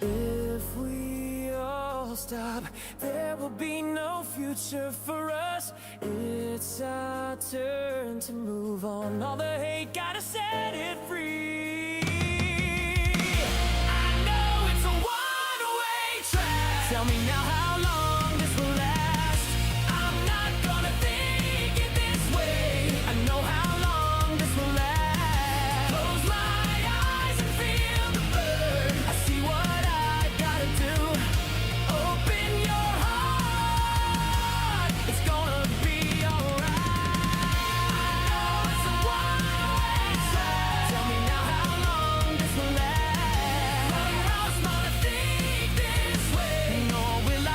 If we all stop, there will be no future for us. It's our turn to move on. All the hate, gotta set it free. I know it's a one-way track. Tell me now how long this will last. I'm not gonna think it this way. I know how long this will last. Close my eyes and feel the burn. I see what I gotta do. Open your heart. It's gonna be alright. I know it's a one-way track. Tell me now how long this will last. My mouth's gonna think this way. Nor will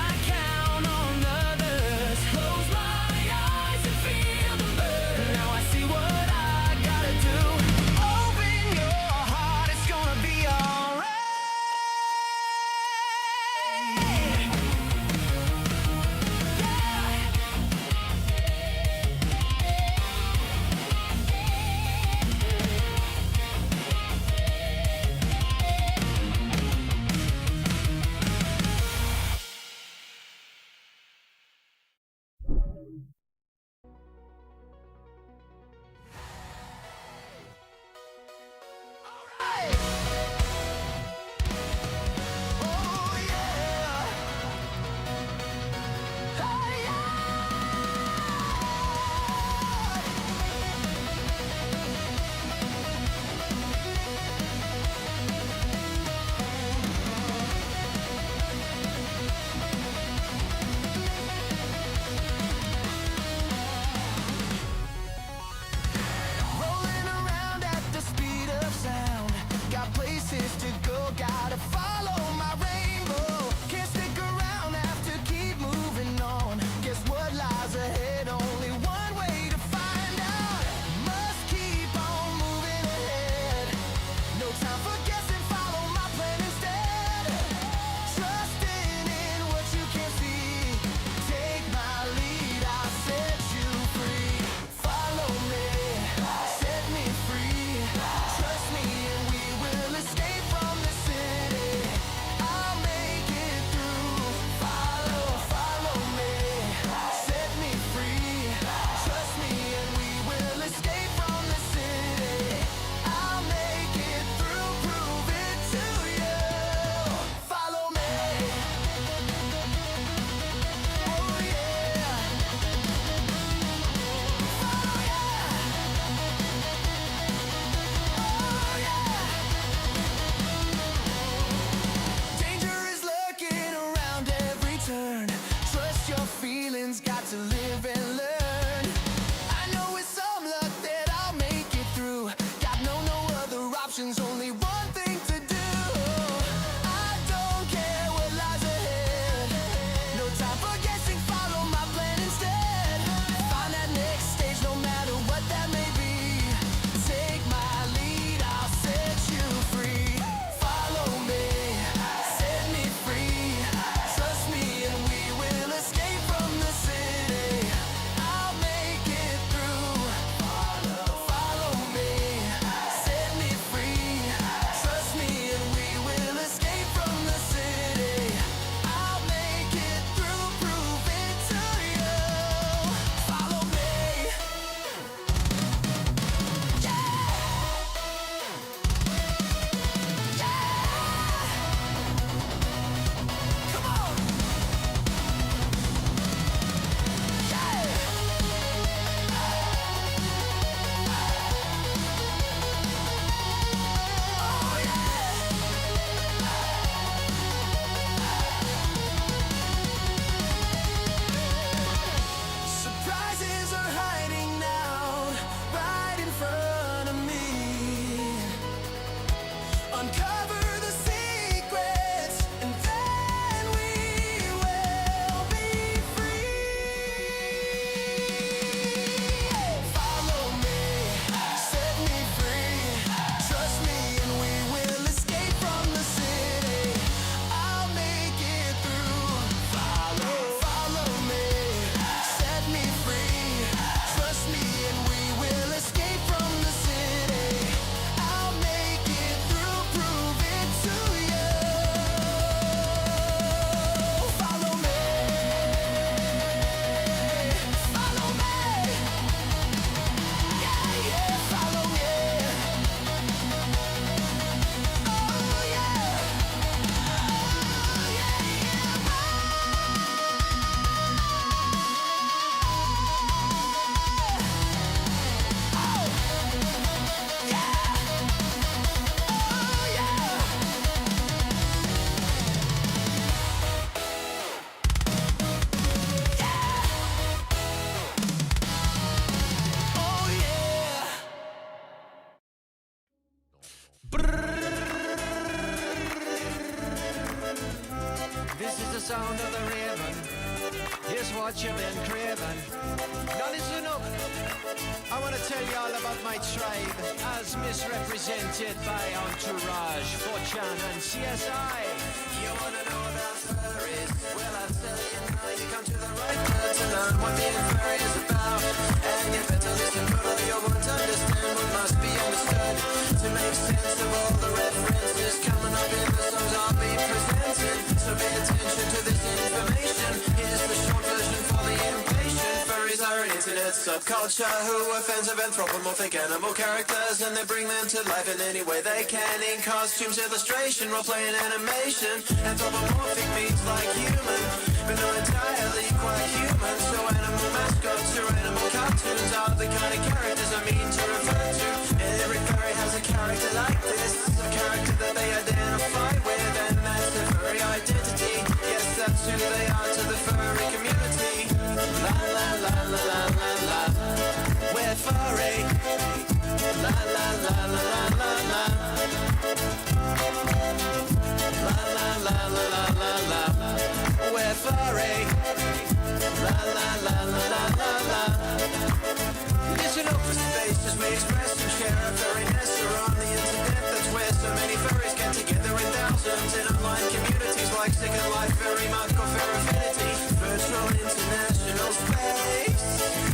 This is the sound of the raven. Here's what you've been craving. Now listen up. I want to tell you all about my tribe, as misrepresented by Entourage, 4chan, and CSI. You want to know about furries? Well, I'll tell you now. You come to the right place to learn what being furry is about. And you better listen closely, you won't understand what must be understood. To make sense of all the references coming up in the songs I'll be presenting. So pay attention to this information. Here's the short version for the impatient. Furries are an internet subculture who are fans of anthropomorphic animal characters, and they bring them to life in any way they can, in costumes, illustration, role-play, and animation. Anthropomorphic means like human, but not entirely quite human. So animal mascots or animal cartoons are the kind of characters I mean to refer to. And every furry has a character like this, a character that they identify with, and that's their furry identity. Yes, that's who they are to the furry community. La la la la la la la. We're furry. La la la la la la la. La la la la la la la. We're furry. La la la la la la la. Listen up for spaces we express and share our furriness around the internet. That's where so many furries get together in thousands in online communities like Second Life, Furry Mark, or Fair Affinity. Virtual international space,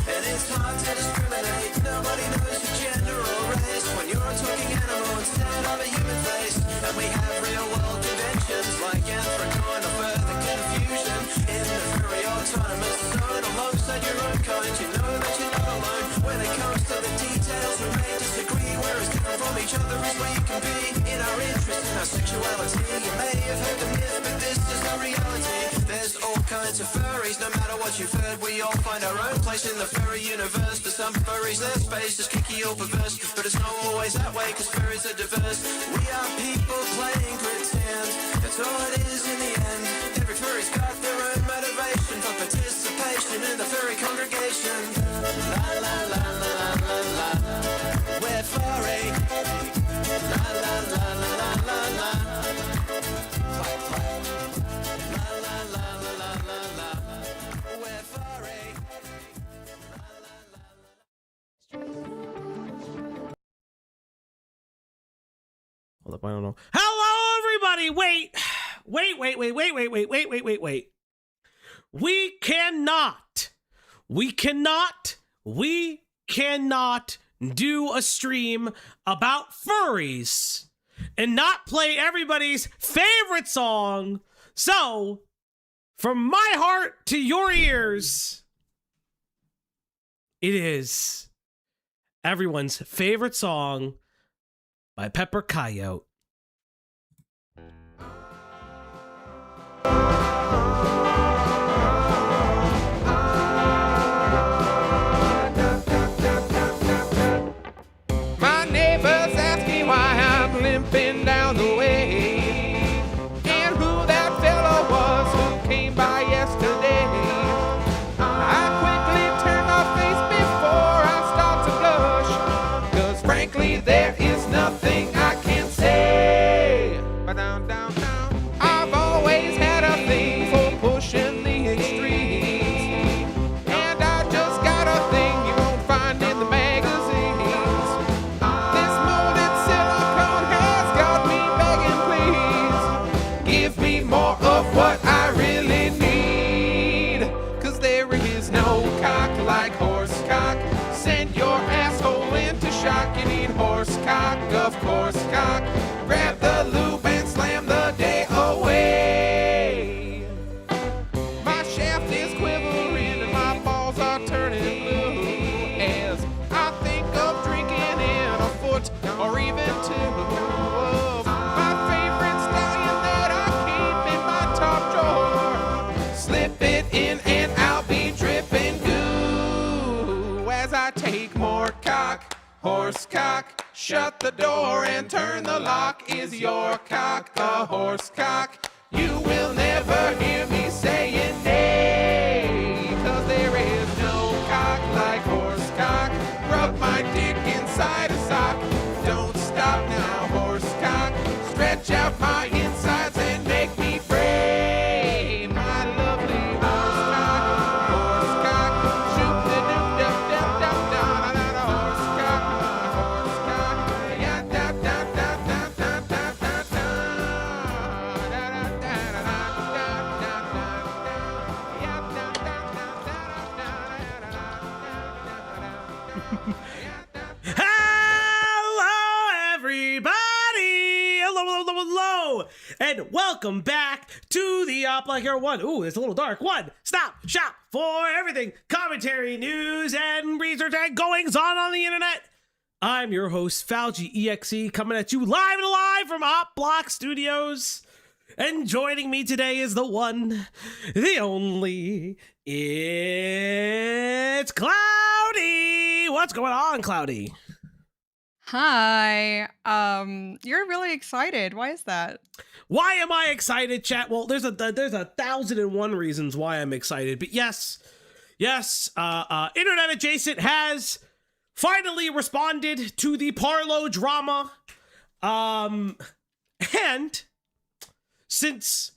and it's hard to discriminate. Nobody knows your gender or race when you're a talking animal instead of a human face. And we have real world conventions like Anthrocon or further confusion in the furry autonomous zone. Alongside your own kind, you know that you're not alone. When it comes to the details, we may disagree. Whereas different from each other is where you can be. In our interest, in our sexuality, you may have heard the myth, but this is the reality. There's all kinds of furries, no matter what you've heard. We all find our own place in the furry universe. For some furries, their space is kinky or perverse, but it's not always that way, cause furries are diverse. We are people playing pretend, that's all it is in the end. Every furry's got their own motivation for participation in the furry congregation. La la la la la la la. We're furry. La la la la la la la. Clap, clap. La la la la la la la. We're furry. La la la la. Hold up, I don't know. Hello, everybody! Wait! Wait. We cannot do a stream about furries and not play everybody's favorite song. So, from my heart to your ears, it is everyone's favorite song by Pepper Coyote. My neighbors ask me why I'm limping down the way, and who that fellow was who came by yesterday. I quickly turn my face before I start to blush, 'cause frankly there is nothing I can say. But down. I've always had a thing for pushing the extremes, and I just got a thing you won't find in the magazines. This molded silicone has got me begging, please give me more of what I really need. 'Cause there is no cock like horse cock. Send your asshole into shock. You need horse cock, of course cock. Grab the lube and slam the day away. My shaft is quivering and my balls are turning blue as I think of drinking in a foot or even two of my favorite stallion that I keep in my top drawer. Slip it in and I'll be dripping goo as I take more cock, horse cock. Shut the door and turn the lock. Is your cock a horse cock? You will never hear me saying nay, 'cause there is no cock like horse cock. Rub my dick inside a sock. Don't stop now, horse cock. Stretch out my insides and make me brave. welcome back to the Up Like Your One. Ooh, it's a little dark. One stop shop for everything commentary, news, and research and goings on the internet. I'm your host, Falgi EXE, coming at you live and live from Hot Block Studios. And joining me today is the one, the only, it's Cloudy. What's going on, Cloudy? Hi. You're really excited. Why is that? Why am I excited, chat? Well, there's 1,001 reasons why I'm excited, but yes, Internet Adjacent has finally responded to the Parlo drama, and since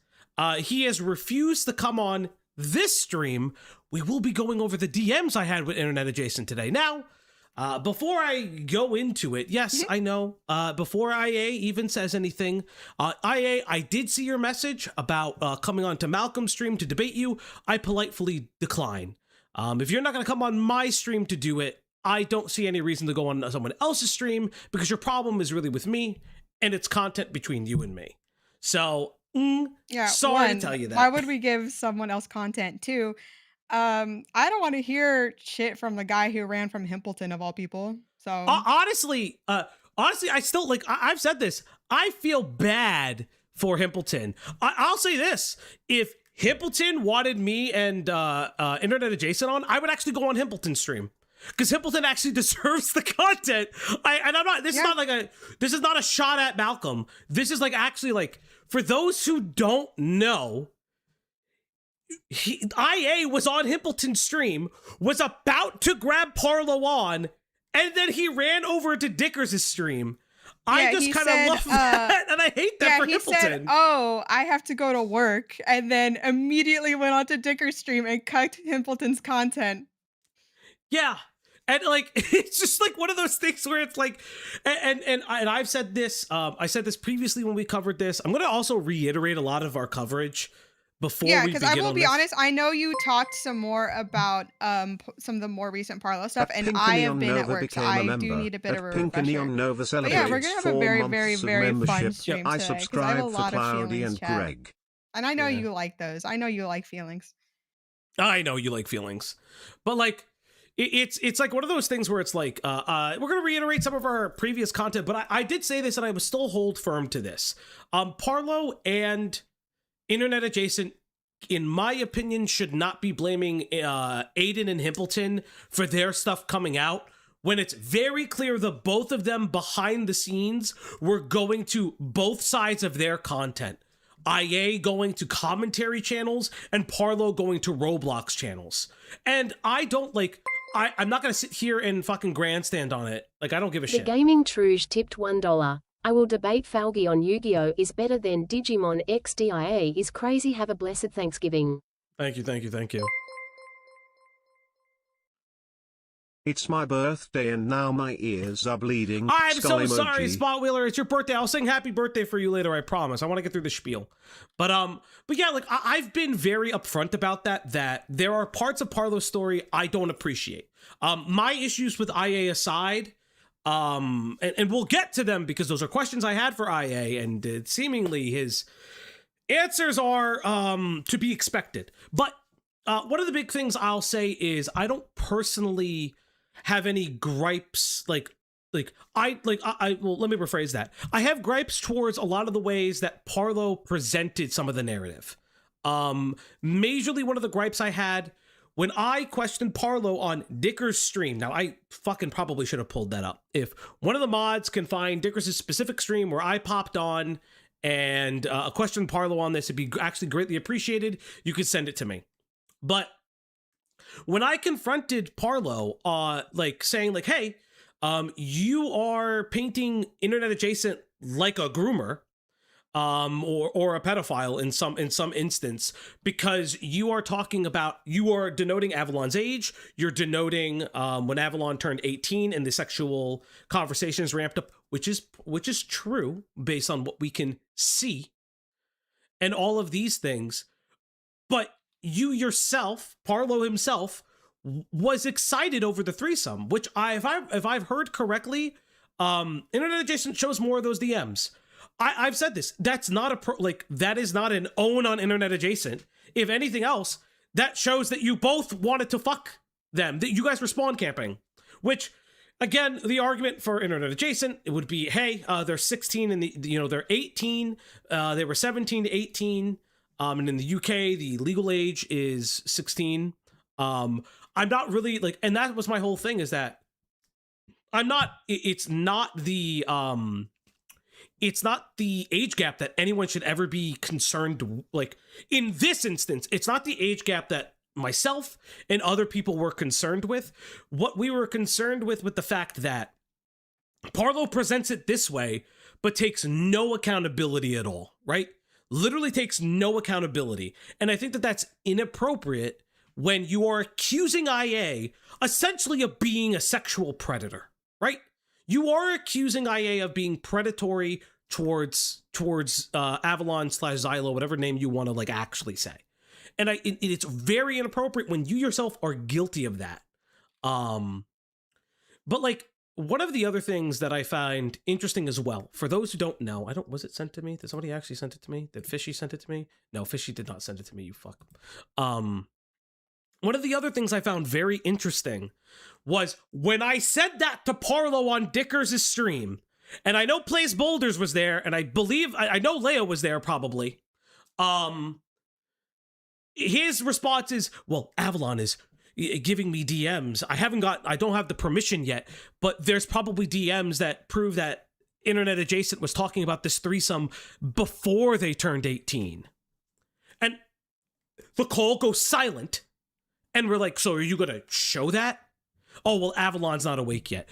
he has refused to come on this stream, we will be going over the DMs I had with Internet Adjacent today. Now, before I go into it, yes, I know, before IA even says anything, IA, I did see your message about coming on to Malcolm's stream to debate you. I politely decline. If you're not going to come on my stream to do it, I don't see any reason to go on someone else's stream, because your problem is really with me, and it's content between you and me. So, sorry to tell you that. Why would we give someone else content too? I don't want to hear shit from the guy who ran from Himpleton of all people. So honestly, I still I've said this. I feel bad for Himpleton. I'll say this: if Himpleton wanted me and Internet Adjacent on, I would actually go on Himpleton's stream, because Himpleton actually deserves the content. This is not a shot at Malcolm. This is for those who don't know. IA was on Himpleton's stream, was about to grab Parlo on, and then he ran over to Dickers' stream. I just kind of love that, and I hate that for Himpleton. He said, "Oh, I have to go to work," and then immediately went on to Dickers' stream and cut Himpleton's content. Yeah. And it's just one of those things where it's and I've said this, I said this previously when we covered this. I'm going to also reiterate a lot of our coverage before we begin. Yeah, because I will be honest, I know you talked some more about some of the more recent Parlo stuff, and I have been at work, so I do need a bit of a refresher. But yeah, we're going to have a very, very, very fun stream today, because I have a lot of feelings, chat. And I know you like those. I know you like feelings. I know you like feelings. But it's one of those things where it's we're going to reiterate some of our previous content, but I did say this and I will still hold firm to this. Parlo and Internet Adjacent, in my opinion, should not be blaming Aiden and Himpleton for their stuff coming out, when it's very clear that both of them behind the scenes were going to both sides of their content. IA going to commentary channels and Parlo going to Roblox channels. And I don't I'm not going to sit here and fucking grandstand on it. I don't give a shit. The Gaming Truge tipped $1. I will debate Falgi on Yu-Gi-Oh! Is better than Digimon X DIA is crazy. Have a blessed Thanksgiving. Thank you. It's my birthday and now my ears are bleeding. I'm so sorry, Spot Wheeler. It's your birthday. I'll sing happy birthday for you later, I promise. I want to get through the spiel. But yeah, I've been very upfront about that there are parts of Parlo's story I don't appreciate. My issues with IA aside, and we'll get to them because those are questions I had for IA, and seemingly his answers are to be expected. But one of the big things I'll say is I don't personally have any gripes. Well, let me rephrase that. I have gripes towards a lot of the ways that Parlo presented some of the narrative. Majorly one of the gripes I had when I questioned Parlo on Dickers' stream. Now, I fucking probably should have pulled that up. If one of the mods can find Dickers' specific stream where I popped on and questioned Parlo on this, it'd be actually greatly appreciated. You could send it to me. But when I confronted Parlo, saying hey, you are painting Internet Adjacent like a groomer, or a pedophile in some instance, because you are denoting Avalon's age, you're denoting when Avalon turned 18 and the sexual conversations ramped up, which is true based on what we can see, and all of these things. But you yourself, Parlo himself, was excited over the threesome, which if I've heard correctly, Internet Adjacent shows more of those DMs. I've said this. That's not that is not an own on internet adjacent. If anything else, that shows that you both wanted to fuck them, that you guys were spawn camping, which, again, the argument for internet adjacent, it would be, hey, they're 16 and they're 18. They were 17 to 18. And in the UK, the legal age is 16. I'm not really and that was my whole thing, is that it's not the age gap that anyone should ever be concerned. In this instance, it's not the age gap that myself and other people were concerned with. What we were concerned with the fact that Parlo presents it this way, but takes no accountability at all, right? Literally takes no accountability. And I think that that's inappropriate when you are accusing IA essentially of being a sexual predator, right? You are accusing IA of being predatory towards Avalon/Xylo, whatever name you want to actually say. And it's very inappropriate when you yourself are guilty of that. But one of the other things that I find interesting as well, for those who don't know, was it sent to me? Did somebody actually send it to me? Did Fishy send it to me? No, Fishy did not send it to me, you fuck. One of the other things I found very interesting was when I said that to Parlo on Dickers' stream, and I know Plays Boulders was there, and I believe, I know Leo was there probably. His response is, well, Avalon is giving me DMs. I don't have the permission yet, but there's probably DMs that prove that Internet Adjacent was talking about this threesome before they turned 18. And the call goes silent. And we're like, so are you going to show that? Oh, well, Avalon's not awake yet.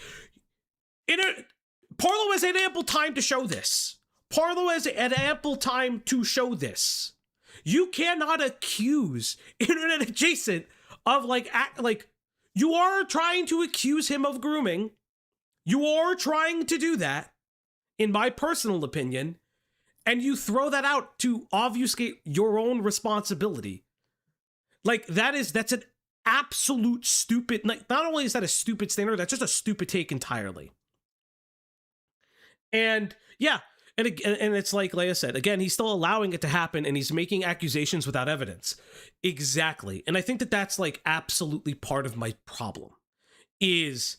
Parlo has had ample time to show this. Parlo has had ample time to show this. You cannot accuse Internet Adjacent of you are trying to accuse him of grooming. You are trying to do that, in my personal opinion, and you throw that out to obfuscate your own responsibility. That's an absolute stupid, not only is that a stupid standard, that's just a stupid take entirely. And yeah, and it's like Leia said, again, he's still allowing it to happen, and he's making accusations without evidence. Exactly. And I think that that's absolutely part of my problem, is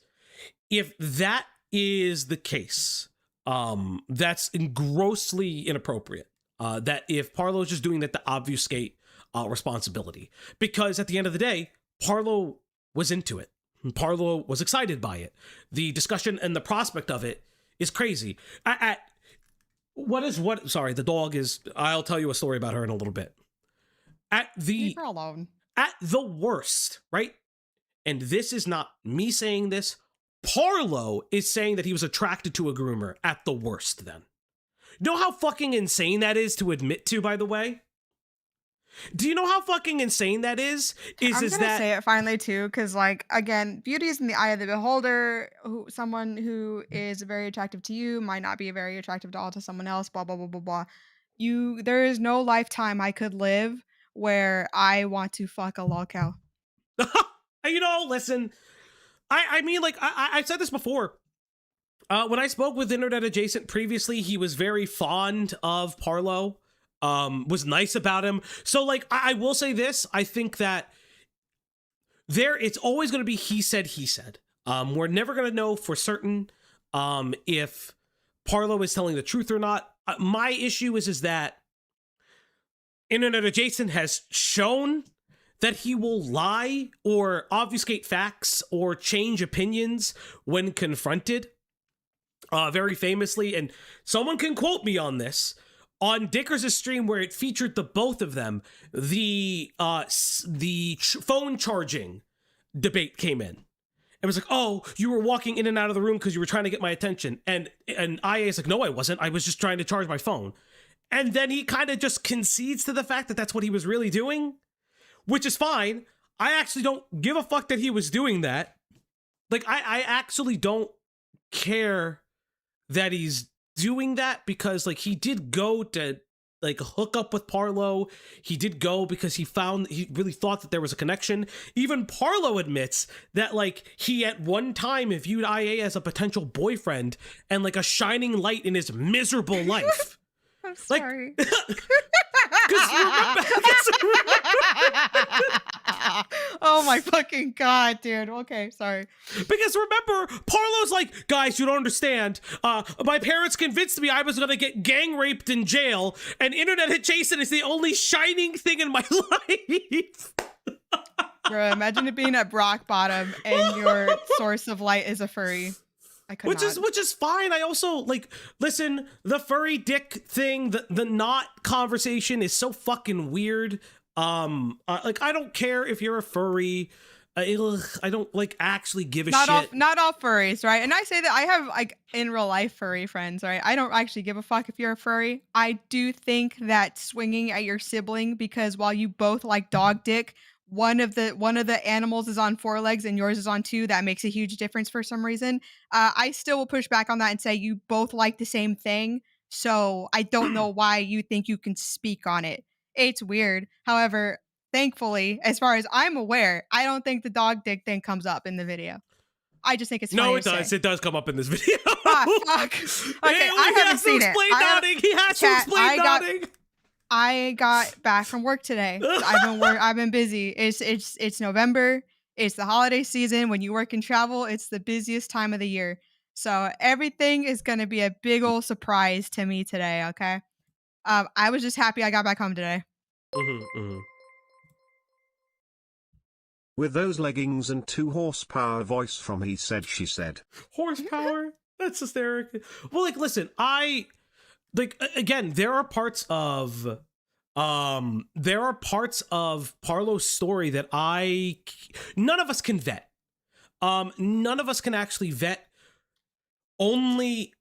if that is the case, that's grossly inappropriate. That if Parlo is just doing that to obfuscate responsibility, because at the end of the day, Parlo was into it. Parlo was excited by it. The discussion and the prospect of it is crazy. Sorry, the dog is, I'll tell you a story about her in a little bit. Leave her alone. At the worst, right? And this is not me saying this. Parlo is saying that he was attracted to a groomer at the worst then. You know how fucking insane that is to admit to, by the way? Do you know how fucking insane that is? I'm gonna say it finally too, because again, beauty is in the eye of the beholder. Someone who is very attractive to you might not be very attractive to someone else. Blah blah blah blah blah. There is no lifetime I could live where I want to fuck a lol cow. Listen, I said this before. When I spoke with Internet Adjacent previously, he was very fond of Parlo. Was nice about him. So I will say this, I think that it's always going to be he said. We're never going to know for certain if Parlo is telling the truth or not. My issue is that Internet Adjacent has shown that he will lie or obfuscate facts or change opinions when confronted. Very famously, and someone can quote me on this, on Dickers' stream where it featured the both of them, the phone charging debate came in. It was like, oh, you were walking in and out of the room because you were trying to get my attention. And IA is like, no, I wasn't. I was just trying to charge my phone. And then he kind of just concedes to the fact that that's what he was really doing, which is fine. I actually don't give a fuck that he was doing that. I actually don't care that he's doing that, because he did go to like hook up with Parlo. He did go because he really thought that there was a connection. Even Parlo admits that like he at one time viewed IA as a potential boyfriend and like a shining light in his miserable life. I'm sorry. Oh my fucking god, dude. Okay, sorry. Because remember, Parlo's like, guys, you don't understand. My parents convinced me I was gonna get gang raped in jail, and internet adjacent is the only shining thing in my life. Bro, imagine it being at rock bottom and your source of light is a furry. Which is fine. I also like listen, the furry dick thing, the not conversation is so fucking weird. Like I don't care if you're a furry. I don't like actually give a shit. Not all furries, right? And I say that I have like in real life furry friends, right? I don't actually give a fuck if you're a furry. I do think that swinging at your sibling because while you both like dog dick, one of the animals is on 4 legs and yours is on 2. That makes a huge difference for some reason. I still will push back on that and say you both like the same thing. So I don't know why you think you can speak on it. It's weird. However, thankfully, as far as I'm aware, I don't think the dog dick thing comes up in the video. I just think it's funny. No, it does. It does come up in this video. Fuck. Okay, I haven't seen it. He has to explain nodding. I got back from work today. I've been busy. It's November. It's the holiday season. When you work and travel, it's the busiest time of the year. So everything is going to be a big old surprise to me today. Okay. I was just happy I got back home today. With those leggings and 2 horsepower voice from he said, she said. Horsepower? That's hysterical. Well, like, listen, again, there are parts of Parlo's story that none of us can vet. None of us can actually vet. Only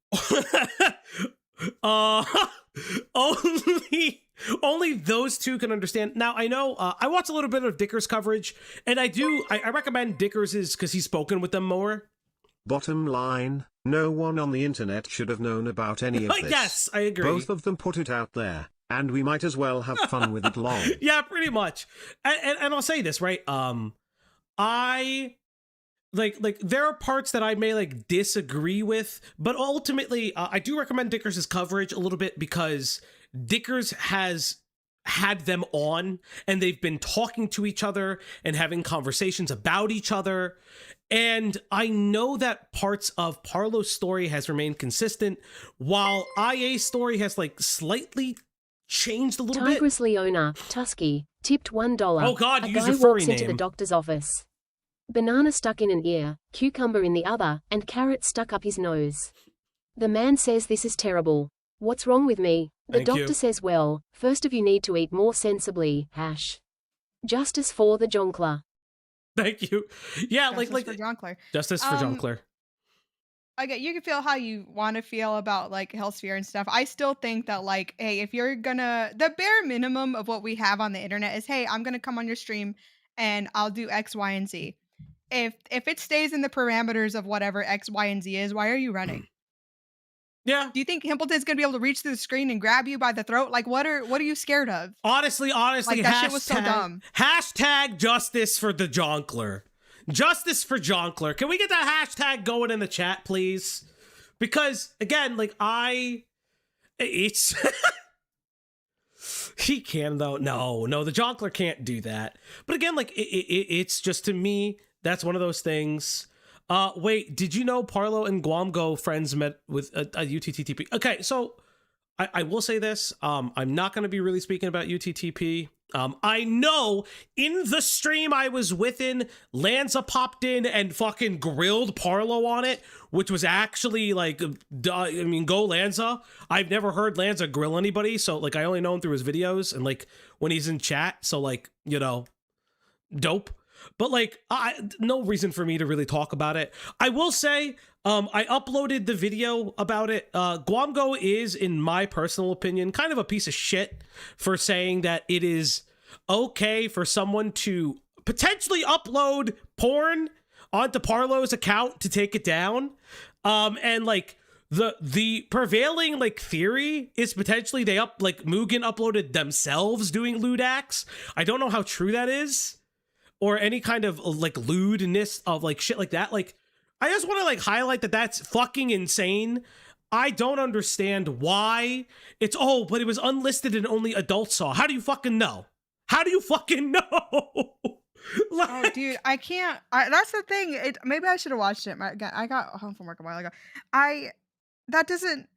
only those two can understand. Now, I know I watch a little bit of Dicker's coverage, and I recommend Dickers's because he's spoken with them more. Bottom line, no one on the internet should have known about any of this. Yes, I agree. Both of them put it out there, and we might as well have fun with it long. Yeah, pretty much. And I'll say this, right? I like there are parts that I may like disagree with, but ultimately I do recommend Dickers's coverage a little bit because Dickers has had them on and they've been talking to each other and having conversations about each other. And I know that parts of Parlo's story has remained consistent while IA's story has like slightly changed a little bit. Tigress Leona, Tusky, tipped $1. Oh God, a use guy your furry walks into the name. doctor's office. Banana stuck in an ear, cucumber in the other, and carrot stuck up his nose. The man says this is terrible. What's wrong with me? The doctor says, well, first of you need to eat more sensibly, hash. Justice for the Jonkler. Thank you. Yeah, Justice for Jonkler. Justice for Jonkler. Okay, you can feel how you want to feel about like Hellsphere and stuff. I still think that like, hey, if you're gonna, the bare minimum of what we have on the internet is, hey, I'm gonna come on your stream and I'll do X, Y, and Z. If it stays in the parameters of whatever X, Y, and Z is, why are you running? Yeah. Do you think Himpleton's gonna be able to reach through the screen and grab you by the throat? Like, what are you scared of? Honestly, like, that shit was so dumb. Hashtag justice for the Jonkler. Justice for Jonkler. Can we get that hashtag going in the chat, please? Because again, like it's he can though. No, the Jonkler can't do that. But again, like it's just, to me, that's one of those things. Wait, did you know Parlo and Guamgo friends met with a UTTP? Okay, so I will say this. I'm not going to be really speaking about UTTP. I know in the stream I was within, Lanza popped in and fucking grilled Parlo on it, which was actually like, I mean, go Lanza. I've never heard Lanza grill anybody, so like I only know him through his videos and like when he's in chat, so like, you know, dope. But like, no reason for me to really talk about it. I will say, I uploaded the video about it. Guamgo is, in my personal opinion, kind of a piece of shit for saying that it is okay for someone to potentially upload porn onto Parlo's account to take it down. And like, the prevailing like theory is potentially they Mugen uploaded themselves doing lewd acts. I don't know how true that is, or any kind of like lewdness of like shit like that. Like, I just want to like highlight that that's fucking insane. I don't understand why it's, oh, but it was unlisted and only adults saw. How do you fucking know? How do you fucking know? Like, oh, dude, I can't. That's the thing. Maybe I should have watched it. I got home from work a while ago. That doesn't.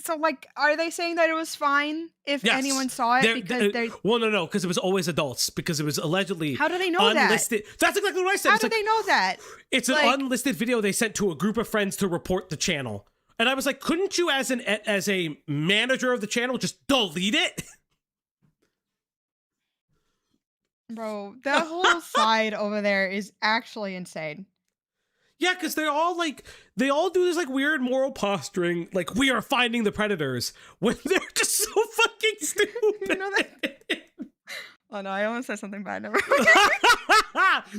So, like, are they saying that it was fine if anyone saw it? Well, no, because it was always adults, because it was allegedly how do they know unlisted. That's exactly what I said. How do they know that? It's an unlisted video they sent to a group of friends to report the channel. And I was like, couldn't you, as a manager of the channel, just delete it? Bro, that whole side over there is actually insane. Yeah, because they all do this like weird moral posturing, like we are finding the predators, when they're just so fucking stupid. You know that? Oh no, I almost said something bad. Never.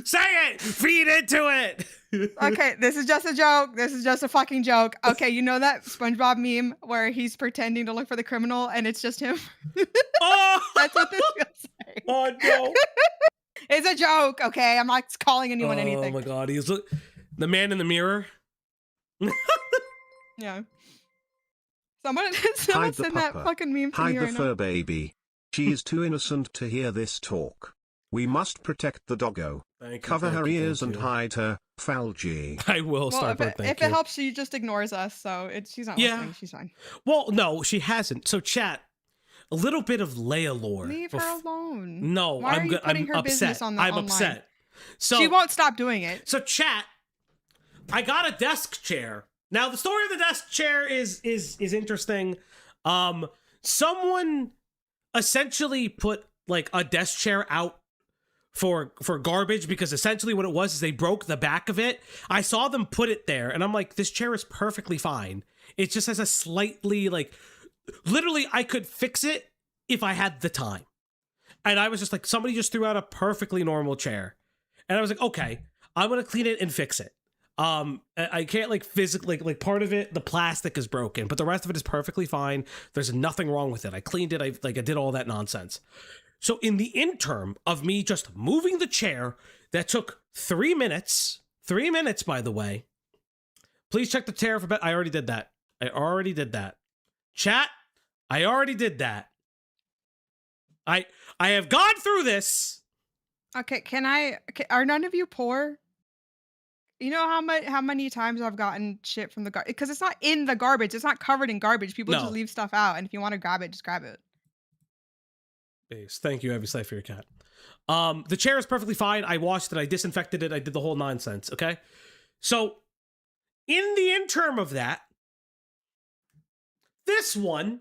Say it! Feed into it! Okay, this is just a joke. This is just a fucking joke. Okay, you know that SpongeBob meme where he's pretending to look for the criminal and it's just him? Oh! That's what this feels like. Oh no. It's a joke, okay? I'm not calling anyone anything. Oh my god, he's the man in the mirror. Yeah. Someone send that fucking meme to me right now. Hide the fur baby. She is too innocent to hear this talk. We must protect the doggo. Cover her ears and hide her, Falgi. I will start with thank you. If it helps, she just ignores us, so she's not listening. She's fine. Well, no, she hasn't. So, chat, a little bit of Leia lore. Leave her alone. No, Why are you putting her upset. business on the I'm online? upset. So she won't stop doing it. So, chat, I got a desk chair. Now, the story of the desk chair is interesting. Someone essentially put like a desk chair out for garbage, because essentially what it was is they broke the back of it. I saw them put it there and I'm like, this chair is perfectly fine. It just has a slightly like, literally I could fix it if I had the time. And I was just like, somebody just threw out a perfectly normal chair. And I was like, okay, I'm going to clean it and fix it. I can't like physically, like part of it, the plastic is broken, but the rest of it is perfectly fine. There's nothing wrong with it. I cleaned it. I did all that nonsense. So in the interim of me just moving the chair, that took 3 minutes, by the way, please check the chair for bet. I already did that. Chat, I already did that. I have gone through this. Okay, are none of you poor? You know how many times I've gotten shit from the garbage? Because it's not in the garbage. It's not covered in garbage. People just leave stuff out. And if you want to grab it, just grab it. Thank you, Heavy for your cat. The chair is perfectly fine. I washed it. I disinfected it. I did the whole nonsense. Okay. So in the interim of that, this one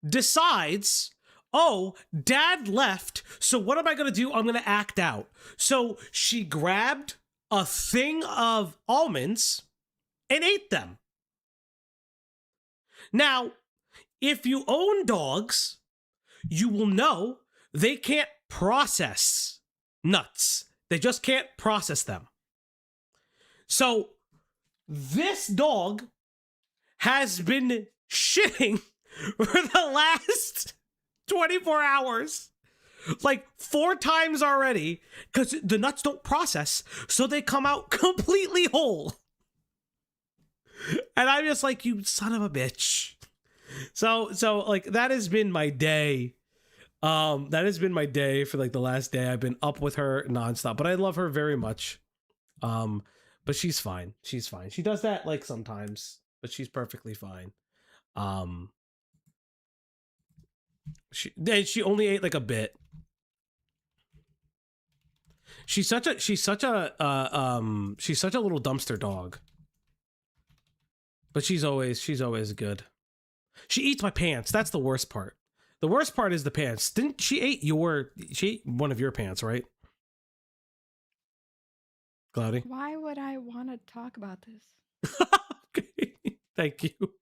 decides, oh, dad left. So what am I going to do? I'm going to act out. So she grabbed a thing of almonds and ate them. Now, if you own dogs, you will know they can't process nuts. They just can't process them. So this dog has been shitting for the last 24 hours. Like 4 times already, because the nuts don't process, so they come out completely whole. And I'm just like, you son of a bitch. So like that has been my day. That has been my day for like the last day. I've been up with her nonstop, but I love her very much. But she's fine. She's fine. She does that like sometimes, but she's perfectly fine. She only ate like a bit. She's such a little dumpster dog. But she's always good. She eats my pants. That's the worst part. The worst part is the pants. Didn't she ate one of your pants, right? Cloudy? Why would I want to talk about this? Okay. Thank you.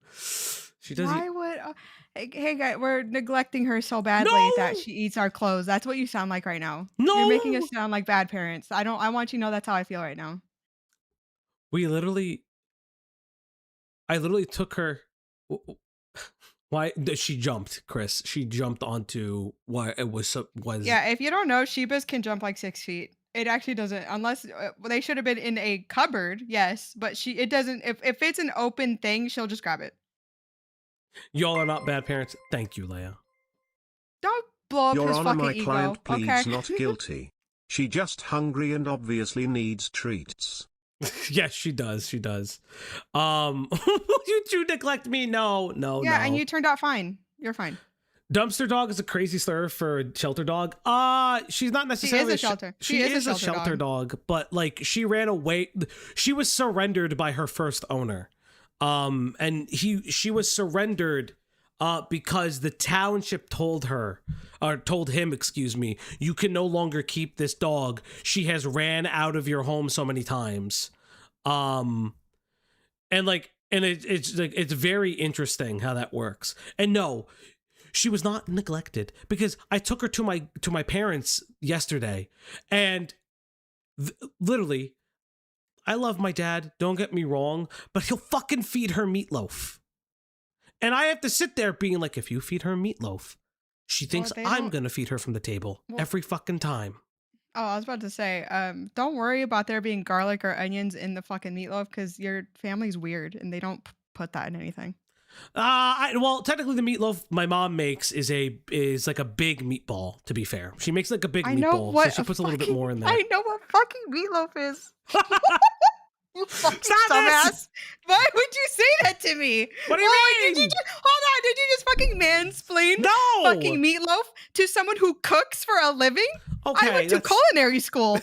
She doesn't. Why would hey guys, we're neglecting her so badly that she eats our clothes. That's what you sound like right now. No, you're making us sound like bad parents. I want you to know that's how I feel right now. We literally I literally took her. Why she jumped, Chris? She jumped onto what it was. Yeah, if you don't know, Shibas can jump like 6 feet. It actually doesn't, unless they should have been in a cupboard. Yes, but it doesn't. If it's an open thing, she'll just grab it. Y'all are not bad parents. Thank you, Leia. Don't blow up Your his Honor, fucking my ego. client pleads Okay. not guilty. She just hungry and obviously needs treats. Yes, she does. She does. You two neglect me. No. Yeah, and you turned out fine. You're fine. Dumpster dog is a crazy slur for a shelter dog. She's not necessarily She is a shelter. She is a shelter dog, but like she ran away. She was surrendered by her first owner. And she was surrendered because the township told him, excuse me, you can no longer keep this dog. She has ran out of your home so many times. It's very interesting how that works. And no, she was not neglected because I took her to my parents yesterday, and literally, I love my dad, don't get me wrong, but he'll fucking feed her meatloaf. And I have to sit there being like, if you feed her meatloaf, she thinks I'm going to feed her from the table every fucking time. Oh, I was about to say, don't worry about there being garlic or onions in the fucking meatloaf because your family's weird and they don't put that in anything. Well, technically the meatloaf my mom makes is like a big meatball, to be fair. She makes like a big meatball, so she puts a little bit more in there. I know what fucking meatloaf is. You fucking Stop dumbass. this! Why would you say that to me? What do you mean? Hold on, did you just fucking mansplain fucking meatloaf to someone who cooks for a living? Okay, I went to culinary school.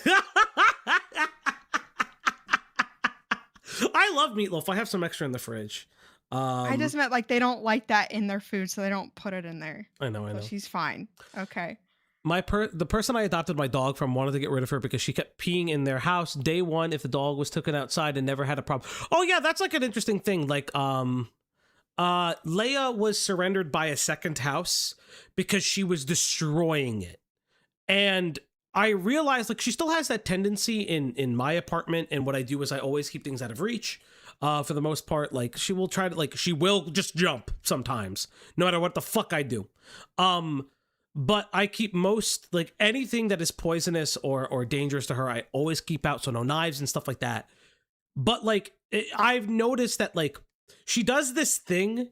I love meatloaf. I have some extra in the fridge. I just meant like they don't like that in their food, so they don't put it in there. I know. So she's fine. Okay. The person I adopted my dog from wanted to get rid of her because she kept peeing in their house day one if the dog was taken outside and never had a problem. Oh yeah, that's like an interesting thing. Like Leia was surrendered by a second house because she was destroying it. And I realized like she still has that tendency in my apartment, and what I do is I always keep things out of reach. For the most part, like she will try to she will just jump sometimes, no matter what the fuck I do. But I keep most, like, anything that is poisonous or dangerous to her, I always keep out. So no knives and stuff like that. But, like, I've noticed that, like, she does this thing.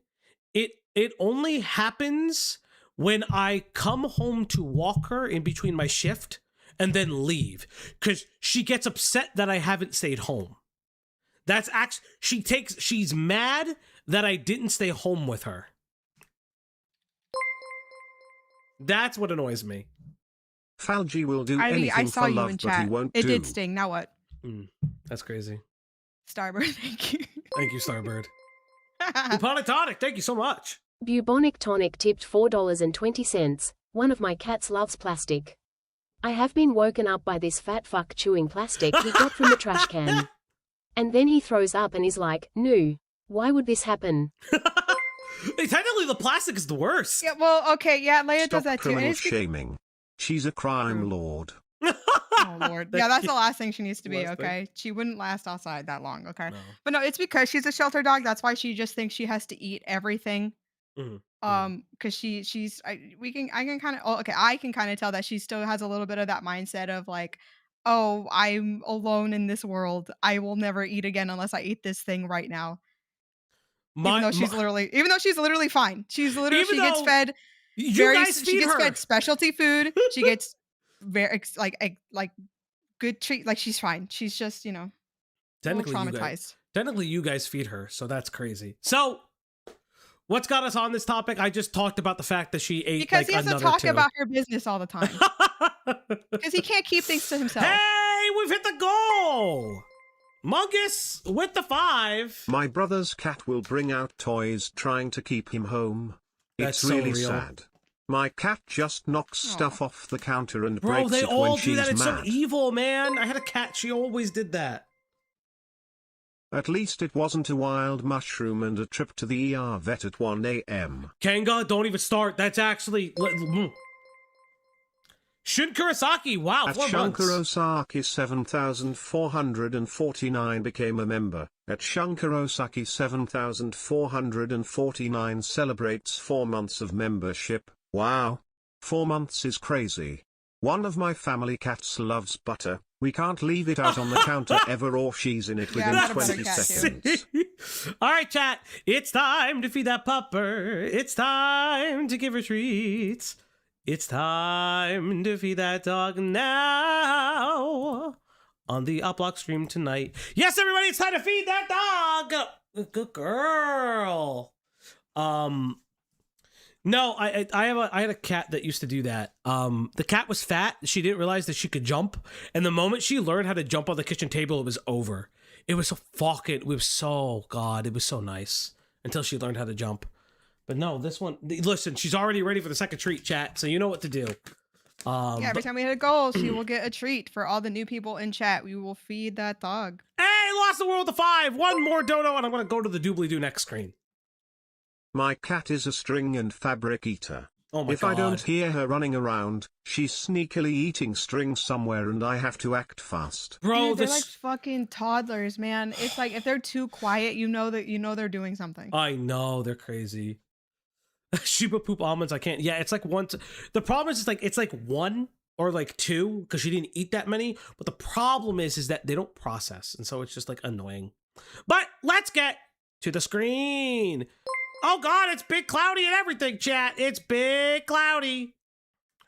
It only happens when I come home to walk her in between my shift and then leave. Because she gets upset that I haven't stayed home. That's actually, she's mad that I didn't stay home with her. That's what annoys me. Falgi will do anything for love, but he won't do. It did sting. Now what? That's crazy. Starbird, thank you. Thank you, Starbird. Bubonic Tonic, thank you so much. Bubonic Tonic tipped $4.20. One of my cats loves plastic. I have been woken up by this fat fuck chewing plastic he got from the trash can. And then he throws up and is like, "No, why would this happen?" Technically, the plastic is the worst. Yeah, well, okay, yeah, Leia does that too. Criminal shaming. She's a crime lord. Oh Lord, yeah, that's the last thing she needs to be. Okay, she wouldn't last outside that long. Okay, but no, it's because she's a shelter dog. That's why she just thinks she has to eat everything. Because I can kind of tell that she still has a little bit of that mindset of like, oh, I'm alone in this world. I will never eat again unless I eat this thing right now. Even though she's literally fine. She gets fed. She gets fed specialty food. She gets very like good treat. Like she's fine. She's just technically traumatized. Technically, you guys feed her, so that's crazy. So, what's got us on this topic? I just talked about the fact that she ate because he has to talk two. about her business all the time. Because he can't keep things to himself. Hey, we've hit the goal. Mungus with the 5. My brother's cat will bring out toys trying to keep him home. It's really sad. My cat just knocks stuff off the counter and breaks it when she's mad. Bro, they all do that. It's so evil, man. I had a cat. She always did that. At least it wasn't a wild mushroom and a trip to the ER vet at 1 a.m. Kenga, don't even start. That's actually... Shun Kurosaki, wow, at 4 months. Shun Kurosaki 7449 became a member. At Shunkarosaki 7449 celebrates 4 months of membership. Wow. 4 months is crazy. One of my family cats loves butter. We can't leave it out on the counter ever or she's in it within 20 seconds. All right, chat. It's time to feed that pupper. It's time to give her treats. It's time to feed that dog now. On the Uplock stream tonight. Yes, everybody, it's time to feed that dog. Good girl. No, I had a cat that used to do that. The cat was fat. She didn't realize that she could jump. And the moment she learned how to jump on the kitchen table, it was over. It was it was so nice until she learned how to jump. But no, this one, listen, she's already ready for the second treat, chat. So you know what to do. Yeah, every time we hit a goal, she will get a treat. For all the new people in chat, we will feed that dog. Hey, lost the world to 5. One more dodo, and I'm going to go to the doobly-doo next screen. My cat is a string and fabric eater. Oh my if God. I don't hear her running around, she's sneakily eating string somewhere and I have to act fast. Bro, dude, they're like fucking toddlers, man. It's like if they're too quiet, you know they're doing something. I know, they're crazy. Shiba poop almonds, I can't. Yeah, it's like one. The problem is it's like 1 or like 2 because she didn't eat that many. But the problem is that they don't process. And so it's just like annoying. But let's get to the screen. Oh God, it's big cloudy and everything, chat. It's big cloudy.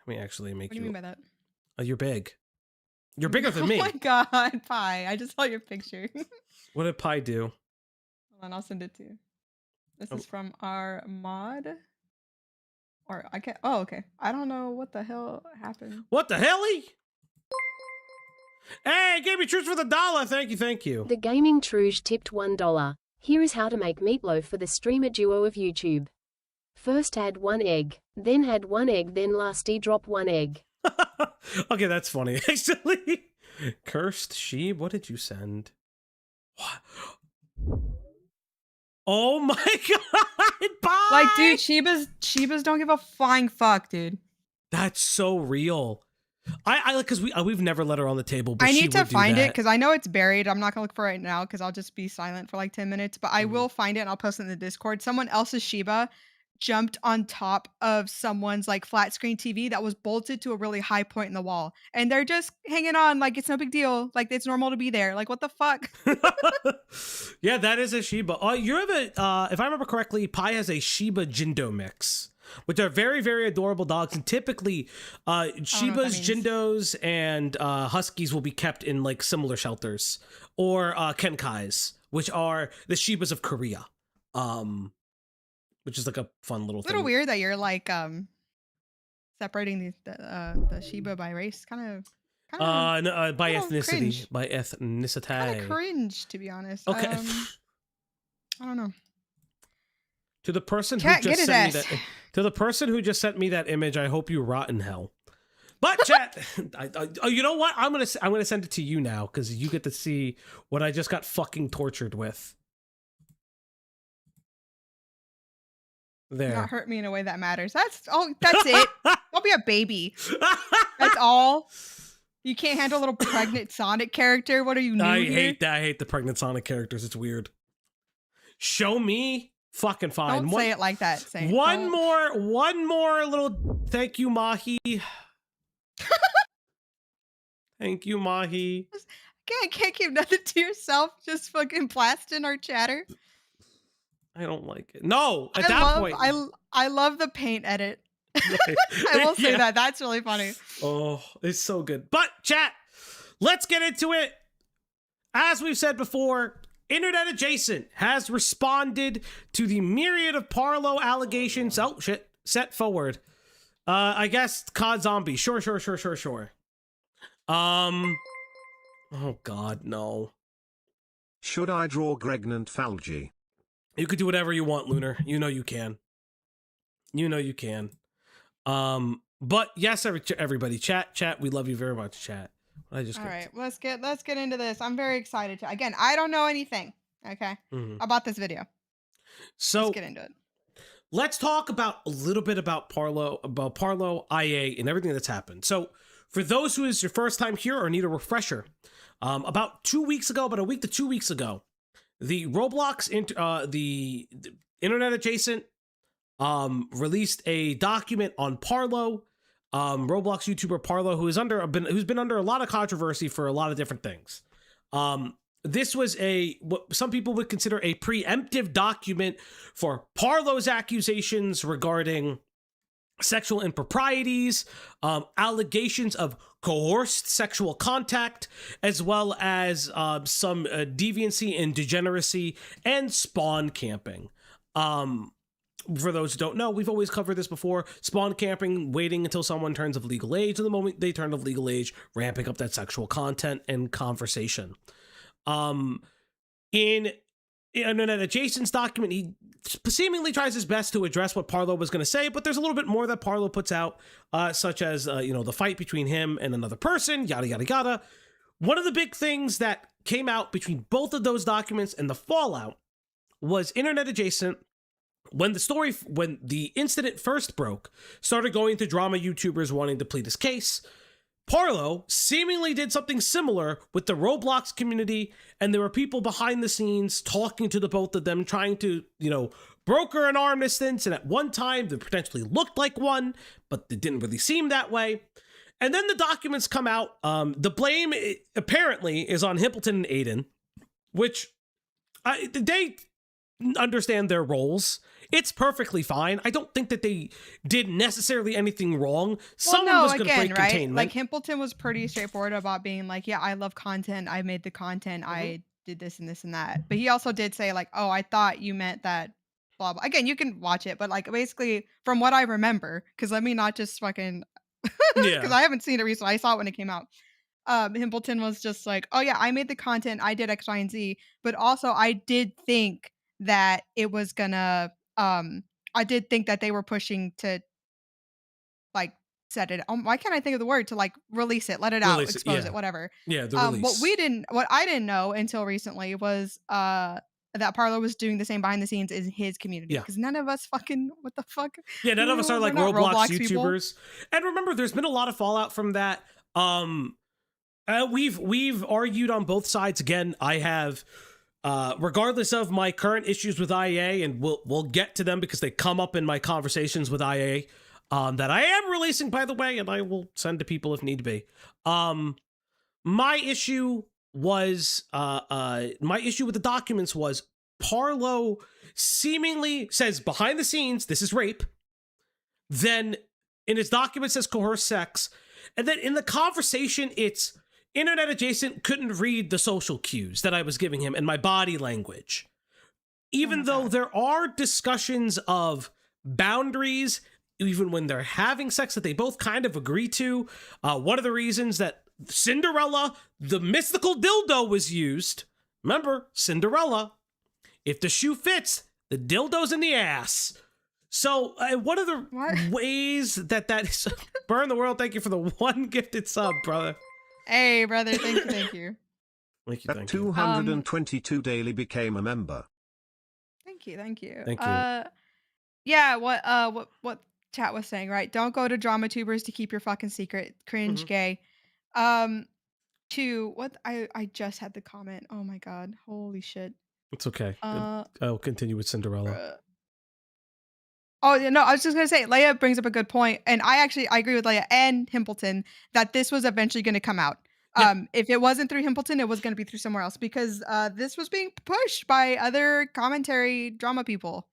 Let me actually make you. What do you mean by that? You're big. You're bigger than me. Oh my God, Pi. I just saw your picture. What did Pi do? Hold on, I'll send it to you. This is from our mod. Or I can't. Oh, okay. I don't know what the hell happened. What the helly? Hey, gave me truth for the $1. Thank you. The Gaming Truge tipped $1. Here is how to make meatloaf for the streamer duo of YouTube. First add 1 egg, then add 1 egg, then lastly drop 1 egg. Okay, that's funny, actually. Cursed sheep, what did you send? What? Oh my God, bye! Like, dude, Shibas don't give a flying fuck, dude. That's so real. I like, because we've never let her on the table, but I need to find it because I know it's buried. I'm not gonna look for it right now because I'll just be silent for like 10 minutes, but I will find it and I'll post it in the Discord. Someone else's Shiba jumped on top of someone's like flat screen TV that was bolted to a really high point in the wall, and they're just hanging on like it's no big deal, like it's normal to be there. Like, what the fuck? Yeah, that is a Shiba. You're the if I remember correctly, Pi has a Shiba Jindo mix, which are very, very adorable dogs, and typically Shibas, Jindos, and Huskies will be kept in like similar shelters, or Kenkais, which are the Shibas of Korea. Which is like a fun little thing. A little weird that you're like separating the Shiba by race. Kind of no, by ethnicity. Cringe. By ethnicity. Kind of cringe, to be honest. Okay. I don't know. To the person who just sent me that, to the person who just sent me that image, I hope you rot in hell. But chat, you know what? I'm gonna send it to you now because you get to see what I just got fucking tortured with. There. Not hurt me in a way that matters. That's it. Don't be a baby. That's all. You can't handle a little pregnant Sonic character. What are you, new here? I hate the pregnant Sonic characters. It's weird. Show me. Fucking fine. Don't say it like that. Say one more little thank you, Mahi. Thank you, Mahi. I can't keep nothing to yourself. Just fucking blasting our chatter. I don't like it. No, at that point. I love the paint edit. I will say that. That's really funny. Oh, it's so good. But chat, let's get into it. As we've said before, Internet Adjacent has responded to the myriad of Parlo allegations. Oh shit, set forward. I guess COD Zombie. Sure. Oh God, no. Should I draw Gregnant Falgi? You could do whatever you want, Lunar. You know you can. But yes, everybody, chat. We love you very much, chat. All right, let's get into this. I'm very excited to. Again, I don't know anything, okay, about this video. So let's get into it. Let's talk about a little bit about Parlo, IA, and everything that's happened. So for those who is your first time here or need a refresher, about a week to 2 weeks ago, the Roblox, the internet adjacent, released a document on Parlo, Roblox YouTuber Parlo, who's been under a lot of controversy for a lot of different things. This was what some people would consider a preemptive document for Parlo's accusations regarding sexual improprieties, allegations of coerced sexual contact, as well as some deviancy and degeneracy and spawn camping. For those who don't know, we've always covered this before. Spawn camping, waiting until someone turns of legal age, and the moment they turn of legal age, ramping up that sexual content and conversation. In Internet Adjacent's document, he seemingly tries his best to address what Parlo was going to say, but there's a little bit more that Parlo puts out, such as, the fight between him and another person, yada, yada, yada. One of the big things that came out between both of those documents and the fallout was Internet Adjacent, when the incident first broke, started going to drama YouTubers wanting to plead his case. Parlo seemingly did something similar with the Roblox community, and there were people behind the scenes talking to the both of them, trying to, broker an armistice, and at one time they potentially looked like one, but it didn't really seem that way. And then the documents come out. The blame apparently is on Himpleton and Aiden, which they understand their roles. It's perfectly fine. I don't think that they did necessarily anything wrong. Someone was going to break containment. Like Himpleton was pretty straightforward about being like, yeah, I love content. I made the content. Mm-hmm. I did this and this and that. But he also did say like, oh, I thought you meant that. Blah, blah. Again, you can watch it, but like basically from what I remember, because let me not just fucking, because I haven't seen it recently. I saw it when it came out. Himpleton was just like, oh yeah, I made the content. I did X, Y, and Z. But also I did think that it was gonna I did think that they were pushing to like set it. Why can't I think of the word? To like release it, let it out, expose it, whatever. Yeah, the release. What I didn't know until recently was that Parlo was doing the same behind the scenes in his community. Because none of us fucking, what the fuck? Yeah, none of us are like Roblox YouTubers. And remember, there's been a lot of fallout from that. We've argued on both sides. Again, I have. Regardless of my current issues with IA, and we'll get to them because they come up in my conversations with IA, that I am releasing, by the way, and I will send to people if need be. My issue with the documents was Parlo seemingly says behind the scenes, this is rape. Then in his document says coerced sex. And then in the conversation, it's Internet Adjacent couldn't read the social cues that I was giving him and my body language. Even though there are discussions of boundaries, even when they're having sex, that they both kind of agree to. One of the reasons that Cinderella, the mystical dildo, was used. Remember, Cinderella, if the shoe fits, the dildo's in the ass. So what are the ways that is... Burn the World, thank you for the one gifted sub, brother. Hey, brother, thank you. At 222 daily became a member. Thank you. Thank you. Yeah, what chat was saying, right? Don't go to drama tubers to keep your fucking secret. Cringe, gay. To what I just had the comment. Oh my god, holy shit. It's okay. I'll continue with Cinderella. Oh, no, I was just going to say, Leia brings up a good point. And I agree with Leia and Himpleton that this was eventually going to come out. Yep. If it wasn't through Himpleton, it was going to be through somewhere else because this was being pushed by other commentary drama people.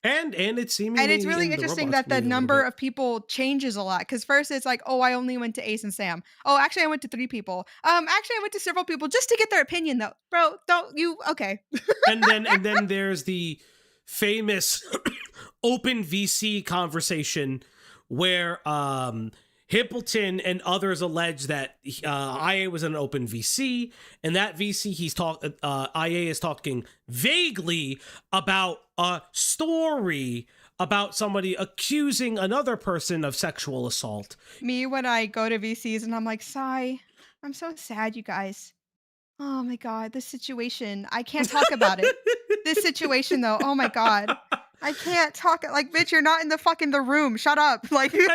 And it's seemingly... And it's really interesting that the number of people changes a lot. Because first it's like, oh, I only went to Ace and Sam. Oh, actually, I went to 3 people. Actually, I went to several people just to get their opinion, though. Bro, okay. and then there's the famous open VC conversation where Himpleton and others allege that IA was an open VC, and that VC IA is talking vaguely about a story about somebody accusing another person of sexual assault. Me, when I go to VCs and I'm like, sigh, I'm so sad, you guys. Oh my god, this situation. I can't talk about it. This situation though, oh my god. I can't talk like, bitch, you're not in the room. Shut up. Like, and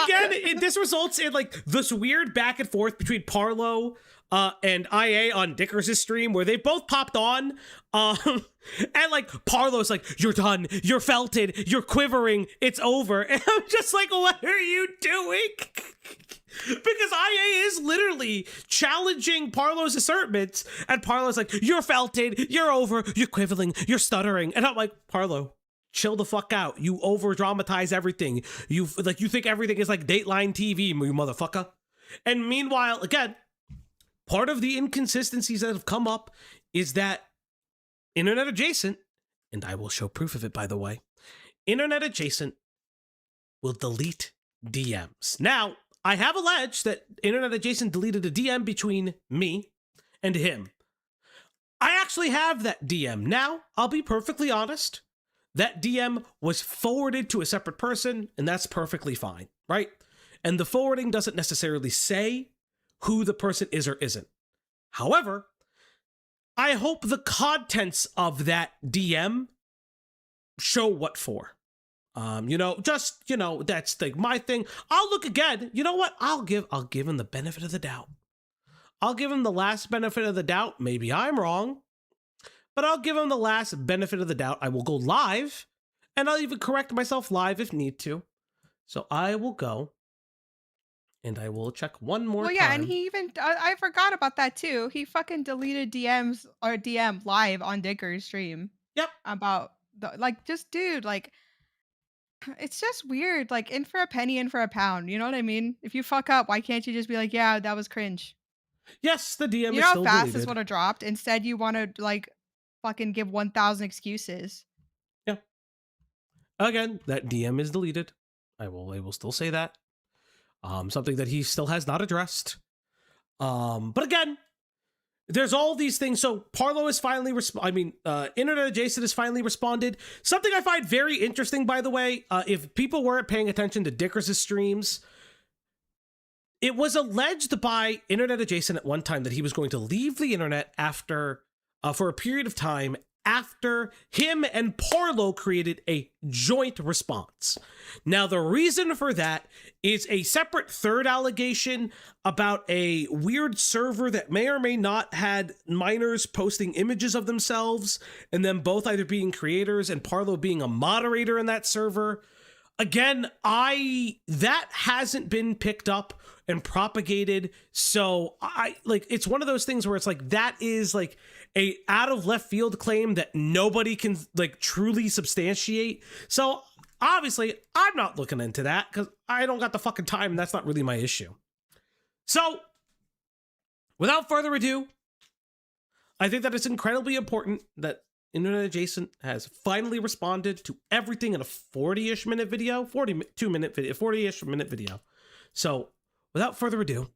again, this results in like this weird back and forth between Parlo and IA on Dicker's stream where they both popped on. And like Parlo's like, you're done, you're felted, you're quivering, it's over. And I'm just like, what are you doing? Because IA is literally challenging Parlo's assertments, and Parlo's like, you're felted, you're over, you're quivering, you're stuttering. And I'm like, Parlo, chill the fuck out. You over dramatize everything. You think everything is like Dateline TV, you motherfucker. And meanwhile, again, part of the inconsistencies that have come up is that Internet Adjacent, and I will show proof of it, by the way, Internet Adjacent will delete DMs. Now, I have alleged that Internet Adjacent deleted a DM between me and him. I actually have that DM. Now, I'll be perfectly honest. That DM was forwarded to a separate person, and that's perfectly fine, right? And the forwarding doesn't necessarily say who the person is or isn't. However, I hope the contents of that DM show what for. That's like my thing. I'll look again. You know what? I'll give him the benefit of the doubt. I'll give him the last benefit of the doubt. Maybe I'm wrong, but I'll give him the last benefit of the doubt. I will go live, and I'll even correct myself live if need to. So I will go, and I will check one more time. Well, yeah, and he even, I forgot about that too. He fucking deleted DMs or DM live on Dicker's stream. Yep. About, dude, it's just weird. Like, in for a penny, in for a pound. You know what I mean? If you fuck up, why can't you just be like, yeah, that was cringe? Yes, the DM you is know still how fast deleted. this would have dropped? Instead, you want to, fucking give 1,000 excuses. Yeah. Again, that DM is deleted. I will still say that. Something that he still has not addressed. But again, there's all these things. So Parlo is finally Internet Adjacent has finally responded. Something I find very interesting, by the way, if people weren't paying attention to Dicker's streams, it was alleged by Internet Adjacent at one time that he was going to leave the internet after, for a period of time after him and Parlo created a joint response. Now, the reason for that is a separate third allegation about a weird server that may or may not had minors posting images of themselves, and then both either being creators and Parlo being a moderator in that server. Again, that hasn't been picked up and propagated. So it's one of those things where it's like, that is like a out of left field claim that nobody can truly substantiate. So obviously I'm not looking into that because I don't got the fucking time, and that's not really my issue. So without further ado, I think that it's incredibly important that Internet Adjacent has finally responded to everything in a 40-ish minute video, 40-ish minute video. So without further ado,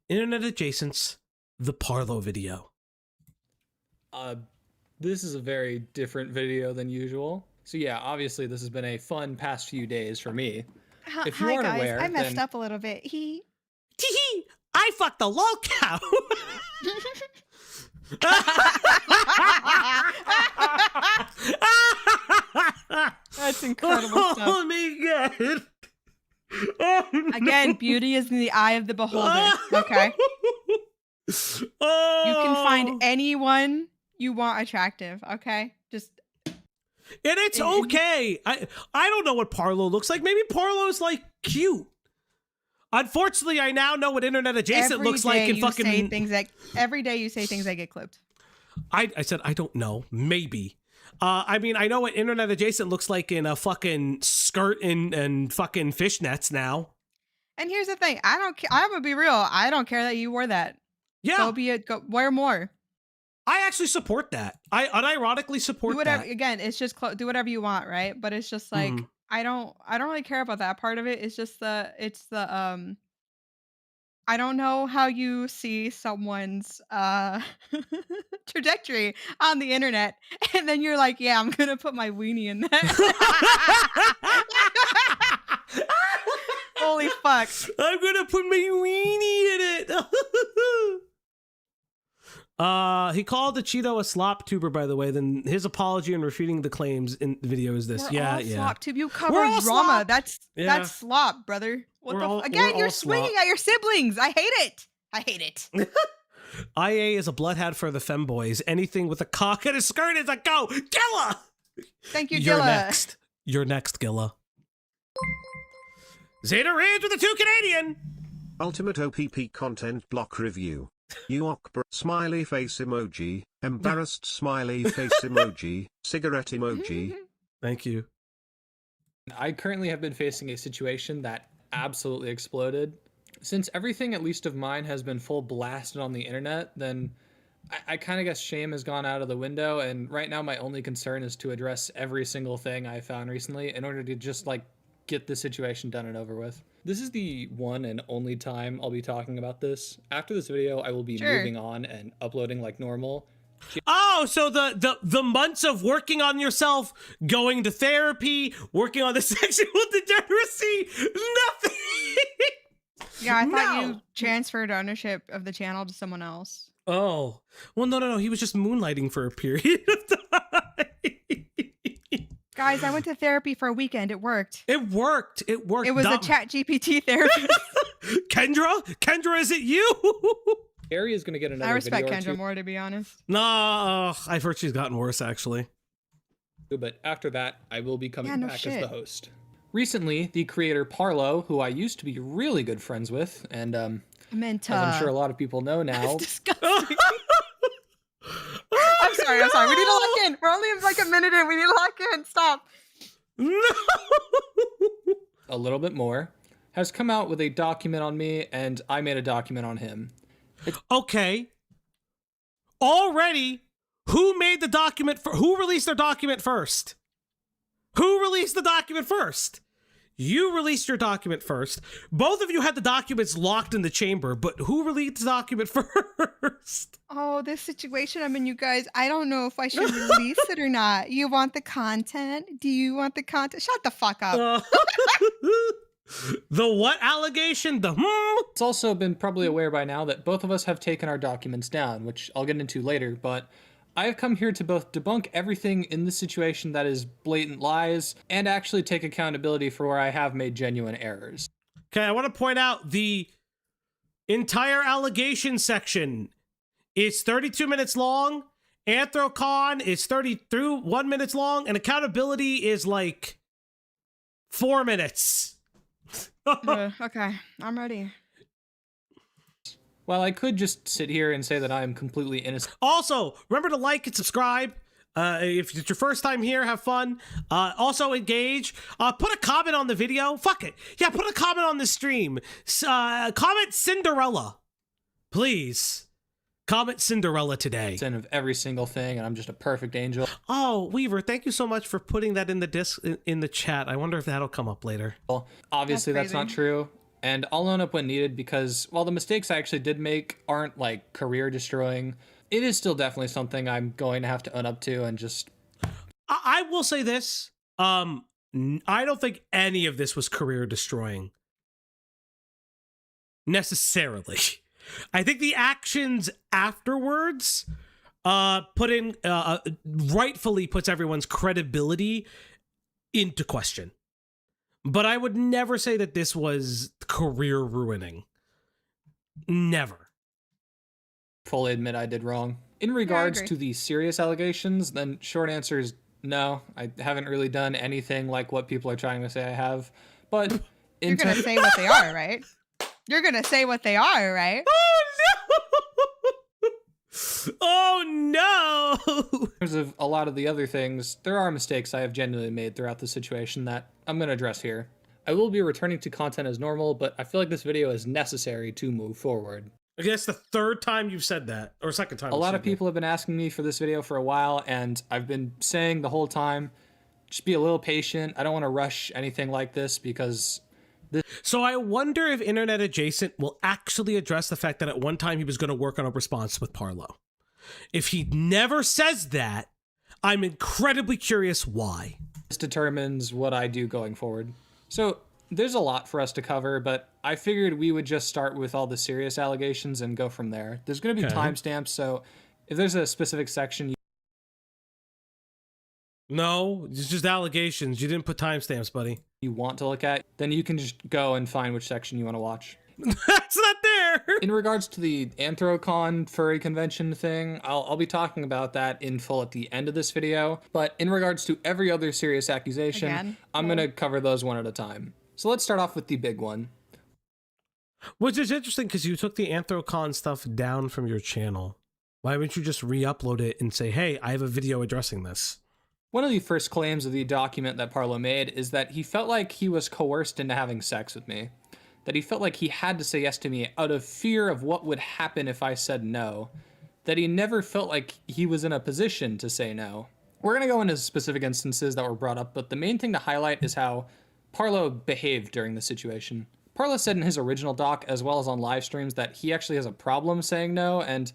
Internet Adjacent's The Parlo video. This is a very different video than usual. So yeah, obviously this has been a fun past few days for me. If you aren't aware, I messed up a little bit. I fucked the lol cow. That's incredible stuff. Oh my god. Again, beauty is in the eye of the beholder. Okay. You can find anyone you want attractive. Okay, just. And it's okay. I don't know what Parlo looks like. Maybe Parlo's cute. Unfortunately, I now know what Internet Adjacent looks like. And every day you say things that get clipped. I said I don't know. Maybe. I know what Internet Adjacent looks like in a fucking skirt and fucking fishnets now. And here's the thing. I'm gonna be real. I don't care that you wore that. Yeah. Go wear more. I actually support that. I unironically support that. Again, it's just do whatever you want, right? But it's just like, I don't really care about that part of it. It's just I don't know how you see someone's trajectory on the internet, and then you're like, yeah, I'm gonna put my weenie in that. Holy fuck. I'm gonna put my weenie in it. He called the Cheeto a slop tuber, by the way. Then his apology and refuting the claims in the video is this. We're all slop tube. You covered drama. That's slop, brother. Again, you're swinging at your siblings. I hate it. IA is a bloodhound for the femboys. Anything with a cock and a skirt is a go. Gilla! Thank you, You're Gilla. next. You're next, Gilla. Zeta Ridge with the 2 Canadian. Ultimate OPP content block review. Smiley face emoji. Embarrassed smiley face emoji. Cigarette emoji. Thank you. I currently have been facing a situation that absolutely exploded. Since everything, at least of mine, has been full blasted on the internet, then I kind of guess shame has gone out of the window, and right now my only concern is to address every single thing I found recently in order to just, like, get the situation done and over with. This is the one and only time I'll be talking about this. After this video, I will be moving on and uploading like normal. Oh, so the months of working on yourself, going to therapy, working on the sexual degeneracy, nothing. Yeah, I thought you transferred ownership of the channel to someone else. Oh, well, no. He was just moonlighting for a period of time. Guys, I went to therapy for a weekend. It worked. It worked. It worked. It was a ChatGPT therapy. Kendra, is it you? Gary is going to get another. I respect Kendra more, to be honest. No, I've heard she's gotten worse, actually. But after that, I will be coming back as the host. Recently, the creator Parlo, who I used to be really good friends with, and as I'm sure a lot of people know now. That's disgusting. I'm sorry. We need to lock in. We're only like a minute in. We need to lock in. Stop. No. A little bit more, has come out with a document on me, and I made a document on him. Okay. Already, who made the document? Who released their document first? Who released the document first? You released your document first. Both of you had the documents locked in the chamber, but who released the document first? Oh, this situation I'm in, you guys. I don't know if I should release it or not. You want the content? Do you want the content? Shut the fuck up. The what allegation? The It's also been probably aware by now that both of us have taken our documents down, which I'll get into later, but I have come here to both debunk everything in this situation that is blatant lies and actually take accountability for where I have made genuine errors. Okay, I want to point out the entire allegation section is 32 minutes long, Anthrocon is 31 minutes long, and accountability is like 4 minutes. Okay, I'm ready. Well, I could just sit here and say that I am completely innocent. Also, remember to like and subscribe. If it's your first time here, have fun. Also, engage. Put a comment on the video. Fuck it. Yeah, put a comment on the stream. Comment Cinderella. Please. Comment Cinderella today. Of every single thing, and I'm just a perfect angel. Oh, Weaver, thank you so much for putting that in the in the chat. I wonder if that'll come up later. Well, obviously, that's not true. And I'll own up when needed because while the mistakes I actually did make aren't like career destroying, it is still definitely something I'm going to have to own up to and just. I will say this. I don't think any of this was career destroying. Necessarily. I think the actions afterwards rightfully puts everyone's credibility into question. But I would never say that this was career ruining. Never. Fully admit I did wrong. In regards to the serious allegations, then short answer is no. I haven't really done anything like what people are trying to say I have. But you're going to say what they are, right? You're going to say what they are, right? Oh, no! In terms of a lot of the other things, there are mistakes I have genuinely made throughout the situation that I'm going to address here. I will be returning to content as normal, but I feel like this video is necessary to move forward. I guess the third time you've said that, or second time. A lot of people have been asking me for this video for a while, and I've been saying the whole time, just be a little patient. I don't want to rush anything like this because... So I wonder if Internet Adjacent will actually address the fact that at one time he was going to work on a response with Parlo. If he never says that, I'm incredibly curious why. This determines what I do going forward. So there's a lot for us to cover, but I figured we would just start with all the serious allegations and go from there. There's going to be timestamps, so if there's a specific section... No, it's just allegations. You didn't put timestamps, buddy. You want to look at, then you can just go and find which section you want to watch. That's not there. In regards to the Anthrocon furry convention thing, I'll be talking about that in full at the end of this video. But in regards to every other serious accusation, I'm going to cover those one at a time. So let's start off with the big one. Which is interesting because you took the Anthrocon stuff down from your channel. Why wouldn't you just re-upload it and say, hey, I have a video addressing this? One of the first claims of the document that Parlo made is that he felt like he was coerced into having sex with me. That he felt like he had to say yes to me out of fear of what would happen if I said no. That he never felt like he was in a position to say no. We're going to go into specific instances that were brought up, but the main thing to highlight is how Parlo behaved during the situation. Parlo said in his original doc, as well as on live streams, that he actually has a problem saying no, and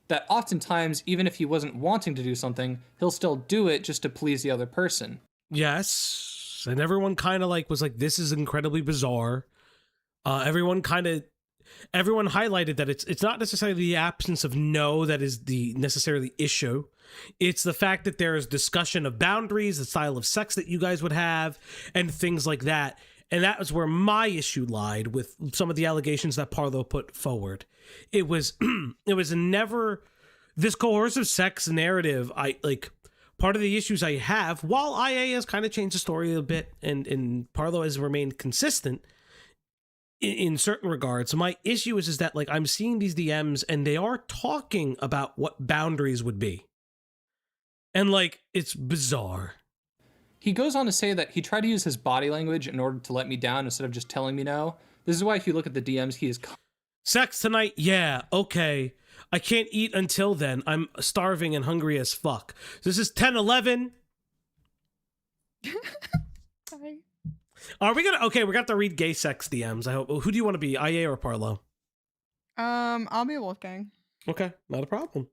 that oftentimes, even if he wasn't wanting to do something, he'll still do it just to please the other person. Yes, and everyone kind of like was like, this is incredibly bizarre. Everyone highlighted that it's not necessarily the absence of no that is the necessarily issue. It's the fact that there is discussion of boundaries, the style of sex that you guys would have, and things like that. And that was where my issue lied with some of the allegations that Parlo put forward. It was never this coercive sex narrative. Part of the issues I have, while IA has kind of changed the story a bit and Parlo has remained consistent in certain regards, my issue is that like I'm seeing these DMs and they are talking about what boundaries would be. And like, it's bizarre. He goes on to say that he tried to use his body language in order to let me down instead of just telling me no. This is why if you look at the DMs, he is... Sex tonight? Yeah, okay. I can't eat until then. I'm starving and hungry as fuck. This is 10-11. Sorry. Are we gonna... Okay, we got to read gay sex DMs. I hope. Who do you want to be, IA or Parlo? I'll be Wolfgang. Okay, not a problem.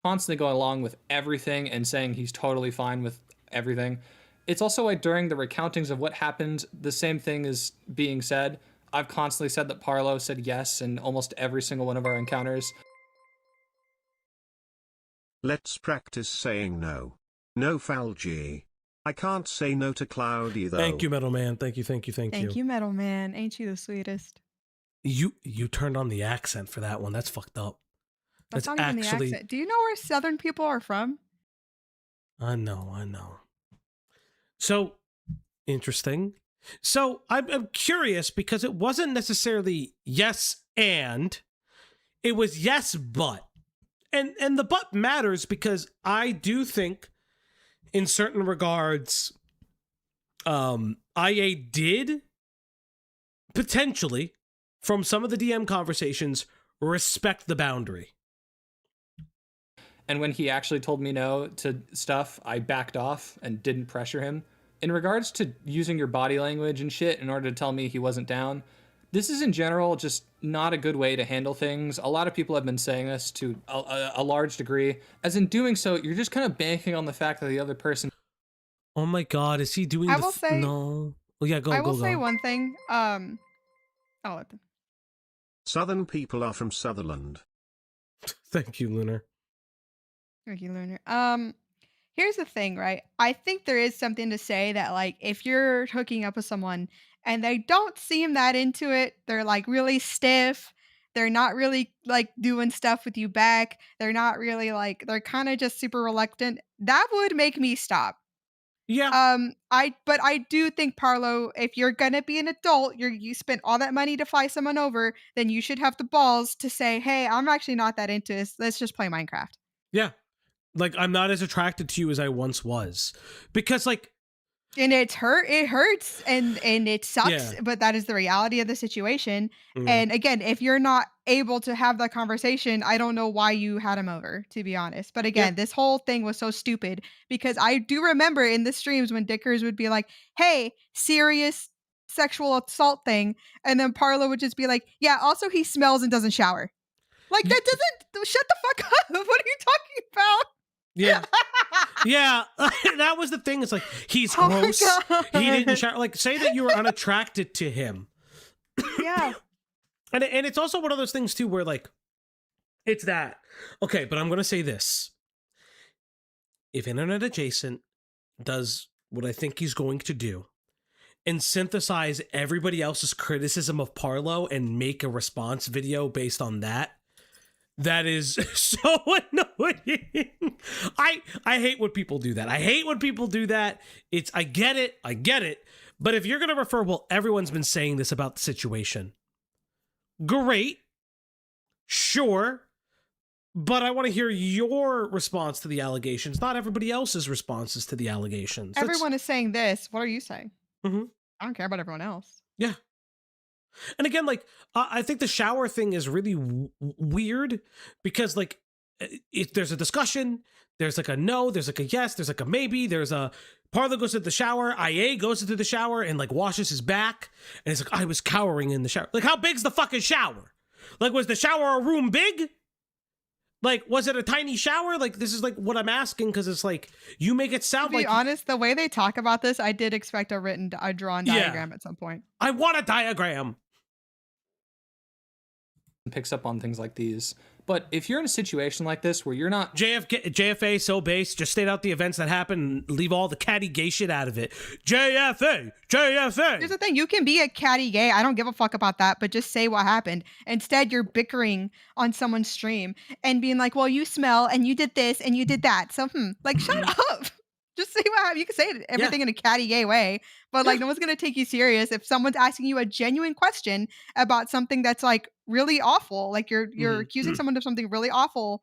Constantly going along with everything and saying he's totally fine with everything. It's also like during the recountings of what happened, the same thing is being said. I've constantly said that Parlo said yes in almost every single one of our encounters. Let's practice saying no. No Falgy. I can't say no to Cloudy though. Thank you, Metal Man. Thank you. Thank you, Metal Man. Ain't you the sweetest? You turned on the accent for that one. That's fucked up. That's not even actually... the accent. Do you know where Southern people are from? I know. So, interesting. So, I'm curious because it wasn't necessarily yes and, it was yes but. And the but matters because I do think, in certain regards, IA did, potentially, from some of the DM conversations, respect the boundary. And when he actually told me no to stuff, I backed off and didn't pressure him. In regards to using your body language and shit in order to tell me he wasn't down, this is in general just not a good way to handle things. A lot of people have been saying this to a large degree. As in doing so, you're just kind of banking on the fact that the other person... Oh my god, is he doing no. Oh yeah, go. I will say one thing. Southern people are from Sutherland. Thank you, Lunar. Thank you, Lunar. Here's the thing, right? I think there is something to say that, like, if you're hooking up with someone and they don't seem that into it, they're like really stiff, they're not really like doing stuff with you back, they're not really like, they're kind of just super reluctant, that would make me stop. Yeah. But I do think, Parlo, if you're gonna be an adult, you spent all that money to fly someone over, then you should have the balls to say, hey, I'm actually not that into this, let's just play Minecraft. Yeah. Like, I'm not as attracted to you as I once was. Because, like... And it hurts, and it sucks, but that is the reality of the situation. Mm-hmm. And again, if you're not able to have that conversation, I don't know why you had him over, to be honest. But again, this whole thing was so stupid, because I do remember in the streams when Dickers would be like, hey, serious sexual assault thing. And then Parlo would just be like, yeah, also he smells and doesn't shower. Like, that doesn't, shut the fuck up. What are you talking about? Yeah. Yeah. That was the thing. It's like, he's gross. He didn't shower. Like, say that you were unattracted to him. Yeah. And it's also one of those things too, where like, it's that. Okay, but I'm going to say this. If Internet Adjacent does what I think he's going to do, and synthesize everybody else's criticism of Parlo and make a response video based on that. That is so annoying. I hate when people do that. I hate when people do that. I get it. But if you're going to refer, well, everyone's been saying this about the situation. Great. Sure. But I want to hear your response to the allegations, not everybody else's responses to the allegations. Everyone is saying this. What are you saying? Mm-hmm. I don't care about everyone else. Yeah. And again, like, I think the shower thing is really weird because, like, if there's a discussion, there's like a no, there's like a yes, there's like a maybe, there's a Parlo goes to the shower, IA goes into the shower and like washes his back, and it's like, I was cowering in the shower. Like, how big's the fucking shower? Like, was the shower room big? Like, was it a tiny shower? Like, this is like what I'm asking, because it's like, you make it sound like... To be honest, the way they talk about this, I did expect a drawn diagram at some point. I want a diagram. Picks up on things like these. But if you're in a situation like this where you're not... JFA, so base, just state out the events that happen and leave all the catty gay shit out of it. JFA. Here's the thing, you can be a catty gay, I don't give a fuck about that, but just say what happened. Instead, you're bickering on someone's stream and being like, well, you smell and you did this and you did that. So, like, shut up. Just say what happened. You can say everything in a catty gay way, but like no one's gonna take you serious if someone's asking you a genuine question about something that's like really awful. Like you're accusing someone of something really awful,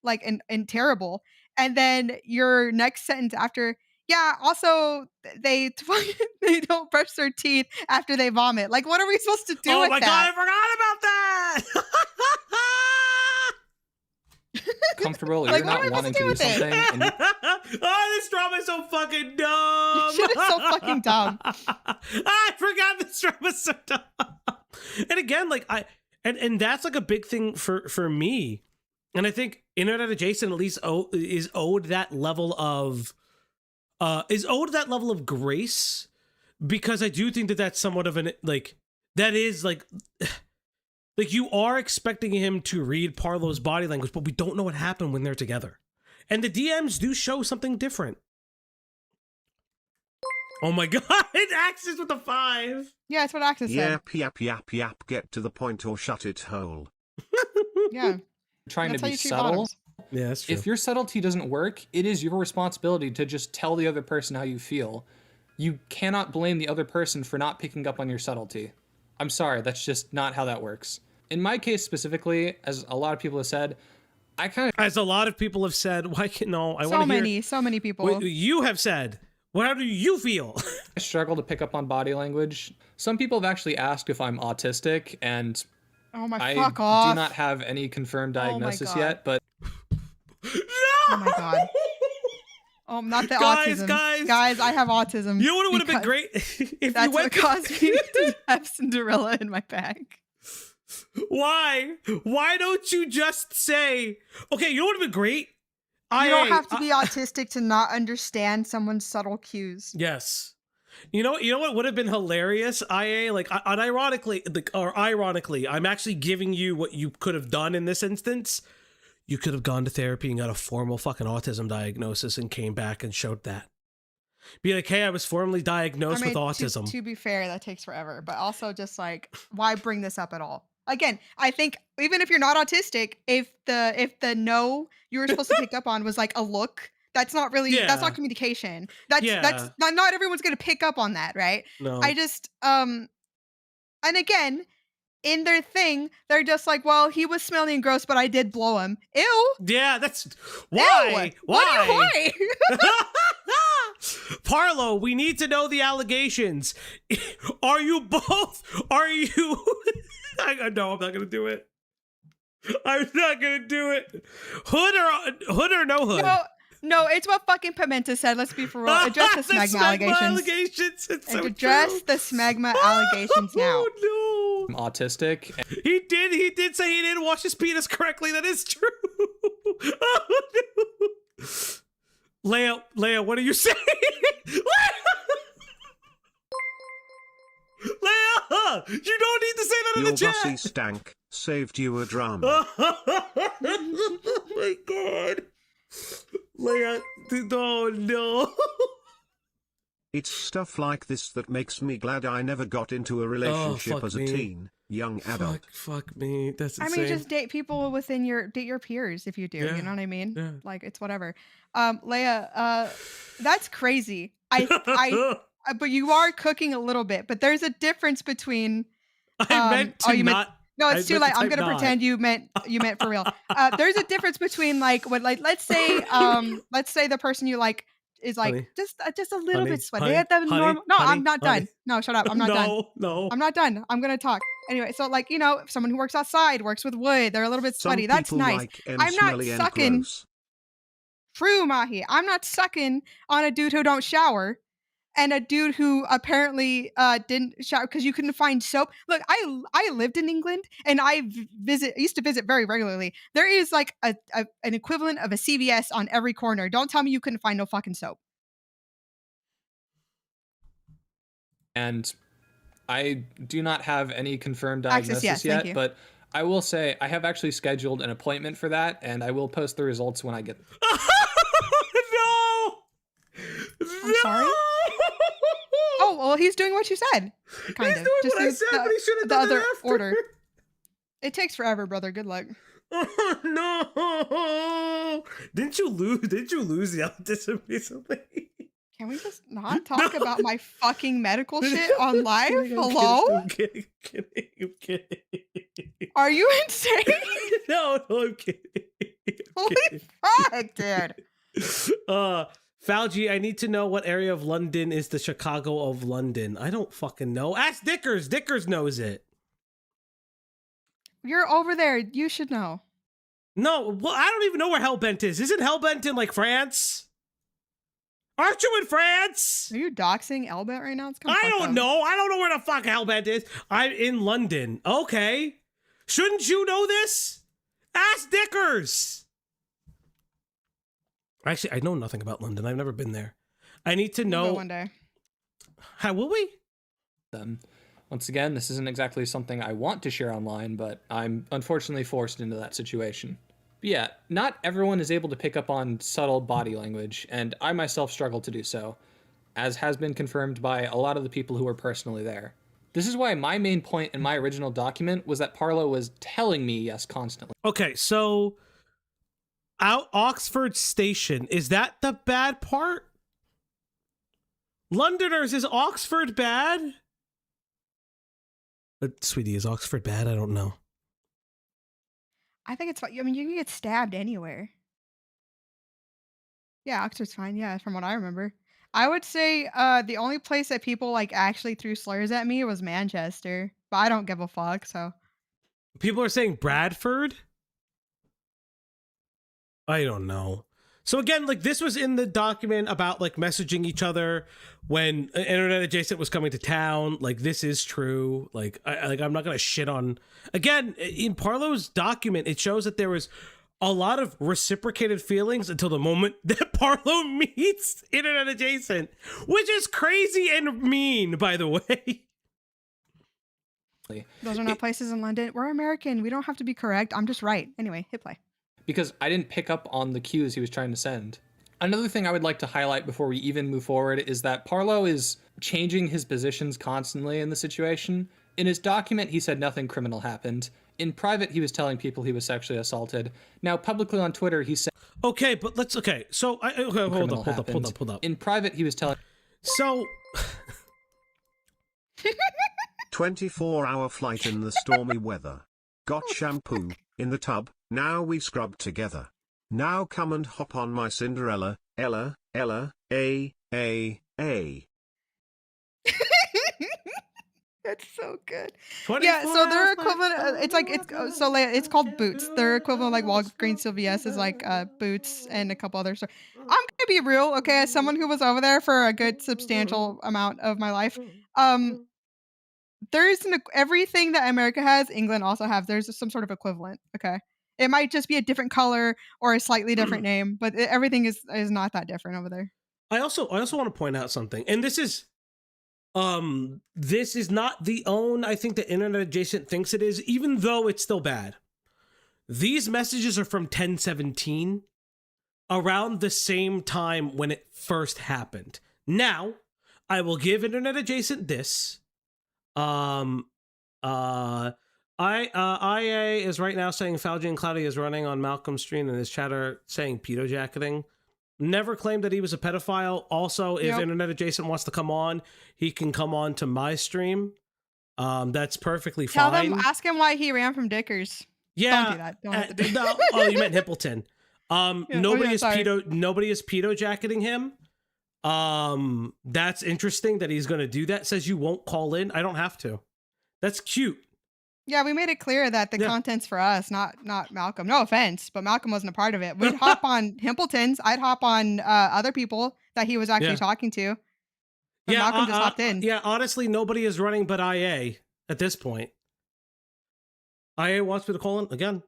like and terrible, and then your next sentence after, yeah, also they don't brush their teeth after they vomit. Like, what are we supposed to do with that? Oh my god, I forgot about that. Comfortable, like, you're not wanting to do something. Oh, this drama is so fucking dumb. Shit is so fucking dumb. I forgot this drama is so dumb. And again, like and that's like a big thing for me. And I think Internet Adjacent at least is owed that level of grace, because I do think that that's somewhat of an like that is like. Like, you are expecting him to read Parlo's body language, but we don't know what happened when they're together. And the DMs do show something different. Oh my god, Axis with a 5. Yeah, that's what Axis said. Yap, get to the point or shut it hole. Yeah. Trying to be subtle. Yeah, that's true. If your subtlety doesn't work, it is your responsibility to just tell the other person how you feel. You cannot blame the other person for not picking up on your subtlety. I'm sorry, that's just not how that works. In my case specifically, as a lot of people have said, As a lot of people have said, why can't... No, I want to hear... So many people. You have said, how do you feel? I struggle to pick up on body language. Some people have actually asked if I'm autistic, and I do not have any confirmed diagnosis yet, but... No! Oh my god. Oh, not the autism. Guys, I have autism. You know what would have been great? If that's you went what caused me to have Cinderella in my bag. Why? Why don't you just say, okay, you know what would have been great? You don't have to be autistic to not understand someone's subtle cues. Yes. You know what would have been hilarious? IA, like, ironically, I'm actually giving you what you could have done in this instance. You could have gone to therapy and got a formal fucking autism diagnosis and came back and showed that. Be like, hey, I was formally diagnosed with autism. To be fair, that takes forever. But also just like, why bring this up at all? Again, I think even if you're not autistic, if the no you were supposed to pick up on was like a look, that's not really, that's not communication. That's not everyone's going to pick up on that, right? No. I just, and again, in their thing, they're just like, well, he was smelly and gross, but I did blow him. Ew. Yeah, that's why. Ew. Why? Parlo, we need to know the allegations. Are you both? Are you? No, I'm not gonna do it. I'm not gonna do it. Hood or no hood? No, it's what fucking Pimenta said. Let's be for real. Address the smegma allegations. It's so address true. the smegma allegations now. Oh I'm autistic. He did say he didn't wash his penis correctly. That is true. Oh, no. Leia, what are you saying? Leia, you don't need to say that in the chat. Your bossy stank saved you a drama. Oh my god. Leia, oh no. It's stuff like this that makes me glad I never got into a relationship as a teen, young adult. Fuck me. That's insane. I mean, just date people within date your peers if you do. Yeah. You know what I mean? Yeah. Like, it's whatever. Leia, that's crazy. But you are cooking a little bit. But there's a difference between. I meant to not. No, it's too late. I'm gonna pretend you meant for real. There's a difference between let's say the person you like is like honey, just a little bit sweaty. They have the normal. No, I'm not done. No, shut up. I'm not done. No, I'm not done. I'm gonna talk anyway. So if someone who works outside, works with wood, they're a little bit sweaty. That's nice. I'm not sucking. True, Mahi. I'm not sucking on a dude who don't shower. And a dude who apparently didn't shower because you couldn't find soap. Look, I lived in England and I used to visit very regularly. There is like an equivalent of a CVS on every corner. Don't tell me you couldn't find no fucking soap. And I do not have any confirmed diagnosis yet, but I will say I have actually scheduled an appointment for that, and I will post the results when I get them. No! I'm sorry? Oh, well, he's doing what you said. Kind of. He's doing just what I said, but he should have done the other after. order. It takes forever, brother. Good luck. Oh, no! Didn't you lose the autism recently? Can we just not talk about my fucking medical shit on live? Hello? I'm kidding. Are you insane? No, I'm kidding. Holy fuck, dude. Fauci, I need to know what area of London is the Chicago of London. I don't fucking know. Ask Dickers. Dickers knows it. You're over there. You should know. No, well, I don't even know where Hellbent is. Isn't Hellbent in, like, France? Aren't you in France? Are you doxing Hellbent right now? I don't know. I don't know where the fuck Hellbent is. I'm in London. Okay. Shouldn't you know this? Ask Dickers. Actually, I know nothing about London. I've never been there. I need to know. We'll go one day. How will we? Once again, this isn't exactly something I want to share online, but I'm unfortunately forced into that situation. But yeah, not everyone is able to pick up on subtle body language, and I myself struggle to do so, as has been confirmed by a lot of the people who were personally there. This is why my main point in my original document was that Parlo was telling me yes constantly. Okay, so Oxford Station, is that the bad part? Londoners, is Oxford bad? Sweetie, is Oxford bad? I don't know. I think it's fine. I mean, you can get stabbed anywhere. Yeah, Oxford's fine. Yeah, from what I remember. I would say the only place that people like actually threw slurs at me was Manchester, but I don't give a fuck, so. People are saying Bradford? I don't know. So again, like this was in the document about like messaging each other when Internet Adjacent was coming to town. Like this is true. Like I'm not gonna shit on. Again, in Parlo's document, it shows that there was a lot of reciprocated feelings until the moment that Parlo meets Internet Adjacent, which is crazy and mean, by the way. Those are not places in London. We're American. We don't have to be correct. I'm just right. Anyway, hit play. Because I didn't pick up on the cues he was trying to send. Another thing I would like to highlight before we even move forward is that Parlo is changing his positions constantly in the situation. In his document, he said nothing criminal happened. In private, he was telling people he was sexually assaulted. Now, publicly on Twitter, he said... Okay, but let's... Okay, so... hold up. In private, he was telling... So... 24-hour flight in the stormy weather. Got shampoo in the tub, now we scrub together. Now come and hop on my Cinderella, Ella, A. That's so good. Yeah, so their equivalent, it's called Boots. Their equivalent, like Walgreens CVS, is like Boots and a couple other stores. I'm gonna be real, okay? As someone who was over there for a good substantial amount of my life, there's everything that America has, England also has. There's some sort of equivalent, okay? It might just be a different color or a slightly different name, but everything is not that different over there. I also want to point out something, and this is not the own I think the Internet Adjacent thinks it is, even though it's still bad. These messages are from 1017, around the same time when it first happened. Now, I will give Internet Adjacent this. IA is right now saying Fauji and Cloudy is running on Malcolm's stream and his chatter saying pedo jacketing. Never claimed that he was a pedophile. Also, if Internet Adjacent wants to come on, he can come on to my stream. That's perfectly fine. Ask him why he ran from Dickers. Yeah. Don't do that. No, oh, you meant Hippleton. Nobody is pedo jacketing him. That's interesting that he's going to do that. Says you won't call in. I don't have to. That's cute. Yeah, we made it clear that the content's for us, not Malcolm. No offense, but Malcolm wasn't a part of it. We'd hop on Himpleton's. I'd hop on other people that he was actually talking to. But Malcolm just hopped in. Yeah, honestly, nobody is running but IA at this point. IA wants me to call in again.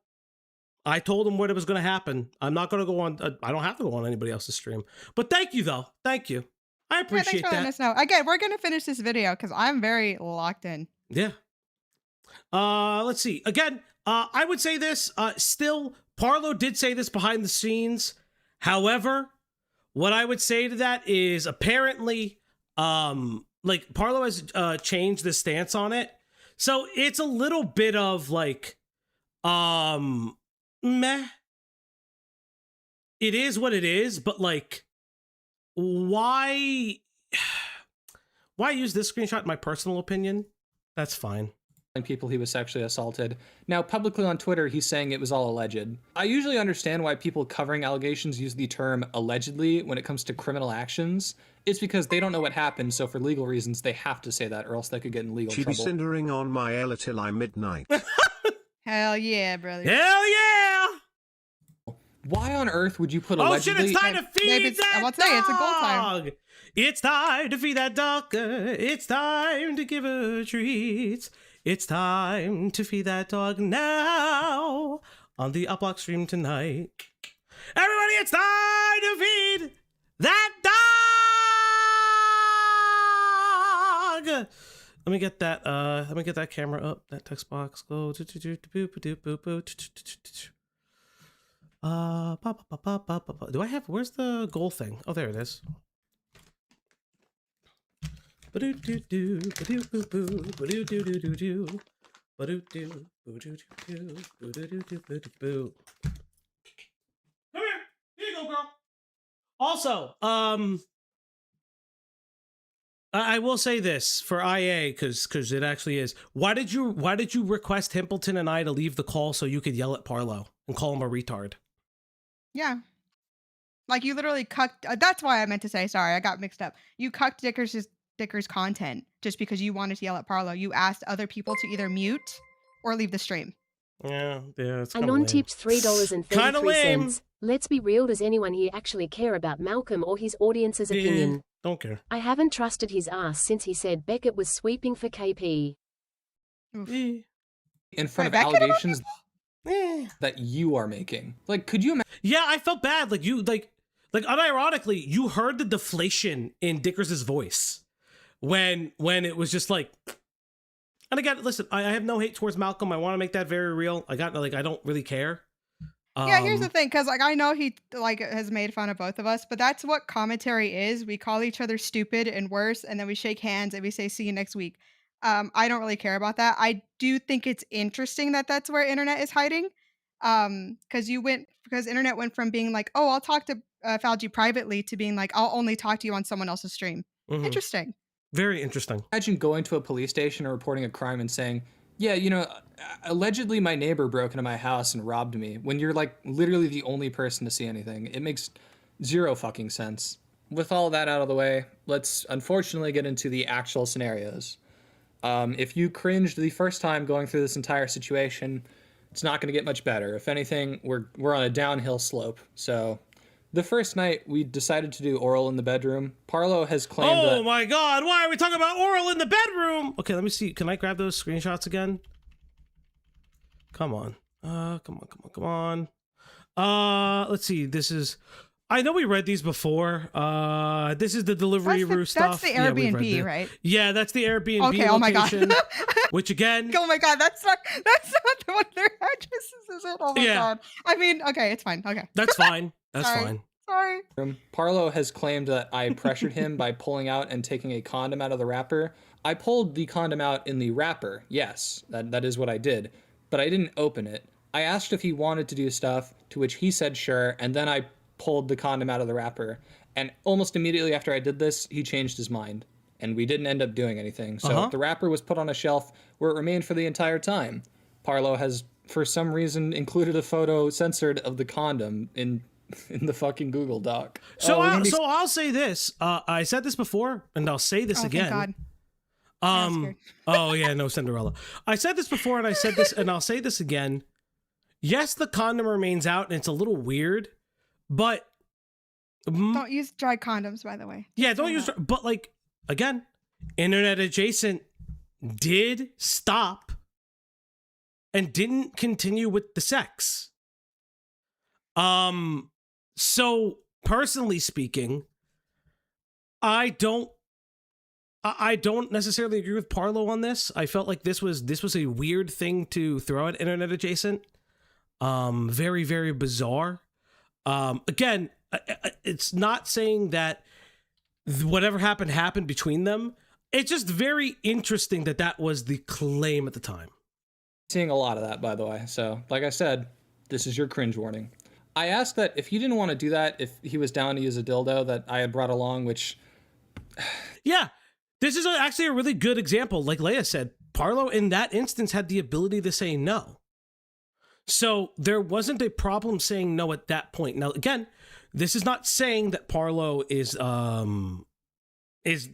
I told him what it was going to happen. I'm not going to go on. I don't have to go on anybody else's stream. But thank you, though. Thank you. I appreciate that. Letting us know. Again, we're going to finish this video because I'm very locked in. Yeah. Let's see. Again, I would say this. Still, Parlo did say this behind the scenes. However, what I would say to that is apparently, like Parlo has changed the stance on it. So it's a little bit of like, meh. It is what it is, but like, why use this screenshot? In my personal opinion, that's fine. People he was sexually assaulted. Now, publicly on Twitter, he's saying it was all alleged. I usually understand why people covering allegations use the term allegedly when it comes to criminal actions. It's because they don't know what happened, so for legal reasons, they have to say that, or else they could get in legal trouble. She'd be cindering on my Ella till I midnight. Hell yeah, brother. Hell yeah! Why on earth would you put allegedly? Oh shit, it's time to feed that dog! It's a goal time. It's time to feed that dog. It's time to give her treats. It's time to feed that dog now on the Uplock stream tonight. Everybody, it's time to feed that dog. Let me get that camera up. That text box. Go. Do I have? Where's the goal thing? Oh, there it is. Also, I will say this for IA because it actually is. Why did you request Himpleton and I to leave the call so you could yell at Parlo and call him a retard? Yeah. Like you literally cucked. That's why I meant to say, sorry, I got mixed up. You cucked Dicker's content just because you wanted to yell at Parlo. You asked other people to either mute or leave the stream. Yeah, it's I non-tipped $3.33. Let's be real, does anyone here actually care about Malcolm or his audience's opinion? Don't care. I haven't trusted his ass since he said Beckett was sweeping for KP. In front of allegations that you are making. Like, could you imagine? Yeah, I felt bad. Like you, like unironically, you heard the deflation in Dickers's voice when it was just like. And again, listen, I have no hate towards Malcolm. I want to make that very real. I don't really care. Yeah, here's the thing, because like I know he has made fun of both of us, but that's what commentary is. We call each other stupid and worse, and then we shake hands and we say see you next week. I don't really care about that. I do think it's interesting that that's where internet is hiding, because internet went from being like, oh, I'll talk to Fauji privately to being like, I'll only talk to you on someone else's stream. Mm-hmm. Interesting. Very interesting. Imagine going to a police station or reporting a crime and saying, yeah, allegedly my neighbor broke into my house and robbed me, when you're like literally the only person to see anything. It makes zero fucking sense. With all that out of the way, let's unfortunately get into the actual scenarios. If you cringed the first time going through this entire situation, it's not going to get much better. If anything, we're on a downhill slope. So the first night we decided to do oral in the bedroom. Parlo has claimed Oh my god, why are we talking about oral in the bedroom? Okay, let me see. Can I grab those screenshots again? Come on. Come on. Let's see. This is I know we read these before. This is the delivery room stuff. That's the Airbnb, right? Yeah, that's the Airbnb location. Oh my god. Which again? Oh my god, that's not one of their addresses, is it? Oh my god. I mean, okay, it's fine. Okay. That's fine. That's fine. Sorry. Parlo has claimed that I pressured him by pulling out and taking a condom out of the wrapper. I pulled the condom out in the wrapper. Yes, that is what I did. But I didn't open it. I asked if he wanted to do stuff, to which he said sure, and then I pulled the condom out of the wrapper. And almost immediately after I did this, he changed his mind. And we didn't end up doing anything. So the wrapper was put on a shelf where it remained for the entire time. Parlo has, for some reason, included a photo censored of the condom in the fucking Google Doc. So I'll say this. I said this before, and I'll say this again. Thank God. Oh yeah, no Cinderella. I said this before, and I said this, and I'll say this again. Yes, the condom remains out, and it's a little weird, but don't use dry condoms, by the way. Yeah, don't use. But like again, internet adjacent did stop and didn't continue with the sex. So personally speaking, I don't necessarily agree with Parlo on this. I felt like this was a weird thing to throw at internet adjacent. Very, very bizarre. Again, it's not saying that whatever happened between them. It's just very interesting that was the claim at the time. Seeing a lot of that, by the way. So, like I said, this is your cringe warning. I asked that if he didn't want to do that, if he was down to use a dildo that I had brought along, which... Yeah, this is actually a really good example. Like Leia said, Parlo in that instance had the ability to say no. So there wasn't a problem saying no at that point. Now, again, this is not saying that Parlo is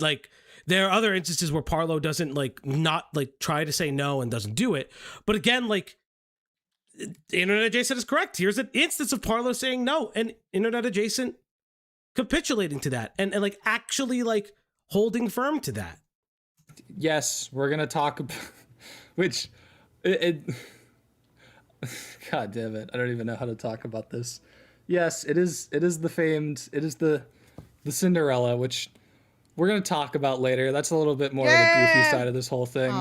like... There are other instances where Parlo doesn't not try to say no and doesn't do it. But again, Internet Adjacent is correct. Here's an instance of Parlo saying no and Internet Adjacent capitulating to that and actually holding firm to that. Yes, we're going to talk about, which God damn it. I don't even know how to talk about this. Yes, it is the Cinderella, which we're going to talk about later. That's a little bit more of the goofy side of this whole thing.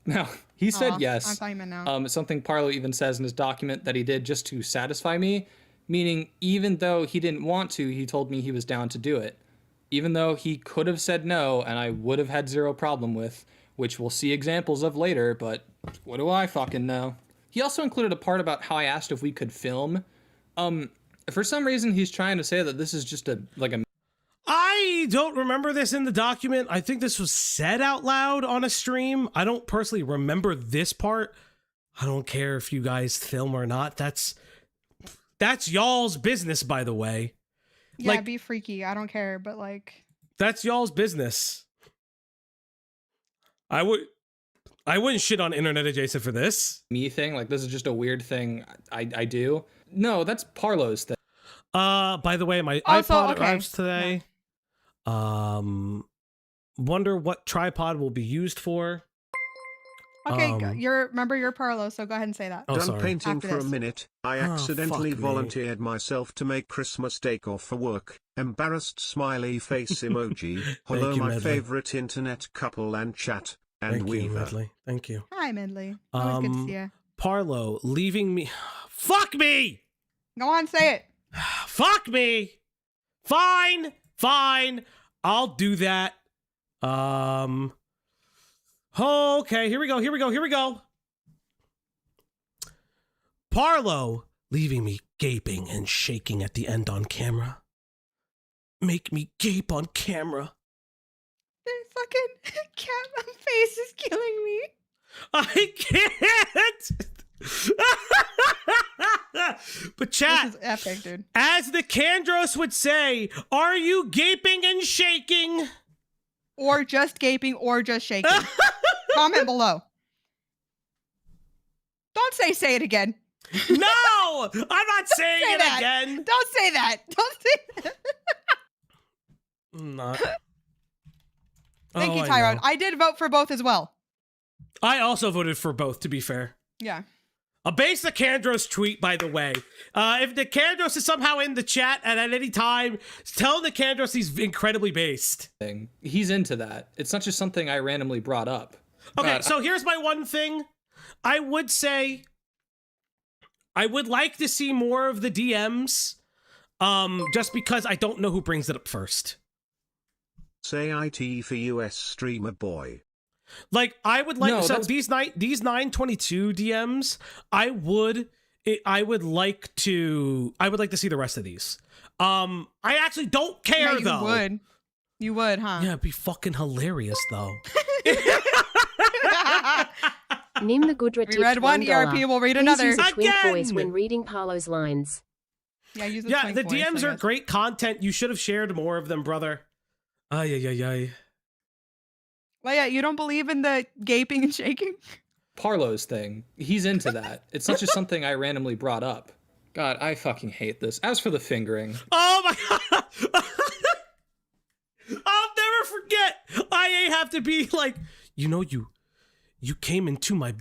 Now, he said yes. Something Parlo even says in his document that he did just to satisfy me, meaning even though he didn't want to, he told me he was down to do it. Even though he could have said no, and I would have had zero problem with, which we'll see examples of later, but what do I fucking know? He also included a part about how I asked if we could film. For some reason, he's trying to say that this is just a I don't remember this in the document. I think this was said out loud on a stream. I don't personally remember this part. I don't care if you guys film or not. That's y'all's business, by the way. Yeah, be freaky. I don't care, but that's y'all's business. I wouldn't shit on Internet Adjacent for this. Me thing, this is just a weird thing I do. No, that's Parlo's thing. By the way, my iPod arrives today. Yeah. Wonder what tripod will be used for. Okay, remember your Parlo, so go ahead and say that. Oh, Done painting for a minute. I accidentally volunteered myself to make Christmas decor for work. Embarrassed smiley face emoji. Hello, my favorite internet couple and chat. And Weaver. Medley. Thank you. Hi, Medley. Always good to see you. Parlo leaving me. Fuck me. Go on, say it. Fuck me. Fine. I'll do that. Okay, here we go. Parlo leaving me gaping and shaking at the end on camera. Make me gape on camera. The fucking cat face is killing me. I can't. But chat, this is epic, dude. As the Candros would say, are you gaping and shaking? Or just gaping or just shaking? Comment below. Don't say it again. No! I'm not saying it again. Don't say that. Don't say that. I'm not. Thank you, Tyrone. I did vote for both as well. I also voted for both, to be fair. Yeah. A base Nicandros tweet, by the way. If Nicandros is somehow in the chat and at any time, tell Nicandros he's incredibly based. He's into that. It's not just something I randomly brought up. Okay, so here's my one thing. I would say I would like to see more of the DMs. Just because I don't know who brings it up first. Say IT for US streamer boy. Like, I would like, so these 922 DMs, I would like to see the rest of these. I actually don't care, though. You would, huh? Yeah, it'd be fucking hilarious, though. Nim the Goodra tipped we read one ERP, we'll read another. Use a twink voice when reading Parlo's lines. Yeah, use the DMs are great content. You should have shared more of them, brother. Ay. Well, yeah, you don't believe in the gaping and shaking? Parlo's thing. He's into that. It's not just something I randomly brought up. God, I fucking hate this. As for the fingering. Oh my god! I'll never forget! IA have to be like, you came into my...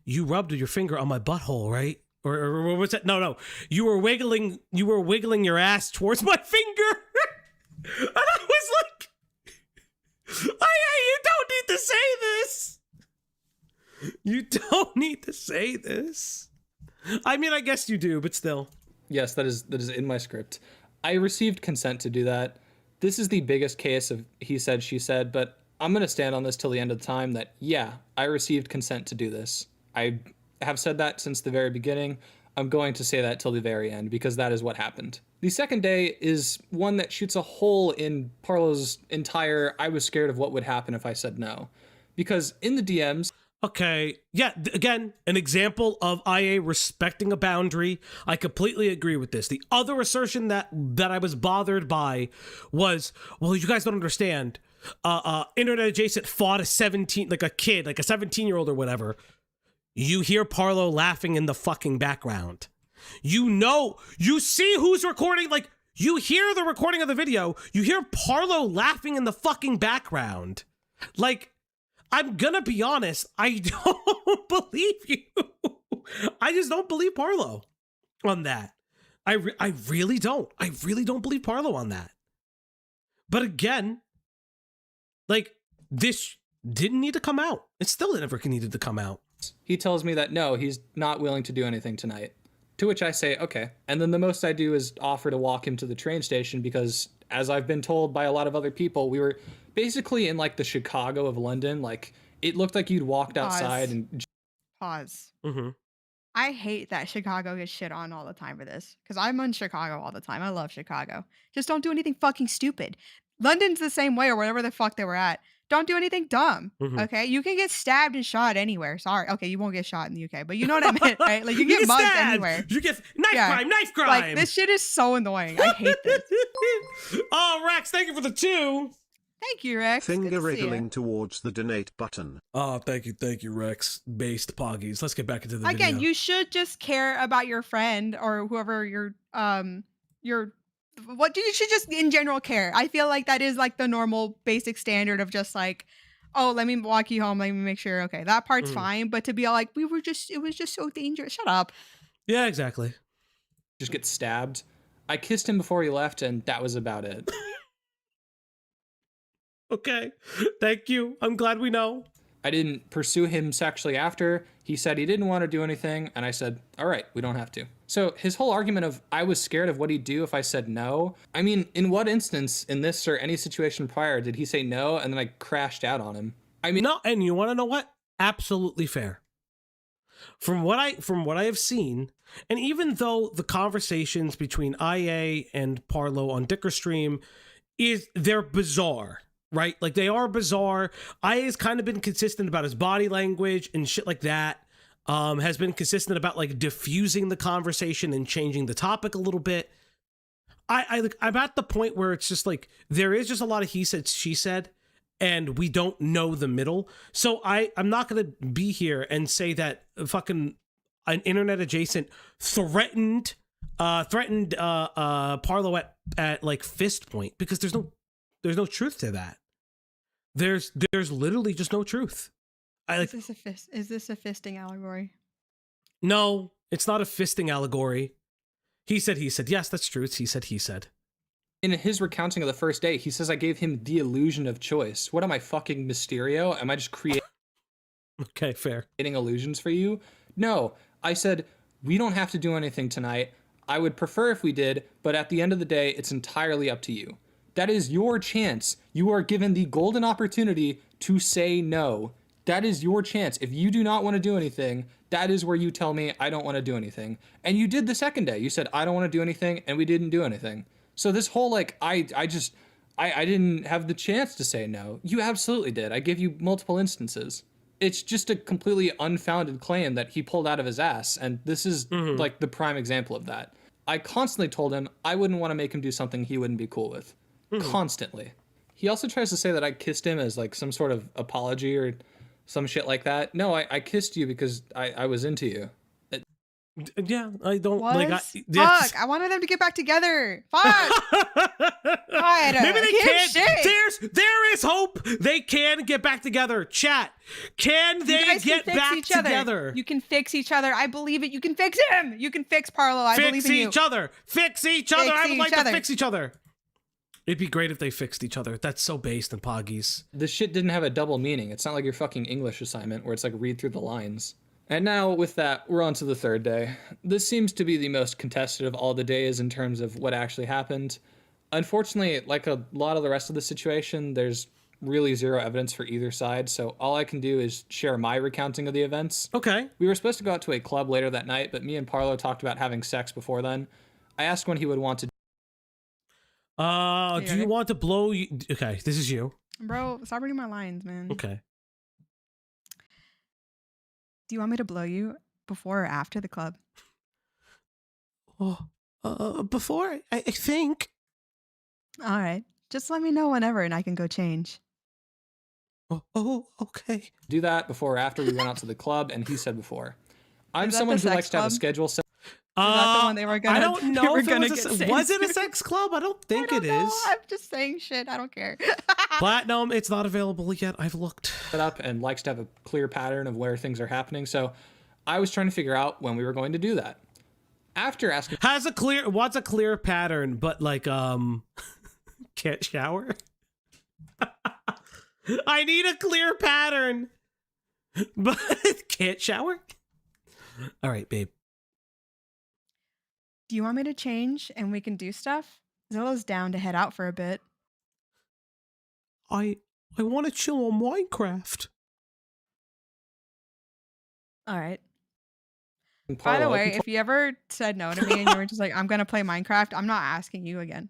You rubbed your finger on my butthole, right? Or what was that? No. You were wiggling your ass towards my finger. And I was like, you don't need to say this. You don't need to say this. I mean, I guess you do, but still. Yes, that is in my script. I received consent to do that. This is the biggest case of he said, she said, but I'm going to stand on this till the end of the time that, yeah, I received consent to do this. I have said that since the very beginning. I'm going to say that till the very end because that is what happened. The second day is one that shoots a hole in Parlo's entire I was scared of what would happen if I said no. Because in the DMs... Okay, yeah, again, an example of IA respecting a boundary. I completely agree with this. The other assertion that I was bothered by was, well, you guys don't understand. Internet Adjacent fought a 17-year-old or whatever. You hear Parlo laughing in the fucking background. You see who's recording, like, you hear the recording of the video, you hear Parlo laughing in the fucking background. Like, I'm gonna be honest, I don't believe you. I just don't believe Parlo on that. I really don't. I really don't believe Parlo on that. But again, like, this didn't need to come out. It still never needed to come out. He tells me that no, he's not willing to do anything tonight. To which I say, okay. And then the most I do is offer to walk him to the train station because, as I've been told by a lot of other people, we were basically in like the Chicago of London. Like, it looked like you'd walked outside and... Pause. Mm-hmm. I hate that Chicago gets shit on all the time for this. Because I'm in Chicago all the time. I love Chicago. Just don't do anything fucking stupid. London's the same way or whatever the fuck they were at. Don't do anything dumb, okay? You can get stabbed and shot anywhere. Sorry. Okay, you won't get shot in the UK, but you know what I meant, right? Like, you get mugged anywhere. You get knife crime! Like, this shit is so annoying. I hate this. Oh, Rex, thank you for the 2. Thank you, Rex. Finger wriggling towards the donate button. Oh, thank you, Rex. Based Poggies. Let's get back into the video. Again, you should just care about your friend or whoever you should just in general care. I feel like that is like the normal basic standard of just like, oh, let me walk you home. Let me make sure. Okay, that part's fine. But to be all like, it was just so dangerous. Shut up. Yeah, exactly. Just get stabbed. I kissed him before he left and that was about it. Okay, thank you. I'm glad we know. I didn't pursue him sexually after. He said he didn't want to do anything, and I said, all right, we don't have to. So his whole argument of I was scared of what he'd do if I said no. I mean, in what instance in this or any situation prior did he say no and then I crashed out on him? I mean, no, and you want to know what? Absolutely fair. From what I have seen, and even though the conversations between IA and Parlo on Dickerstream they're bizarre. Right? Like, they are bizarre. IA's kind of been consistent about his body language and shit like that. Has been consistent about, like, diffusing the conversation and changing the topic a little bit. I'm at the point where it's just, like, there is just a lot of he said, she said, and we don't know the middle. So I'm not going to be here and say that fucking an internet adjacent threatened Parlo at, like, fist point, because there's no truth to that. There's literally just no truth. Is this a fisting allegory? No, it's not a fisting allegory. He said. Yes, that's true. It's he said. In his recounting of the first day, he says I gave him the illusion of choice. What am I, fucking Mysterio? Am I just creating Okay, fair. illusions for you? No, I said we don't have to do anything tonight. I would prefer if we did, but at the end of the day, it's entirely up to you. That is your chance. You are given the golden opportunity to say no. That is your chance. If you do not want to do anything, that is where you tell me I don't want to do anything. And you did the second day. You said I don't want to do anything, and we didn't do anything. So this whole like I didn't have the chance to say no. You absolutely did. I give you multiple instances. It's just a completely unfounded claim that he pulled out of his ass, and this is like the prime example of that. I constantly told him I wouldn't want to make him do something he wouldn't be cool with. Constantly. He also tries to say that I kissed him as like some sort of apology or some shit like that. No, I kissed you because I was into you. Yeah, I don't like. Fuck! I wanted them to get back together. Fuck! God, maybe they can't. There is hope. They can get back together. Chat. Can they get back together? You can fix each other. I believe it. You can fix him. You can fix Parlo. I believe in you. Fix each other. Fix each other. I would like to fix each other. It'd be great if they fixed each other. That's so based in Poggies. This shit didn't have a double meaning. It's not like your fucking English assignment where it's like read through the lines. And now with that, we're on to the third day. This seems to be the most contested of all the days in terms of what actually happened. Unfortunately, like a lot of the rest of the situation, there's really zero evidence for either side. So all I can do is share my recounting of the events. Okay. We were supposed to go out to a club later that night, but me and Parlo talked about having sex before then. I asked when he would want to. Do you want to blow you? Okay, this is you. Bro, stop reading my lines, man. Okay. Do you want me to blow you before or after the club? Oh, before, I think. All right. Just let me know whenever and I can go change. Oh, okay. Do that before or after we went out to the club, and he said before. I'm someone who likes to have a schedule. Is that the one they were gonna, I don't know if was it a to? sex club? I don't think it is. I'm just saying shit. I don't care. Platinum, it's not available yet. I've looked. Set up and likes to have a clear pattern of where things are happening. So I was trying to figure out when we were going to do that. After asking, what's a clear pattern, but like can't shower. I need a clear pattern, but can't shower. All right, babe. Do you want me to change and we can do stuff? Zilla's down to head out for a bit. I want to chill on Minecraft. All right. By the way, if you ever said no to me and you were just like, I'm going to play Minecraft, I'm not asking you again.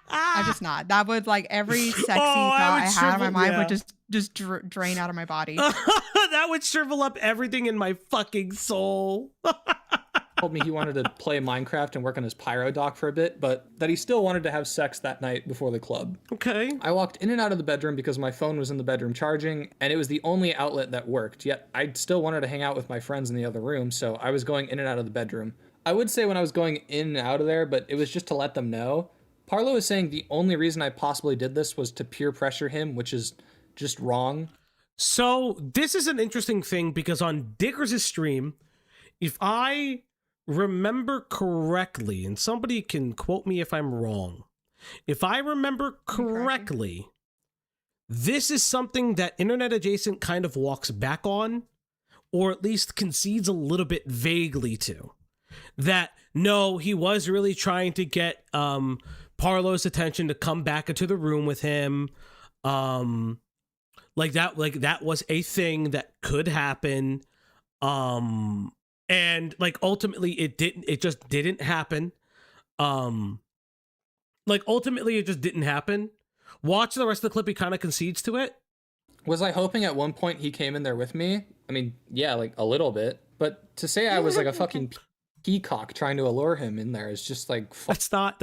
I'm just not. That would like every sexy thought I had in my mind would just drain out of my body. That would shrivel up everything in my fucking soul. Told me he wanted to play Minecraft and work on his pyro dock for a bit, but that he still wanted to have sex that night before the club. Okay. I walked in and out of the bedroom because my phone was in the bedroom charging, and it was the only outlet that worked, yet I still wanted to hang out with my friends in the other room, so I was going in and out of the bedroom. I would say when I was going in and out of there, but it was just to let them know. Parlo is saying the only reason I possibly did this was to peer pressure him, which is just wrong. So this is an interesting thing because on Diggers' stream, if I remember correctly, and somebody can quote me if I'm wrong, if I remember correctly, this is something that Internet Adjacent kind of walks back on, or at least concedes a little bit vaguely to. That, no, he was really trying to get Parlo's attention to come back into the room with him. Like that was a thing that could happen. And like ultimately it just didn't happen. Like ultimately it just didn't happen. Watch the rest of the clip, he kind of concedes to it. Was I hoping at one point he came in there with me? I mean, yeah, like a little bit. But to say I was like a fucking peacock trying to allure him in there is just like... That's not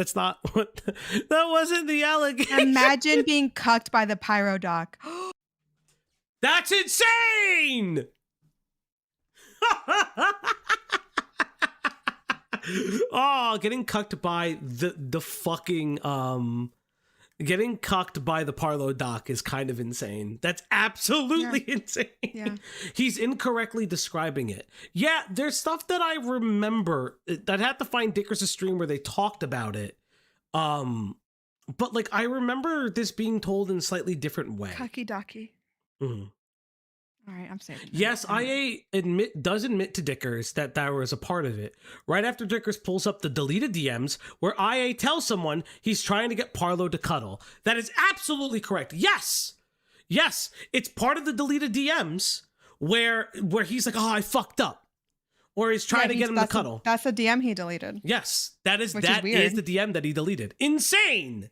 what... That wasn't the allegation. Imagine being cucked by the pyro doc. That's insane! Oh, getting cucked by the fucking getting cucked by the Parlo doc is kind of insane. That's absolutely insane. Yeah. He's incorrectly describing it. Yeah, there's stuff that I remember. I'd have to find Dickers' stream where they talked about it. But like I remember this being told in a slightly different way. Cucky docky. Mm-hmm. All right, I'm saving. Yes, IA does admit to Dickers that that was a part of it. Right after Dickers pulls up the deleted DMs where IA tells someone he's trying to get Parlo to cuddle. That is absolutely correct. Yes, it's part of the deleted DMs where he's like, oh, I fucked up. Or he's trying to get him to cuddle. That's the DM he deleted. Yes, that is the DM that he deleted. Insane.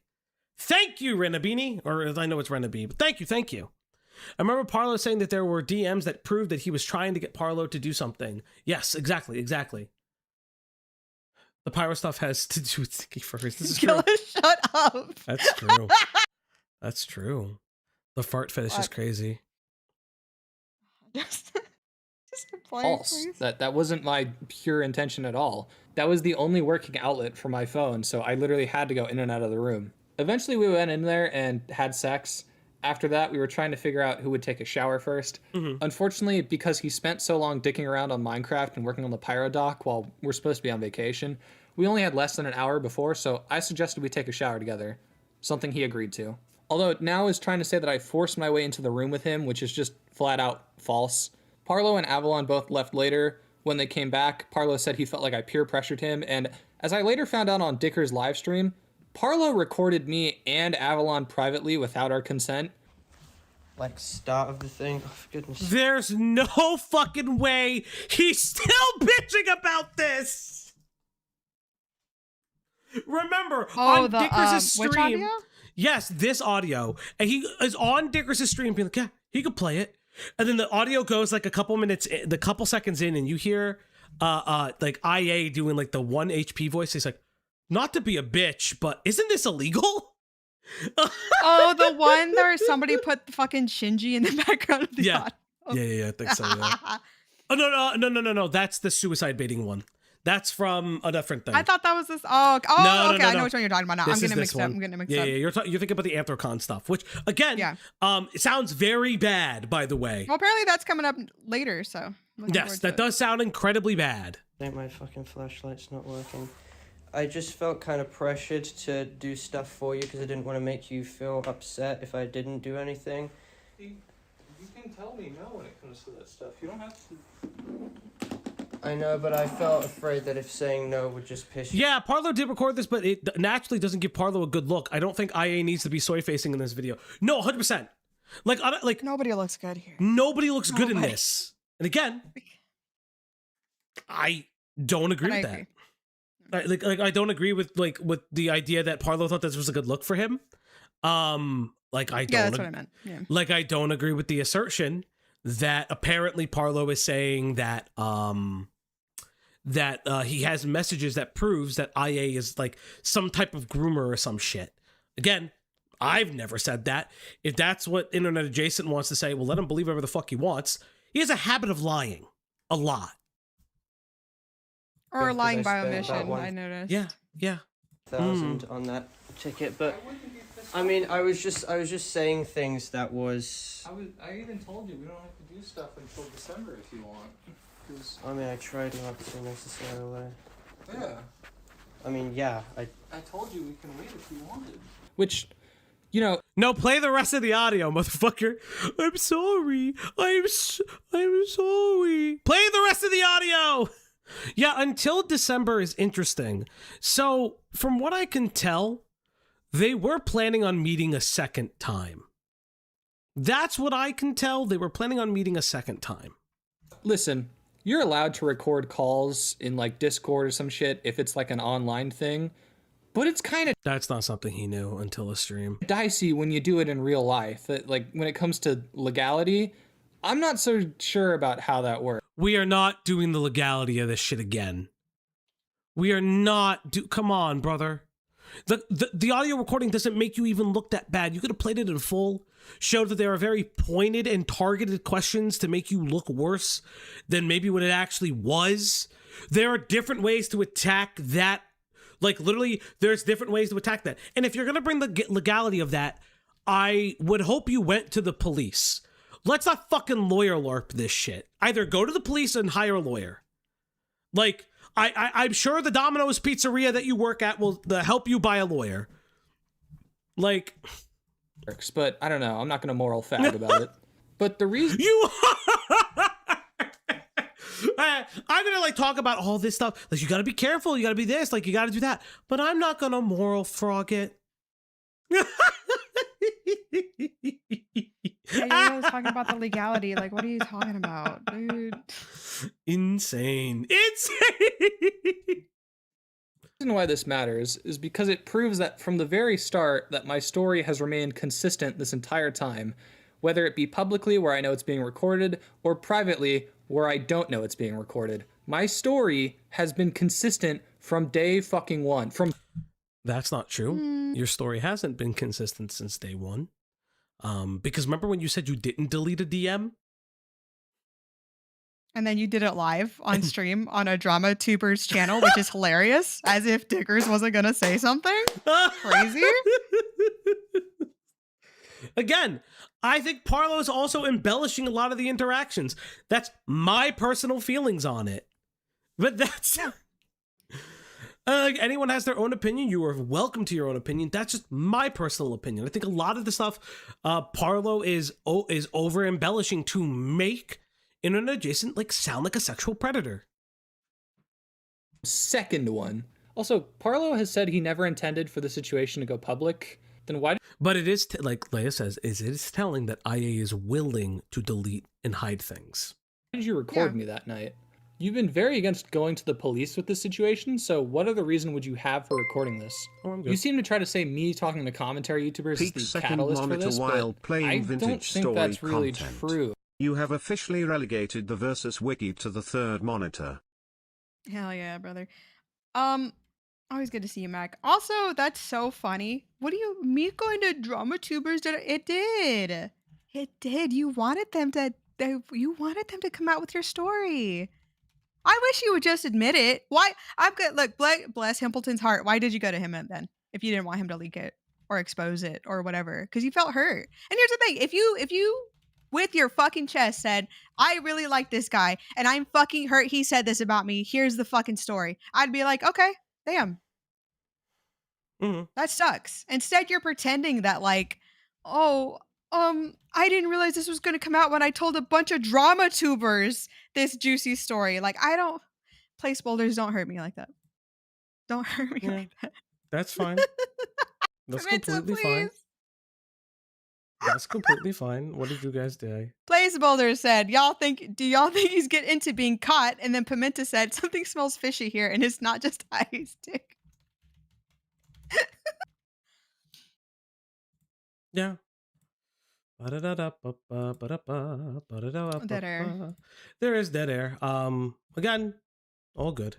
Thank you, Renabini. Or I know it's Renabee, but thank you. I remember Parlo saying that there were DMs that proved that he was trying to get Parlo to do something. Yes, exactly. The pyro stuff has to do with sticky furs. This is true. Shut up. That's true. The fart fetish is crazy. Just reply, False. please. That wasn't my pure intention at all. That was the only working outlet for my phone, so I literally had to go in and out of the room. Eventually, we went in there and had sex. After that, we were trying to figure out who would take a shower first. Mm-hmm. Unfortunately, because he spent so long dicking around on Minecraft and working on the pyro dock while we're supposed to be on vacation, we only had less than an hour before, so I suggested we take a shower together, something he agreed to. Although now is trying to say that I forced my way into the room with him, which is just flat out false. Parlo and Avalon both left later. When they came back, Parlo said he felt like I peer pressured him, and as I later found out on Dicker's live stream, Parlo recorded me and Avalon privately without our consent. Like, start of the thing. Oh, for goodness. There's no fucking way he's still bitching about this. Remember, on Dickers' stream. Which audio? Yes, this audio. And he is on Dickers' stream being like, yeah, he could play it. And then the audio goes like a couple seconds in, and you hear like IA doing like the 1 HP voice. He's like, not to be a bitch, but isn't this illegal? Oh, the one where somebody put fucking Shinji in the background of the audio. Yeah, I think so. Yeah. Oh no! That's the suicide baiting one. That's from a different thing. I thought that was this. Oh, okay. I know which one you're talking about now. I'm gonna mix it up. Yeah, you're thinking about the Anthrocon stuff, which again, it sounds very bad. By the way. Well, apparently that's coming up later. So yes, that does sound incredibly bad. I think my fucking flashlight's not working. I just felt kind of pressured to do stuff for you because I didn't want to make you feel upset if I didn't do anything. You can tell me no when it comes to that stuff. You don't have to. I know, but I felt afraid that if saying no would just piss you. Yeah, Parlo did record this, but it naturally doesn't give Parlo a good look. I don't think IA needs to be soy facing in this video. No, 100%. Like nobody looks good here. Nobody looks good in this. And again, I don't agree with that. I don't agree with the idea that Parlo thought this was a good look for him. That's what I meant. Yeah. Like, I don't agree with the assertion that apparently Parlo is saying that he has messages that proves that IA is like some type of groomer or some shit. Again, I've never said that. If that's what Internet Adjacent wants to say, well, let him believe whatever the fuck he wants. He has a habit of lying. A lot. Or lying by omission, I noticed. Yeah. 1,000 on that ticket, but I mean, I was just saying things that was. I even told you we don't have to do stuff until December if you want. I mean, I tried not to necessarily. Yeah. I mean, yeah. I told you we can wait if you wanted. Which, you know. No, play the rest of the audio, motherfucker. I'm sorry. I'm sorry. Play the rest of the audio. Yeah, until December is interesting. So, from what I can tell, they were planning on meeting a second time. That's what I can tell. They were planning on meeting a second time. Listen, you're allowed to record calls in like Discord or some shit if it's like an online thing, but it's kind of... That's not something he knew until a stream. Dicey when you do it in real life. Like, when it comes to legality, I'm not so sure about how that works. We are not doing the legality of this shit again. We are not come on, brother. The audio recording doesn't make you even look that bad. You could have played it in full, showed that there are very pointed and targeted questions to make you look worse than maybe what it actually was. There are different ways to attack that. Like, literally, there's different ways to attack that. And if you're going to bring the legality of that, I would hope you went to the police. Let's not fucking lawyer LARP this shit. Either go to the police and hire a lawyer. Like, I'm sure the Domino's Pizzeria that you work at will help you buy a lawyer. Like... But I don't know. I'm not going to moral fag about it. But the reason you I'm gonna like talk about all this stuff. Like, you gotta be careful, you gotta be this, like you gotta do that. But I'm not gonna moral frog it. Yeah, I was talking about the legality. Like, what are you talking about, dude? Insane. The reason why this matters is because it proves that from the very start that my story has remained consistent this entire time, whether it be publicly where I know it's being recorded or privately where I don't know it's being recorded. My story has been consistent from day fucking one. That's not true. Your story hasn't been consistent since day one. Because remember when you said you didn't delete a DM? And then you did it live on stream on a Drama Tubers channel, which is hilarious, as if Diggers wasn't gonna say something crazy. Again, I think Parlo is also embellishing a lot of the interactions. That's my personal feelings on it. But that's... anyone has their own opinion. You are welcome to your own opinion. That's just my personal opinion. I think a lot of the stuff Parlo is over embellishing to make internet adjacent like sound like a sexual predator. Second one. Also, Parlo has said he never intended for the situation to go public. Then why? But it is like Leia says, it is telling that IA is willing to delete and hide things. Why did you record me that night? You've been very against going to the police with this situation, so what other reason would you have for recording this? You seem to try to say me talking to commentary YouTubers is the catalyst for this, but I don't think that's really true. You have officially relegated the Versus Wiki to the third monitor. Hell yeah, brother. Always good to see you, Mac. Also, that's so funny. What do you, me going to Drama Tubers, it did. It did. You wanted them to come out with your story. I wish you would just admit it. Why? I'm good. Look, bless Himpleton's heart. Why did you go to him then? If you didn't want him to leak it or expose it or whatever, because you felt hurt. And here's the thing: if you with your fucking chest said, "I really like this guy, and I'm fucking hurt he said this about me. Here's the fucking story," I'd be like, okay, damn, that sucks. Instead, you're pretending that like, oh. I didn't realize this was going to come out when I told a bunch of Drama Tubers this juicy story. Like, I don't... Place boulders, don't hurt me like that. Don't hurt me like that. That's fine. That's completely fine. That's completely fine. What did you guys do? Place boulders said, do y'all think he's getting into being caught? And then Pimenta said, something smells fishy here, and it's not just ice dick. Yeah. Dead air. There is dead air. Again, all good.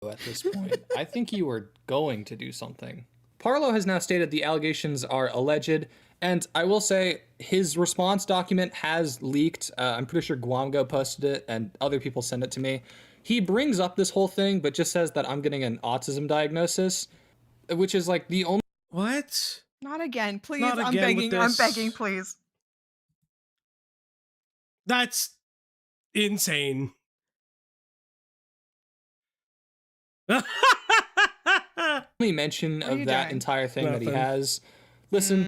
At this point, I think you were going to do something. Parlo has now stated the allegations are alleged, and I will say his response document has leaked. I'm pretty sure Guamgo posted it, and other people send it to me. He brings up this whole thing, but just says that I'm getting an autism diagnosis, which is like the only... What? Not again, please. Not I'm again begging. I'm begging, please. That's insane. Only mention of that entire thing that he has. Listen,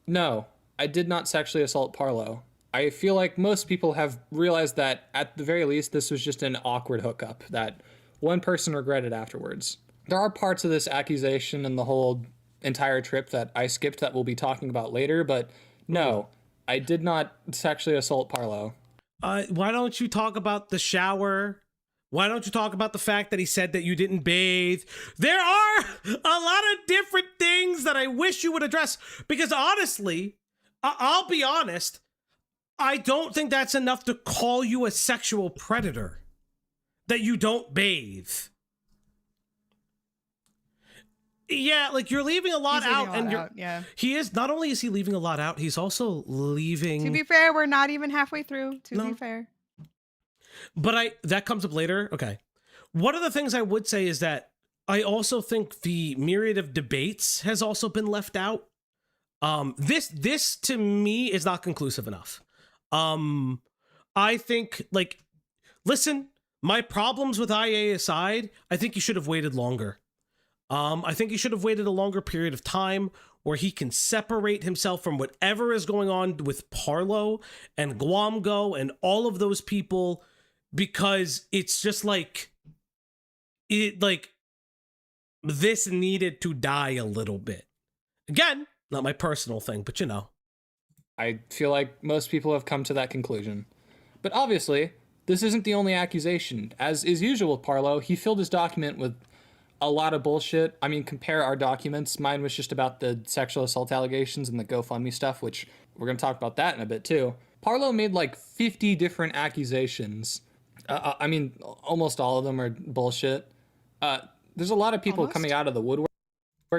no, I did not sexually assault Parlo. I feel like most people have realized that at the very least this was just an awkward hookup that one person regretted afterwards. There are parts of this accusation and the whole entire trip that I skipped that we'll be talking about later, but no, I did not sexually assault Parlo. Why don't you talk about the shower? Why don't you talk about the fact that he said that you didn't bathe? There are a lot of different things that I wish you would address, because honestly, I'll be honest, I don't think that's enough to call you a sexual predator, that you don't bathe. Yeah, like you're leaving a lot out, yeah. He is, not only is he leaving a lot out, he's also leaving. To be fair, we're not even halfway through. To be fair, but that comes up later. Okay, one of the things I would say is that I also think the myriad of debates has also been left out. This to me is not conclusive enough. I think, like, listen, my problems with IA aside, I think you should have waited longer. I think he should have waited a longer period of time where he can separate himself from whatever is going on with Parlo and Guamgo and all of those people, because it's just like this needed to die a little bit. Again, not my personal thing, but you know. I feel like most people have come to that conclusion. But obviously, this isn't the only accusation. As is usual with Parlo, he filled his document with a lot of bullshit. I mean, compare our documents. Mine was just about the sexual assault allegations and the GoFundMe stuff, which we're going to talk about that in a bit too. Parlo made like 50 different accusations. I mean, almost all of them are bullshit. There's a lot of people coming out of the woodwork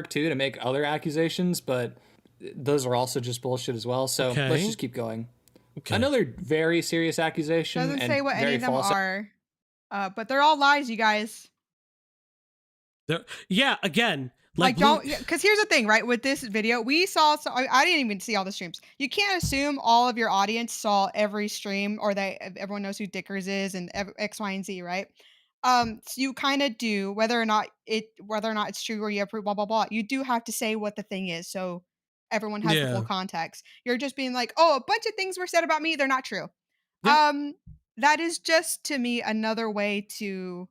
too to make other accusations, but those are also just bullshit as well. So let's just keep going. Okay. Another very serious accusation. Doesn't say what any of them are, but they're all lies, you guys. Yeah, again, like don't, because here's the thing, right? With this video, we saw. So I didn't even see all the streams. You can't assume all of your audience saw every stream, or that everyone knows who Dickers is and X, Y, and Z, right? So you kind of do, whether or not it's true or you approve, blah blah blah. You do have to say what the thing is, so everyone has the full context. You're just being like, oh, a bunch of things were said about me, they're not true. Yeah. That is just, to me, another way to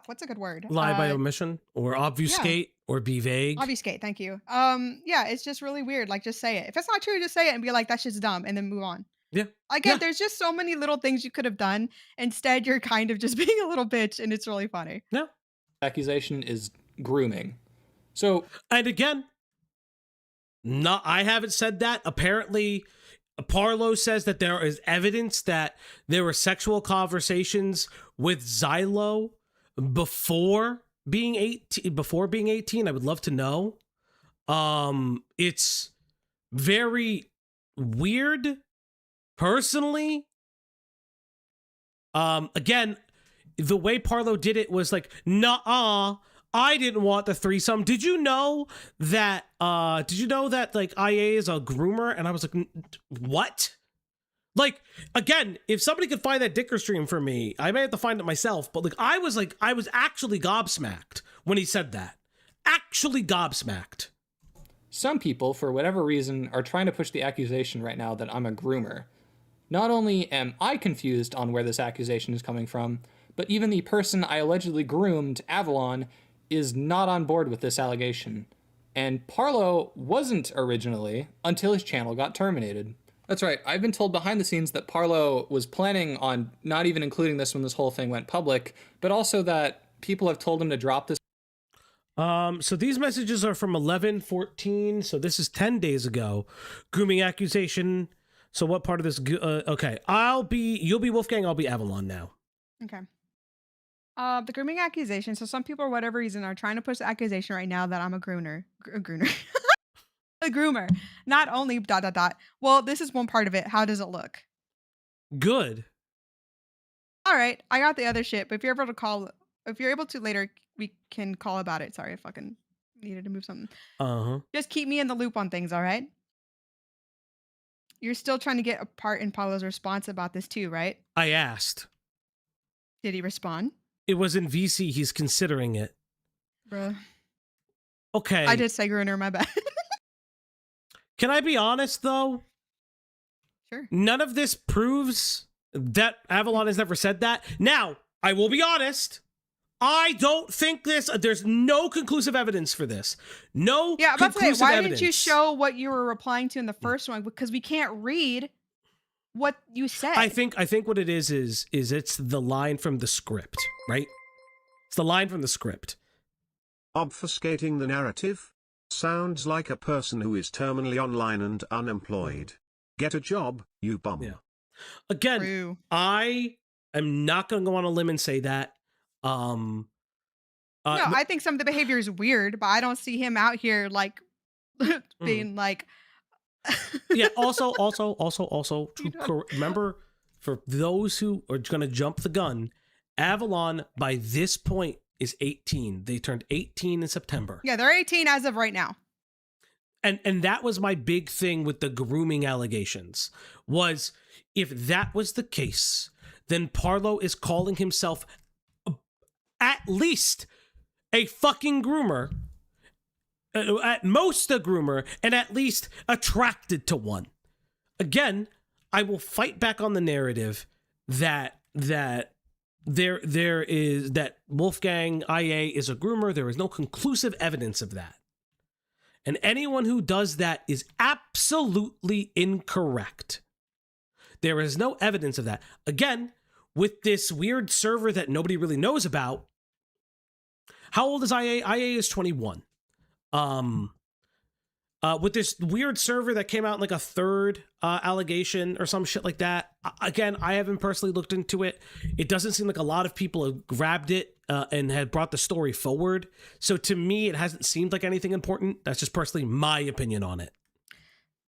what's a good word? Lie by omission, or obfuscate, or be vague. Obfuscate, thank you. Yeah, it's just really weird. Like, just say it. If it's not true, just say it and be like, that's just dumb, and then move on. Yeah. Again, there's just so many little things you could have done. Instead, you're kind of just being a little bitch, and it's really funny. Yeah. Accusation is grooming. So, and again, I haven't said that. Apparently, Parlo says that there is evidence that there were sexual conversations with Xylo before being 18. I would love to know. It's very weird, personally. Again, the way Parlo did it was like, nuh-uh, I didn't want the threesome. Did you know that like IA is a groomer? And I was like, what? Like, again, if somebody could find that Dicker stream for me, I may have to find it myself, but I was actually gobsmacked when he said that. Actually gobsmacked. Some people, for whatever reason, are trying to push the accusation right now that I'm a groomer. Not only am I confused on where this accusation is coming from, but even the person I allegedly groomed, Avalon, is not on board with this allegation. And Parlo wasn't originally until his channel got terminated. That's right, I've been told behind the scenes that Parlo was planning on not even including this when this whole thing went public, but also that people have told him to drop this. So these messages are from 11/14, so this is 10 days ago. Grooming accusation. So what part of this? Okay, you'll be Wolfgang, I'll be Avalon now. Okay. The grooming accusation. So some people, for whatever reason, are trying to push the accusation right now that I'm a groomer. A groomer. Not only ... Well, this is one part of it. How does it look? Good. All right. I got the other shit, but if you're able to later, we can call about it. Sorry, I fucking needed to move something. Just keep me in the loop on things, all right? You're still trying to get a part in Paulo's response about this too, right? I asked. Did he respond? It was in VC. He's considering it. Bruh. Okay. I did say Gruner, my bad. Can I be honest, though? Sure. None of this proves that Avalon has never said that. Now, I will be honest. I don't think there's no conclusive evidence for this. No conclusive evidence. Yeah, I'm about to say, why didn't you show what you were replying to in the first one? Because we can't read what you said. I think what it is it's the line from the script, right? It's the line from the script. Obfuscating the narrative? Sounds like a person who is terminally online and unemployed. Get a job, you bum. Yeah. Again, true. I am not going to go on a limb and say that. No, I think some of the behavior is weird, but I don't see him out here like being like. Yeah. Also, remember, for those who are going to jump the gun, Avalon by this point is 18. They turned 18 in September. Yeah, they're 18 as of right now. And that was my big thing with the grooming allegations, was if that was the case, then Parlo is calling himself at least a fucking groomer, at most a groomer, and at least attracted to one. Again, I will fight back on the narrative that there is that Wolfgang IA is a groomer. There is no conclusive evidence of that. And anyone who does that is absolutely incorrect. There is no evidence of that. Again, with this weird server that nobody really knows about. How old is IA? IA is 21. With this weird server that came out in like a third allegation or some shit like that. Again, I haven't personally looked into it. It doesn't seem like a lot of people have grabbed it and had brought the story forward. So to me, it hasn't seemed like anything important. That's just personally my opinion on it.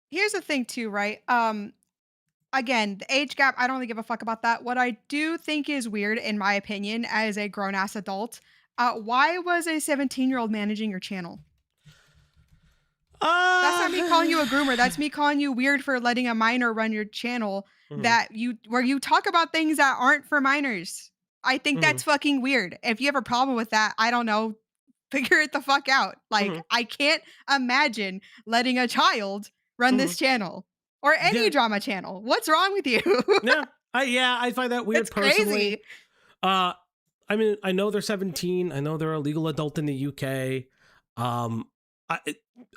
Here's the thing too, right? Again, the age gap, I don't really give a fuck about that. What I do think is weird, in my opinion, as a grown-ass adult, why was a 17-year-old managing your channel? That's not me calling you a groomer. That's me calling you weird for letting a minor run your channel where you talk about things that aren't for minors. I think that's fucking weird. If you have a problem with that, I don't know, figure it the fuck out. Like, I can't imagine letting a child run this channel. Or any drama channel. What's wrong with you? I find that weird. It's personally. Crazy. I mean, I know they're 17. I know they're a legal adult in the UK.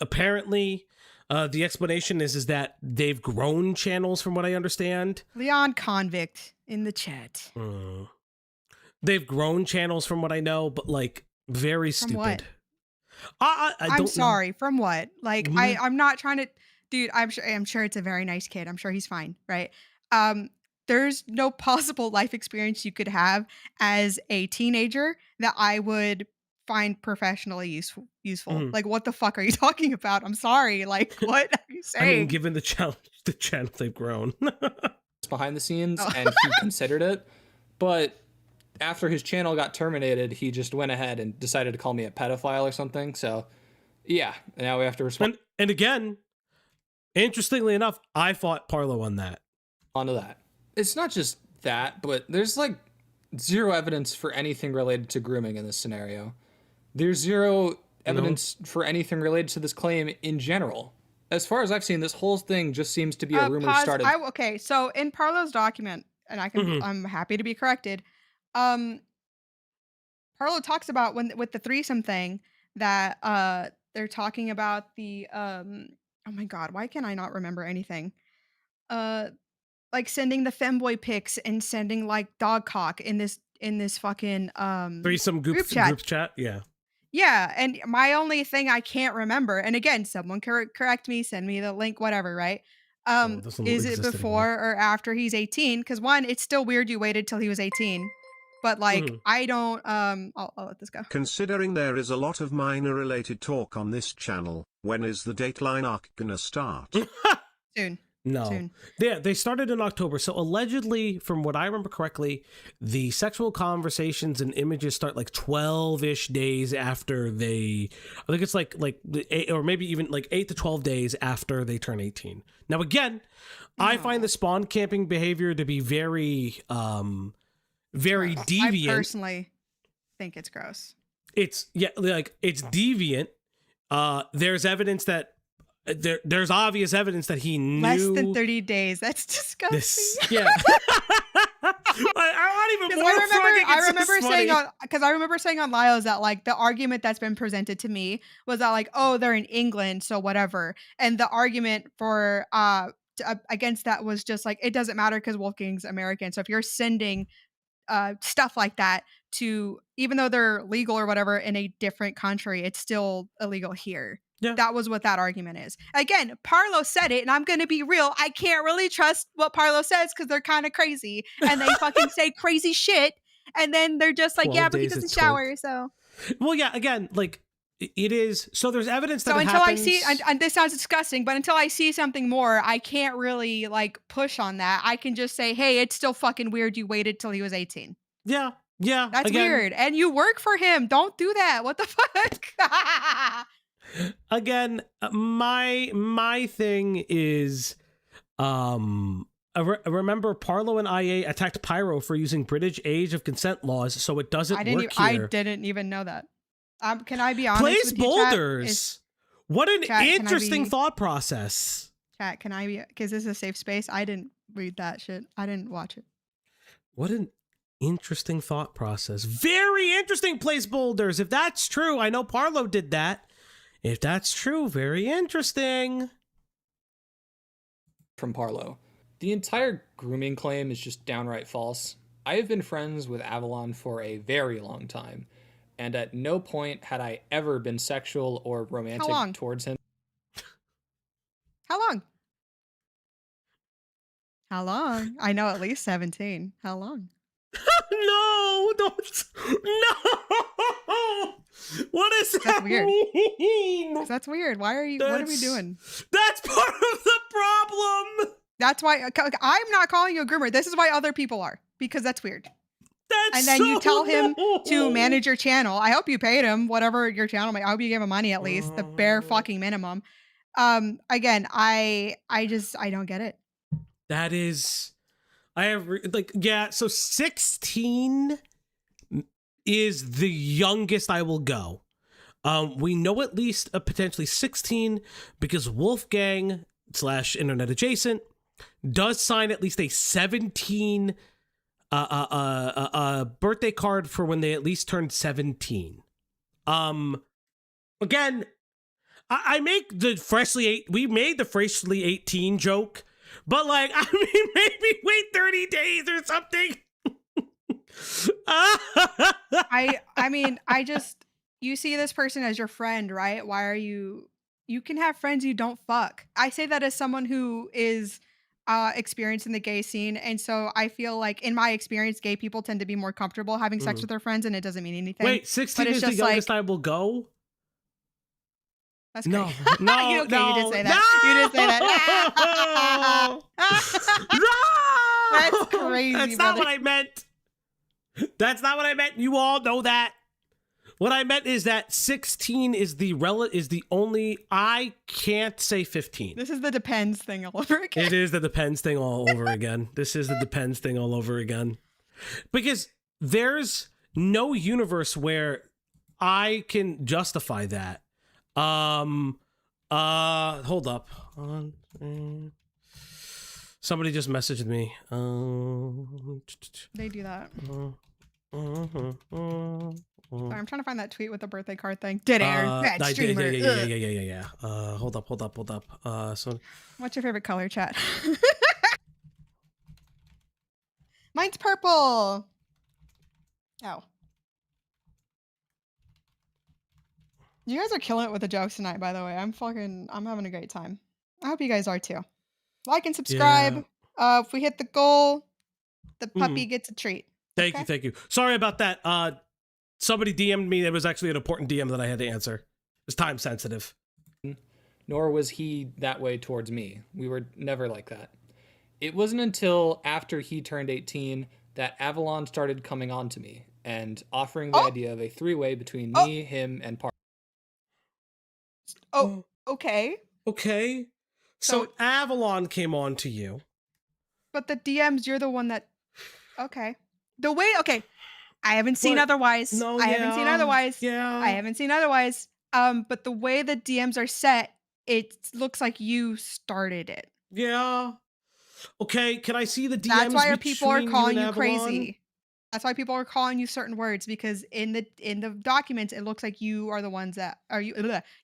Apparently, the explanation is that they've grown channels, from what I understand. Leon Convict in the chat. They've grown channels, from what I know, but like very stupid. What? I'm sorry. From what? Like, I'm not trying to. Dude, I'm sure it's a very nice kid. I'm sure he's fine, right? There's no possible life experience you could have as a teenager that I would find professionally useful. Like, what the fuck are you talking about? I'm sorry. Like, what are you saying? I mean, given the channel they've grown. Behind the scenes, and he considered it. But after his channel got terminated, he just went ahead and decided to call me a pedophile or something. So, yeah, now we have to respond. And again, interestingly enough, I fought Parlo on that. Onto that. It's not just that, but there's like zero evidence for anything related to grooming in this scenario. There's zero evidence for anything related to this claim in general. As far as I've seen, this whole thing just seems to be a rumor started. Okay, so in Parlo's document, and I'm happy to be corrected. Parlo talks about with the threesome thing that they're talking about the oh my god, why can I not remember anything? Like sending the femboy pics and sending like dog cock in this fucking threesome group chat. Yeah, and my only thing I can't remember, and again, someone correct me, send me the link, whatever, right? Is it before or after he's 18? Because one, it's still weird you waited till he was 18. But like, I don't, I'll let this go. Considering there is a lot of minor related talk on this channel, when is the Dateline arc gonna start? Soon. No. Soon. Yeah, they started in October. So allegedly, from what I remember correctly, the sexual conversations and images start like 12-ish days after they, I think it's like or maybe even like 8 to 12 days after they turn 18. Now again, I find the spawn camping behavior to be very very deviant. I personally think it's gross. It's it's deviant. There's evidence that there's obvious evidence that he knew less than 30 days. That's disgusting. I want even more. I remember saying on Lyos that like the argument that's been presented to me was that like, oh, they're in England, so whatever. And the argument for against that was just like, it doesn't matter because Wolfgang's American. So if you're sending stuff like that to, even though they're legal or whatever in a different country, it's still illegal here. Yeah. That was what that argument is. Again, Parlo said it, and I'm going to be real. I can't really trust what Parlo says because they're kind of crazy and they fucking say crazy shit. And then they're just like, yeah, but he doesn't shower. So, well, yeah, again, like it is. So there's evidence that until happens. I see, and this sounds disgusting, but until I see something more, I can't really like push on that. I can just say, hey, it's still fucking weird. You waited till he was 18. Yeah. Yeah. That's weird. And you work for him. Don't do that. What the fuck? Again, my thing is, remember Parlo and IA attacked Pyro for using British age of consent laws, so it doesn't work here. I didn't even know that. Can I be honest Place with you, boulders. What an interesting be, thought process. Chat, can I be? Because this is a safe space. I didn't read that shit. I didn't watch it. What an interesting thought process. Very interesting, place boulders. If that's true, I know Parlo did that. If that's true, very interesting. From Parlo. The entire grooming claim is just downright false. I have been friends with Avalon for a very long time, and at no point had I ever been sexual or romantic towards him. How long? How long? I know at least 17. How long? No, don't. No. What is that weird. mean? That's weird. What are we doing? That's part of the problem. That's why I'm not calling you a groomer. This is why other people are, because that's weird. And then you tell him to manage your channel. I hope you paid him whatever your channel may. I hope you gave him money at least, the bare fucking minimum. Again, I don't get it. That is, I have so 16 is the youngest I will go. We know at least potentially 16 because Wolfgang / Internet Adjacent does sign at least a 17 birthday card for when they at least turned 17. Again, I make the we made the freshly 18 joke, but like, I mean, maybe wait 30 days or something. I mean, you see this person as your friend, right? Why are you can have friends you don't fuck. I say that as someone who is experienced in the gay scene, and so I feel like in my experience, gay people tend to be more comfortable having sex with their friends, and it doesn't mean anything. Wait, 16 is the youngest I will go? That's great. No, you did say that. No! You did say that. No! That's crazy. That's not what I meant. That's not what I meant. You all know that. What I meant is that 16 is the only. I can't say 15. This is the depends thing all over again. It is the depends thing all over again. This is the depends thing all over again. Because there's no universe where I can justify that. Hold up. Somebody just messaged me. They do that. Sorry, I'm trying to find that tweet with the birthday card thing. Dead air. Bad streamer. Yeah. Hold up. So what's your favorite color, chat? Mine's purple. Oh. You guys are killing it with the jokes tonight, by the way. I'm having a great time. I hope you guys are too. Like and subscribe. Yeah. If we hit the goal, the puppy gets a treat. Thank you. Sorry about that. Somebody DM'd me. It was actually an important DM that I had to answer. It was time sensitive. Nor was he that way towards me. We were never like that. It wasn't until after he turned 18 that Avalon started coming on to me and offering the idea of a three-way between me, him, and Park. Oh, okay. Okay. So Avalon came on to you. But the DMs, you're the one that... Okay. I haven't seen otherwise. No, I haven't seen otherwise. Yeah. I haven't seen otherwise. But the way the DMs are set, it looks like you started it. Yeah. Okay, can I see the DMs? That's why people are calling you crazy. That's why people are calling you certain words, because in the documents it looks like you are the ones that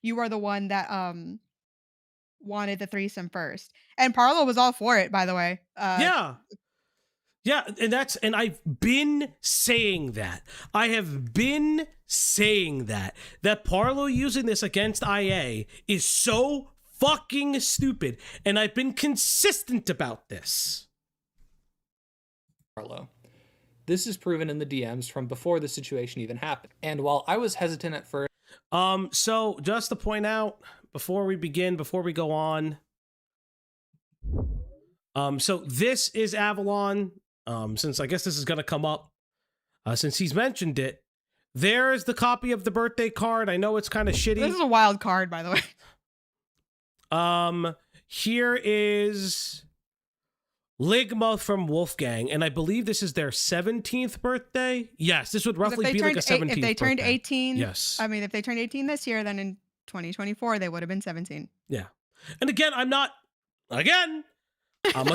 you are the one that wanted the threesome first. And Parlo was all for it, by the way. Yeah, and I've been saying that. I have been saying that Parlo using this against IA is so fucking stupid, and I've been consistent about this. Parlo. This is proven in the DMs from before the situation even happened. And while I was hesitant at first... So just to point out, before we go on, so this is Avalon. Since I guess this is gonna come up, since he's mentioned it, there's the copy of the birthday card. I know it's kind of shitty. This is a wild card, by the way. Here is Ligma from Wolfgang, and I believe this is their 17th birthday. Yes, this would roughly be like a 17th birthday. If they turned 18, yes. I mean, if they turned 18 this year, then in 2024 they would have been 17. Yeah, and again, I'm gonna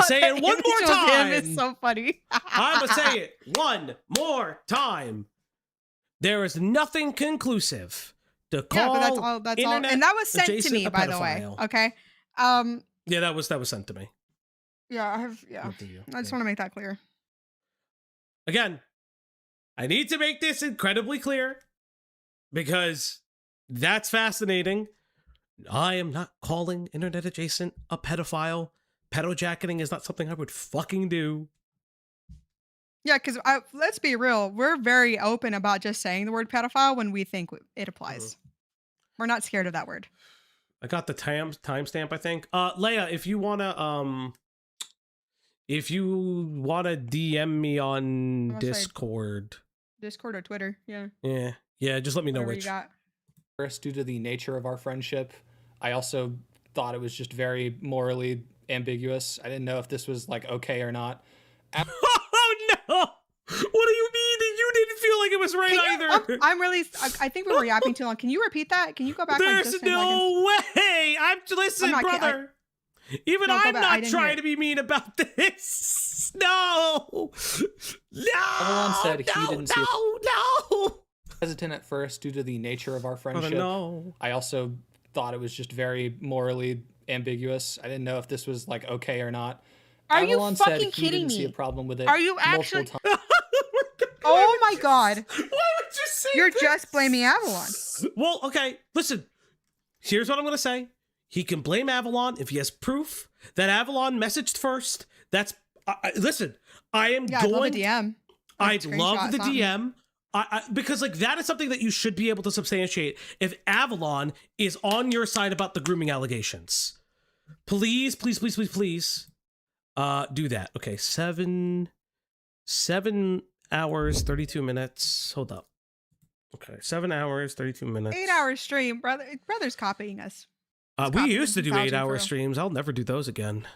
say it one more time. It's so funny. I'm gonna say it one more time. There is nothing conclusive to call. Yeah, but that's all, and that was sent to me, by the way. Okay. Yeah, that was sent to me. Yeah, I just want to make that clear. Again, I need to make this incredibly clear because that's fascinating. I am not calling internet adjacent a pedophile. Pedojacketing is not something I would fucking do. Yeah, because let's be real. We're very open about just saying the word pedophile when we think it applies. Mm-hmm. We're not scared of that word. I got the timestamp, I think. Leia, if you wanna DM me on Discord. Discord or Twitter, yeah. Yeah, just let me know Whatever which. You got. First, due to the nature of our friendship, I also thought it was just very morally ambiguous. I didn't know if this was like okay or not. Oh no! What do you mean that you didn't feel like it was right either? I think we were yapping too long. Can you repeat that? Can you go back? There's like just no way. Listen, brother. I'm not trying to be mean about this. No. Avalon said he didn't see it. Hesitant at first due to the nature of our friendship. No. I also thought it was just very morally ambiguous. I didn't know if this was like okay or not. Are Avalon you fucking said he kidding didn't me? see a problem with it. Are you actually? Oh my god! Why would you say You're this? just blaming Avalon. Well, okay. Listen. Here's what I'm gonna say. He can blame Avalon if he has proof that Avalon messaged first. That's listen. I am going. I'd love a DM. I'd love the DM. Because like that is something that you should be able to substantiate if Avalon is on your side about the grooming allegations. Please do that. Okay, 7 hours 32 minutes. Hold up. Okay, 7 hours 32 minutes. 8 hour stream, brother's copying us. We used to do 8 hour streams. I'll never do those again.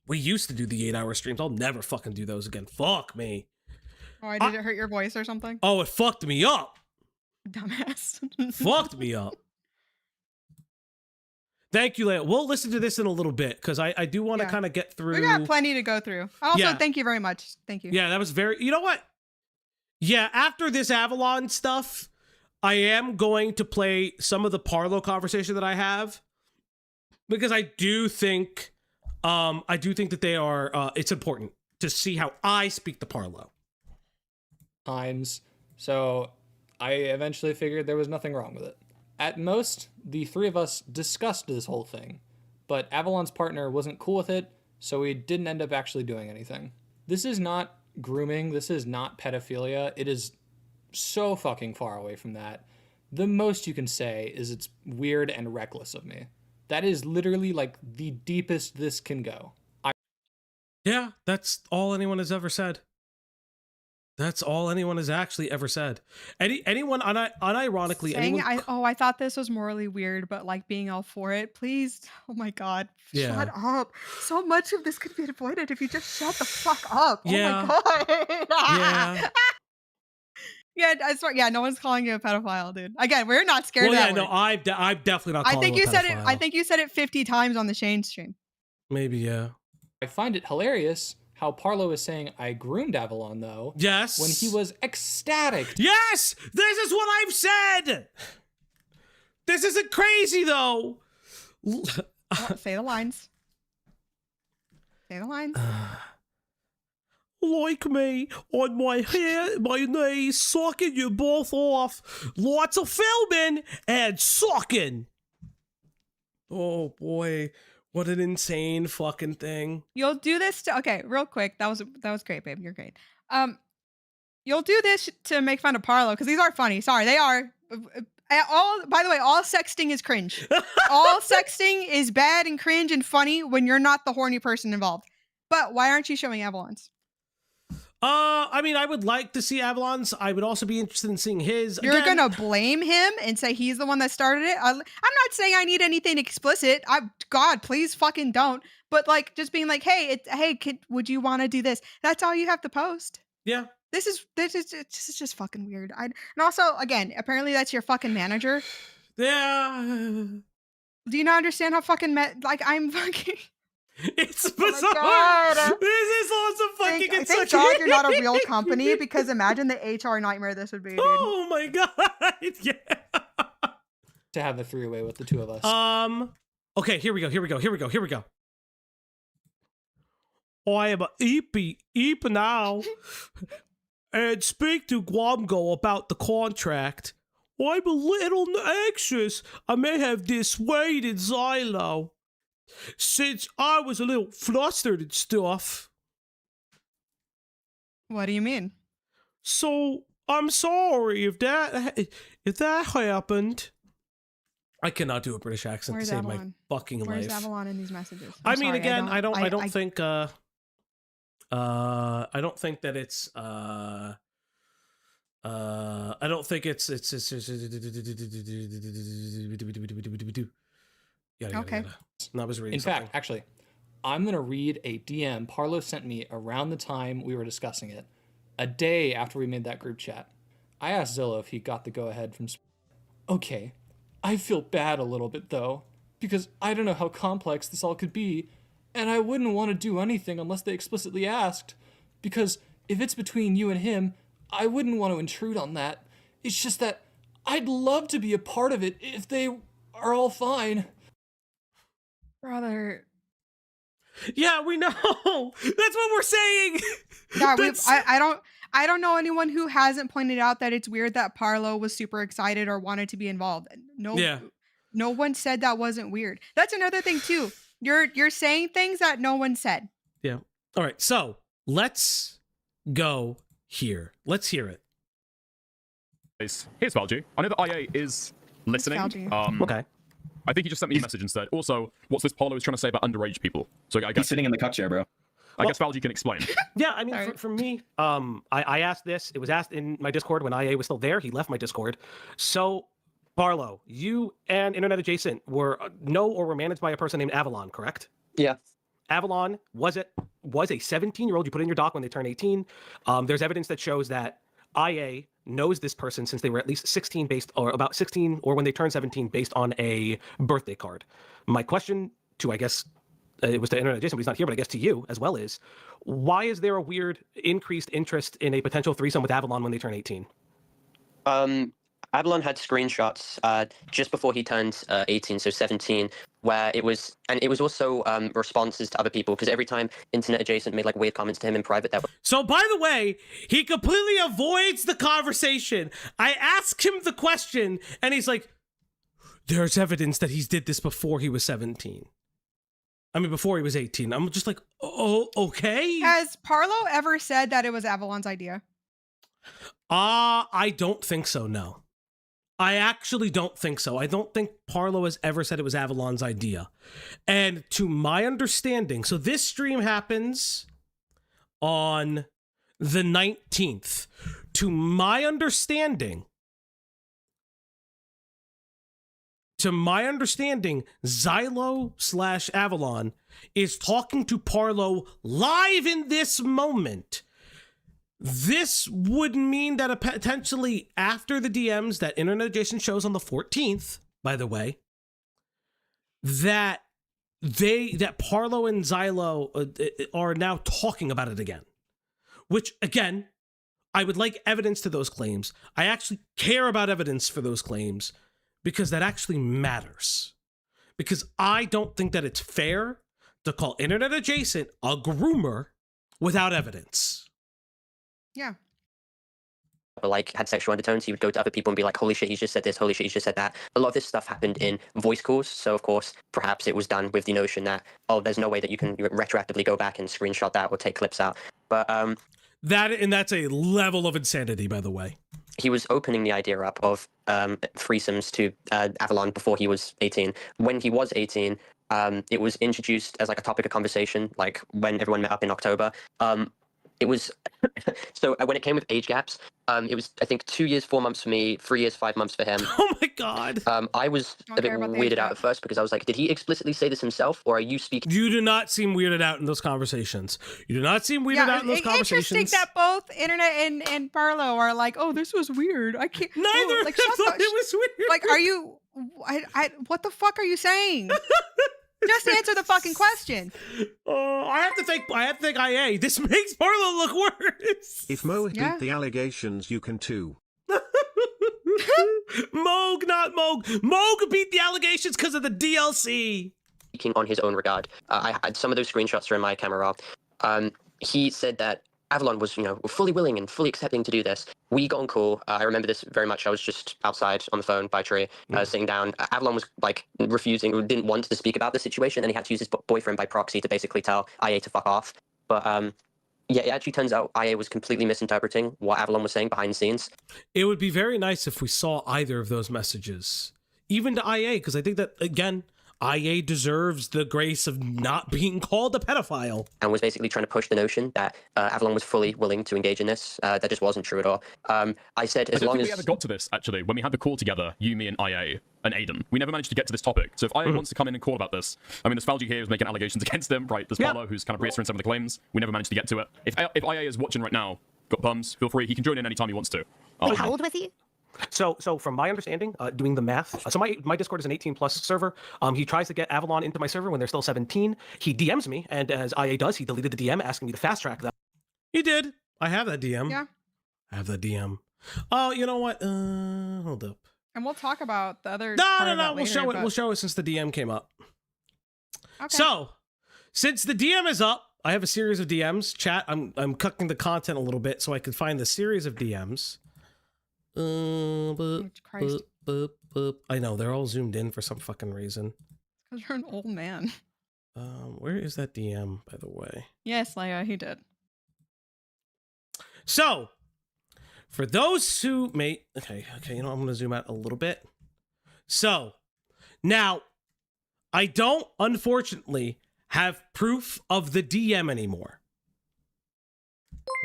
We used to do the 8 hour streams. I'll never fucking do those again. Fuck me. Oh, did it hurt your voice or something? Oh, it fucked me up. Dumbass. Fucked me up. Thank you, Leia. We'll listen to this in a little bit because I do want to kind of get through. We got plenty to go through. Also, thank you very much. Thank you. Yeah, that was very. You know what? Yeah, after this Avalon stuff, I am going to play some of the Parlo conversation that I have because I do think that they are. It's important to see how I speak the Parlo. Times, so I eventually figured there was nothing wrong with it. At most, the three of us discussed this whole thing, but Avalon's partner wasn't cool with it, so we didn't end up actually doing anything. This is not grooming, this is not pedophilia, it is so fucking far away from that. The most you can say is it's weird and reckless of me. That is literally like the deepest this can go. Yeah, that's all anyone has ever said. That's all anyone has actually ever said. Anyone, unironically, anyone... I thought this was morally weird, but like being all for it, please. Oh my God. Yeah. Shut up. So much of this could be avoided if you just shut the fuck up. Yeah. Oh my God. Yeah. I swear, no one's calling you a pedophile, dude. Again, we're not scared of that word. I'm definitely not calling you a pedophile. I think you said it 50 times on the Shane stream. Maybe, yeah. I find it hilarious how Parlo is saying I groomed Avalon, though. Yes. When he was ecstatic. Yes! This is what I've said! This isn't crazy, though! Say the lines. Say the lines. Like me, on my head, my knees, sucking you both off. Lots of filming and sucking. Oh, boy. What an insane fucking thing. You'll do this okay, real quick. That was great, babe. You're great. You'll do this to make fun of Parlo because these are funny. Sorry, they are. By the way, all sexting is cringe. All sexting is bad and cringe and funny when you're not the horny person involved. But why aren't you showing Avalon's? I mean, I would like to see Avalon's. I would also be interested in seeing his. You're going to blame him and say he's the one that started it? I'm not saying I need anything explicit. God, please fucking don't. But like, just being like, hey, would you want to do this? That's all you have to post. Yeah. This is just fucking weird. And also, again, apparently that's your fucking manager. Yeah. Do you not understand how fucking I'm fucking... It's bizarre. Oh, this is also fucking. Thank God you're not a real company, because imagine the HR nightmare this would be. Dude. Oh my God! Yeah. To have the three-way with the two of us. Okay, here we go. I am a eep now, and speak to Guamgo about the contract. I'm a little anxious. I may have dissuaded Xylo, since I was a little flustered and stuff. What do you mean? So, I'm sorry if that happened. I cannot do a British accent to save my fucking life. Where's Avalon in these messages? I mean, again, I don't think that it's I don't think it's okay. No, I was reading. In fact, actually, I'm gonna read a DM Parlo sent me around the time we were discussing it, a day after we made that group chat. I asked Zillow if he got the go-ahead from. Okay, I feel bad a little bit though, because I don't know how complex this all could be, and I wouldn't want to do anything unless they explicitly asked, because if it's between you and him, I wouldn't want to intrude on that. It's just that I'd love to be a part of it if they are all fine. Brother. Yeah, we know. That's what we're saying. Yeah, I don't know anyone who hasn't pointed out that it's weird that Parlo was super excited or wanted to be involved. No one said that wasn't weird. That's another thing too. You're saying things that no one said. Yeah. All right. So let's go here. Let's hear it. Here's Valji. I know that IA is listening. Okay. I think he just sent me a message and said, also, what's this Parlo is trying to say about underage people? So I guess he's sitting in the cuck chair, bro. I guess Valji can explain. Yeah, I mean, for me, I asked this. It was asked in my Discord when IA was still there. He left my Discord. So, Barlow, you and Internet Adjacent were managed by a person named Avalon, correct? Yeah. Avalon was a 17-year-old you put in your doc when they turned 18. There's evidence that shows that IA knows this person since they were at least 16 about 16 or when they turned 17 based on a birthday card. My question to, I guess, it was to Internet Adjacent, but he's not here, but I guess to you as well is, why is there a weird increased interest in a potential threesome with Avalon when they turn 18? Avalon had screenshots just before he turned 18, so 17, where it was also responses to other people, because every time Internet Adjacent made like weird comments to him in private that So by the way, he completely avoids the conversation. I ask him the question and he's like, there's evidence that he did this before he was 17. I mean, before he was 18. I'm just like, oh, okay. Has Parlo ever said that it was Avalon's idea? I don't think so, no. I actually don't think so. I don't think Parlo has ever said it was Avalon's idea. And to my understanding, so this stream happens on the 19th. To my understanding, Xylo/Avalon is talking to Parlo live in this moment. This would mean that potentially after the DMs that Internet Adjacent shows on the 14th, by the way, that Parlo and Xylo are now talking about it again. Which, again, I would like evidence to those claims. I actually care about evidence for those claims because that actually matters. Because I don't think that it's fair to call Internet Adjacent a groomer without evidence. Yeah. like had sexual undertones, he would go to other people and be like, holy shit, he's just said this, holy shit, he's just said that. A lot of this stuff happened in voice calls, so of course perhaps it was done with the notion that, oh, there's no way that you can retroactively go back and screenshot that or take clips out. But that's a level of insanity, by the way. He was opening the idea up of threesomes to Avalon before he was 18. When he was 18, it was introduced as like a topic of conversation, like when everyone met up in October. It was so when it came with age gaps, it was I think 2 years 4 months for me, 3 years 5 months for him. Oh my god. I was a bit weirded out at first because I was like, did he explicitly say this himself, or are you speaking? You do not seem weirded out in those conversations. You do not seem weirded out in those conversations. Interesting that both Internet and Parlo are like, oh, this was weird. I can't. Neither like, thought it was weird. Like, are you? What the fuck are you saying? Just answer the fucking question. I have to think IA. This makes Parlo look worse. If Mo beat the allegations, you can too. Moog, not Moog. Moog beat the allegations because of the DLC. Speaking on his own regard, I had some of those screenshots are in my camera. He said that Avalon was, fully willing and fully accepting to do this. We got on call. I remember this very much. I was just outside on the phone by a tree, sitting down. Avalon was like refusing, didn't want to speak about the situation, and he had to use his boyfriend by proxy to basically tell IA to fuck off. But yeah, it actually turns out IA was completely misinterpreting what Avalon was saying behind the scenes. It would be very nice if we saw either of those messages, even to IA, because I think that, again, IA deserves the grace of not being called a pedophile. And was basically trying to push the notion that Avalon was fully willing to engage in this. That just wasn't true at all. I said as long as... we ever got to this, actually, when we had the call together, you, me, and IA, and Aiden. We never managed to get to this topic. So if IA wants to come in and call about this, I mean, Nostalgia here is making allegations against him, right? There's Paolo, who's kind of reassuring some of the claims. We never managed to get to it. If IA is watching right now, got bums, feel free. He can join in anytime he wants to. How old was he? So from my understanding, doing the math, so my Discord is an 18+ server. He tries to get Avalon into my server when they're still 17. He DMs me, and as IA does, he deleted the DM asking me to fast track that. He did. I have that DM. Yeah. I have that DM. Oh, you know what? Hold up. And we'll talk about the other. No. We'll show it. We'll show it since the DM came up. Okay. So, since the DM is up, I have a series of DMs. Chat. I'm cutting the content a little bit so I can find the series of DMs. Christ. I know they're all zoomed in for some fucking reason. Because you're an old man. Where is that DM, by the way? Yes, Leia, he did. So, for those who may, okay, I'm gonna zoom out a little bit. So, now, I don't, unfortunately, have proof of the DM anymore.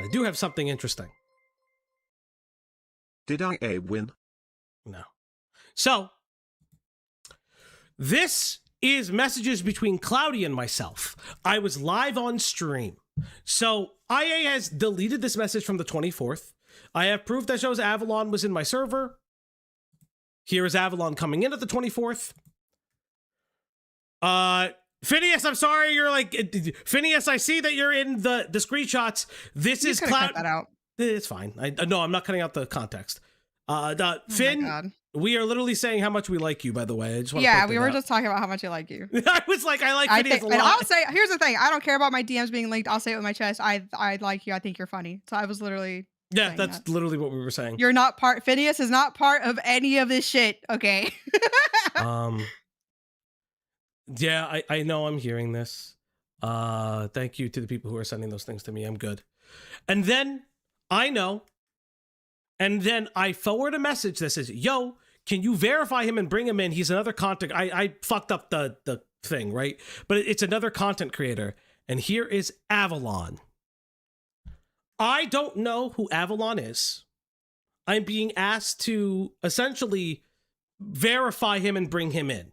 I do have something interesting. Did IA win? No. So, this is messages between Cloudy and myself. I was live on stream. So, IA has deleted this message from the 24th. I have proof that shows Avalon was in my server. Here is Avalon coming in at the 24th. Phineas, I'm sorry, you're like, Phineas, I see that you're in the screenshots. This is Cloud. Cut that out. It's fine. No, I'm not cutting out the context. Finn, we are literally saying how much we like you, by the way. I just want we were just talking about how much I like you. I was like, I like Phineas a lot. And I'll say, here's the thing. I don't care about my DMs being linked. I'll say it with my chest. I like you. I think you're funny. So I was literally that's literally what we were saying. You're not part, Phineas is not part of any of this shit, okay? Yeah, I know I'm hearing this. Thank you to the people who are sending those things to me. I'm good. And then I know. And then I forward a message that says, yo, can you verify him and bring him in? He's another content. I fucked up the thing, right? But it's another content creator. And here is Avalon. I don't know who Avalon is. I'm being asked to essentially verify him and bring him in.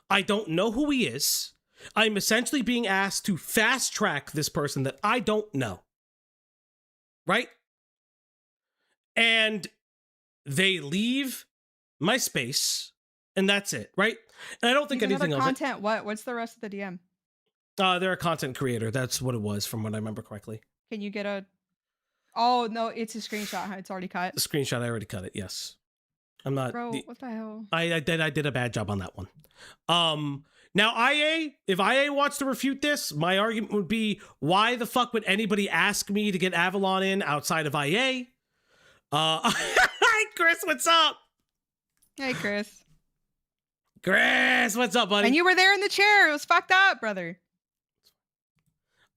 I don't know who he is. I'm essentially being asked to fast track this person that I don't know. Right? And they leave my space, and that's it, right? And I don't think anything of content. What's the rest of the DM? They're a content creator. That's what it was, from what I remember correctly. Can you get a? Oh no, it's a screenshot. It's already cut. The screenshot, I already cut it. Yes, I'm not. Bro, what the hell? I did a bad job on that one. Now IA, if IA wants to refute this, my argument would be, why the fuck would anybody ask me to get Avalon in outside of IA? Hi, Chris, what's up? Hey, Chris. Chris, what's up, buddy? And you were there in the chair. It was fucked up, brother.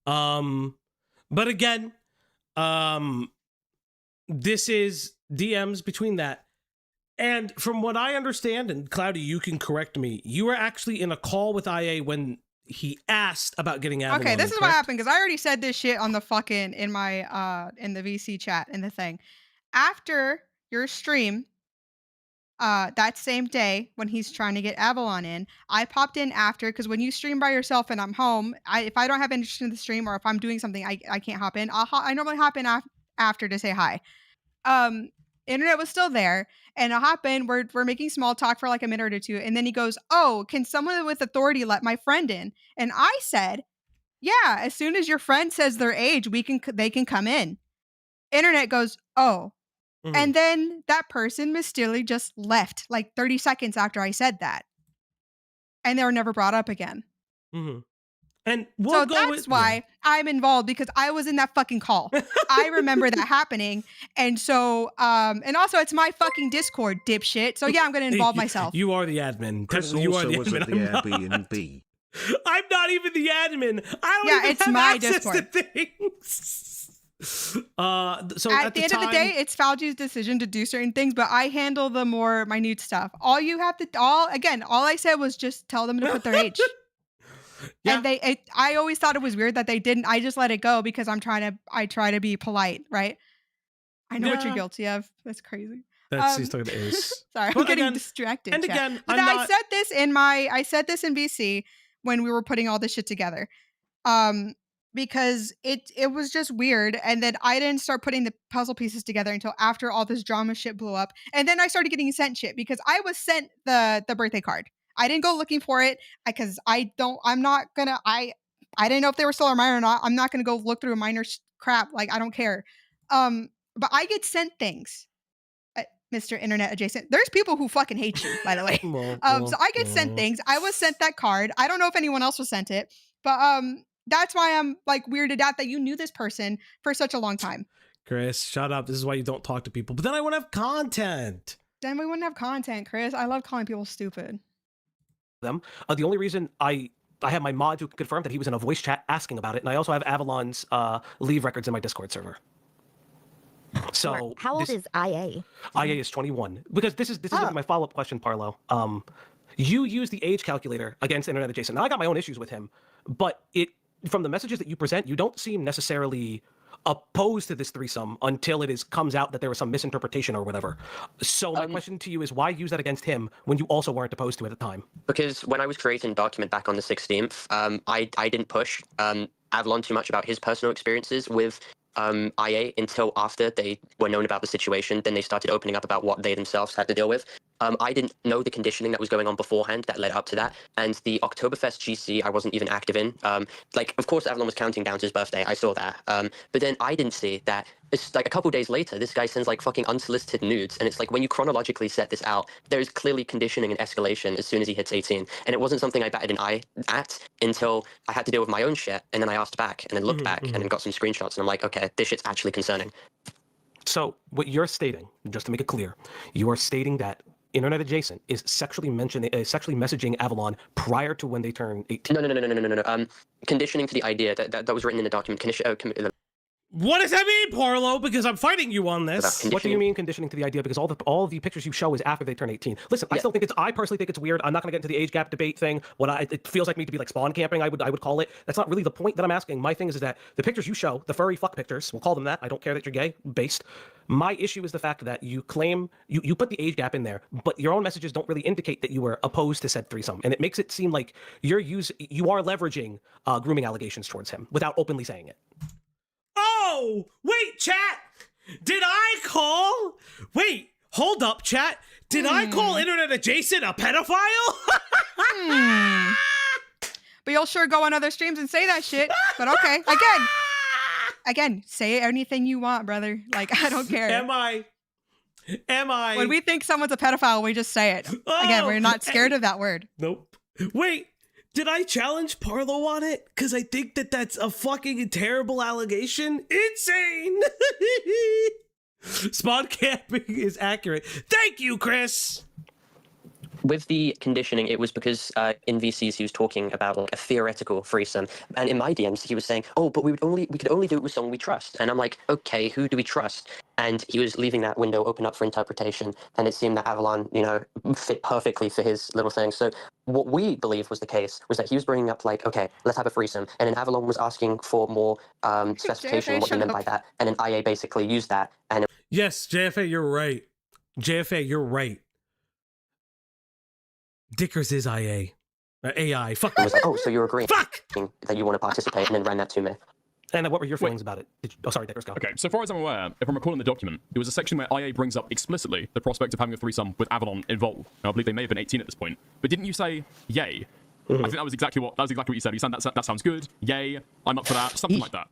But again, this is DMs between that. And from what I understand, and Cloudy, you can correct me, you were actually in a call with IA when he asked about getting Avalon. Okay, this is what happened because I already said this shit on the fucking in the VC chat in the thing. After your stream, that same day when he's trying to get Avalon in, I popped in after because when you stream by yourself and I'm home, if I don't have interest in the stream or if I'm doing something, I can't hop in. I normally hop in after to say hi. Internet was still there, and I hop in. We're making small talk for like a minute or two, and then he goes, "Oh, can someone with authority let my friend in?" And I said, "Yeah, as soon as your friend says their age, they can come in." Internet goes, "Oh." And then that person mysteriously just left like 30 seconds after I said that. And they were never brought up again. And so that's why I'm involved, because I was in that fucking call. I remember that happening. And so, and also it's my fucking Discord, dipshit. So yeah, I'm going to involve myself. You are the admin. Chris you also are the was admin. at the Airbnb. I'm not even the admin. I don't even have access to things. So at the end of the day, it's Falji's decision to do certain things, but I handle the more minute stuff. All you have to, all I said was just tell them to put their age. And I always thought it was weird that they didn't. I just let it go because I try to be polite, right? I know what you're guilty of. That's crazy. That's the is. Sorry, I'm getting distracted. And again, but I said this in VC when we were putting all this shit together. Because it was just weird, and then I didn't start putting the puzzle pieces together until after all this drama shit blew up, and then I started getting sent shit because I was sent the birthday card. I didn't go looking for it because I didn't know if they were still a minor or not. I'm not gonna go look through a minor crap. Like, I don't care. But I get sent things. Mr. Internet Adjacent. There's people who fucking hate you, by the way. So I get sent things. I was sent that card. I don't know if anyone else was sent it, but that's why I'm like weirded out that you knew this person for such a long time. Chris, shut up. This is why you don't talk to people. But then I wouldn't have content. Then we wouldn't have content, Chris. I love calling people stupid. The only reason I have my mod who confirmed that he was in a voice chat asking about it, and I also have Avalon's leave records in my Discord server. So how old is IA? IA is 21. Because this is my follow-up question, Parlo. You use the age calculator against Internet Adjacent. Now I got my own issues with him, but from the messages that you present, you don't seem necessarily opposed to this threesome until comes out that there was some misinterpretation or whatever. So my question to you is, why use that against him when you also weren't opposed to it at the time? Because when I was creating document back on the 16th, I didn't push Avalon too much about his personal experiences with IA until after they were known about the situation. Then they started opening up about what they themselves had to deal with. I didn't know the conditioning that was going on beforehand that led up to that. And the Oktoberfest GC, I wasn't even active in. Of course, Avalon was counting down to his birthday. I saw that. But then I didn't see that. It's like a couple days later, this guy sends like fucking unsolicited nudes. And it's like, when you chronologically set this out, there's clearly conditioning and escalation as soon as he hits 18. And it wasn't something I batted an eye at until I had to deal with my own shit. And then I asked back and then looked back and then got some screenshots. And I'm like, okay, this shit's actually concerning. So what you're stating, just to make it clear, you are stating that Internet Adjacent is sexually messaging Avalon prior to when they turn 18. No. Conditioning to the idea that was written in the document. What does that mean, Parlo? Because I'm fighting you on this. What do you mean conditioning to the idea? Because all the pictures you show is after they turn 18. Listen, I personally think it's weird. I'm not going to get into the age gap debate thing. It feels like me to be like spawn camping, I would call it. That's not really the point that I'm asking. My thing is that the pictures you show, the furry fuck pictures, we'll call them that. I don't care that you're gay, based. My issue is the fact that you claim, you put the age gap in there, but your own messages don't really indicate that you were opposed to said threesome. And it makes it seem like you are leveraging grooming allegations towards him without openly saying it. Oh, wait, chat. Did I call? Wait, hold up, chat. Did I call Internet Adjacent a pedophile? But you'll sure go on other streams and say that shit. But okay, again, say anything you want, brother. Like, I don't care. Am I? When we think someone's a pedophile, we just say it. Again, we're not scared of that word. Nope. Wait. Did I challenge Parlo on it? Because I think that's a fucking terrible allegation. Insane! Spawn camping is accurate. Thank you, Chris! With the conditioning, it was because in VCs he was talking about like a theoretical threesome, and in my DMs he was saying, "Oh, but we could only do it with someone we trust." And I'm like, "Okay, who do we trust?" And he was leaving that window open up for interpretation, and it seemed that Avalon, fit perfectly for his little thing. So what we believe was the case was that he was bringing up like, "Okay, let's have a threesome," and then Avalon was asking for more specification on what he meant by that, and then IA basically used that. And yes, JFA, you're right. JFA, you're right. Dickers is IA. AI. Fuck. I was like, oh, so you're agreeing Fuck! that you want to participate, and then ran that to me. And what were your feelings about it? Oh, sorry, Dickers, go. Okay, so far as I'm aware, if I'm recalling the document, it was a section where IA brings up explicitly the prospect of having a threesome with Avalon involved. Now, I believe they may have been 18 at this point. But didn't you say, yay? I think that was exactly what you said. You said that sounds good. Yay, I'm up for that. Something like that.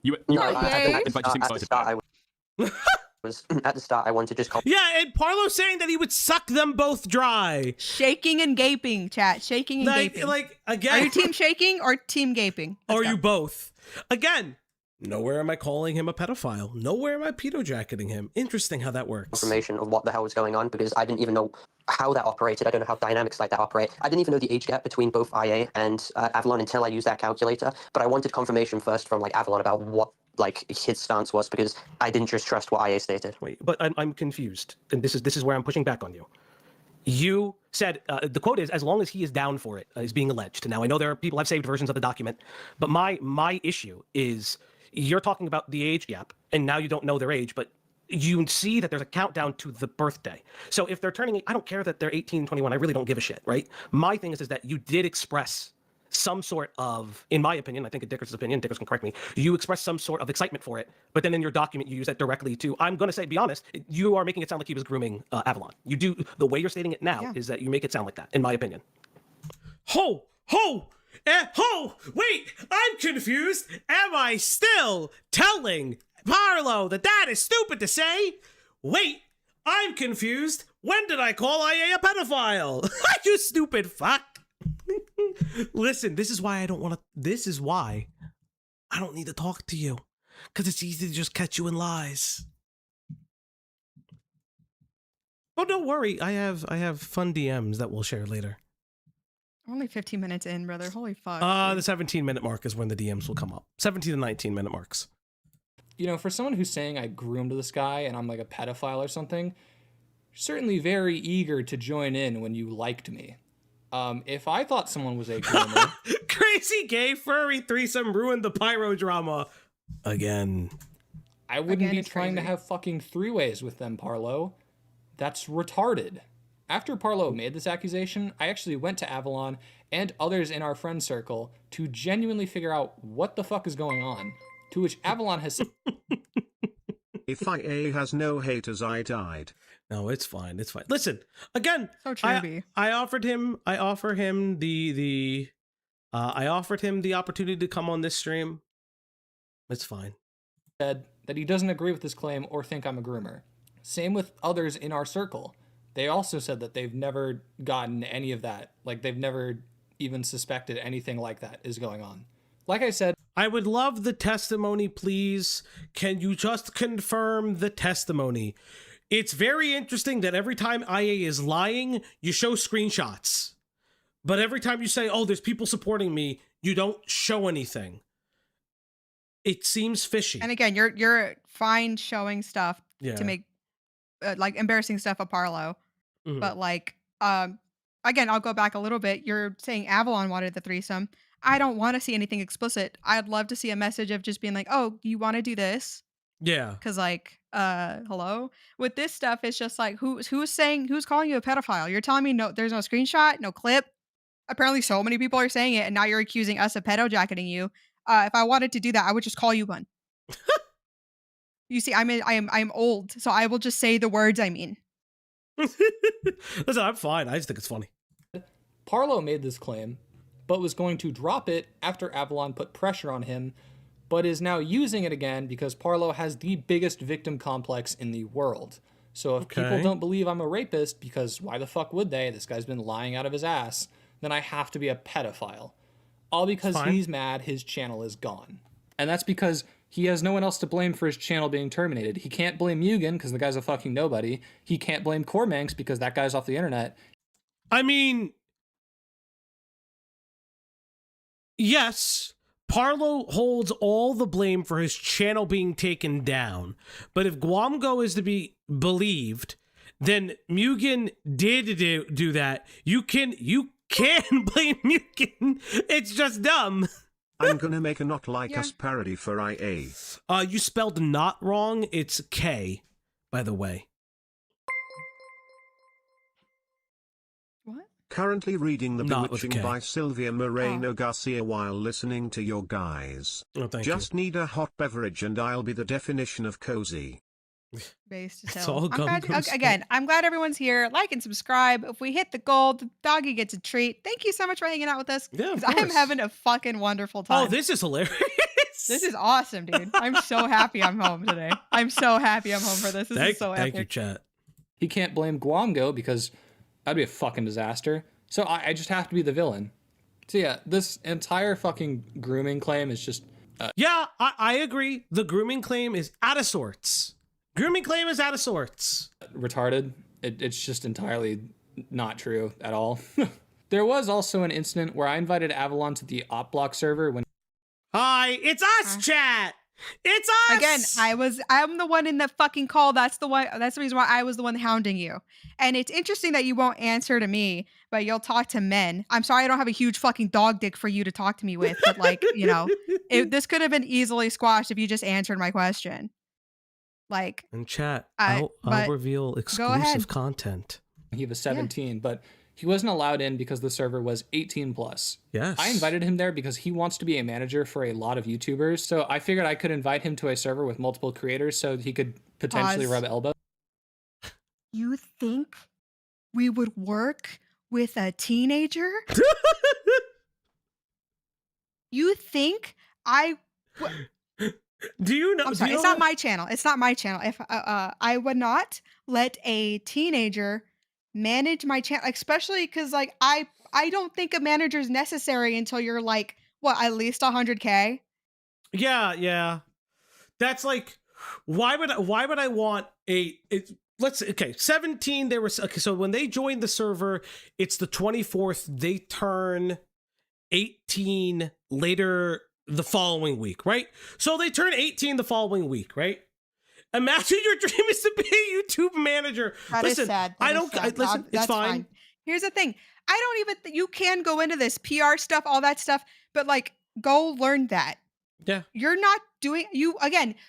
At the start, I wanted to just call. Yeah, and Parlo saying that he would suck them both dry. Shaking and gaping, chat. Shaking and gaping. Like, again. Are you team shaking or team gaping? Or you both? Again, nowhere am I calling him a pedophile. Nowhere am I pedo-jacketing him. Interesting how that works. Information of what the hell was going on, because I didn't even know how that operated. I don't know how dynamics like that operate. I didn't even know the age gap between both IA and Avalon until I used that calculator. But I wanted confirmation first from like Avalon about what his stance was, because I didn't just trust what IA stated. Wait, but I'm confused, and this is where I'm pushing back on you. You said the quote is, "As long as he is down for it," is being alleged. Now I know there are people have saved versions of the document, but my issue is you're talking about the age gap, and now you don't know their age, but you see that there's a countdown to the birthday. So if they're turning, I don't care that they're 18, 21. I really don't give a shit, right? My thing is that you did express some sort of, in my opinion, I think in Dickers' opinion, Dickers can correct me, you express some sort of excitement for it, but then in your document you use that directly to, I'm going to say, be honest, you are making it sound like he was grooming Avalon. You do, the way you're stating it now is that you make it sound like that, in my opinion. Wait, I'm confused. Am I still telling Parlo that is stupid to say? Wait, I'm confused. When did I call IA a pedophile? You stupid fuck. Listen, this is why I don't need to talk to you, because it's easy to just catch you in lies. Oh, don't worry, I have fun DMs that we'll share later. Only 15 minutes in, brother. Holy fuck. The 17-minute mark is when the DMs will come up. 17 to 19-minute marks. For someone who's saying I groomed this guy and I'm like a pedophile or something, certainly very eager to join in when you liked me. If I thought someone was a groomer... Crazy gay furry threesome ruined the pyro drama. Again. I wouldn't be trying to have fucking three-ways with them, Parlo. That's retarded. After Parlo made this accusation, I actually went to Avalon and others in our friend circle to genuinely figure out what the fuck is going on, to which Avalon has... If IA has no haters, I died. No, it's fine. It's fine. Listen, again, so chirpy. I offered him the opportunity to come on this stream. It's fine. Said that he doesn't agree with this claim or think I'm a groomer. Same with others in our circle. They also said that they've never gotten any of that. Like, they've never even suspected anything like that is going on. Like I said, I would love the testimony, please. Can you just confirm the testimony? It's very interesting that every time IA is lying, you show screenshots. But every time you say, oh, there's people supporting me, you don't show anything. It seems fishy. And again, you're fine showing stuff to make embarrassing stuff of Parlo. Mm-hmm. But again, I'll go back a little bit. You're saying Avalon wanted the threesome. I don't want to see anything explicit. I'd love to see a message of just being like, oh, you want to do this? Yeah. Because hello? With this stuff, it's just like, who's calling you a pedophile? You're telling me no, there's no screenshot, no clip. Apparently so many people are saying it, and now you're accusing us of pedo-jacketing you. If I wanted to do that, I would just call you one. You see, I am old, so I will just say the words I mean. Listen, I'm fine. I just think it's funny. Parlo made this claim, but was going to drop it after Avalon put pressure on him, but is now using it again because Parlo has the biggest victim complex in the world. So if people don't believe I'm a rapist, because why the fuck would they? This guy's been lying out of his ass, then I have to be a pedophile. All because he's mad his channel is gone. And that's because he has no one else to blame for his channel being terminated. He can't blame Mugen because the guy's a fucking nobody. He can't blame Cormanx because that guy's off the internet. I mean, yes, Parlo holds all the blame for his channel being taken down. But if Guamgo is to be believed, then Mugen did do that. You can blame Mugen. It's just dumb. I'm gonna make a Not Like Us parody for IA. You spelled not wrong. It's K, by the way. What? Currently reading The Bewitching by Sylvia Moreno Garcia while listening to your guys. Oh, thank Just need a hot beverage and I'll be the definition of cozy. It's all again, I'm glad everyone's here. Like and subscribe. If we hit the goal, the doggy gets a treat. Thank you so much for hanging out with us. Yeah, I am having a fucking wonderful time. Oh, this is hilarious. This is awesome, dude. I'm so happy I'm home today. I'm so happy I'm home for this. This is so epic. Thank you, chat. He can't blame Guamgo because that'd be a fucking disaster. So I just have to be the villain. So yeah, this entire fucking grooming claim is just... Yeah, I agree. The grooming claim is out of sorts. Grooming claim is out of sorts. Retarded. It's just entirely not true at all. There was also an incident where I invited Avalon to the OpBlock server when... Hi, it's us, chat. It's us. Again, I'm the one in the fucking call. That's the reason why I was the one hounding you. And it's interesting that you won't answer to me, but you'll talk to men. I'm sorry I don't have a huge fucking dog dick for you to talk to me with, but like, you know, this could have been easily squashed if you just answered my question. Like, in chat, I'll reveal exclusive content. He was 17, but he wasn't allowed in because the server was 18 plus. Yes. I invited him there because he wants to be a manager for a lot of YouTubers. So I figured I could invite him to a server with multiple creators so he could potentially rub elbows. You think we would work with a teenager? You think Do you know? I'm sorry, it's not my channel. It's not my channel. If I would not let a teenager manage my channel, especially because like I don't think a manager is necessary until you're like at least 100K. Yeah. That's like, why would I want 17. They were so when they joined the server, it's the 24th. They turn 18 later the following week, right? So they turn 18 the following week, right? Imagine your dream is to be a YouTube manager. Listen, is sad. Listen, it's fine. Here's the thing. I don't even, you can go into this PR stuff, all that stuff, but like, go learn that. Yeah. You're not doing,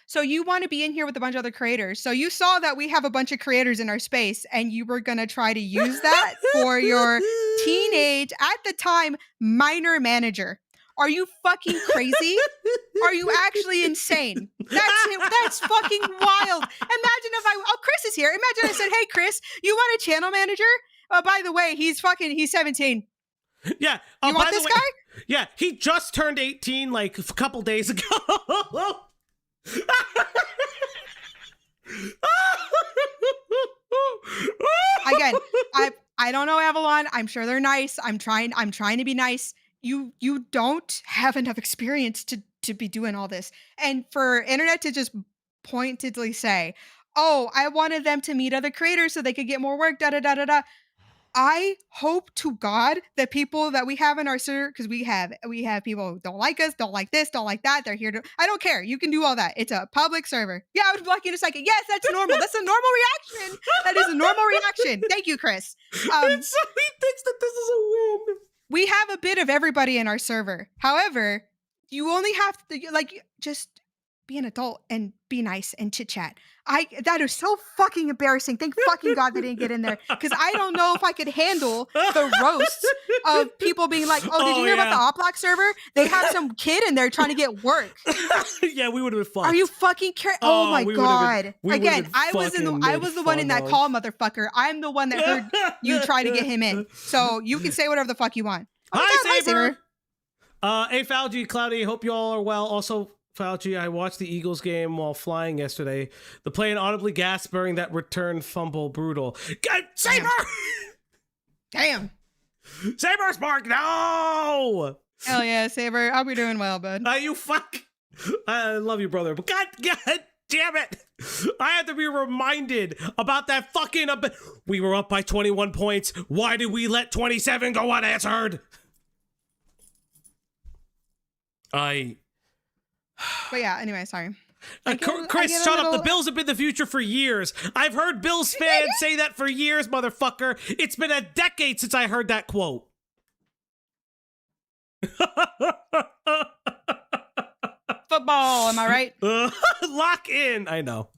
so you want to be in here with a bunch of other creators. So you saw that we have a bunch of creators in our space and you were going to try to use that for your teenage, at the time, minor manager. Are you fucking crazy? Are you actually insane? That's fucking wild. Imagine if Chris is here. Imagine I said, hey, Chris, you want a channel manager? Oh, by the way, he's 17. Yeah. You want this guy? Yeah, he just turned 18 like a couple days ago. Again, I don't know Avalon. I'm sure they're nice. I'm trying to be nice. You don't have enough experience to be doing all this. And for internet to just pointedly say, oh, I wanted them to meet other creators so they could get more work, da-da-da-da-da. I hope to God that people that we have in our server, because we have people who don't like us, don't like this, don't like that. They're here to, I don't care. You can do all that. It's a public server. Yeah, I was blocking in a second. Yes, that's normal. That's a normal reaction. That is a normal reaction. Thank you, Chris. So he thinks that this is a win. We have a bit of everybody in our server. However, you only have to just be an adult and be nice and chit chat. That is so fucking embarrassing. Thank fucking God they didn't get in there, because I don't know if I could handle the roasts of people being like, "Oh, did you hear about the OpBlock server? They have some kid in there trying to get work." Yeah, we would have been fucked. Are you fucking kidding? Oh my God! Again, I was the one in that call, motherfucker. I'm the one that heard you try to get him in. So you can say whatever the fuck you want. Oh Hi, Saber. Hey, Falgi, Cloudy. Hope you all are well. Also, Fauci, I watched the Eagles game while flying yesterday. The plane audibly gasped during that return fumble. Brutal. Saber! Damn. Saber Spark, no! Hell yeah, Saber. I'll be doing well, bud. You fuck. I love you, brother. But God. damn it! I had to be reminded about that fucking... We were up by 21 points. Why did we let 27 go unanswered? But yeah, anyway, sorry. Chris, shut up. The Bills have been the future for years. I've heard Bills fans say that for years, motherfucker. It's been a decade since I heard that quote. Football, am I right? Lock in. I know.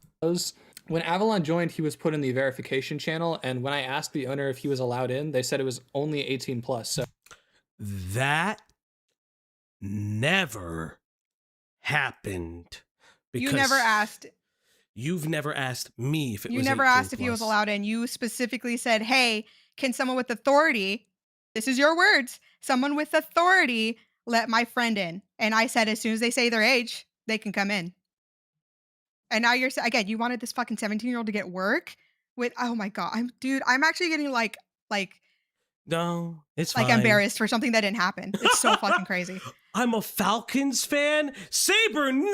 When Avalon joined, he was put in the verification channel, and when I asked the owner if he was allowed in, they said it was only 18 plus. So that never happened. You never asked. You've never asked me if it was 18 plus. You never asked if he was allowed in. You specifically said, hey, can someone with authority, this is your words, someone with authority let my friend in. And I said, as soon as they say their age, they can come in. And now you're, again, you wanted this fucking 17-year-old to get work with, oh my God, I'm actually getting like, no, it's like fine. Embarrassed for something that didn't happen. It's so fucking crazy. I'm a Falcons fan. Saber, no.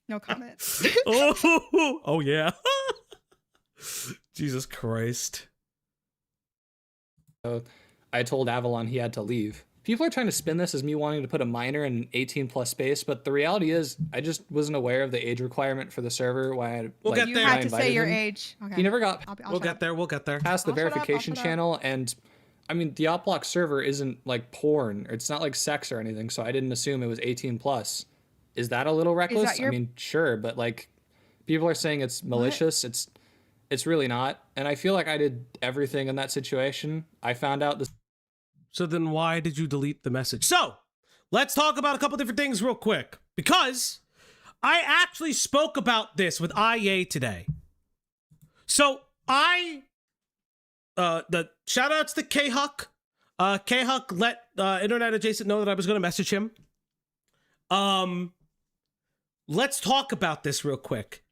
No comment. Oh yeah. Jesus Christ. So I told Avalon he had to leave. People are trying to spin this as me wanting to put a minor in an 18 plus space, but the reality is I just wasn't aware of the age requirement for the server. We'll get there. You had to say your age. Okay. He never got. We'll get there. We'll get there. Past the verification channel, and I mean the Opblock server isn't like porn. It's not like sex or anything, so I didn't assume it was 18 plus. Is that a little reckless? I mean, sure, but like people are saying it's malicious. It's really not, and I feel like I did everything in that situation. I found out this. So then why did you delete the message? So let's talk about a couple different things real quick, because I actually spoke about this with IA today. So the shout outs to K-Huck. K-Huck let Internet Adjacent know that I was going to message him. Let's talk about this real quick.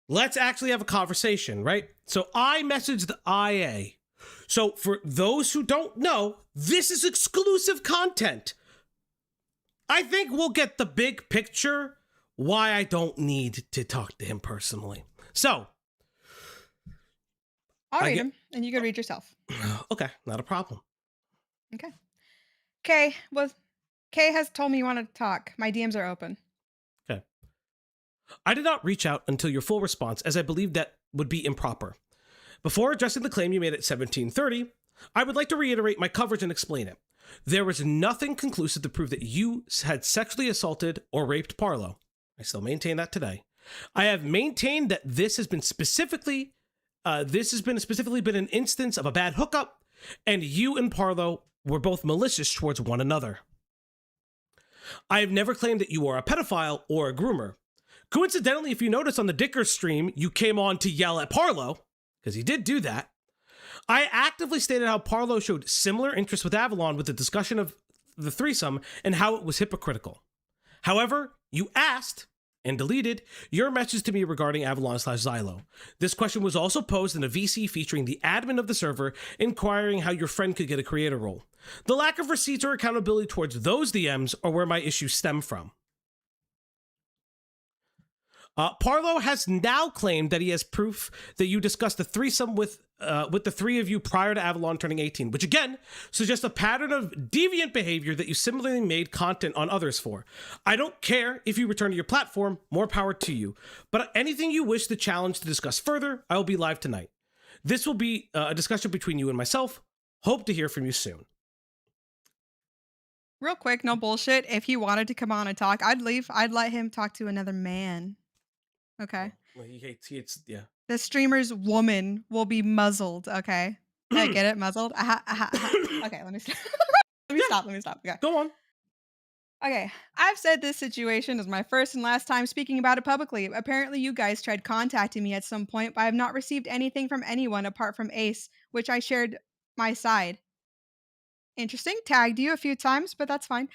Let's actually have a conversation, right? So I messaged IA. So for those who don't know, this is exclusive content. I think we'll get the big picture why I don't need to talk to him personally. So I'll read him and you can read yourself. Okay, not a problem. Okay. Kay has told me you wanted to talk. My DMs are open. Okay. I did not reach out until your full response, as I believe that would be improper. Before addressing the claim you made at 1730, I would like to reiterate my coverage and explain it. There was nothing conclusive to prove that you had sexually assaulted or raped Parlo. I still maintain that today. I have maintained that this has specifically been an instance of a bad hookup, and you and Parlo were both malicious towards one another. I have never claimed that you are a pedophile or a groomer. Coincidentally, if you notice on the Dicker stream, you came on to yell at Parlo, because he did do that. I actively stated how Parlo showed similar interest with Avalon with the discussion of the threesome and how it was hypocritical. However, you asked and deleted your message to me regarding Avalon/Xylo. This question was also posed in a VC featuring the admin of the server inquiring how your friend could get a creator role. The lack of receipts or accountability towards those DMs are where my issues stem from. Parlo has now claimed that he has proof that you discussed the threesome with the three of you prior to Avalon turning 18, which again suggests a pattern of deviant behavior that you similarly made content on others for. I don't care if you return to your platform, more power to you. But anything you wish to challenge to discuss further, I will be live tonight. This will be a discussion between you and myself. Hope to hear from you soon. Real quick, no bullshit. If he wanted to come on and talk, I'd leave. I'd let him talk to another man. Okay. Well, he hates, yeah. The streamer's woman will be muzzled. Okay. I get it, muzzled. Okay, let me stop. Let me stop. Okay. Go on. Okay. I've said this situation is my first and last time speaking about it publicly. Apparently, you guys tried contacting me at some point, but I have not received anything from anyone apart from Ace, which I shared my side. Interesting. Tagged you a few times, but that's fine.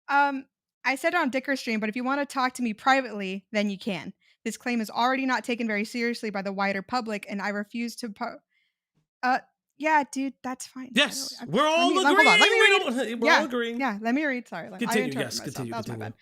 I said it on Dicker stream, but if you want to talk to me privately, then you can. This claim is already not taken very seriously by the wider public, and I refuse to. Yeah, dude, that's fine. Yes, we're all agreeing. Hold on, let me read. We're all agreeing. Yeah, let me read. Sorry. Continue. Yes, continue. That was my bad.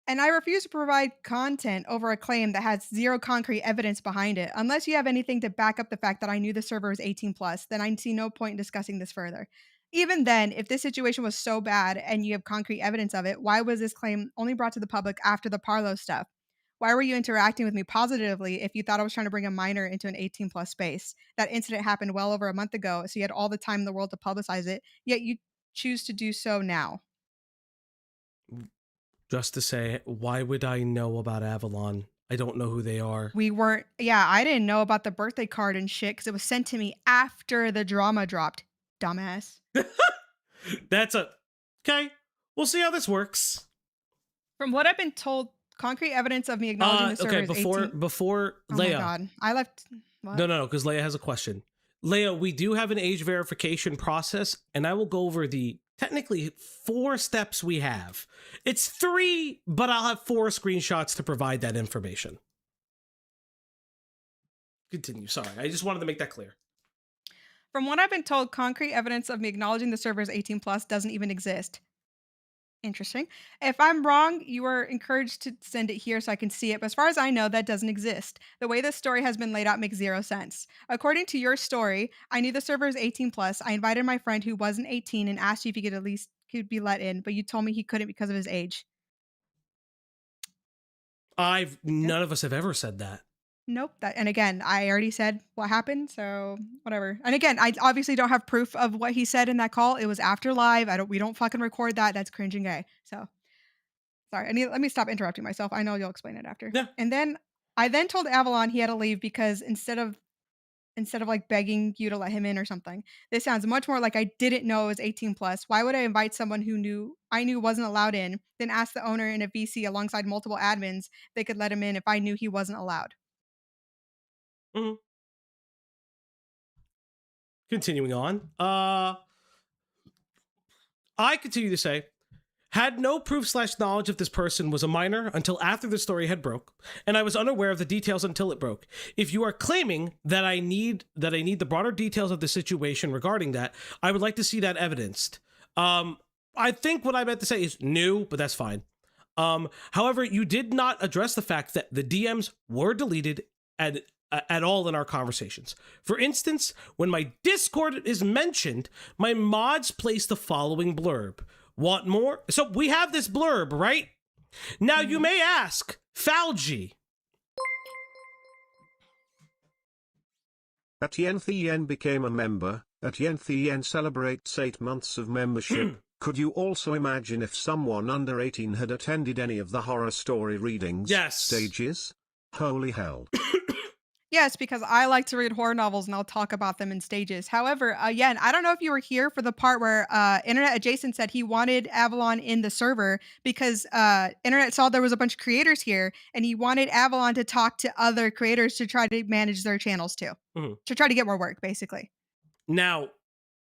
And I refuse to provide content over a claim that has zero concrete evidence behind it. Unless you have anything to back up the fact that I knew the server was 18 plus, then I see no point in discussing this further. Even then, if this situation was so bad and you have concrete evidence of it, why was this claim only brought to the public after the Parlo stuff? Why were you interacting with me positively if you thought I was trying to bring a minor into an 18 plus space? That incident happened well over a month ago, so you had all the time in the world to publicize it, yet you choose to do so now. Just to say, why would I know about Avalon? I don't know who they are. I didn't know about the birthday card and shit because it was sent to me after the drama dropped. Dumbass. Okay. We'll see how this works. From what I've been told, concrete evidence of me acknowledging the server is 18. Before Oh Leia. my God. I left. What? No, because Leia has a question. Leia, we do have an age verification process, and I will go over the technically 4 steps we have. It's 3, but I'll have 4 screenshots to provide that information. Continue. Sorry, I just wanted to make that clear. From what I've been told, concrete evidence of me acknowledging the server is 18 plus doesn't even exist. Interesting. If I'm wrong, you are encouraged to send it here so I can see it. But as far as I know, that doesn't exist. The way this story has been laid out makes zero sense. According to your story, I knew the server is 18 plus. I invited my friend who wasn't 18 and asked you if he could at least be let in, but you told me he couldn't because of his age. None of us have ever said that. Nope. And again, I already said what happened, so whatever. And again, I obviously don't have proof of what he said in that call. It was after live. We don't fucking record that. That's cringe and gay. So sorry. Let me stop interrupting myself. I know you'll explain it after. Yeah. And then I told Avalon he had to leave because instead of like begging you to let him in or something, this sounds much more like I didn't know it was 18 plus. Why would I invite someone who I knew wasn't allowed in, then ask the owner in a VC alongside multiple admins they could let him in if I knew he wasn't allowed? Mm-hmm. Continuing on. I continue to say, had no proof / knowledge if this person was a minor until after the story had broke, and I was unaware of the details until it broke. If you are claiming that I need the broader details of the situation regarding that, I would like to see that evidenced. I think what I meant to say is new, but that's fine. However, you did not address the fact that the DMs were deleted at all in our conversations. For instance, when my Discord is mentioned, my mods place the following blurb. Want more? So we have this blurb, right? Now you may ask, Falgy. Yen became a member. Yen celebrates 8 months of membership. Could you also imagine if someone under 18 had attended any of the horror story readings? Yes. Stages? Holy hell. Yes, because I like to read horror novels and I'll talk about them in stages. However, again, I don't know if you were here for the part where Internet Adjacent said he wanted Avalon in the server because Internet saw there was a bunch of creators here and he wanted Avalon to talk to other creators to try to manage their channels too. Mm-hmm. To try to get more work, basically. Now,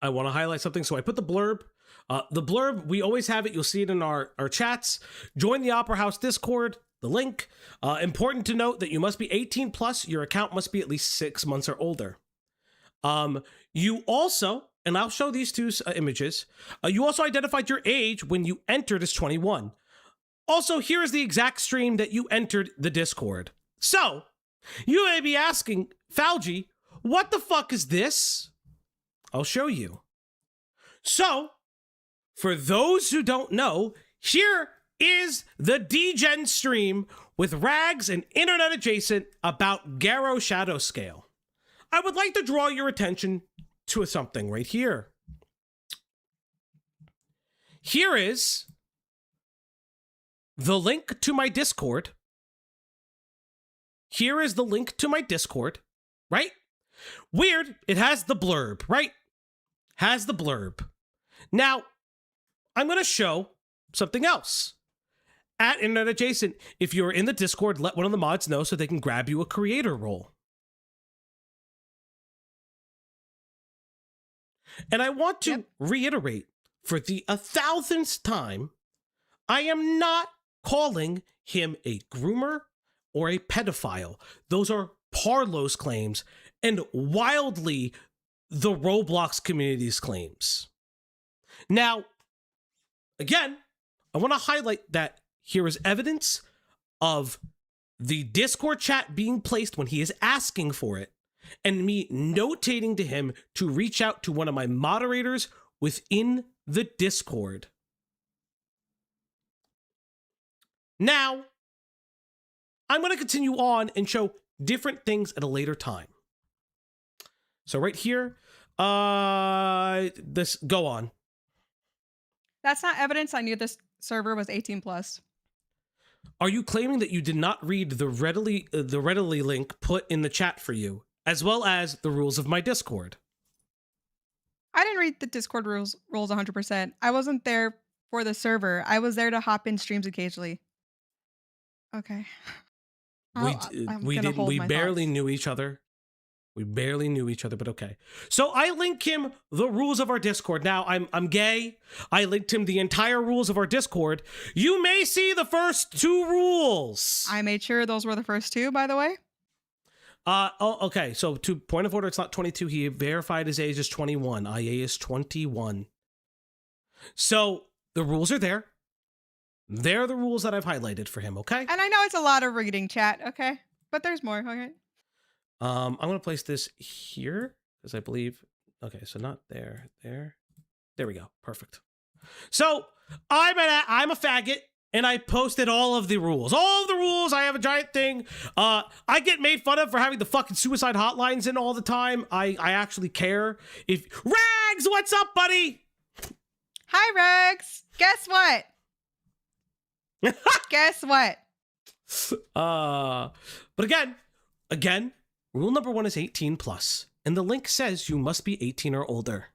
I want to highlight something. So I put the blurb. The blurb, we always have it. You'll see it in our chats. Join the Opera House Discord. The link. Important to note that you must be 18 plus. Your account must be at least 6 months or older. You also, and I'll show these 2 images. You also identified your age when you entered as 21. Also, here is the exact stream that you entered the Discord. So, you may be asking, Falgy, what the fuck is this? I'll show you. So, for those who don't know, here is the DGen stream with Rags and Internet Adjacent about Garrow Shadow Scale. I would like to draw your attention to something right here. Here is the link to my Discord. Here is the link to my Discord, right? Weird, it has the blurb, right? Has the blurb. Now, I'm going to show something else. At Internet Adjacent, if you're in the Discord, let one of the mods know so they can grab you a creator role. And I want to reiterate for the 1,000th time, I am not calling him a groomer or a pedophile. Those are Parlo's claims and wildly the Roblox community's claims. Now, again, I want to highlight that here is evidence of the Discord chat being placed when he is asking for it, and me notating to him to reach out to one of my moderators within the Discord. Now, I'm going to continue on and show different things at a later time. So right here, go on. That's not evidence I knew this server was 18 plus. Are you claiming that you did not read the readily link put in the chat for you, as well as the rules of my Discord? I didn't read the Discord rules 100%. I wasn't there for the server. I was there to hop in streams occasionally. Okay. We barely knew each other. We barely knew each other, but okay. So I link him the rules of our Discord. Now, I'm gay. I linked him the entire rules of our Discord. You may see the first 2 rules. I made sure those were the first 2, by the way. Okay. So to point of order, it's not 22. He verified his age is 21. IA is 21. So the rules are there. They're the rules that I've highlighted for him, okay? And I know it's a lot of reading, chat, okay? But there's more, okay? I'm going to place this here, because I believe... Okay, so not there, there. There we go. Perfect. So, I'm a faggot, and I posted all of the rules. All of the rules! I have a giant thing. I get made fun of for having the fucking suicide hotlines in all the time. I actually care. Rags, what's up, buddy? Hi, Rags! Guess what? Guess what? But again, rule number 1 is 18 plus, and the link says you must be 18 or older.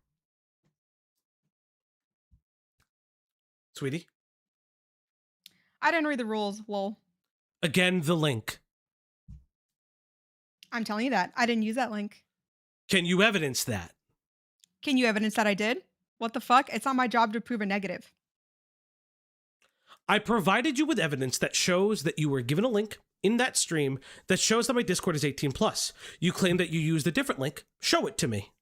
Sweetie? I didn't read the rules, lol. Again, the link. I'm telling you that. I didn't use that link. Can you evidence that? Can you evidence that I did? What the fuck? It's not my job to prove a negative. I provided you with evidence that shows that you were given a link in that stream that shows that my Discord is 18 plus. You claim that you used a different link. Show it to me.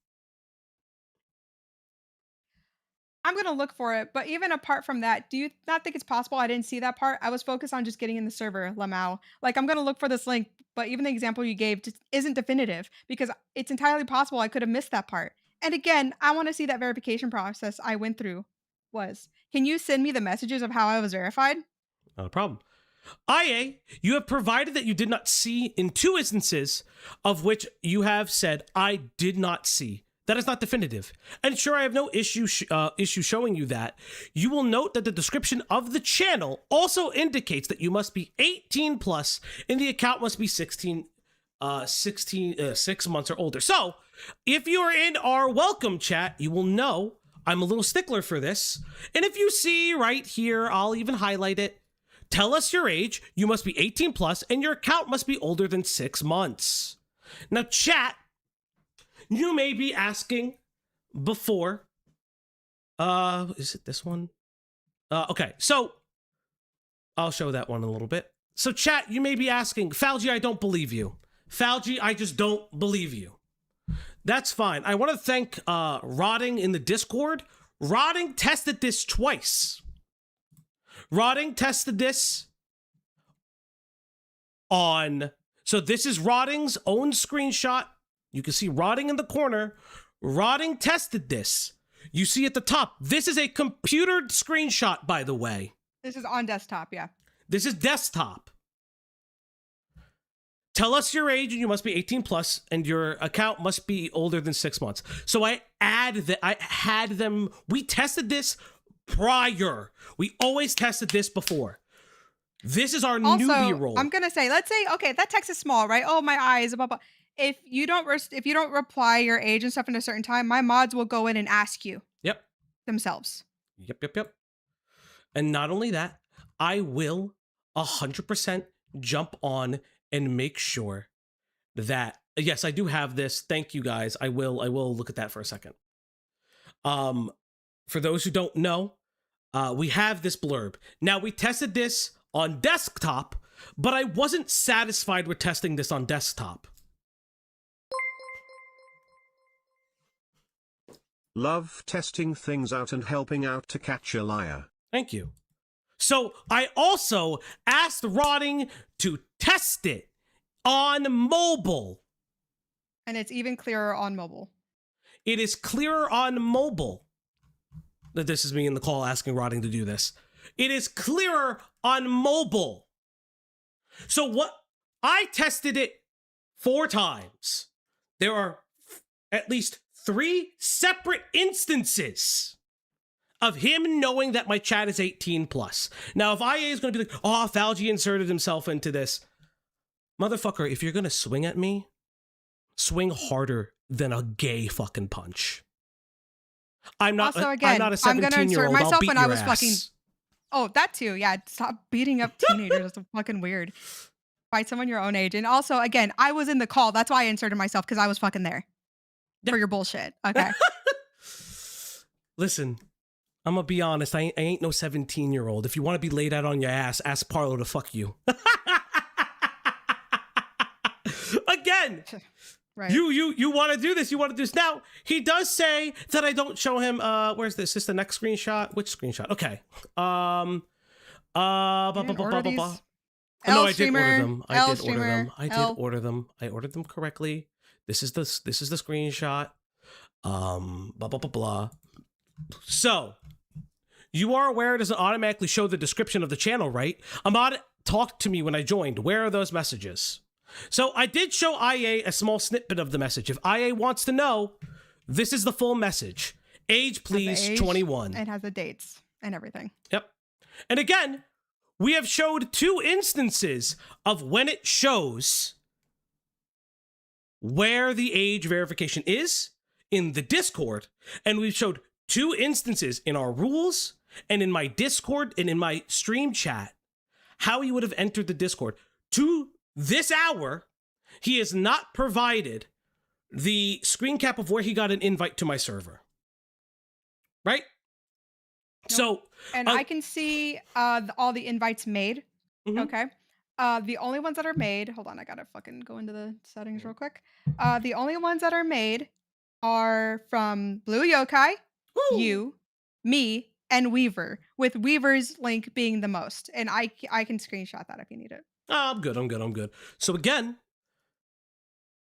I'm going to look for it, but even apart from that, do you not think it's possible I didn't see that part? I was focused on just getting in the server, Lamau. Like, I'm going to look for this link, but even the example you gave just isn't definitive because it's entirely possible I could have missed that part. And again, I want to see that verification process I went through was. Can you send me the messages of how I was verified? Not a problem. IA, you have provided that you did not see in 2 instances of which you have said, I did not see. That is not definitive. And sure, I have no issue showing you that. You will note that the description of the channel also indicates that you must be 18 plus and the account must be 6 months or older. So, if you are in our welcome chat, you will know I'm a little stickler for this. And if you see right here, I'll even highlight it. Tell us your age, you must be 18 plus, and your account must be older than 6 months. Now, chat, you may be asking before, is it this one? Okay, so I'll show that one in a little bit. So chat, you may be asking, Falgi, I don't believe you. Falgi, I just don't believe you. That's fine. I want to thank Rotting in the Discord. Rotting tested this twice. Rotting tested this on... So this is Rotting's own screenshot. You can see Rotting in the corner. Rotting tested this. You see at the top. This is a computered screenshot, by the way. This is on desktop, yeah. This is desktop. Tell us your age and you must be 18 plus and your account must be older than 6 months. So I had them, we tested this prior. We always tested this before. This is our newbie role. I'm going to say, let's say, okay, that text is small, right? Oh, my eyes, blah, blah. If you don't reply your age and stuff in a certain time, my mods will go in and ask you. Yep. Themselves. Yep. And not only that, I will 100% jump on and make sure that, yes, I do have this. Thank you guys. I will look at that for a second. For those who don't know, we have this blurb. Now, we tested this on desktop, but I wasn't satisfied with testing this on desktop. Love testing things out and helping out to catch a liar. Thank you. So I also asked Rotting to test it on mobile. And it's even clearer on mobile. It is clearer on mobile. This is me in the call asking Rotting to do this. It is clearer on mobile. So what? I tested it 4 times. There are at least 3 separate instances of him knowing that my chat is 18 plus. Now, if IA is going to be like, oh, Falgi inserted himself into this. Motherfucker, if you're going to swing at me, swing harder than a gay fucking punch. I'm not, also, again, I'm not a 17-year-old. I'm going to insert myself when I was ass. fucking... Oh, that too. Yeah, stop beating up teenagers. It's fucking weird. Fight someone your own age. And also, again, I was in the call. That's why I inserted myself, because I was fucking there. For your bullshit. Okay. Listen, I'm gonna be honest. I ain't no 17-year-old. If you want to be laid out on your ass, ask Parlo to fuck you. Again, right. You want to do this. You want to do this. Now, he does say that I don't show him. Where's this? Is this the next screenshot? Which screenshot? Okay. No, I did order them. I did order them. I ordered them correctly. This is the screenshot. Blah blah blah blah. So, you are aware it doesn't automatically show the description of the channel, right? Ahmad talked to me when I joined. Where are those messages? So I did show IA a small snippet of the message. If IA wants to know, this is the full message. Age, please, 21. It has the dates and everything. Yep. And again, we have showed 2 instances of when it shows where the age verification is in the Discord. And we've showed 2 instances in our rules and in my Discord and in my stream chat how he would have entered the Discord. To this hour, he has not provided the screen cap of where he got an invite to my server. Right? Nope. So, and I can see all the invites made. Mm-hmm. Okay. The only ones that are made, hold on, I gotta fucking go into the settings real quick. The only ones that are made are from Blue Yokai, you, me, and Weaver, with Weaver's link being the most. And I can screenshot that if you need it. Oh, I'm good. So again,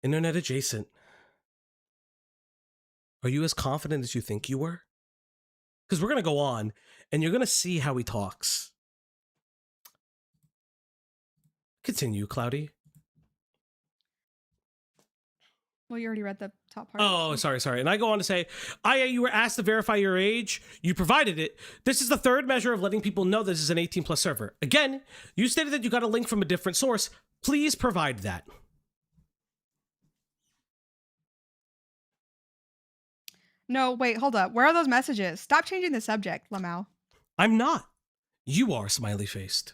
internet adjacent. Are you as confident as you think you were? Because we're going to go on, and you're going to see how he talks. Continue, Cloudy. Well, you already read the top part. Oh, sorry. And I go on to say, IA, you were asked to verify your age. You provided it. This is the 3rd measure of letting people know this is an 18 plus server. Again, you stated that you got a link from a different source. Please provide that. No, wait, hold up. Where are those messages? Stop changing the subject, Lamau. I'm not. You are smiley faced.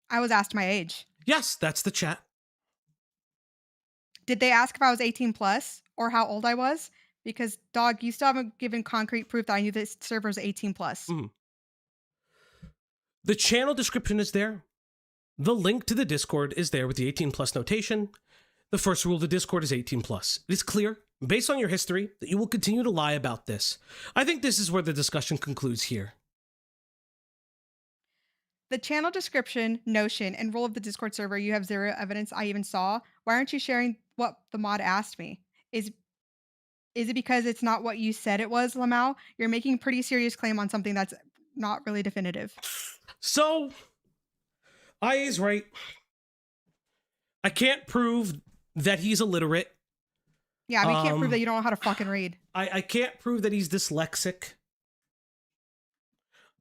I was asked my age. Yes, that's the chat. Did they ask if I was 18 plus or how old I was? Because, dog, you still haven't given concrete proof that I knew this server was 18 plus. The channel description is there. The link to the Discord is there with the 18 plus notation. The first rule of the Discord is 18 plus. It is clear, based on your history, that you will continue to lie about this. I think this is where the discussion concludes here. The channel description, notion, and rule of the Discord server, you have 0 evidence I even saw. Why aren't you sharing what the mod asked me? Is it because it's not what you said it was, Lamau? You're making a pretty serious claim on something that's not really definitive. So, IA's right. I can't prove that he's illiterate. Yeah, I mean, you can't prove that you don't know how to fucking read. I can't prove that he's dyslexic.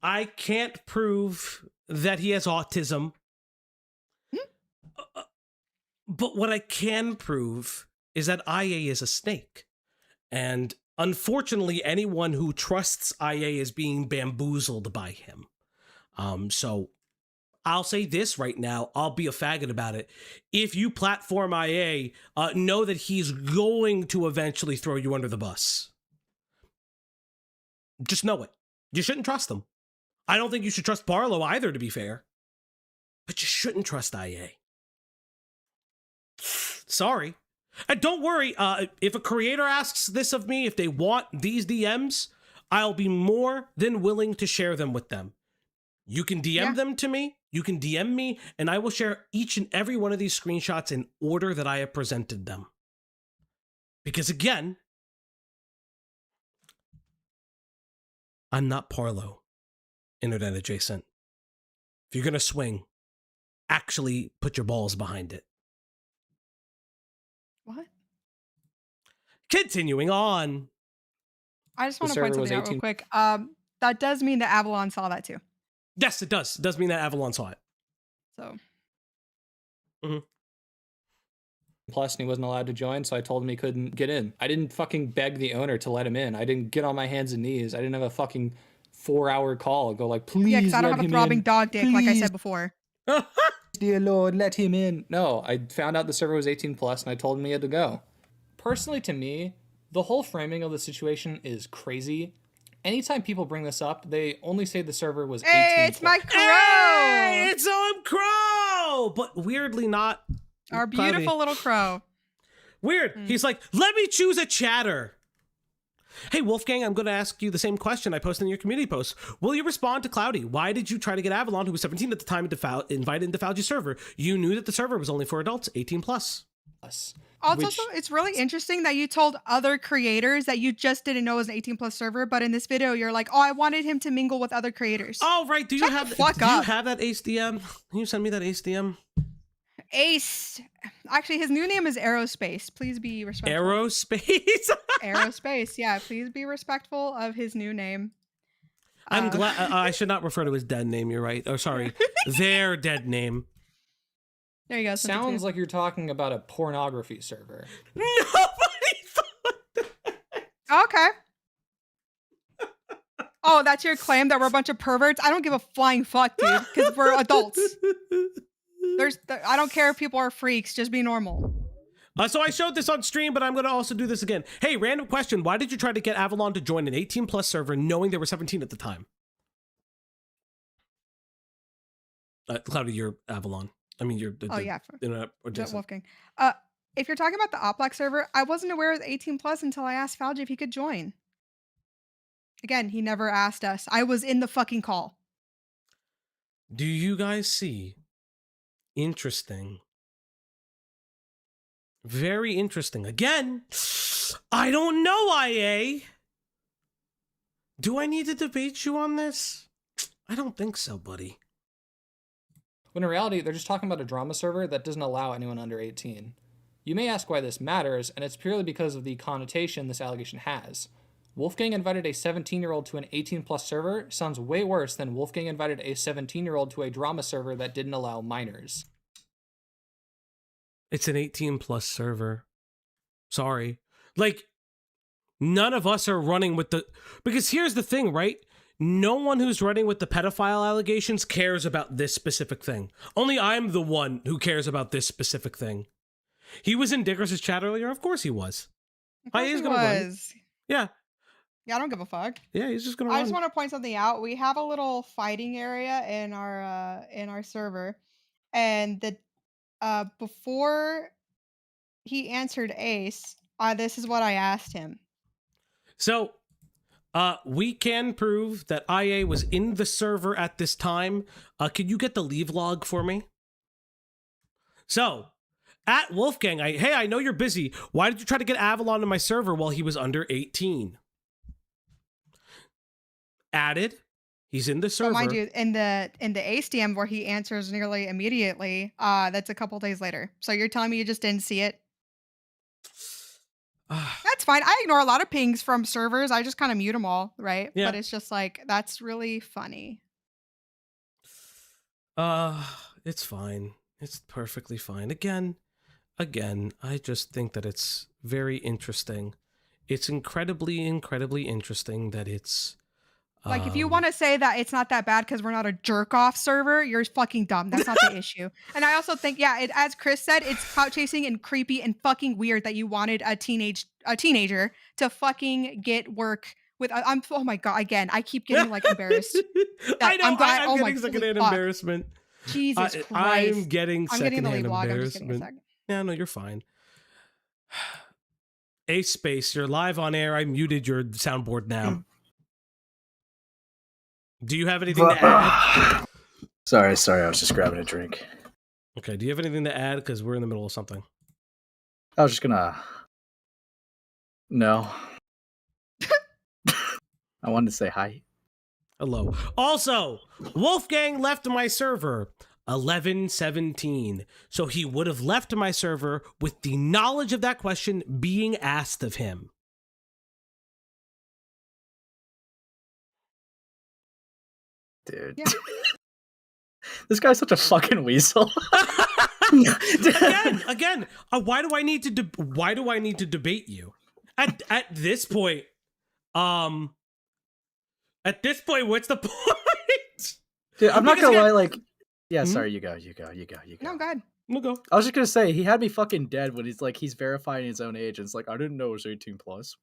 I can't prove that he has autism. But what I can prove is that IA is a snake. And unfortunately, anyone who trusts IA is being bamboozled by him. So I'll say this right now. I'll be a faggot about it. If you platform IA, know that he's going to eventually throw you under the bus. Just know it. You shouldn't trust him. I don't think you should trust Barlow either, to be fair. But you shouldn't trust IA. Sorry. And don't worry, if a creator asks this of me, if they want these DMs, I'll be more than willing to share them with them. You can DM them to me. You can DM me, and I will share each and every one of these screenshots in order that I have presented them. Because again, I'm not Parlo, internet adjacent. If you're going to swing, actually put your balls behind it. What? Continuing on. I just want to point something out real quick. That does mean that Avalon saw that too. Yes, it does. It does mean that Avalon saw it. So. Plus, and he wasn't allowed to join, so I told him he couldn't get in. I didn't fucking beg the owner to let him in. I didn't get on my hands and knees. I didn't have a fucking 4-hour call. Go like, please. Yeah, because I don't have a throbbing dog dick, like I said before. Dear Lord, let him in. No, I found out the server was 18 plus, and I told him he had to go. Personally, to me, the whole framing of the situation is crazy. Anytime people bring this up, they only say the server was 18 Hey, it's my crow! Hey, it's on Crow! But weirdly not. Our beautiful little crow. Weird. He's like, let me choose a chatter. Hey, Wolfgang, I'm going to ask you the same question I posted in your community post. Will you respond to Cloudy? Why did you try to get Avalon, who was 17 at the time, invited into Falgi's server? You knew that the server was only for adults, 18 plus. Also, it's really interesting that you told other creators that you just didn't know it was an 18 plus server, but in this video, you're like, oh, I wanted him to mingle with other creators. Oh, right. Do you have that Ace DM? Can you send me that Ace DM? Ace. Actually, his new name is Aerospace. Please be respectful. Aerospace? Aerospace. Yeah, please be respectful of his new name. I'm glad. I should not refer to his dead name. You're right. Oh, sorry. Their dead name. There you go. Sounds like you're talking about a pornography server. Nobody thought that. Okay. Oh, that's your claim that we're a bunch of perverts? I don't give a flying fuck, dude, because we're adults. I don't care if people are freaks. Just be normal. So I showed this on stream, but I'm going to also do this again. Hey, random question. Why did you try to get Avalon to join an 18 plus server knowing they were 17 at the time? Cloudy, you're Avalon. I mean, you're Wolfgang. If you're talking about the Oplac server, I wasn't aware of 18 plus until I asked Falgi if he could join. Again, he never asked us. I was in the fucking call. Do you guys see? Interesting. Very interesting. Again, I don't know, IA. Do I need to debate you on this? I don't think so, buddy. When in reality, they're just talking about a drama server that doesn't allow anyone under 18. You may ask why this matters, and it's purely because of the connotation this allegation has. Wolfgang invited a 17-year-old to an 18-plus server sounds way worse than Wolfgang invited a 17-year-old to a drama server that didn't allow minors. It's an 18-plus server. Sorry. Like, none of us are running with the... Because here's the thing, right? No one who's running with the pedophile allegations cares about this specific thing. Only I'm the one who cares about this specific thing. He was in Diggers' chat earlier. Of course he was. Of course he was. Yeah. Yeah, I don't give a fuck. Yeah, he's just gonna run. I just want to point something out. We have a little fighting area in our server, and the before he answered Ace, this is what I asked him. So, we can prove that IA was in the server at this time. Could you get the leave log for me? So, at Wolfgang, hey, I know you're busy. Why did you try to get Avalon to my server while he was under 18? Added, he's in the server. But mind you, in the Ace DM where he answers nearly immediately, that's a couple days later. So you're telling me you just didn't see it? That's fine. I ignore a lot of pings from servers. I just kind of mute them all, right? Yeah. But it's just like, that's really funny. It's fine. It's perfectly fine. Again, I just think that it's very interesting. It's incredibly, incredibly interesting that it's... Like, if you want to say that it's not that bad because we're not a jerk-off server, you're fucking dumb. That's not the issue. And I also think, yeah, as Chris said, it's clout chasing and creepy and fucking weird that you wanted a teenager to fucking get work with. Oh my god! Again, I keep getting like embarrassed. I know. I'm getting secondhand embarrassment. Jesus Christ! I'm getting secondhand embarrassment. Yeah, no, you're fine. Ace Space, you're live on air. I muted your soundboard now. Do you have anything to add? Sorry, I was just grabbing a drink. Okay, do you have anything to add? Because we're in the middle of something. I was just gonna... No. I wanted to say hi. Hello. Also, Wolfgang left my server 11:17. So he would have left my server with the knowledge of that question being asked of him. Dude. Yeah. This guy's such a fucking weasel. Again, why do I need to debate you? At this point, what's the point? Dude, I'm not gonna lie, like, yeah, sorry, you go. No, go ahead. We'll go. I was just gonna say, he had me fucking dead when he's verifying his own age, and it's like, I didn't know it was 18 plus.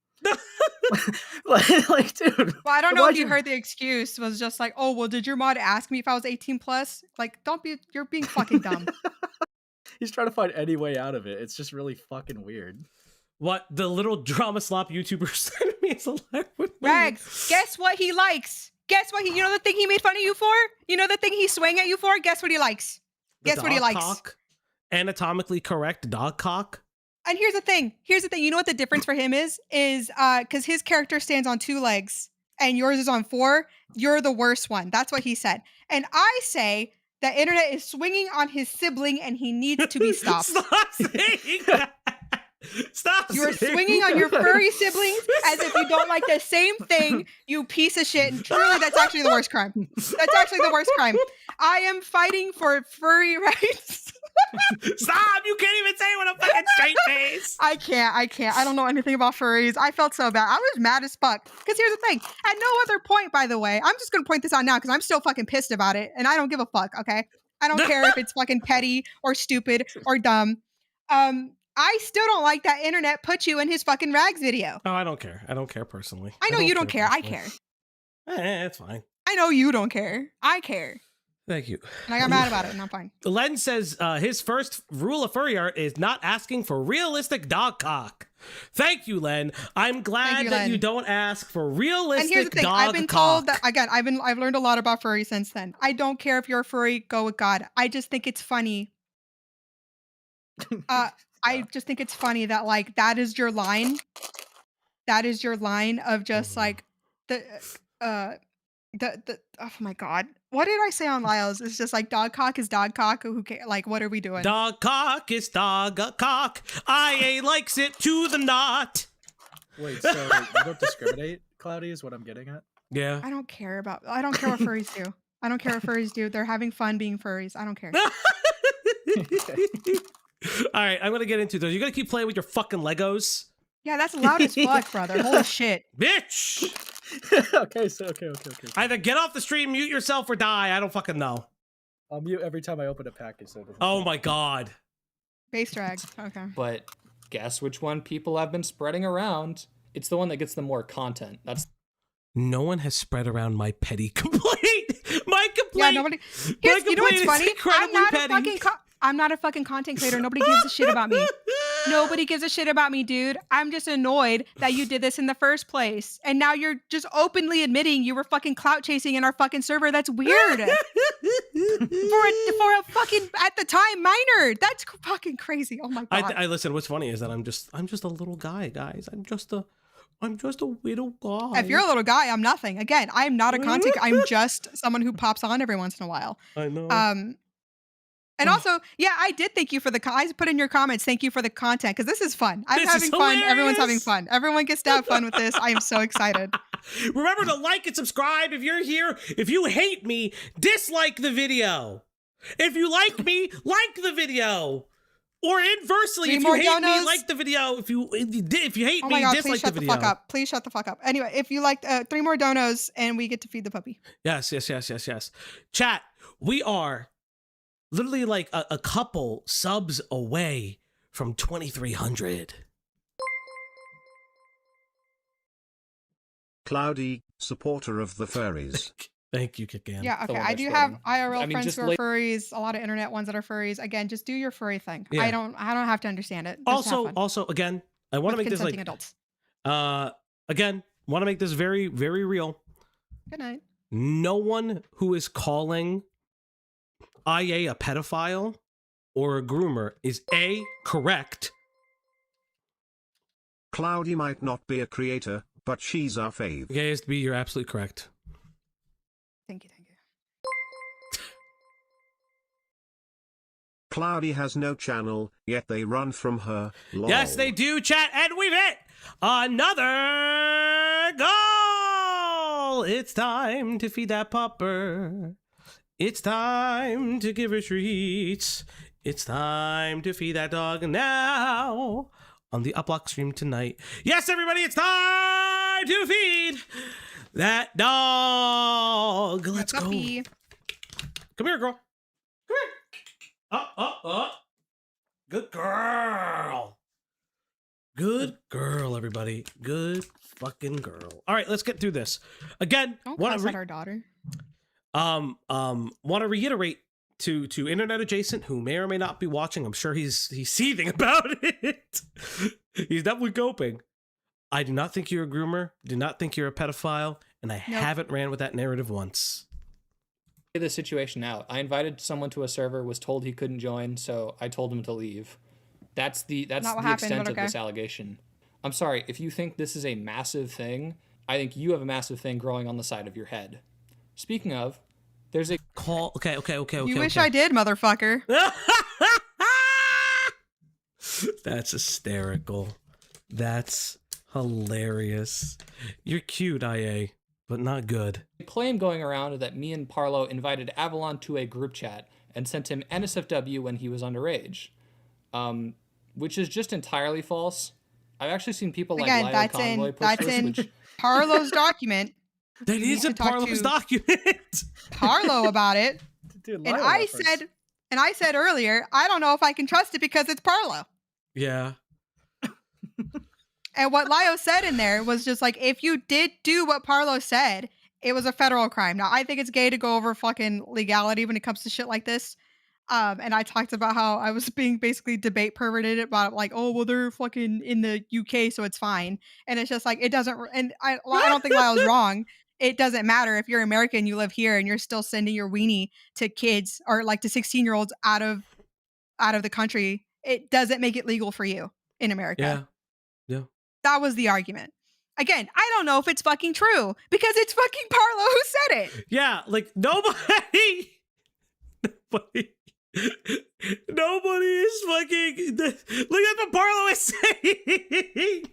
like, dude. Well, I don't know if you heard the excuse was just like, oh, well, did your mod ask me if I was 18 plus? Like, you're being fucking dumb. He's trying to find any way out of it. It's just really fucking weird. What the little drama slop YouTuber sent me is alive with Rags, guess what he likes? Guess what you know the thing he made fun of you for? You know the thing he swang at you for? Guess what he likes? Guess what he likes? Cock? Anatomically correct dog cock? And here's the thing. You know what the difference for him is because his character stands on 2 legs and yours is on 4. You're the worst one. That's what he said. And I say that internet is swinging on his sibling and he needs to be stopped. Stop saying that. Stop. You're swinging on your furry siblings as if you don't like the same thing, you piece of shit. And truly, that's actually the worst crime. That's actually the worst crime. I am fighting for furry rights. Stop! You can't even say it with a fucking straight face. I can't. I don't know anything about furries. I felt so bad. I was mad as fuck. Because here's the thing. At no other point, by the way, I'm just going to point this out now because I'm still fucking pissed about it. And I don't give a fuck, okay? I don't care if it's fucking petty or stupid or dumb. I still don't like that internet put you in his fucking rags video. No, I don't care. I don't care personally. I know you don't care. I care. It's fine. I know you don't care. I care. Thank you. And I got mad about it, and I'm fine. Len says his first rule of furry art is not asking for realistic dog cock. Thank you, Len. I'm glad that you don't ask for realistic and here's the thing. dog I've been cock. told that again. I've learned a lot about furry since then. I don't care if you're a furry. Go with God. I just think it's funny. I just think it's funny that like that is your line. That is your line of just like the oh my god. What did I say on Lyle's? It's just like dog cock is dog cock. Who cares? Like, what are we doing? Dog cock is dog cock. IA likes it to the knot. Wait, so you don't discriminate, Cloudy, is what I'm getting at? Yeah. I don't care what furries do. I don't care what furries do. They're having fun being furries. I don't care. All right, I'm going to get into those. You're going to keep playing with your fucking Legos? Yeah, that's loud as fuck, brother. Holy shit. Bitch! Okay. Either get off the stream, mute yourself, or die. I don't fucking know. I'll mute every time I open a package. So oh my god. Base drag. Okay. But guess which one people have been spreading around? It's the one that gets the more content. No one has spread around my petty complaint. My complaint. Yeah, nobody. You know what's funny? I'm not a fucking content creator. Nobody gives a shit about me. Nobody gives a shit about me, dude. I'm just annoyed that you did this in the first place. And now you're just openly admitting you were fucking clout chasing in our fucking server. That's weird. for a fucking, at the time, minor. That's fucking crazy. Oh my god. I listen, what's funny is that I'm just a little guy, guys. I'm just a little guy. If you're a little guy, I'm nothing. Again, I'm not a content. I'm just someone who pops on every once in a while. I know. And also, yeah, I did thank you for I put in your comments, thank you for the content, because this is fun. I'm having fun. Everyone's having fun. Everyone gets to have fun with this. I am so excited. Remember to like and subscribe if you're here. If you hate me, dislike the video. If you like me, like the video. Or inversely, if you hate me, like the video. If you hate me, dislike the video. Fuck up. Please shut the fuck up. Anyway, if you like 3 more donos and we get to feed the puppy. Yes. Chat, we are literally like a couple subs away from 2,300. Cloudy, supporter of the furries. Thank you, Kitgan. Yeah, okay. I do have IRL friends who are furries, a lot of internet ones that are furries. Again, just do your furry thing. Yeah. I don't have to understand it. Also, again, I want to make this like adults. Again, want to make this very, very real. Good night. no one who is calling IA a pedophile or a groomer is A, correct. Cloudy might not be a creator, but she's our fave. Okay, B, you're absolutely correct. Thank you. Cloudy has no channel, yet they run from her. Lol. Yes, they do, chat, and we've hit another goal! It's time to feed that pupper. It's time to give her treats. It's time to feed that dog now on the Uplock stream tonight. Yes, everybody, it's time to feed that dog. Let's go. Come here, girl. Come here. Good girl. Good girl, everybody. Good fucking girl. All right, let's get through this. Again, don't cuss at our daughter. Want to reiterate to internet adjacent who may or may not be watching. I'm sure he's seething about it. He's definitely coping. I do not think you're a groomer. Do not think you're a pedophile, and I haven't ran with that narrative once. The situation out. I invited someone to a server, was told he couldn't join, so I told him to leave. That's the extent of this allegation. I'm sorry, if you think this is a massive thing, I think you have a massive thing growing on the side of your head. Speaking of, there's a call. Okay. You wish I did, motherfucker. That's hysterical. That's hilarious. You're cute, IA, but not good. The claim going around that me and Parlo invited Avalon to a group chat and sent him NSFW when he was underage, which is just entirely false. I've actually seen people like Lyle Convoy push this, which Parlo's document. That is a Parlo's document. Parlo about it. Dude, and I said earlier, I don't know if I can trust it because it's Parlo. Yeah. And what Lio said in there was just like, if you did do what Parlo said, it was a federal crime. Now, I think it's gay to go over fucking legality when it comes to shit like this. And I talked about how I was being basically debate perverted about like, oh, well, they're fucking in the UK, so it's fine. And it's just like, it doesn't, and I don't think Lio's wrong. It doesn't matter if you're American, you live here, and you're still sending your weenie to kids or like to 16-year-olds out of the country. It doesn't make it legal for you in America. Yeah. That was the argument. Again, I don't know if it's fucking true because it's fucking Parlo who said it. Yeah, like nobody is fucking. Look at what Parlo is saying.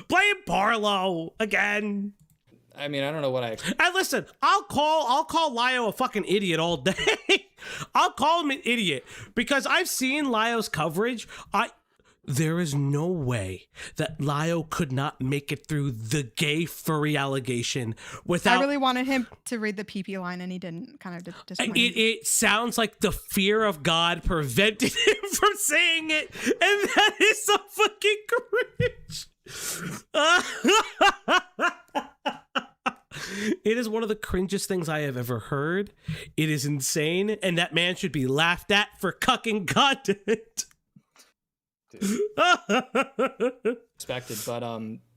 Blame Parlo again. I mean, I don't know what I. And listen, I'll call Lio a fucking idiot all day. I'll call him an idiot because I've seen Lio's coverage. There is no way that Lio could not make it through the gay furry allegation without. I really wanted him to read the PP line, and he didn't. Kind of disappointed. It sounds like the fear of God prevented him from saying it, and that is so fucking cringe. It is one of the cringest things I have ever heard. It is insane, and that man should be laughed at for cucking content. Expected, but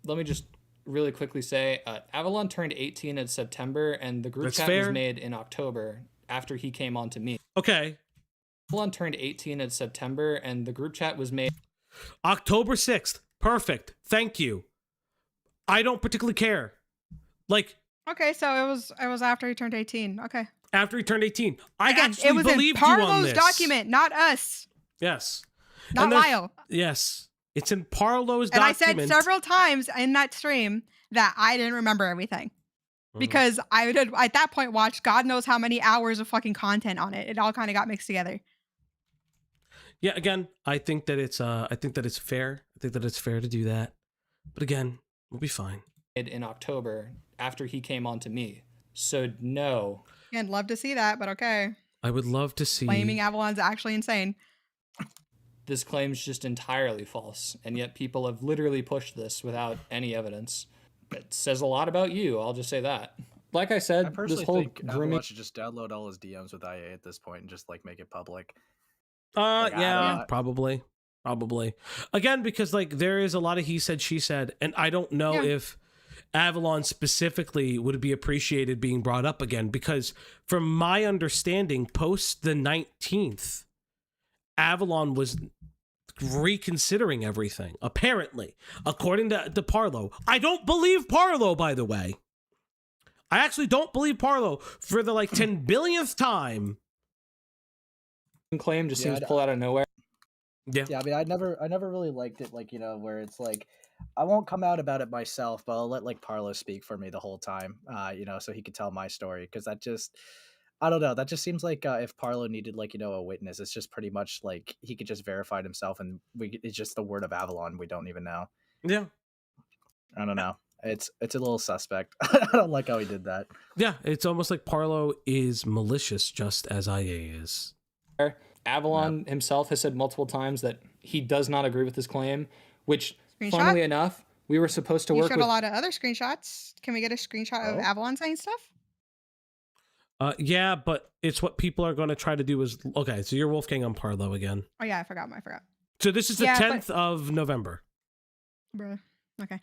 let me just really quickly say Avalon turned 18 in September, and the group chat was made in October after he came on to me. Okay. Avalon turned 18 in September, and the group chat was made October 6th. Perfect. Thank you. I don't particularly care. Like. Okay, so it was after he turned 18. Okay. After he turned 18. I Again, actually it was believed in you on Parlo's this document, not us. Yes. Not Lio. Yes. It's in Parlo's document. And I said several times in that stream that I didn't remember everything. Because I would have, at that point, watched God knows how many hours of fucking content on it. It all kind of got mixed together. Yeah, again, I think that it's fair. I think that it's fair to do that. But again, we'll be fine. In October after he came on to me. So no. I'd love to see that, but okay. I would love to see. Blaming Avalon's actually insane. This claim's just entirely false, and yet people have literally pushed this without any evidence. It says a lot about you, I'll just say that. Like I said, I personally this whole think Avalon should just download all his DMs with IA at this point and just like make it public. Yeah, probably. Again, because like there is a lot of he said, she said, and I don't know if Avalon specifically would be appreciated being brought up again, because from my understanding, post the 19th, Avalon was reconsidering everything, apparently, according to Parlo. I don't believe Parlo, by the way. I actually don't believe Parlo for the 10 billionth time. Claim just seems pulled out of nowhere. Yeah, I mean, I never really liked it, where it's I won't come out about it myself, but I'll let Parlo speak for me the whole time, so he could tell my story, because that just, I don't know, that just seems like if Parlo needed a witness, it's just pretty much he could just verify it himself, and it's just the word of Avalon. We don't even know. Yeah, I don't know. It's a little suspect. I don't like how he did that. Yeah, it's almost like Parlo is malicious, just as IA is. Avalon himself has said multiple times that he does not agree with this claim, which, funnily enough, we were supposed to work with. You showed a lot of other screenshots. Can we get a screenshot of Avalon saying stuff? Yeah, but it's what people are going to try to do is... Okay, so you're Wolfgang on Parlo again. Oh, yeah, I forgot. So this is the 10th of November. Bruh. Okay.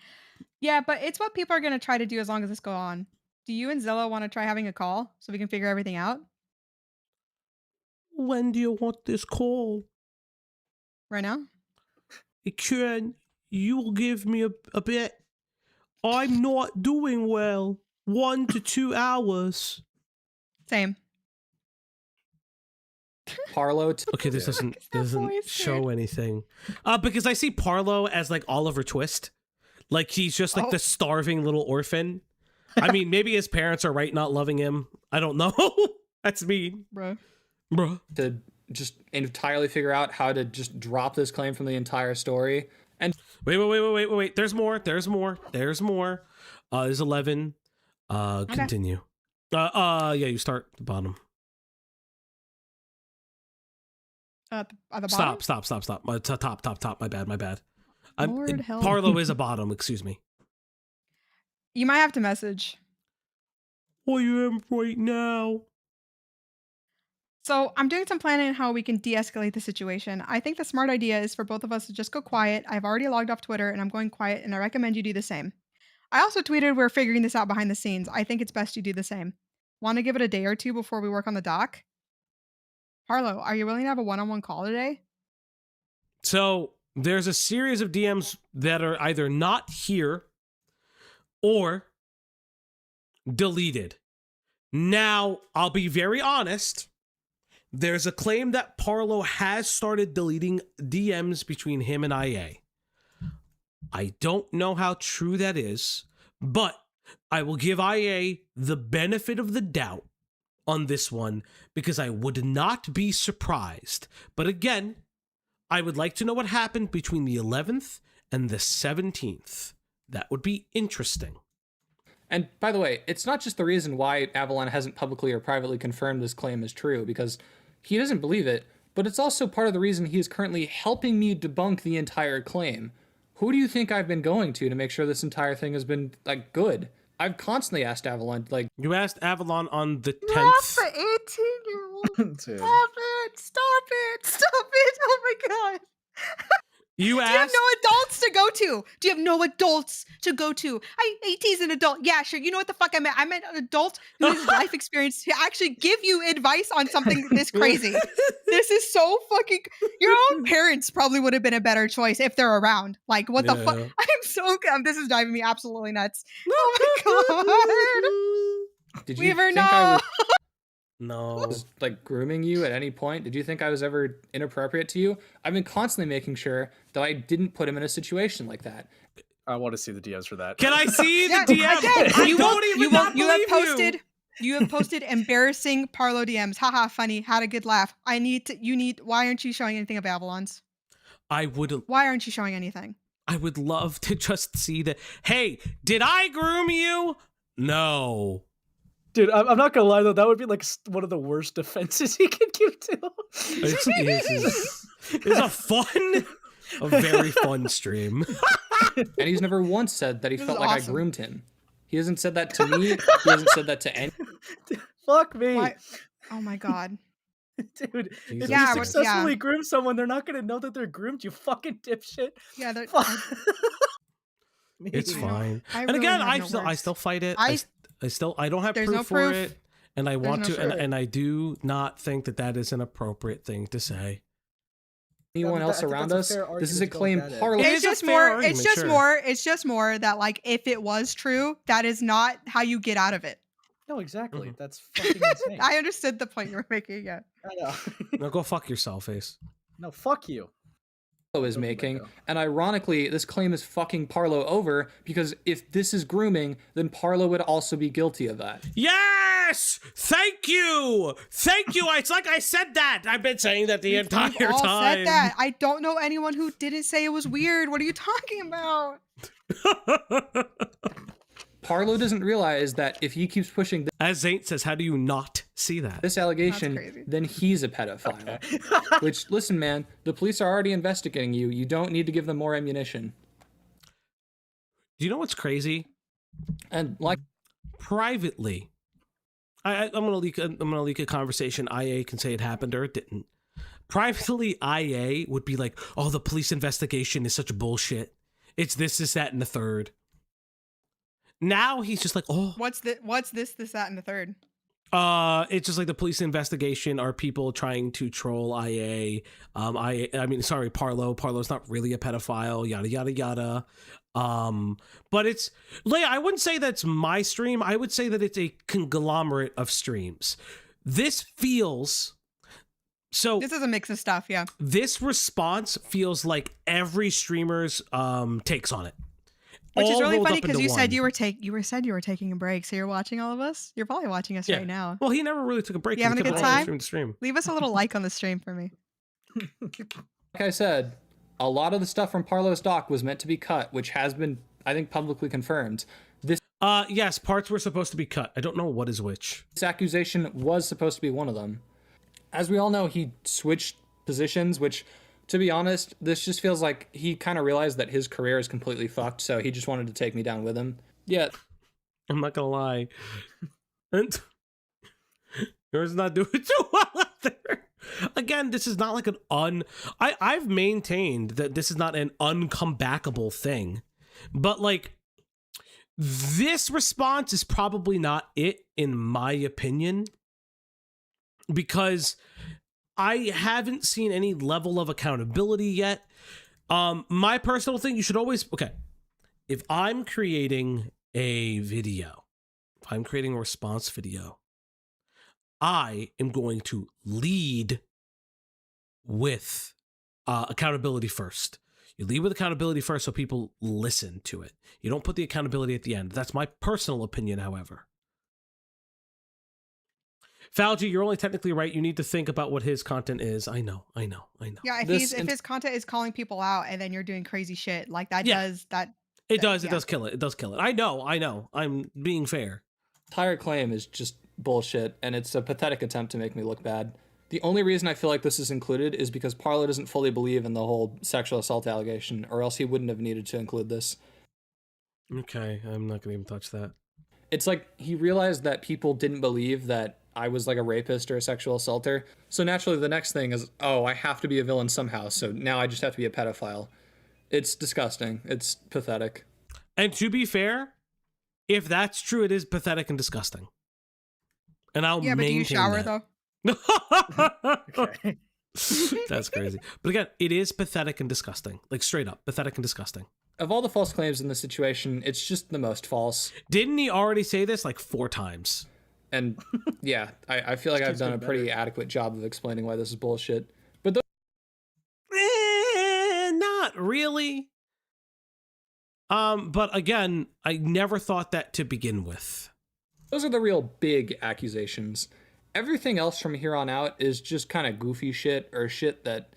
Yeah, but it's what people are going to try to do as long as this goes on. Do you and Zilla want to try having a call so we can figure everything out? When do you want this call? Right now? You'll give me a bit. I'm not doing well. 1 to 2 hours. Same. Parlo. Okay, this doesn't show anything. Because I see Parlo as Oliver Twist. He's just the starving little orphan. I mean, maybe his parents are right not loving him. I don't know. That's mean. Bruh. To just entirely figure out how to just drop this claim from the entire story. And wait. There's more. There's 11. Continue. Yeah, you start at the bottom. At the bottom? Stop. Top. My bad. Lord help. Parlo is a bottom, excuse me. You might have to message. I am right now. So I'm doing some planning on how we can de-escalate the situation. I think the smart idea is for both of us to just go quiet. I've already logged off Twitter and I'm going quiet, and I recommend you do the same. I also tweeted we're figuring this out behind the scenes. I think it's best you do the same. Want to give it a day or two before we work on the doc? Parlo, are you willing to have a one-on-one call today? So there's a series of DMs that are either not here or deleted. Now, I'll be very honest. There's a claim that Parlo has started deleting DMs between him and IA. I don't know how true that is, but I will give IA the benefit of the doubt on this one because I would not be surprised. But again, I would like to know what happened between the 11th and the 17th. That would be interesting. And by the way, it's not just the reason why Avalon hasn't publicly or privately confirmed this claim is true, because he doesn't believe it, but it's also part of the reason he is currently helping me debunk the entire claim. Who do you think I've been going to make sure this entire thing has been, good? I've constantly asked Avalon, You asked Avalon on the 10th. Not the 18-year-old. Stop it. Oh my God. You asked? Do you have no adults to go to? Do you have no adults to go to? 18's an adult. Yeah, sure. You know what the fuck I meant? I meant an adult who has life experience to actually give you advice on something this crazy. This is so fucking... Your own parents probably would have been a better choice if they're around. What the fuck? I'm so... This is driving me absolutely nuts. Oh my God. Did you think I was... No. Was grooming you at any point? Did you think I was ever inappropriate to you? I've been constantly making sure that I didn't put him in a situation like that. I want to see the DMs for that. Can I see the DMs? I don't even not believe you. You have posted embarrassing Parlo DMs. Haha, funny. Had a good laugh. Why aren't you showing anything of Avalon's? Why aren't you showing anything? I would love to just see that. Hey, did I groom you? No. Dude, I'm not gonna lie though, that would be one of the worst defenses he could give to. It's a very fun stream. And he's never once said that he felt like awesome. I groomed him. He hasn't said that to me. He hasn't said that to any. Fuck me. Why? Oh my God. Dude, if you successfully groom someone, they're not gonna know that they're groomed, you fucking dipshit. Yeah, It's fine. And really again, have no I words. still fight it. I don't have There's proof no for proof. it, and I want There's no to, and I do not think that that is an appropriate thing to say. Anyone else around us? This is a claim Parlo. It's just more. It's just more. It's just more that like if it was true, that is not how you get out of it. No, exactly. That's fucking insane. I understood the point you were making. Yeah. I know. No, go fuck yourself, Ace. No, fuck you. Is making, and ironically, this claim is fucking Parlo over because if this is grooming, then Parlo would also be guilty of that. Yes! Thank you! It's like I said that. I've been saying that the entire We've all time. said that. I don't know anyone who didn't say it was weird. What are you talking about? Parlo doesn't realize that if he keeps pushing as Zaint says, how do you not see that? This allegation, then he's a pedophile. Okay. Which, listen, man, the police are already investigating you. You don't need to give them more ammunition. Do you know what's crazy? And like privately, I'm gonna leak a conversation. IA can say it happened or it didn't. Privately, IA would be like, "Oh, the police investigation is such bullshit. It's this, that, and the third." Now he's just like, "Oh, what's this, that, and the third?" It's just like the police investigation are people trying to troll IA. I mean, sorry, Parlo. Parlo's not really a pedophile. Yada yada yada. But it's Leia. I wouldn't say that's my stream. I would say that it's a conglomerate of streams. This feels. So this is a mix of stuff. Yeah. This response feels like every streamer's takes on it. Which is really funny because you said you were taking a break, so you're watching all of us. You're probably watching us right now. Well, he never really took a break. You having a good time? Stream. Leave us a little like on the stream for me. Like I said, a lot of the stuff from Parlo's doc was meant to be cut, which has been, I think, publicly confirmed. Yes, parts were supposed to be cut. I don't know what is which. This accusation was supposed to be one of them. As we all know, he switched positions, which, to be honest, this just feels like he kind of realized that his career is completely fucked, so he just wanted to take me down with him. Yeah. I'm not gonna lie. Yours not doing too well out there. Again, this is not like I've maintained that this is not an uncomebackable thing. But like, this response is probably not it, in my opinion. Because I haven't seen any level of accountability yet. My personal thing, you should always, okay, if I'm creating a video, if I'm creating a response video, I am going to lead with accountability first. You lead with accountability first so people listen to it. You don't put the accountability at the end. That's my personal opinion, however. Falgi, you're only technically right. You need to think about what his content is. I know. Yeah, if his content is calling people out and then you're doing crazy shit, like that does that. It does kill it. It does kill it. I know. I'm being fair. Entire claim is just bullshit, and it's a pathetic attempt to make me look bad. The only reason I feel like this is included is because Parlo doesn't fully believe in the whole sexual assault allegation, or else he wouldn't have needed to include this. Okay, I'm not gonna even touch that. It's like he realized that people didn't believe that I was like a rapist or a sexual assaulter. So naturally the next thing is, oh, I have to be a villain somehow. So now I just have to be a pedophile. It's disgusting. It's pathetic. And to be fair, if that's true, it is pathetic and disgusting. And I'll maintain that. Yeah, but do you shower though? Okay. That's crazy. But again, it is pathetic and disgusting. Like straight up, pathetic and disgusting. Of all the false claims in this situation, it's just the most false. Didn't he already say this like 4 times? And yeah, I feel like I've done a pretty adequate job of explaining why this is bullshit. But not really. But again, I never thought that to begin with. Those are the real big accusations. Everything else from here on out is just kind of goofy shit or shit that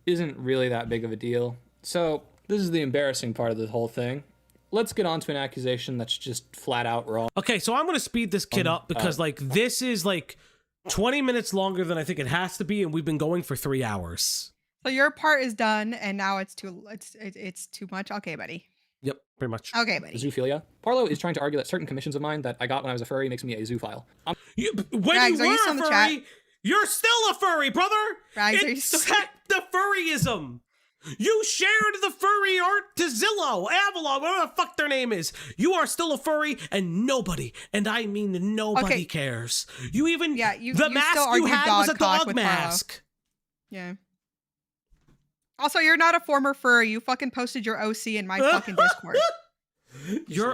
isn't really that big of a deal. So this is the embarrassing part of the whole thing. Let's get on to an accusation that's just flat out wrong. Okay, so I'm going to speed this kid up because like this is like 20 minutes longer than I think it has to be, and we've been going for 3 hours. So your part is done, and now it's too much. Okay, buddy. Yep, pretty much. Okay, buddy. Zoophilia. Parlo is trying to argue that certain commissions of mine that I got when I was a furry makes me a zoophile. When you were a furry, you're still a furry, brother. Rags, Accept the furryism. You shared the furry art to Zillow, Avalon, whatever the fuck their name is. You are still a furry, and nobody, and I mean nobody cares. You even, the mask you had was a dog mask. Yeah. Also, you're not a former furry. You fucking posted your OC in my fucking Discord.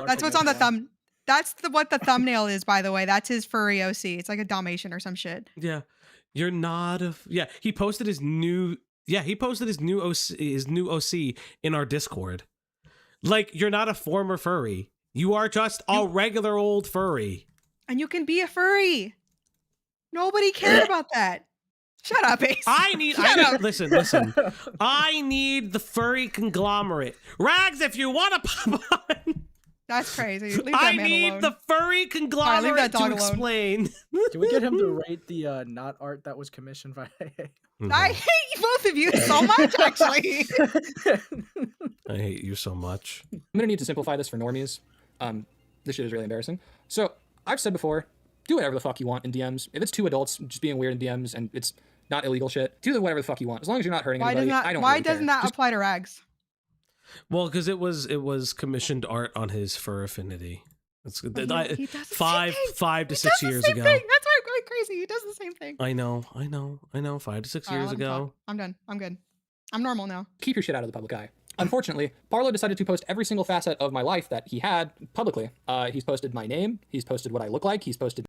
That's what's on the thumb. That's what the thumbnail is, by the way. That's his furry OC. It's like a Dalmatian or some shit. Yeah. You're not a... Yeah, he posted his new... Yeah, he posted his new OC in our Discord. Like, you're not a former furry. You are just a regular old furry. And you can be a furry. Nobody cared about that. Shut up, Ace. Listen. I need the furry conglomerate. Rags, if you want to pop on... That's crazy. Leave that man alone. I need the furry conglomerate to explain. Can we get him to rate the not art that was commissioned by AA? I hate both of you so much, actually. I hate you so much. I'm gonna need to simplify this for normies. This shit is really embarrassing. So I've said before, do whatever the fuck you want in DMs. If it's two adults just being weird in DMs and it's not illegal shit, do whatever the fuck you want. As long as you're not hurting anybody, I don't Why really doesn't care. that apply to Rags? Well, because it was commissioned art on his fur affinity. It's he does the 5 to 6 years ago. That's why I'm going crazy. He does the same thing. I know. 5 to 6 years ago. I'm done. I'm good. I'm normal now. Keep your shit out of the public eye. Unfortunately, Parlo decided to post every single facet of my life that he had publicly. He's posted my name. He's posted what I look like. He's posted...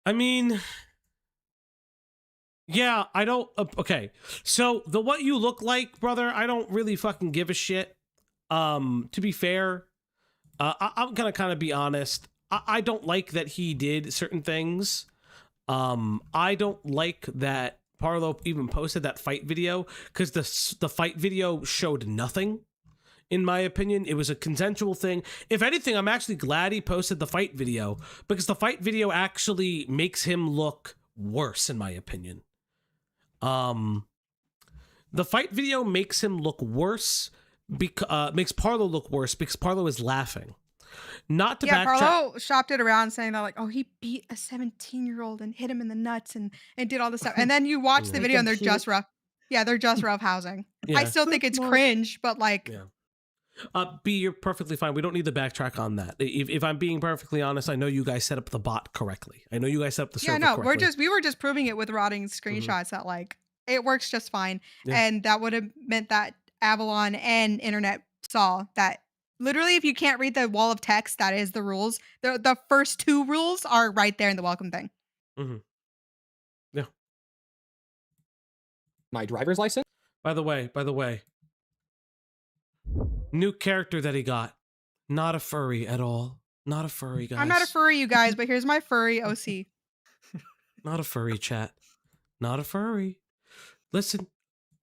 I mean... Yeah, I don't... okay, so the what you look like, brother, I don't really fucking give a shit. To be fair, I'm gonna kind of be honest. I don't like that he did certain things. I don't like that Parlo even posted that fight video, because the fight video showed nothing. In my opinion, it was a consensual thing. If anything, I'm actually glad he posted the fight video, because the fight video actually makes him look worse, in my opinion. The fight video makes him look worse, makes Parlo look worse because Parlo is laughing. Not to backtrack. Parlo shopped it around saying that, like, oh, he beat a 17-year-old and hit him in the nuts and did all this stuff. And then you watch the video and they're just rough. Yeah, they're just rough housing. Yeah. I still think it's cringe, but like... Yeah. B, you're perfectly fine. We don't need to backtrack on that. If I'm being perfectly honest, I know you guys set up the bot correctly. I know you guys set up the server correctly. we were just proving it with rotting screenshots that like it works just fine. And that would have meant that Avalon and internet saw that literally if you can't read the wall of text, that is the rules. The first two rules are right there in the welcome thing. Yeah. My driver's license. By the way. New character that he got. Not a furry at all. Not a furry, guys. I'm not a furry, you guys, but here's my furry OC. Not a furry, chat. Not a furry. Listen,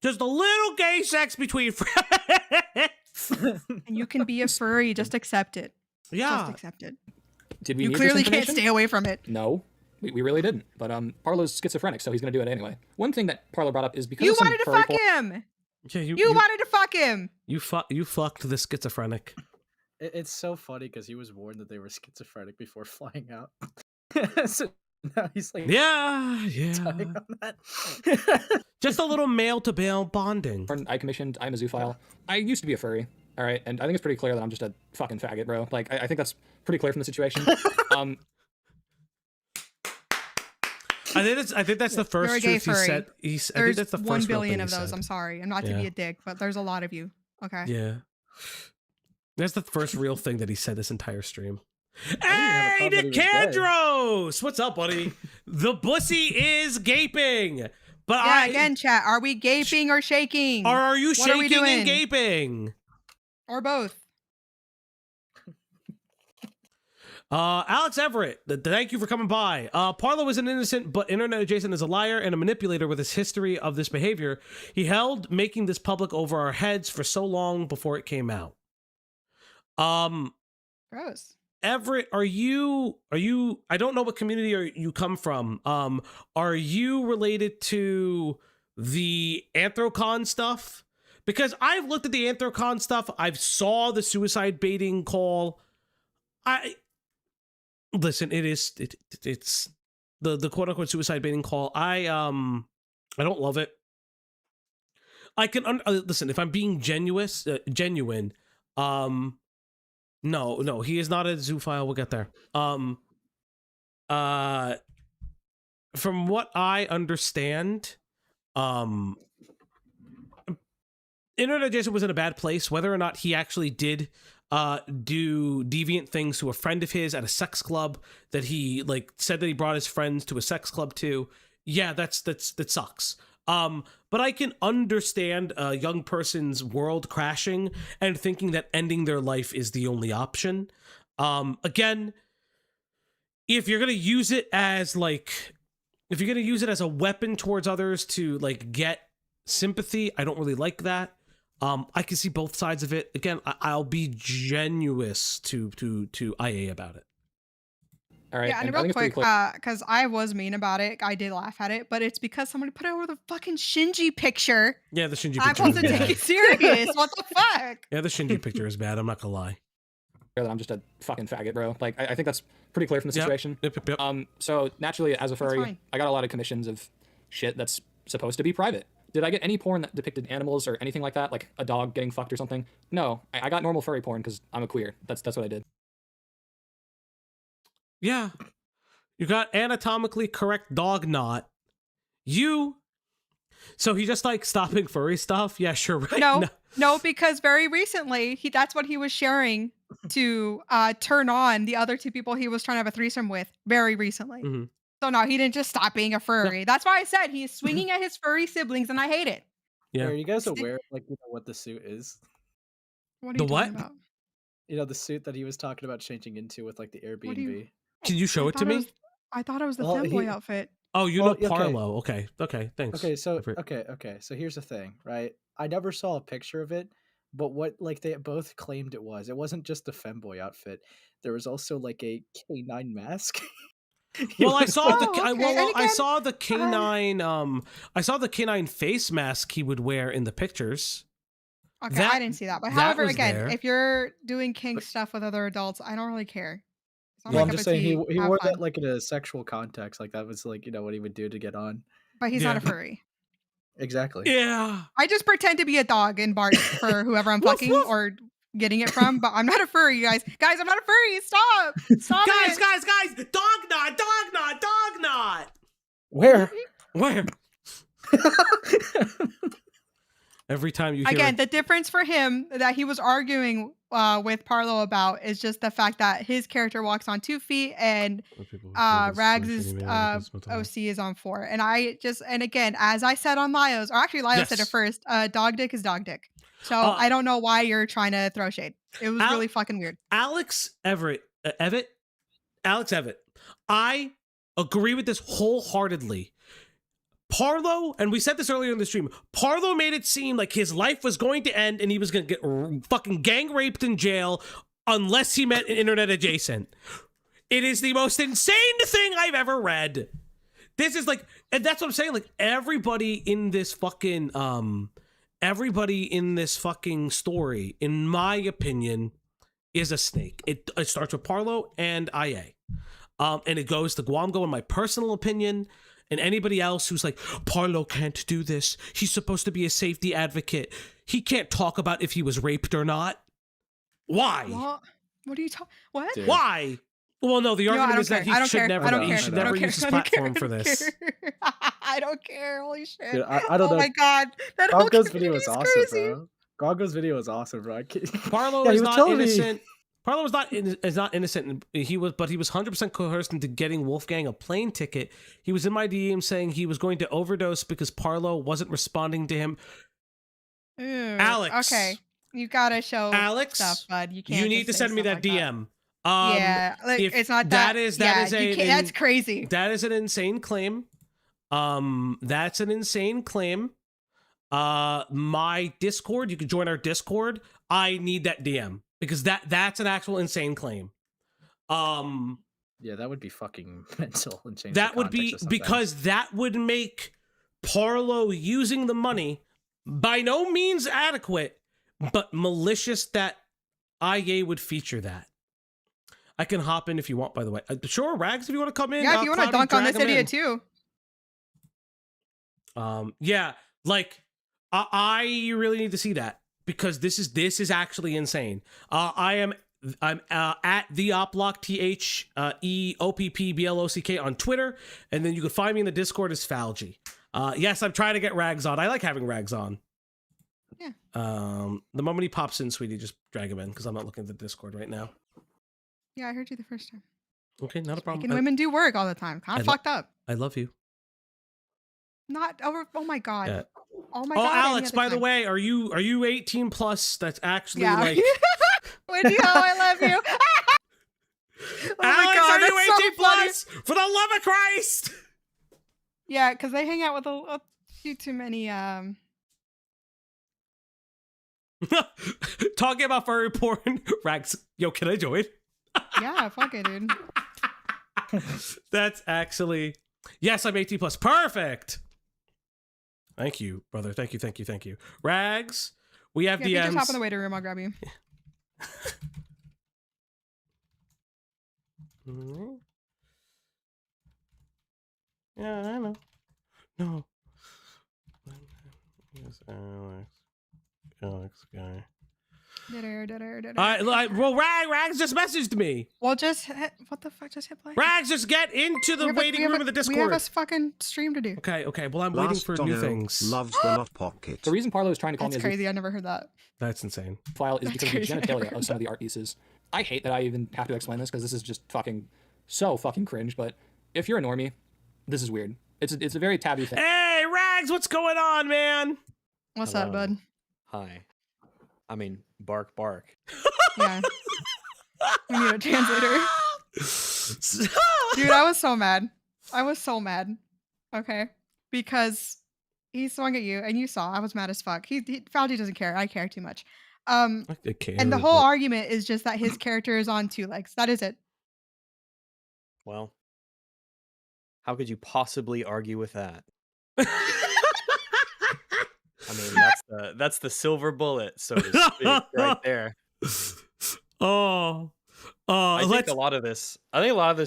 just a little gay sex between friends. And you can be a furry, just accept it. Yeah. Just accept it. Did we You clearly can't stay away from it. No, we really didn't. But Parlo's schizophrenic, so he's going to do it anyway. One thing that Parlo brought up is because you wanted to fuck him. Yeah, you wanted to fuck him. You fucked the schizophrenic. It's so funny because he was warned that they were schizophrenic before flying out. So now he's like, on that. Just a little male to male bonding. I commissioned. I'm a zoophile. I used to be a furry. All right, and I think it's pretty clear that I'm just a fucking faggot, bro. Like I think that's pretty clear from the situation. I think that's the first truth he said. I think that's the first 1 billion of those. I'm sorry. I'm not to be a dick, but there's a lot of you. Okay. Yeah. That's the first real thing that he said this entire stream. Hey, Nicandros! What's up, buddy? The bussy is gaping. But again, chat. Are we gaping or shaking? Or are you shaking and gaping? Or both? Alex Everett, thank you for coming by. Parlo is an innocent, but internet adjacent is a liar and a manipulator with his history of this behavior. He held making this public over our heads for so long before it came out. Gross. Everett, are you, I don't know what community you come from. Are you related to the Anthrocon stuff? Because I've looked at the Anthrocon stuff. I've saw the suicide baiting call. Listen, it's the quote unquote suicide baiting call. I don't love it. I can listen. If I'm being genuine, no, he is not a zoophile. We'll get there. From what I understand, Internet Jason was in a bad place. Whether or not he actually did do deviant things to a friend of his at a sex club that he like said that he brought his friends to a sex club to, yeah, that sucks. But I can understand a young person's world crashing and thinking that ending their life is the only option. Again, if you're gonna use it as a weapon towards others to like get sympathy, I don't really like that. I can see both sides of it. Again, I'll be genuous to IA about it. All right. Yeah, and real quick, because I was mean about it, I did laugh at it, but it's because somebody put it over the fucking Shinji picture. Yeah, the Shinji picture. I'm supposed to take it serious. What the fuck? Yeah, the Shinji picture is bad. I'm not gonna lie. I'm just a fucking faggot, bro. Like, I think that's pretty clear from the situation. Yep. So naturally, as a furry, I got a lot of commissions of shit that's supposed to be private. Did I get any porn that depicted animals or anything like that, like a dog getting fucked or something? No, I got normal furry porn because I'm a queer. That's what I did. Yeah, you got anatomically correct dog knot. So he just like stopping furry stuff? Yeah, sure. Right? No, because very recently that's what he was sharing to turn on the other two people he was trying to have a threesome with very recently. Mm-hmm. So no, he didn't just stop being a furry. No. That's why I said he's swinging at his furry siblings, and I hate it. Yeah. Are you guys aware, like, you know, what the suit is? What are you talking about? You know, the suit that he was talking about changing into with like the Airbnb. Can you show it to me? I thought it was the femboy outfit. Oh, know Parlo. Okay, thanks. Okay, so so here's the thing, right? I never saw a picture of it, but what like they both claimed it wasn't just the femboy outfit. There was also like a K9 mask. Well, I saw I saw the K9 I saw the K9 face mask he would wear in the pictures. Okay, I didn't see that. But however, again, if you're doing kink stuff with other adults, I don't really care. Well, I'm just saying he wore that like in a sexual context, like that was like, you know, what he would do to get on. But he's not a furry. Exactly. Yeah. I just pretend to be a dog and bark for whoever I'm fucking or getting it from, but I'm not a furry, you guys. Guys, I'm not a furry. Stop guys, dog knot. Where? Every time you hear again, the difference for him that he was arguing with Parlo about is just the fact that his character walks on 2 feet and Rags' OC is on 4. And again, as I said on Lio's, or actually Lio said it first, dog dick is dog dick. So I don't know why you're trying to throw shade. It was really fucking weird. Alex Everett. I agree with this wholeheartedly. Parlo, and we said this earlier in the stream, Parlo made it seem like his life was going to end and he was going to get fucking gang raped in jail unless he met an internet adjacent. It is the most insane thing I've ever read. This is like, and that's what I'm saying, like everybody in this fucking story, in my opinion, is a snake. It starts with Parlo and IA. And it goes to Guamgo in my personal opinion. And anybody else who's like, Parlo can't do this. He's supposed to be a safety advocate. He can't talk about if he was raped or not. Why? What are you talking? What? Dude. Why? Well, no, the argument is that he should never use his platform for this. I don't care. Holy shit. Dude, I don't know. Oh my god. That Gongo's video is awesome, crazy. Bro. Gongo's video is awesome, bro. Parlo is not innocent. Parlo was not innocent. He was 100% coerced into getting Wolfgang a plane ticket. He was in my DM saying he was going to overdose because Parlo wasn't responding to him. Alex, okay, you gotta show stuff, bud. You can't. You need to send me that DM. Yeah, it's not that. That's crazy. That is an insane claim. That's an insane claim. My Discord, you can join our Discord. I need that DM. Because that's an actual insane claim. Yeah, that would be fucking mental and change. That would be because that would make Parlo using the money by no means adequate, but malicious that IA would feature that. I can hop in if you want, by the way. Sure, Rags, if you want to come in. Yeah, if you want to dunk on this idiot too. Yeah, like I really need to see that because this is actually insane. I'm at the Oplock TheOppBlock on Twitter, and then you can find me in the Discord as Falgy. Yes, I'm trying to get Rags on. I like having Rags on. Yeah. The moment he pops in, sweetie, just drag him in because I'm not looking at the Discord right now. Yeah, I heard you the first time. Okay, not a problem. Making women do work all the time. Kind of fucked up. I love you. Not over. Oh my god. Yeah. Oh my god. god. Alex, by the way, are you 18 plus? That's actually like. Would you know I love you? Oh Alex, god, are you 18 plus? For the love of Christ! Yeah, because they hang out with a few too many. Talking about furry porn, Rags. Yo, can I join? Yeah, fuck it, dude. That's actually. Yes, I'm 18 plus. Perfect. Thank you, brother. Thank you. Rags, we have DMs. If you just hop in the waiting room, I'll grab you. Yeah, I know. No. Yes, Alex guy. Well, Rags just messaged me. Well, just hit, what the fuck? Just hit play. Rags, just get into the waiting room of the Discord. We have a fucking stream to do. Okay. Well, I'm waiting for new things. Loves the not pocket. The reason Parlo is trying to call That's me crazy. I never heard that. That's insane. File is because of the genitalia of some of the art pieces. I hate that I even have to explain this because this is just so fucking cringe. But if you're a normie, this is weird. It's a very taboo thing. Hey, Rags, what's going on, man? What's up, bud? Hi. I mean, bark. Yeah. We need a translator. Dude, I was so mad. Okay. Because he swung at you and you saw I was mad as fuck. Faldy doesn't care. I care too much. And the whole argument is just that his character is on 2 legs. That is it. Well, how could you possibly argue with that? I mean, that's the silver bullet, so to speak, right there. I think a lot of this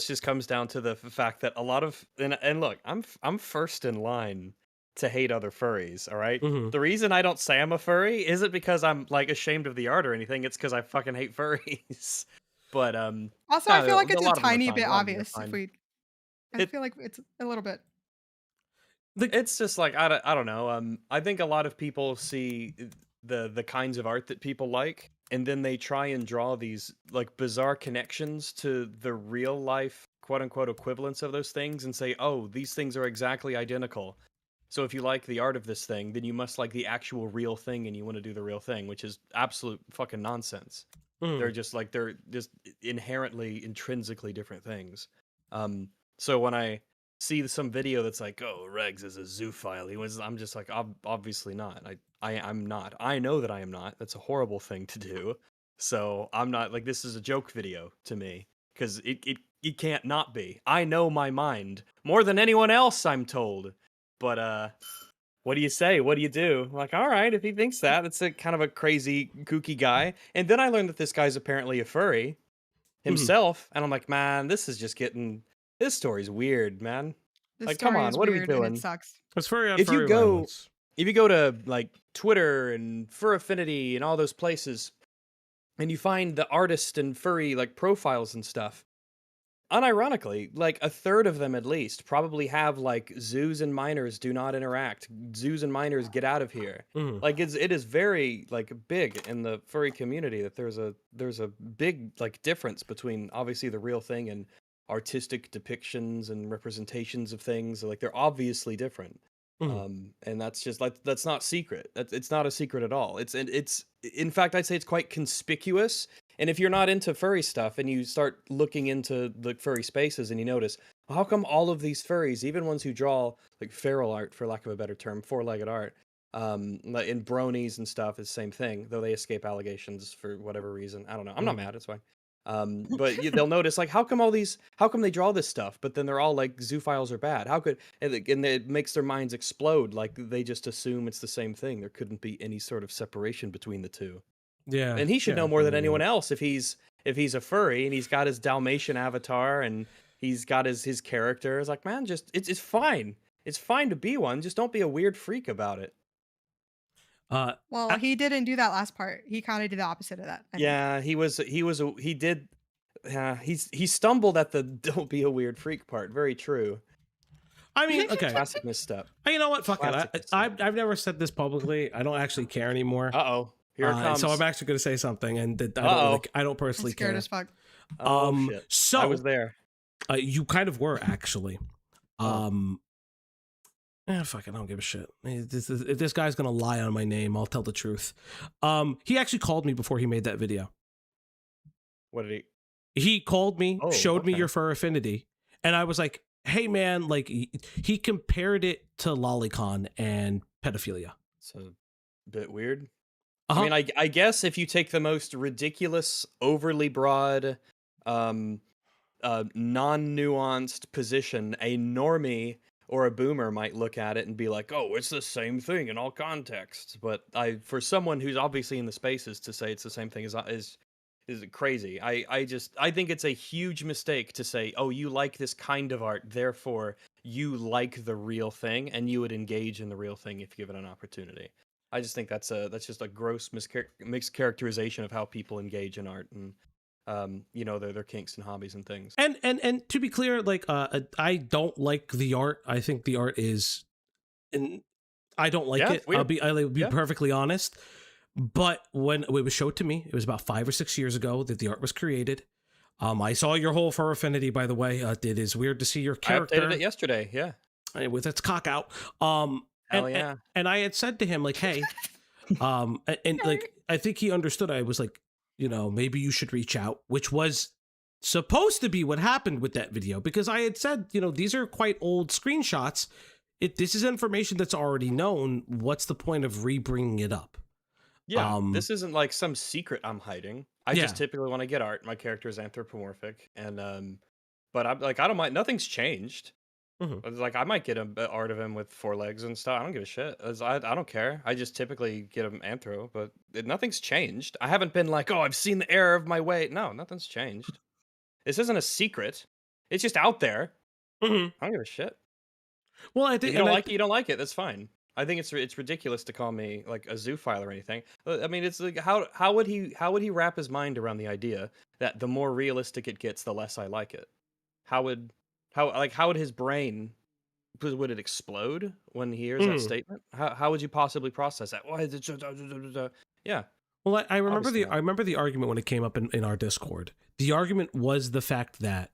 just comes down to the fact that a lot of and look, I'm first in line to hate other furries, all right? Mm-hmm. The reason I don't say I'm a furry isn't because I'm like ashamed of the art or anything, it's because I fucking hate furries. But also I feel like it's a tiny bit obvious if we I feel like it's a little bit. It's just like I don't know. I think a lot of people see the kinds of art that people like, and then they try and draw these like bizarre connections to the real life quote unquote equivalents of those things, and say, oh, these things are exactly identical. So if you like the art of this thing, then you must like the actual real thing, and you want to do the real thing, which is absolute fucking nonsense. They're just inherently, intrinsically different things. So when I see some video that's like, oh, Regs is a zoophile, I'm just like, obviously not. I'm not. I know that I am not. That's a horrible thing to do. So I'm not, like, this is a joke video to me, because it can't not be. I know my mind more than anyone else, I'm told. But what do you say? What do you do? I'm like, all right, if he thinks that, it's a kind of a crazy, kooky guy. And then I learned that this guy's apparently a furry himself, and I'm like, man, this story's weird, man. Like, come on, what are we doing? It sucks. It's furry on If furry you go violence. If you go to like Twitter and Fur Affinity and all those places, and you find the artist and furry like profiles and stuff, unironically, like a third of them at least probably have like zoos and minors do not interact. Zoos and minors get out of here. Like it is very like big in the furry community that there's a big like difference between obviously the real thing and artistic depictions and representations of things. Like they're obviously different. And that's just like, that's not secret. It's not a secret at all. It's in fact, I'd say it's quite conspicuous. And if you're not into furry stuff and you start looking into the furry spaces and you notice, how come all of these furries, even ones who draw like feral art, for lack of a better term, 4-legged art, in bronies and stuff is the same thing, though they escape allegations for whatever reason. I don't know. I'm not mad. It's fine. But they'll notice, like, how come they draw this stuff, but then they're all like zoophiles are bad? How could, and it makes their minds explode. Like they just assume it's the same thing. There couldn't be any sort of separation between the two. Yeah. And he should know more than anyone else if he's a furry and he's got his Dalmatian avatar and he's got his character. It's like, man, just it's fine. It's fine to be one. Just don't be a weird freak about it. Well, he didn't do that last part. He kind of did the opposite of that. Yeah, he stumbled at the "don't be a weird freak" part. Very true. I mean, okay. Classic misstep. You know what? Fuck it. I've never said this publicly. I don't actually care anymore. Here it comes. So I'm actually going to say something, and that I don't personally I'm scared care. as fuck. Shit. So I was there. You kind of were actually. Fuck it, I don't give a shit. If this guy's gonna lie on my name, I'll tell the truth. He actually called me before he made that video. What did he? He called me, showed me your fur affinity, and I was like, "Hey, man!" Like he compared it to lolicon and pedophilia. It's a bit weird. I mean, I guess if you take the most ridiculous, overly broad, non-nuanced position, a normie or a boomer might look at it and be like, "Oh, it's the same thing in all contexts." But for someone who's obviously in the spaces to say it's the same thing is crazy. I think it's a huge mistake to say, "Oh, you like this kind of art, therefore you like the real thing, and you would engage in the real thing if given an opportunity." I just think that's just a gross mischaracterization of how people engage in art and their kinks and hobbies and things. And to be clear, like I don't like the art. I think the art is, and I don't like it. Weird. I'll be perfectly honest. But when it was showed to me, it was about 5 or 6 years ago that the art was created. I saw your whole fur affinity, by the way. It is weird to see your character. I updated it yesterday. Yeah, with its cock out. Hell yeah. And I had said to him like, "Hey," and like I think he understood. I was like, maybe you should reach out, which was supposed to be what happened with that video, because I had said, these are quite old screenshots. This is information that's already known. What's the point of re-bringing it up? Yeah, this isn't like some secret I'm hiding. I just typically want to get art. My character is anthropomorphic, and but I'm like, I don't mind. Nothing's changed. Like, I might get art of him with 4 legs and stuff. I don't give a shit. I don't care. I just typically get him anthro, but nothing's changed. I haven't been like, "Oh, I've seen the error of my way." No, nothing's changed. This isn't a secret. It's just out there. I don't give a shit. Well, I think you don't like it. That's fine. I think it's ridiculous to call me like a zoophile or anything. I mean, it's like how would he wrap his mind around the idea that the more realistic it gets, the less I like it? How would his brain, would it explode when he hears that statement? How would you possibly process that? Why is it? Yeah. Well, I remember the argument when it came up in our Discord. The argument was the fact that,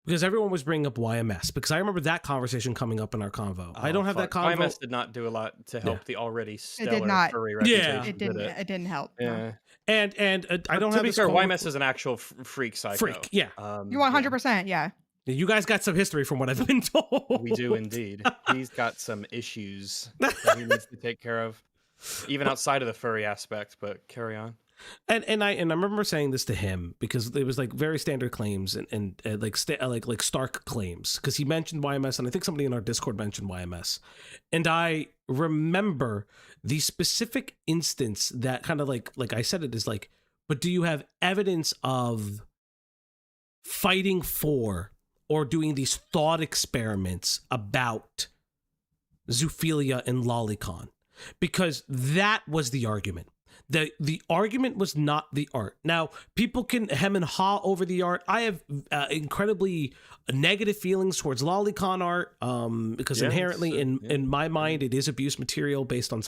because everyone was bringing up YMS, because I remember that conversation coming up in our convo. I don't have that convo. YMS did not do a lot to help the already stellar furry reputation. It didn't help. Yeah. And I don't have to be fair, YMS is an actual freak psycho. Freak, yeah. You 100%, yeah. You guys got some history from what I've been told. We do indeed. He's got some issues that he needs to take care of, even outside of the furry aspect. But carry on. And I remember saying this to him because it was like very standard claims and like stark claims, because he mentioned YMS, and I think somebody in our Discord mentioned YMS, and I remember the specific instance that kind of like I said it is like, but do you have evidence of fighting for or doing these thought experiments about zoophilia and lolicon? Because that was the argument. The argument was not the art. Now, people can hem and haw over the art. I have incredibly negative feelings towards lolicon art because inherently in my mind, it is abuse material based on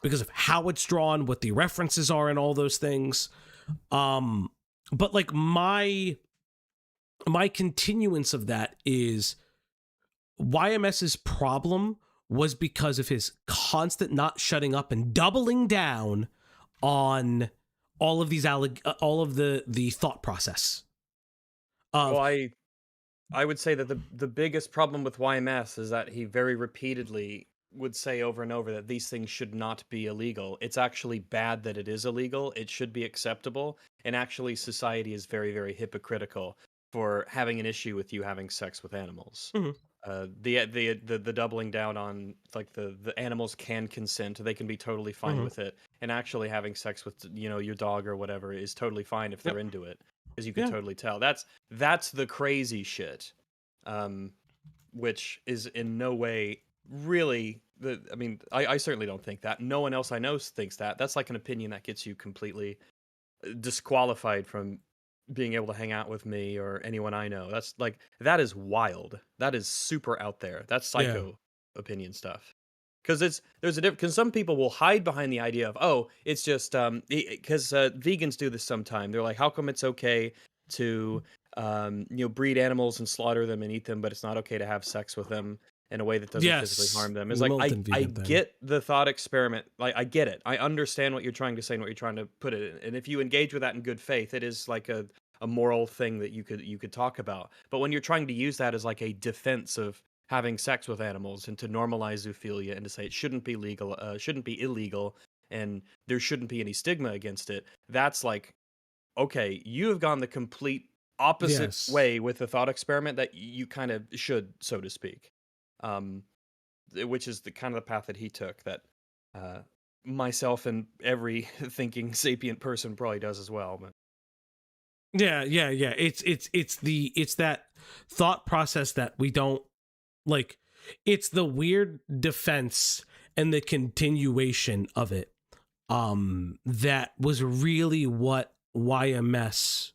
because of how it's drawn, what the references are, and all those things. But like my continuance of that is YMS's problem was because of his constant not shutting up and doubling down on all of these all of the thought process. Well, I would say that the biggest problem with YMS is that he very repeatedly would say over and over that these things should not be illegal. It's actually bad that it is illegal. It should be acceptable. And actually, society is very, very hypocritical for having an issue with you having sex with animals. The doubling down on like the animals can consent, they can be totally fine with it, and actually having sex with your dog or whatever is totally fine if they're into it, because you can totally tell. That's the crazy shit, which is in no way really, I certainly don't think that. No one else I know thinks that. That's like an opinion that gets you completely disqualified from being able to hang out with me or anyone I know. That's like, that is wild. That is super out there. That's psycho opinion stuff. Because there's a difference. Because some people will hide behind the idea of, oh, it's just because vegans do this sometime. They're like, how come it's okay to breed animals and slaughter them and eat them, but it's not okay to have sex with them in a way that doesn't physically harm them? It's like, I get the thought experiment. Like, I get it. I understand what you're trying to say and what you're trying to put it in. And if you engage with that in good faith, it is like a moral thing that you could talk about. But when you're trying to use that as like a defense of having sex with animals and to normalize zoophilia and to say it shouldn't be legal, shouldn't be illegal, and there shouldn't be any stigma against it, that's like, okay, you have gone the complete opposite way with the thought experiment that you kind of should, so to speak. Which is the kind of the path that he took that myself and every thinking sapient person probably does as well. But yeah. It's that thought process that we don't like. It's the weird defense and the continuation of it. That was really what YMS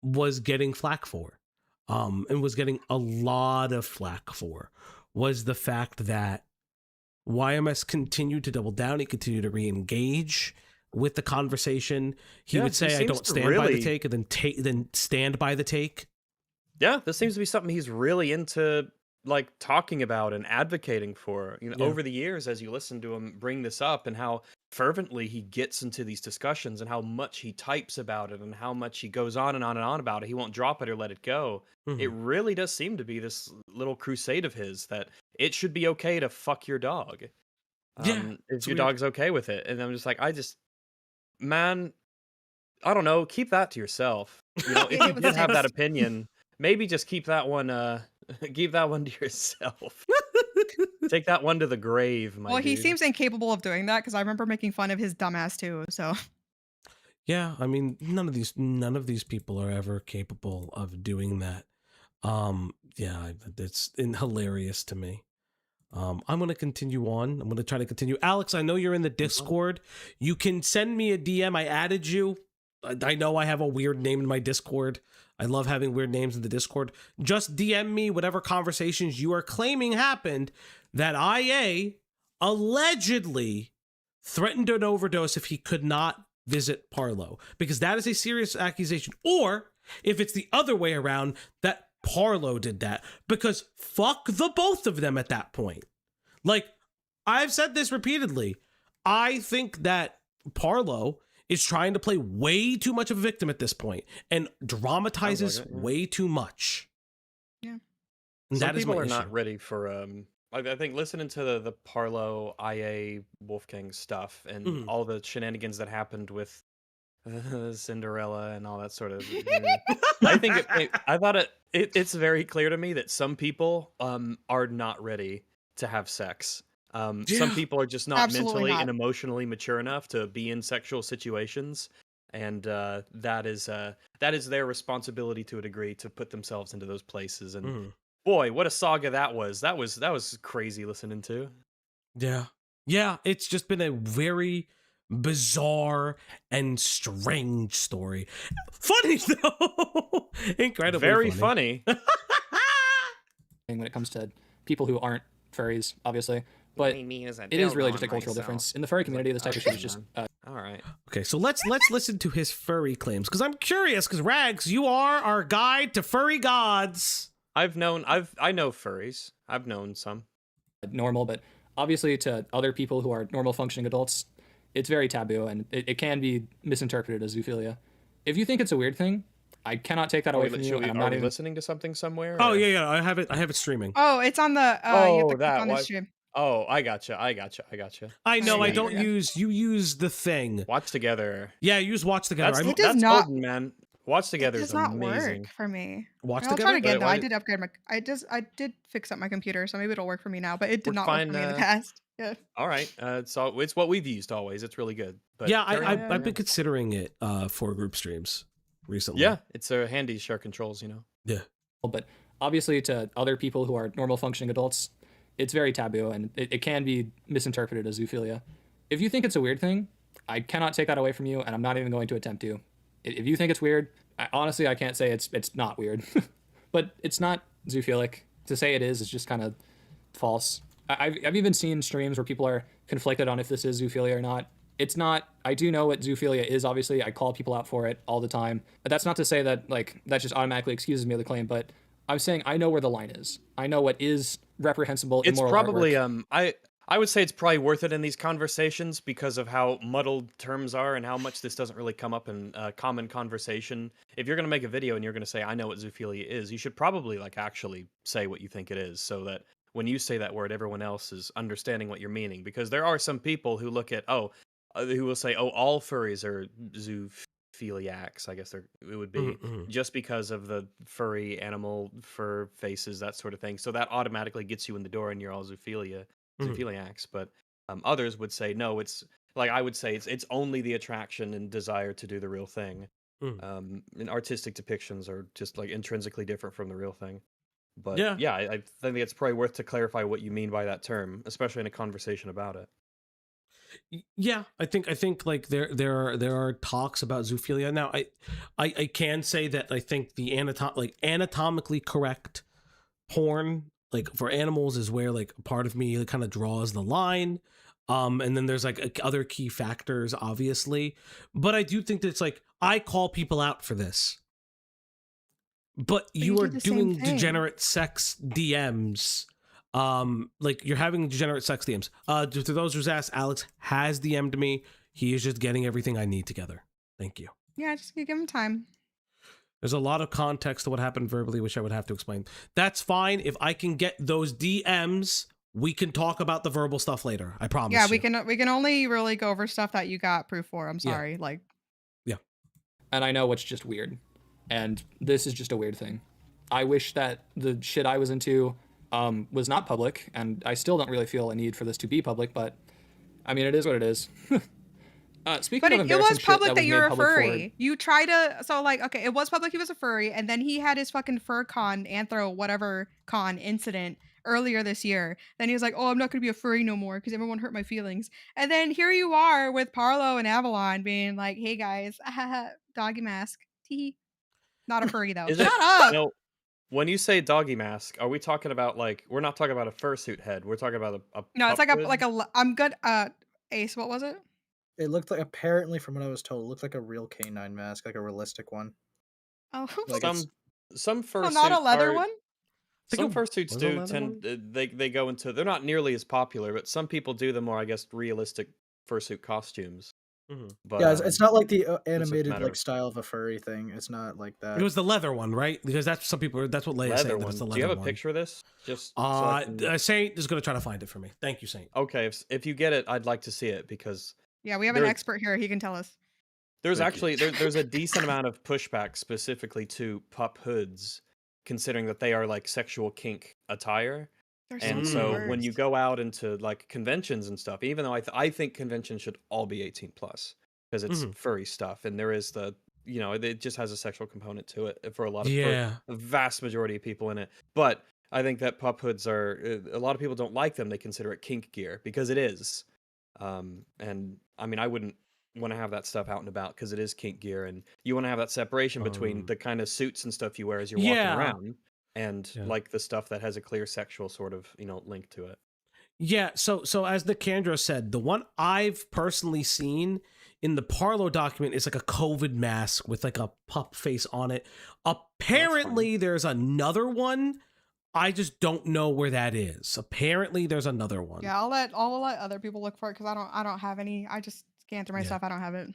was getting flack for. And was getting a lot of flack for, was the fact that YMS continued to double down. He continued to re-engage with the conversation. He would say, "I don't stand by the take," and then stand by the take. Yeah, this seems to be something he's really into, like, talking about and advocating for. Over the years, as you listen to him bring this up, and how fervently he gets into these discussions, and how much he types about it, and how much he goes on and on and on about it. He won't drop it or let it go. It really does seem to be this little crusade of his that it should be okay to fuck your dog. If your dog's okay with it. And I'm just like, man, I don't know, keep that to yourself. If you did have that opinion, maybe just keep that one keep that one to yourself. Take that one to the grave, my dude. He seems incapable of doing that, because I remember making fun of his dumbass too, so. Yeah, I mean, none of these people are ever capable of doing that. Yeah, it's hilarious to me. I'm going to continue on. I'm going to try to continue. Alex, I know you're in the Discord. You can send me a DM. I added you. I know I have a weird name in my Discord. I love having weird names in the Discord. Just DM me whatever conversations you are claiming happened that IA allegedly threatened an overdose if he could not visit Parlo, because that is a serious accusation. Or if it's the other way around, that Parlo did that, because fuck the both of them at that point. Like, I've said this repeatedly. I think that Parlo is trying to play way too much of a victim at this point and dramatizes way too much. Yeah. And Some people are not ready for I think listening to the Parlo, IA, Wolfgang stuff and all the shenanigans that happened with Cinderella and all that sort of I think it's very clear to me that some people are not ready to have sex. Some people are just not mentally and emotionally mature enough to be in sexual situations, and that is their responsibility to a degree to put themselves into those places. And boy, what a saga that was! That was crazy listening to. Yeah, it's just been a very bizarre and strange story. Funny though, incredibly very funny. When it comes to people who aren't furries, obviously. But it is really just a cultural difference. In the furry community, this type of shit is just... All right. Okay, so let's listen to his furry claims, because I'm curious, because Rags, you are our guide to furry gods. I know furries. I've known some. Normal, but obviously to other people who are normal functioning adults, it's very taboo, and it can be misinterpreted as zoophilia. If you think it's a weird thing, I cannot take that away from you. Are we listening to something somewhere? Oh, yeah, I have it streaming. Oh, it's on the... you have to click on the stream. Oh, I gotcha. I know, I don't you use the thing. Watch Together. Yeah, use Watch Together. That's golden, man. Watch Together is amazing. It does not work for me. Together? I'll try it again, though. I did upgrade my... I did fix up my computer, so maybe it'll work for me now, but it did not work for me in the past. Yeah. All right. So it's what we've used always. It's really good. But yeah, I've been considering it for group streams recently. Yeah, it's handy to share controls, Yeah. But obviously to other people who are normal functioning adults, it's very taboo, and it can be misinterpreted as zoophilia. If you think it's a weird thing, I cannot take that away from you, and I'm not even going to attempt to. If you think it's weird, honestly, I can't say it's not weird, but it's not zoophilic. To say it is just kind of false. I've even seen streams where people are conflicted on if this is zoophilia or not. It's not. I do know what zoophilia is, obviously. I call people out for it all the time. But that's not to say that, like, that just automatically excuses me of the claim, but I'm saying I know where the line is. I know what is reprehensible, it's immoral probably, artwork. I would say it's probably worth it in these conversations because of how muddled terms are and how much this doesn't really come up in common conversation. If you're going to make a video and you're going to say, I know what zoophilia is, you should probably, like, actually say what you think it is so that when you say that word, everyone else is understanding what you're meaning. Because there are some people who look at, who will say, all furries are zoophiliacs, I guess it would be, just because of the furry animal fur faces, that sort of thing. So that automatically gets you in the door and you're all zoophiliacs. But others would say, no, it's like, I would say it's only the attraction and desire to do the real thing. And artistic depictions are just like intrinsically different from the real thing. But yeah, I think it's probably worth to clarify what you mean by that term, especially in a conversation about it. Yeah, I think like there are talks about zoophilia. Now I can say that I think the anatomically correct porn, like for animals, is where like part of me kind of draws the line. And then there's like other key factors, obviously, but I do think that it's like I call people out for this. But you are doing degenerate sex DMs. Like you're having degenerate sex DMs. To those who's asked, Alex has DM'd me. He is just getting everything I need together. Thank you. Yeah, just give him time. There's a lot of context to what happened verbally, which I would have to explain. That's fine. If I can get those DMs, we can talk about the verbal stuff later. I promise. Yeah, we can only really go over stuff that you got proof for. I'm sorry. Yeah. Like. Yeah. And I know what's just weird. And this is just a weird thing. I wish that the shit I was into was not public, and I still don't really feel a need for this to be public, but I mean, it is what it is. Speaking of it was public that you're a public furry. You try to, so like, okay, it was public he was a furry, and then he had his fucking anthro whatever con incident earlier this year. Then he was like, oh, I'm not going to be a furry no more because everyone hurt my feelings. And then here you are with Parlo and Avalon being like, hey guys, doggy mask. Tee. Not a furry though. Shut up. No, when you say doggy mask, are we talking about like, we're not talking about a fursuit head. We're talking about a no, it's like I'm good. Ace, what was it? It looked like, apparently from what I was told, it looked like a real canine mask, like a realistic one. Oh, like some fursuits not a leather one. Some fursuits do tend they go into, they're not nearly as popular, but some people do the more, I guess, realistic fursuit costumes. But yeah, it's not like the animated like style of a furry thing. It's not like that. It was the leather one, right? Because that's some people. That's what Leia said. That it's the leather one. Do you have a picture of this? Just Saint is going to try to find it for me. Thank you, Saint. Okay, if you get it, I'd like to see it because yeah, we have an expert here. He can tell us. There's actually there's a decent amount of pushback specifically to pup hoods, considering that they are like sexual kink attire. And so when you go out into like conventions and stuff, even though I think conventions should all be 18 plus because it's furry stuff, and there is the, you know, it just has a sexual component to it for a lot of for the vast majority of people in it. But I think that pup hoods are, a lot of people don't like them. They consider it kink gear because it is. And I mean, I wouldn't want to have that stuff out and about because it is kink gear, and you want to have that separation between the kind of suits and stuff you wear as you're walking around. And like the stuff that has a clear sexual sort of, you know, link to it. Yeah. So as Nicandro said, the one I've personally seen in the Parlo document is like a COVID mask with like a pup face on it. Apparently, there's another one. I just don't know where that is. Apparently, there's another one. Yeah, I'll let other people look for it because I don't have any. I just scan through my stuff. I don't have it.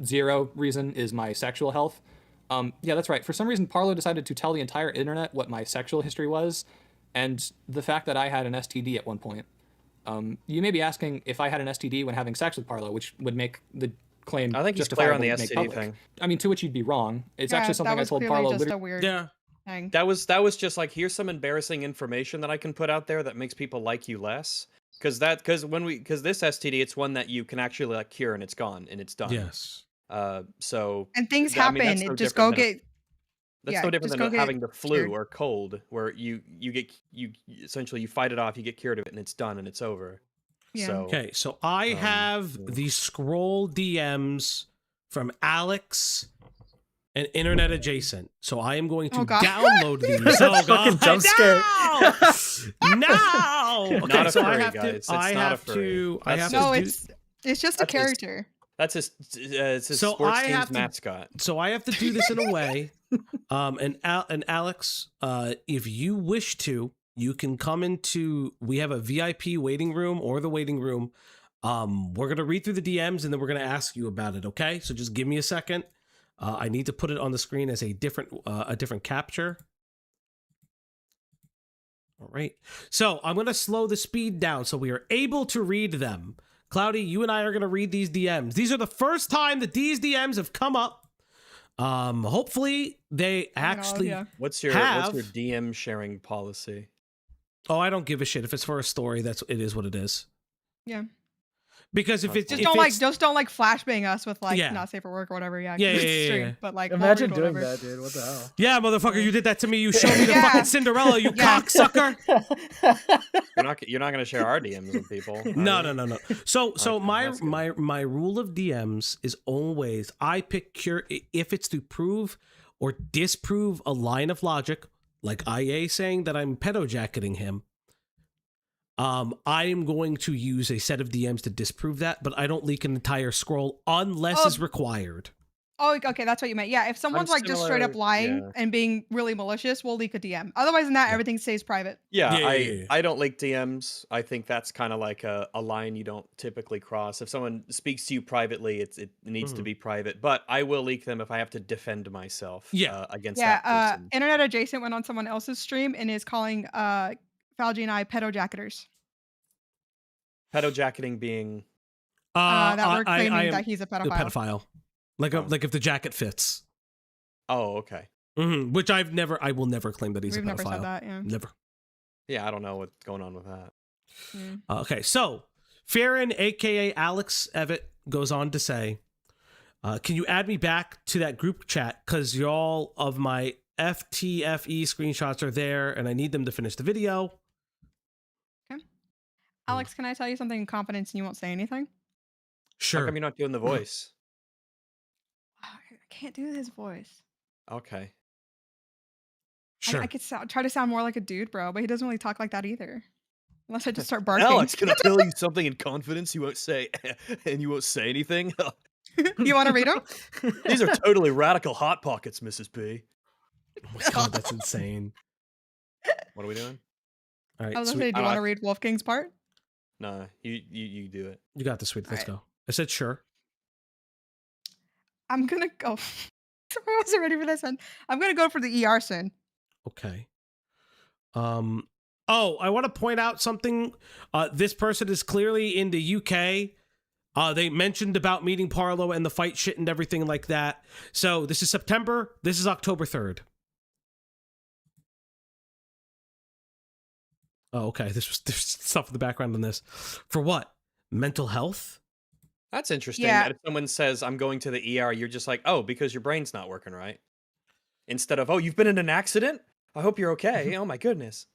Zero reason is my sexual health. Yeah, that's right. For some reason, Parlo decided to tell the entire internet what my sexual history was, and the fact that I had an STD at one point. You may be asking if I had an STD when having sex with Parlo, which would make the claim I think he's clear on the STD thing. I mean, to which you'd be wrong. It's actually something I told Parlo. Just a weird thing. That was just like, here's some embarrassing information that I can put out there that makes people like you less. Because this STD, it's one that you can actually like cure and it's gone and it's done. Yes. So and things happen. I mean, just go get. That's no different than having the flu or cold, where you essentially you fight it off, you get cured of it, and it's done and it's over. Yeah. So, okay, so I have the scroll DMs from Alex and Internet Adjacent. So I am going to download these. Oh, fucking jump scare. No. Okay, not a so furry, I have guys. to. I have to. I have to. No, it's just a character. That's his sports team's mascot. So I have to do this in a way. And Alex, if you wish to, you can come into. We have a VIP waiting room or the waiting room. We're gonna read through the DMs and then we're gonna ask you about it. Okay, so just give me a second. I need to put it on the screen as a different capture. All right. So I'm going to slow the speed down so we are able to read them. Cloudy, you and I are going to read these DMs. These are the first time that these DMs have come up. Hopefully they actually What's your DM sharing policy? Oh, I don't give a shit. If it's for a story, it is what it is. Yeah. Because if it's just don't like flashbang us with not safe for work or whatever. Yeah. But like, imagine doing that, dude. What the hell? Yeah, motherfucker, you did that to me. You showed me the fucking Cinderella, you cocksucker. You're not gonna share our DMs with people. No. So my rule of DMs is always I pick if it's to prove or disprove a line of logic, like IA saying that I'm pedojacketing him. I am going to use a set of DMs to disprove that, but I don't leak an entire scroll unless it's required. Oh, okay, that's what you meant. Yeah, if someone's just straight up lying and being really malicious, we'll leak a DM. Otherwise than that, everything stays private. I don't leak DMs. I think that's kind of like a line you don't typically cross. If someone speaks to you privately, it needs to be private, but I will leak them if I have to defend myself against that person. Internet Adjacent went on someone else's stream and is calling Falgi and I pedojacketers. Pedojacketing being that we're claiming that he's a pedophile. A pedophile. Like if the jacket fits. Oh, okay. Mm-hmm. Which I will never claim that he's a pedophile. We've never said that, yeah. Never. Yeah, I don't know what's going on with that. Okay, so Farron, aka Alex Evett, goes on to say, can you add me back to that group chat? Because y'all of my FTFE screenshots are there and I need them to finish the video. Okay. Alex, can I tell you something in confidence and you won't say anything? Sure. How come you're not doing the voice? I can't do his voice. Okay. Sure. I could try to sound more like a dude, bro, but he doesn't really talk like that either. Unless I just start barking. Alex, can I tell you something in confidence you won't say and you won't say anything? You want to read them? These are totally radical hot pockets, Mrs. B. Oh my god, that's insane. What are we doing? All right. I was gonna say, do you want to read Wolfgang's part? No, you do it. You got this, sweet. Let's go. I said sure. I'm gonna go. I wasn't ready for this one. I'm gonna go for the ER soon. Okay. Oh, I want to point out something. This person is clearly in the UK. They mentioned about meeting Parlo and the fight shit and everything like that. So this is September. This is October 3rd. Oh, okay. There's stuff in the background on this. For what? Mental health? That's interesting. Yeah. That if someone says, I'm going to the ER, you're just like, oh, because your brain's not working right. Instead of, oh, you've been in an accident? I hope you're okay. Oh, my goodness.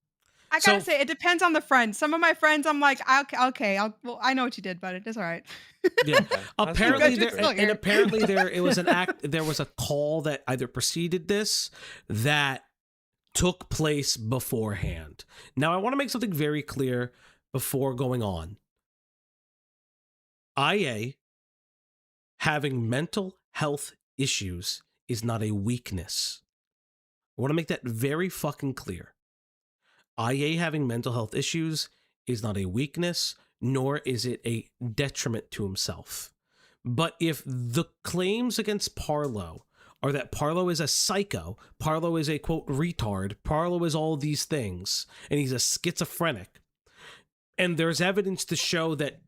I gotta say, it depends on the friend. Some of my friends, I'm like, okay, I know what you did, but it's all right. Yeah. Apparently, there was a call that either preceded this that took place beforehand. Now, I want to make something very clear before going on. IA having mental health issues is not a weakness. I want to make that very fucking clear. IA having mental health issues is not a weakness, nor is it a detriment to himself. But if the claims against Parlo are that Parlo is a psycho, Parlo is a, quote, retard, Parlo is all these things, and he's a schizophrenic, and there's evidence to show that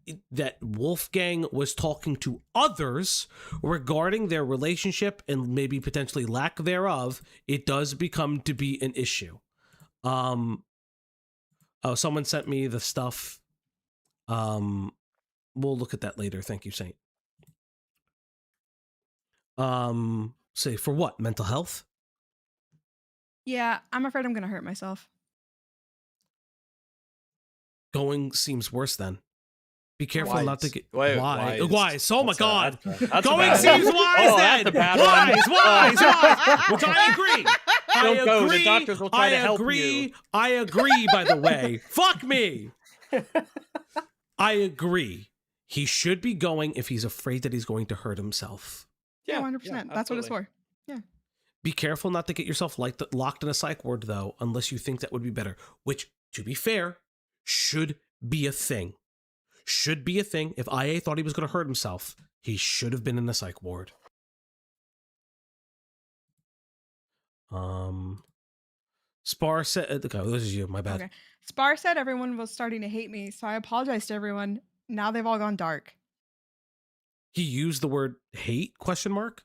Wolfgang was talking to others regarding their relationship and maybe potentially lack thereof, it does become to be an issue. Oh, someone sent me the stuff. We'll look at that later. Thank you, Saint. Say for what? Mental health? Yeah, I'm afraid I'm gonna hurt myself. Going seems worse then. Be careful not to get... Wait, why? wise. Why? Oh my god. That's Going seems wise then. That's a bad Wise, one. wise. Which I agree. Don't go. The doctors will try to help you. I agree, by the way. Fuck me. I agree. He should be going if he's afraid that he's going to hurt himself. Yeah, 100%. That's what it's for. Yeah. Be careful not to get yourself locked in a psych ward, though, unless you think that would be better. Which, to be fair, should be a thing. Should be a thing. If IA thought he was going to hurt himself, he should have been in the psych ward. Spar said, okay, this is you, my bad. Okay. Spar said everyone was starting to hate me, so I apologized to everyone. Now they've all gone dark. He used the word hate, question mark?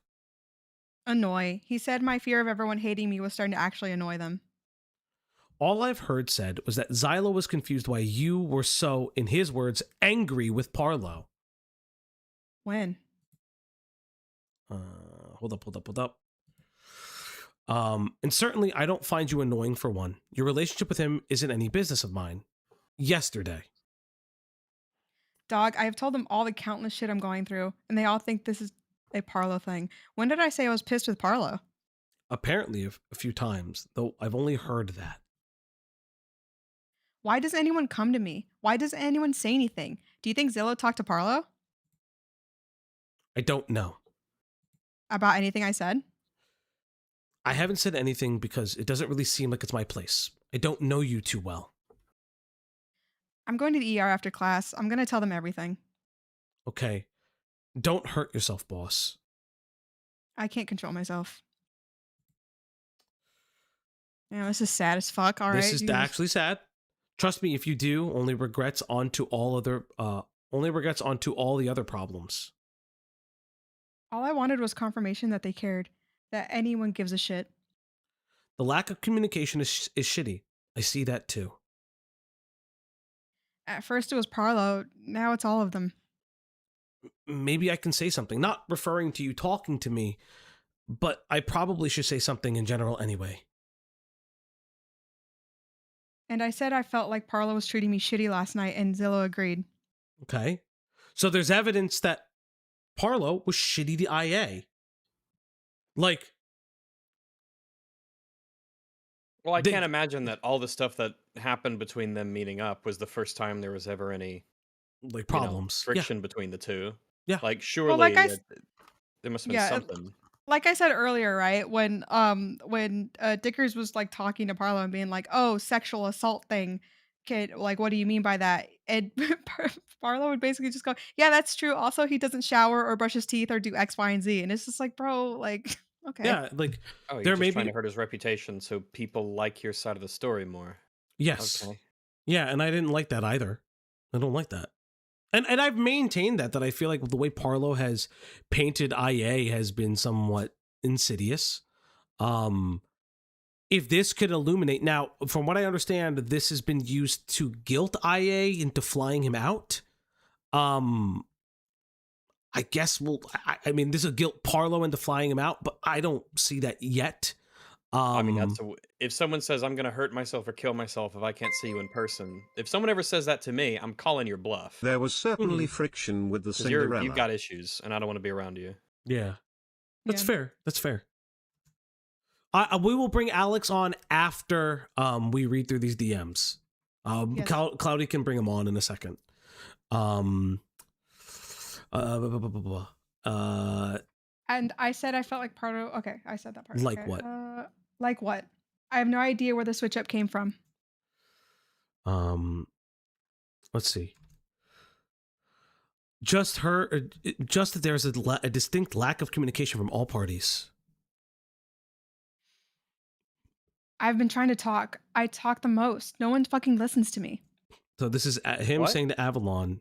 Annoy. He said my fear of everyone hating me was starting to actually annoy them. All I've heard said was that Xylo was confused why you were so, in his words, angry with Parlo. When? Hold up. And certainly I don't find you annoying for one. Your relationship with him isn't any business of mine. Yesterday. Dog, I have told them all the countless shit I'm going through, and they all think this is a Parlo thing. When did I say I was pissed with Parlo? Apparently a few times, though I've only heard that. Why does anyone come to me? Why does anyone say anything? Do you think Zillow talked to Parlo? I don't know. About anything I said? I haven't said anything because it doesn't really seem like it's my place. I don't know you too well. I'm going to the ER after class. I'm going to tell them everything. Okay. Don't hurt yourself, boss. I can't control myself. Yeah, this is sad as fuck. All right. This is actually sad. Trust me, if you do, only regrets onto all the other problems. All I wanted was confirmation that they cared, that anyone gives a shit. The lack of communication is shitty. I see that too. At first it was Parlo, now it's all of them. Maybe I can say something, not referring to you talking to me, but I probably should say something in general anyway. And I said I felt like Parlo was treating me shitty last night, and Zillow agreed. Okay. So there's evidence that Parlo was shitty to IA. Like... Well, I can't imagine that all the stuff that happened between them meeting up was the first time there was ever any problems, friction between the two. Yeah, like surely there must have been something. Like I said earlier, right? When Dickers was like talking to Parlo and being like, "Oh, sexual assault thing, kid. Like, what do you mean by that?" And Parlo would basically just go, "Yeah, that's true. Also, he doesn't shower or brush his teeth or do X, Y, and Z." And it's just like, bro, like, okay. Yeah, like you're just trying to hurt his reputation so people like your side of the story more. Yes. Okay. Yeah, and I didn't like that either. I don't like that. And I've maintained that I feel like the way Parlo has painted IA has been somewhat insidious. If this could illuminate... Now, from what I understand, this has been used to guilt IA into flying him out. I guess I mean, this will guilt Parlo into flying him out, but I don't see that yet. I mean, if someone says I'm going to hurt myself or kill myself if I can't see you in person, if someone ever says that to me, I'm calling your bluff. There was certainly friction with the Cinderella. You've got issues, and I don't want to be around you. Yeah. That's fair. That's fair. We will bring Alex on after we read through these DMs. Yes. Cloudy can bring him on in a second. And I said I felt like Parlo. Okay, I said that part. Like okay. what? Like what? I have no idea where the switch up came from. Let's see. Just that there's a distinct lack of communication from all parties. I've been trying to talk. I talk the most. No one fucking listens to me. So this is him saying to Avalon,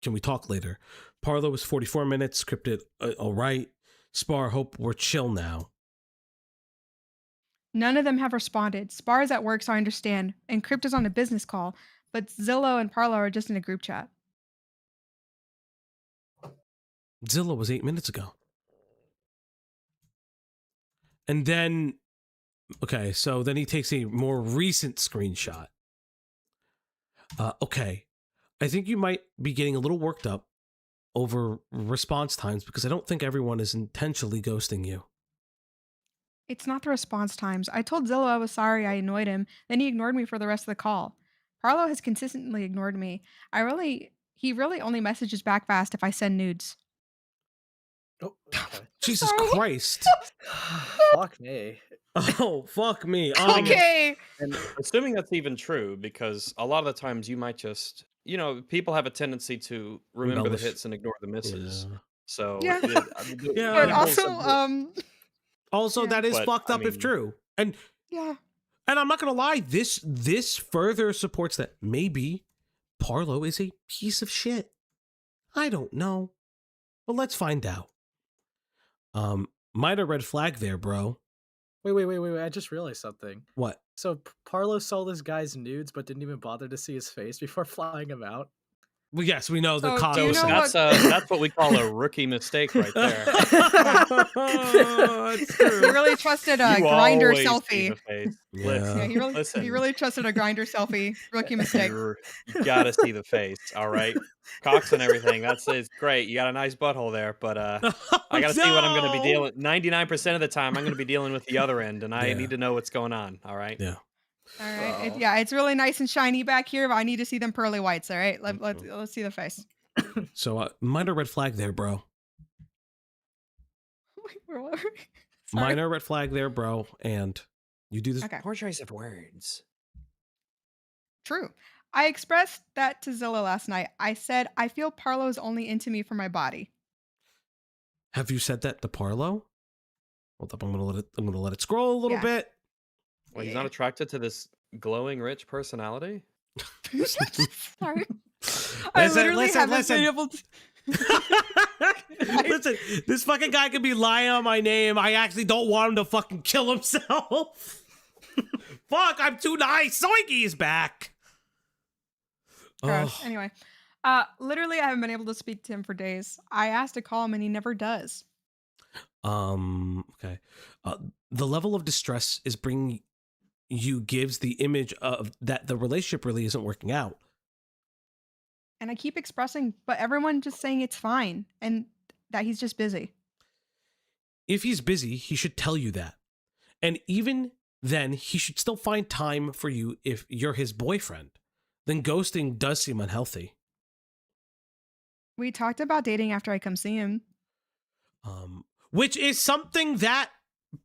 "Can we talk later?" Parlo was 44 minutes. Scripted, all right. Spar, hope we're chill now. None of them have responded. Spar is at work, so I understand. And Crypt is on a business call. But Zillow and Parlo are just in a group chat. Zillow was 8 minutes ago. And then Okay, so then he takes a more recent screenshot. Okay, I think you might be getting a little worked up over response times because I don't think everyone is intentionally ghosting you. It's not the response times. I told Zillow I was sorry I annoyed him, then he ignored me for the rest of the call. Parlo has consistently ignored me. He really only messages back fast if I send nudes. Oh, okay. Jesus Christ. Fuck me. Oh, fuck me. Okay. And assuming that's even true, because a lot of the times you might just, people have a tendency to remember the hits and ignore the misses. Yeah. So Yeah. Yeah. But also, Also, yeah. that is But, fucked I up if mean- true. And yeah. And I'm not gonna lie, this further supports that maybe Parlo is a piece of shit. I don't know. But let's find out. Minor red flag there, bro. Wait. I just realized something. What? So Parlo saw this guy's nudes, but didn't even bother to see his face before flying him out. Well, yes, we know the So, cop. do you know That's what we call a rookie mistake right there. That's true. He really trusted a You grinder always see selfie. the face. Yeah. Yeah, he really trusted a grinder selfie. Rookie mistake. You gotta see the face, all right? Cocks and everything. It's great. You got a nice butthole there, but I gotta see what I'm gonna be dealing. 99% of the time, I'm gonna be dealing with the other end, and I need to know what's going on. All right. Yeah. All right. It's really nice and shiny back here, but I need to see them pearly whites. All right. Let's see the face. So minor red flag there, bro. Where were we? Sorry. Minor red flag there, bro. And you do this. Okay. Poor choice of words. True. I expressed that to Zillow last night. I said I feel Parlo's only into me for my body. Have you said that to Parlo? Hold up, I'm gonna let it scroll a little bit. Well, he's not attracted to this glowing, rich personality. Sorry. I literally haven't been able to. Listen, this fucking guy could be lying on my name. I actually don't want him to fucking kill himself. Fuck, I'm too nice. Zoinky is back. Gross. Anyway, literally, I haven't been able to speak to him for days. I asked to call him, and he never does. Okay. The level of distress is bringing you gives the image of that the relationship really isn't working out. And I keep expressing, but everyone just saying it's fine and that he's just busy. If he's busy, he should tell you that. And even then, he should still find time for you if you're his boyfriend. Then ghosting does seem unhealthy. We talked about dating after I come see him. Which is something that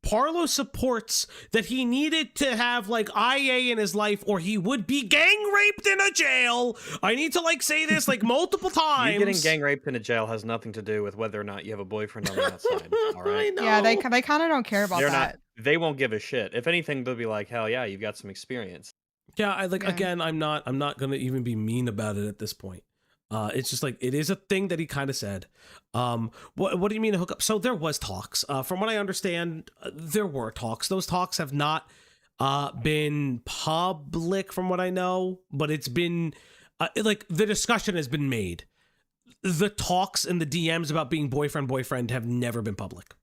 Parlo supports, that he needed to have like IA in his life or he would be gang raped in a jail. I need to like say this like multiple times. You getting gang raped in a jail has nothing to do with whether or not you have a boyfriend on the outside. All right. Yeah, they kind of don't care about that. They won't give a shit. If anything, they'll be like, hell yeah, you've got some experience. Yeah, again, I'm not gonna even be mean about it at this point. It's just like it is a thing that he kind of said. What do you mean a hookup? So there was talks. From what I understand, there were talks. Those talks have not been public, from what I know, but it's been like the discussion has been made. The talks and the DMs about being boyfriend have never been public.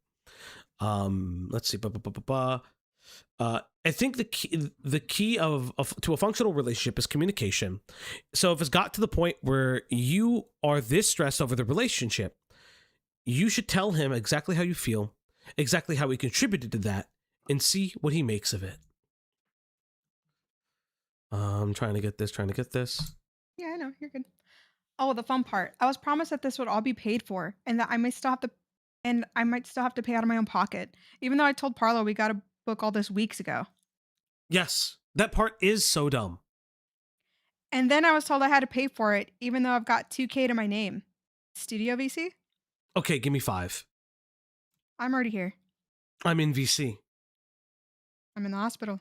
Let's see. I think the key of to a functional relationship is communication. So if it's got to the point where you are this stressed over the relationship, you should tell him exactly how you feel, exactly how he contributed to that, and see what he makes of it. I'm trying to get this. Yeah, I know. You're good. Oh, the fun part. I was promised that this would all be paid for and that I might still have to pay out of my own pocket, even though I told Parlo we got to book all this weeks ago. Yes, that part is so dumb. And then I was told I had to pay for it, even though I've got $2,000 to my name. Studio VC? Okay, give me 5. I'm already here. I'm in VC. I'm in the hospital.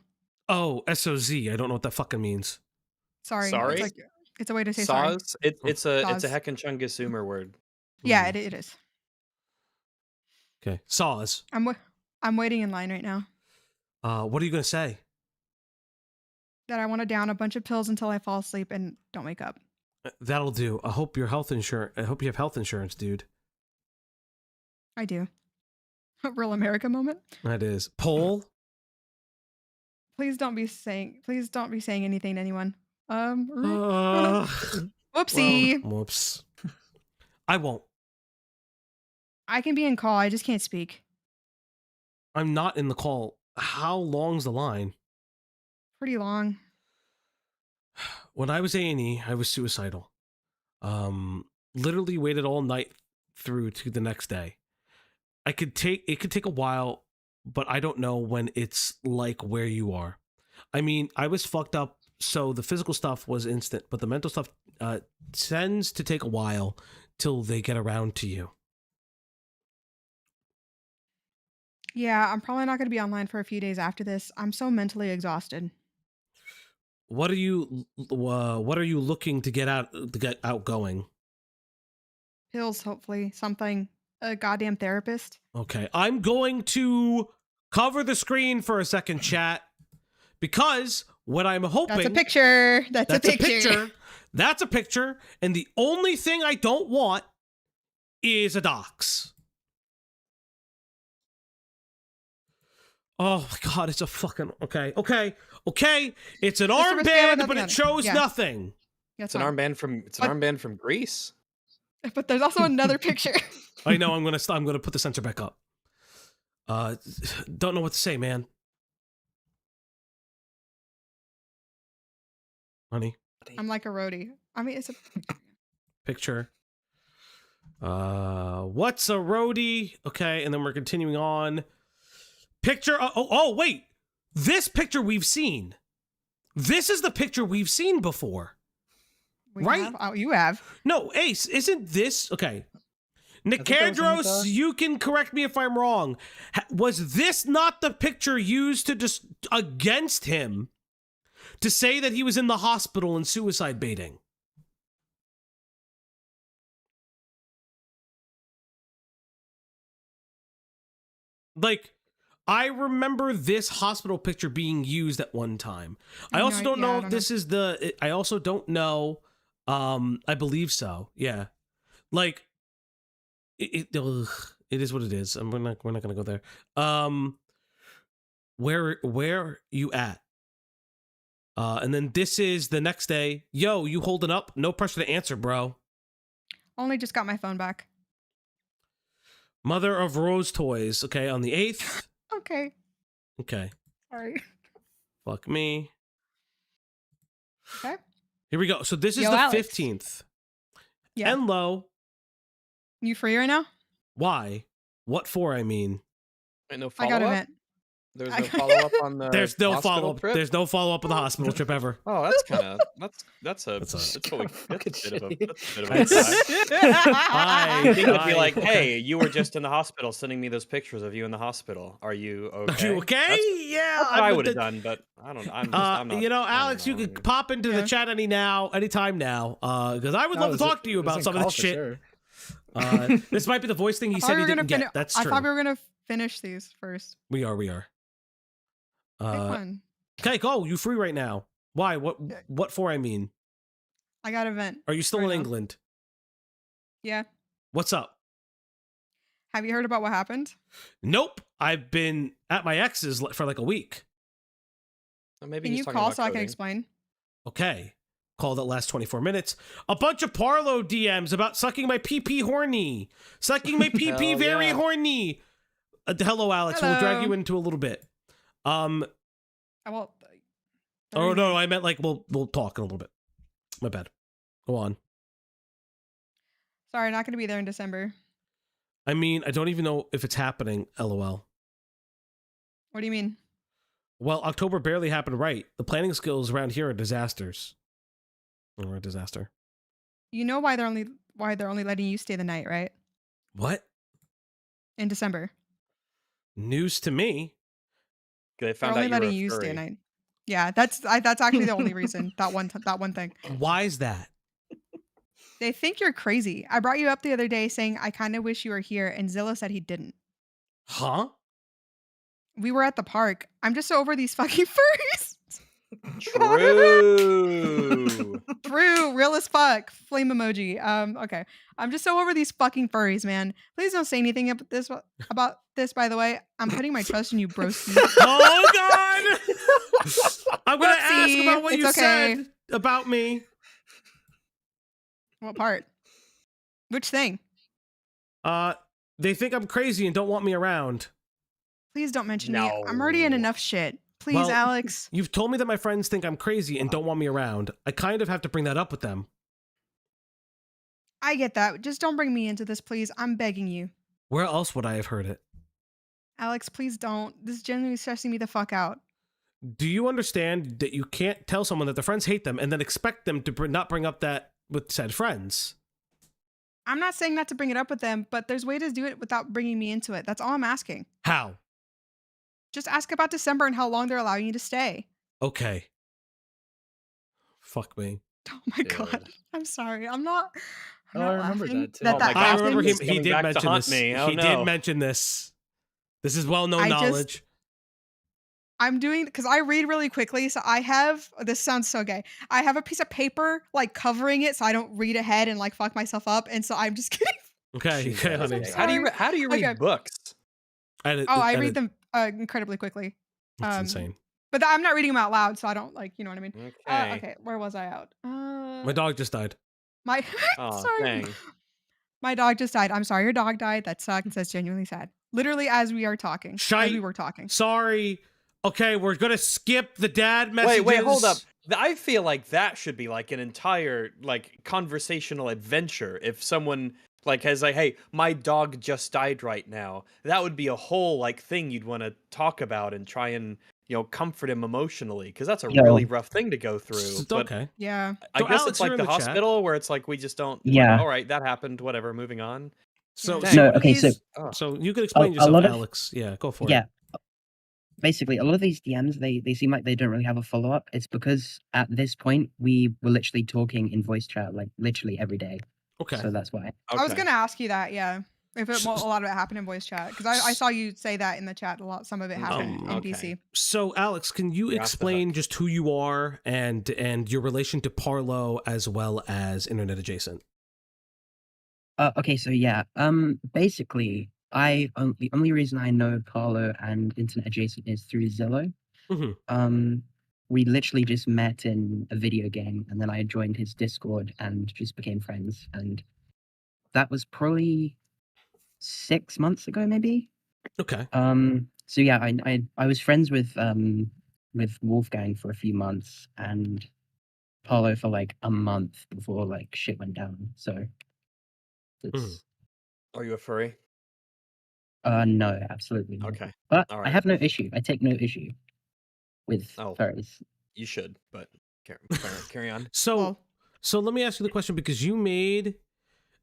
Oh, SOZ. I don't know what that fucking means. Sorry. Sorry? It's a way to say Saws? sorry. It's a Heckin' Chungus Zoomer word. Yeah, it is. Okay, Saws. I'm waiting in line right now. What are you gonna say? That I want to down a bunch of pills until I fall asleep and don't wake up. That'll do. I hope you have health insurance, dude. I do. A real America moment. That is. Poll. Please don't be saying anything to anyone. Whoopsie. Well, whoops. I won't. I can be in call. I just can't speak. I'm not in the call. How long's the line? Pretty long. When I was A&E, I was suicidal. Literally waited all night through to the next day. It could take a while, but I don't know when it's like where you are. I mean, I was fucked up, so the physical stuff was instant, but the mental stuff tends to take a while till they get around to you. Yeah, I'm probably not going to be online for a few days after this. I'm so mentally exhausted. What are you looking to get out going? Pills, hopefully. Something. A goddamn therapist. Okay, I'm going to cover the screen for a second, chat, because what I'm hoping... That's a picture. That's a picture. That's a picture, and the only thing I don't want is a dox. Oh my god, it's a fucking... Okay. It's an armband, but it shows nothing. It's an armband from Greece. But there's also another picture. I know. I'm gonna put the sensor back up. Don't know what to say, man. Honey. I'm like a roadie. I mean, it's a picture. What's a roadie? Okay, and then we're continuing on. Picture. Oh, wait. This picture we've seen. This is the picture we've seen before. Right? Oh, you have. No, Ace, isn't this... Okay. Nicandros, you can correct me if I'm wrong. Was this not the picture used to just against him to say that he was in the hospital and suicide baiting? Like, I remember this hospital picture being used at one time. I also don't know if this is the... I also don't know... I believe so. Yeah. Like, it is what it is. We're not gonna go there. Where you at? And then this is the next day. Yo, you holding up? No pressure to answer, bro. Only just got my phone back. Mother of Rose Toys. Okay, on the 8th. Okay. Okay. Sorry. Fuck me. Okay. Here we go. So this is the Alex. 15th. Yeah. Enlo. You free right now? Why? What for, I mean? Wait, no follow-up? I got a vent. There's no follow-up on the There's no follow-up trip? There's no follow-up on the hospital trip ever. Oh, that's kind of... That's a bit of a I think it'd be like, hey, you were just in the hospital sending me those pictures of you in the hospital. Are you okay? Are you okay? That's what I would have done, but I don't... I'm not... You know, Alex, you can pop into the chat anytime now, because I would love to talk to you about some of this shit. Sure. This might be the voice thing he said he didn't get. That's true. I thought we were gonna finish these first. We are. Okay, go. You free right now? Why? What for? I mean, I got a vent. Are you still in England? Yeah. What's up? Have you heard about what happened? Nope. I've been at my ex's for like a week. Well, maybe Can you call so I can explain? Okay. Call that last 24 minutes. A bunch of Parlo DMs about sucking my PP horny. Sucking my PP very horny. Hello, Alex. Hello. We'll drag you into a little bit. Oh no, I meant like we'll talk in a little bit. My bad. Go on. Sorry, not going to be there in December. I mean, I don't even know if it's happening. LOL. What do you mean? Well, October barely happened right. The planning skills around here are disasters. Or a disaster. You know why they're only letting you stay the night, right? What? In December. News to me. They found out you were letting you stay the night. Yeah, that's actually the only reason. That one thing. Why is that? They think you're crazy. I brought you up the other day saying I kind of wish you were here, and Zillow said he didn't. Huh? We were at the park. I'm just over these fucking furries. True. True. Real as fuck. Flame emoji. Okay. I'm just so over these fucking furries, man. Please don't say anything about this. By the way, I'm putting my trust in you, broski. Oh God! I'm going to ask about what you said about me. What part? Which thing? They think I'm crazy and don't want me around. Please don't mention me. I'm already in enough shit. Please, well, Alex. You've told me that my friends think I'm crazy and don't want me around. I kind of have to bring that up with them. I get that. Just don't bring me into this, please. I'm begging you. Where else would I have heard it? Alex, please don't. This is genuinely stressing me the fuck out. Do you understand that you can't tell someone that their friends hate them and then expect them to not bring up that with said friends? I'm not saying not to bring it up with them, but there's ways to do it without bringing me into it. That's all I'm asking. How? Just ask about December and how long they're allowing you to stay. Okay. Fuck me. Oh my God. I'm sorry. I'm not I remember that too. I remember him. He did mention this. He did mention this. This is well-known knowledge. I'm doing, because I read really quickly, so I have, this sounds so gay, I have a piece of paper, like, covering it so I don't read ahead and, like, fuck myself up, and so I'm just kidding. Okay, honey. How do you read books? I read them incredibly quickly. That's insane. But I'm not reading them out loud, so I don't, like, you know what I mean? Okay. Okay, where was I out? My dog just died. Sorry. Dang. My dog just died. I'm sorry your dog died. That sucks. That's genuinely sad. Literally as we are talking. As we were talking. Sorry. Okay, we're gonna skip the dad messages. Wait, hold up. I feel like that should be like an entire like conversational adventure. If someone like has like, hey, my dog just died right now, that would be a whole like thing you'd want to talk about and try and comfort him emotionally, because that's a really rough thing to go through. Okay. Yeah. I guess Alex, it's like the hospital where it's like we just don't. Yeah. Like, all right, that happened. Whatever. Moving on. So you can explain yourself, Alex. Yeah, go for it. Yeah. Basically, a lot of these DMs, they seem like they don't really have a follow-up. It's because at this point, we were literally talking in voice chat, like, literally every day. Okay. So that's why. I was going to ask you that, yeah. If a lot of it happened in voice chat. Because I saw you say that in the chat a lot. Some of it happened in DC. So, Alex, can you explain just who you are and your relation to Parlo as well as Internet Adjacent? Okay, so yeah. Basically, the only reason I know Parlo and Internet Adjacent is through Zillow. Mm-hmm. We literally just met in a video game, and then I joined his Discord and just became friends. And that was probably 6 months ago, maybe. Okay. So yeah, I was friends with Wolfgang for a few months and Parlo for like a month before like shit went down. So it's Are you a furry? No, absolutely not. Okay. But All I right. have no issue. I take no issue with furries. You should, but carry on. So let me ask you the question, because you made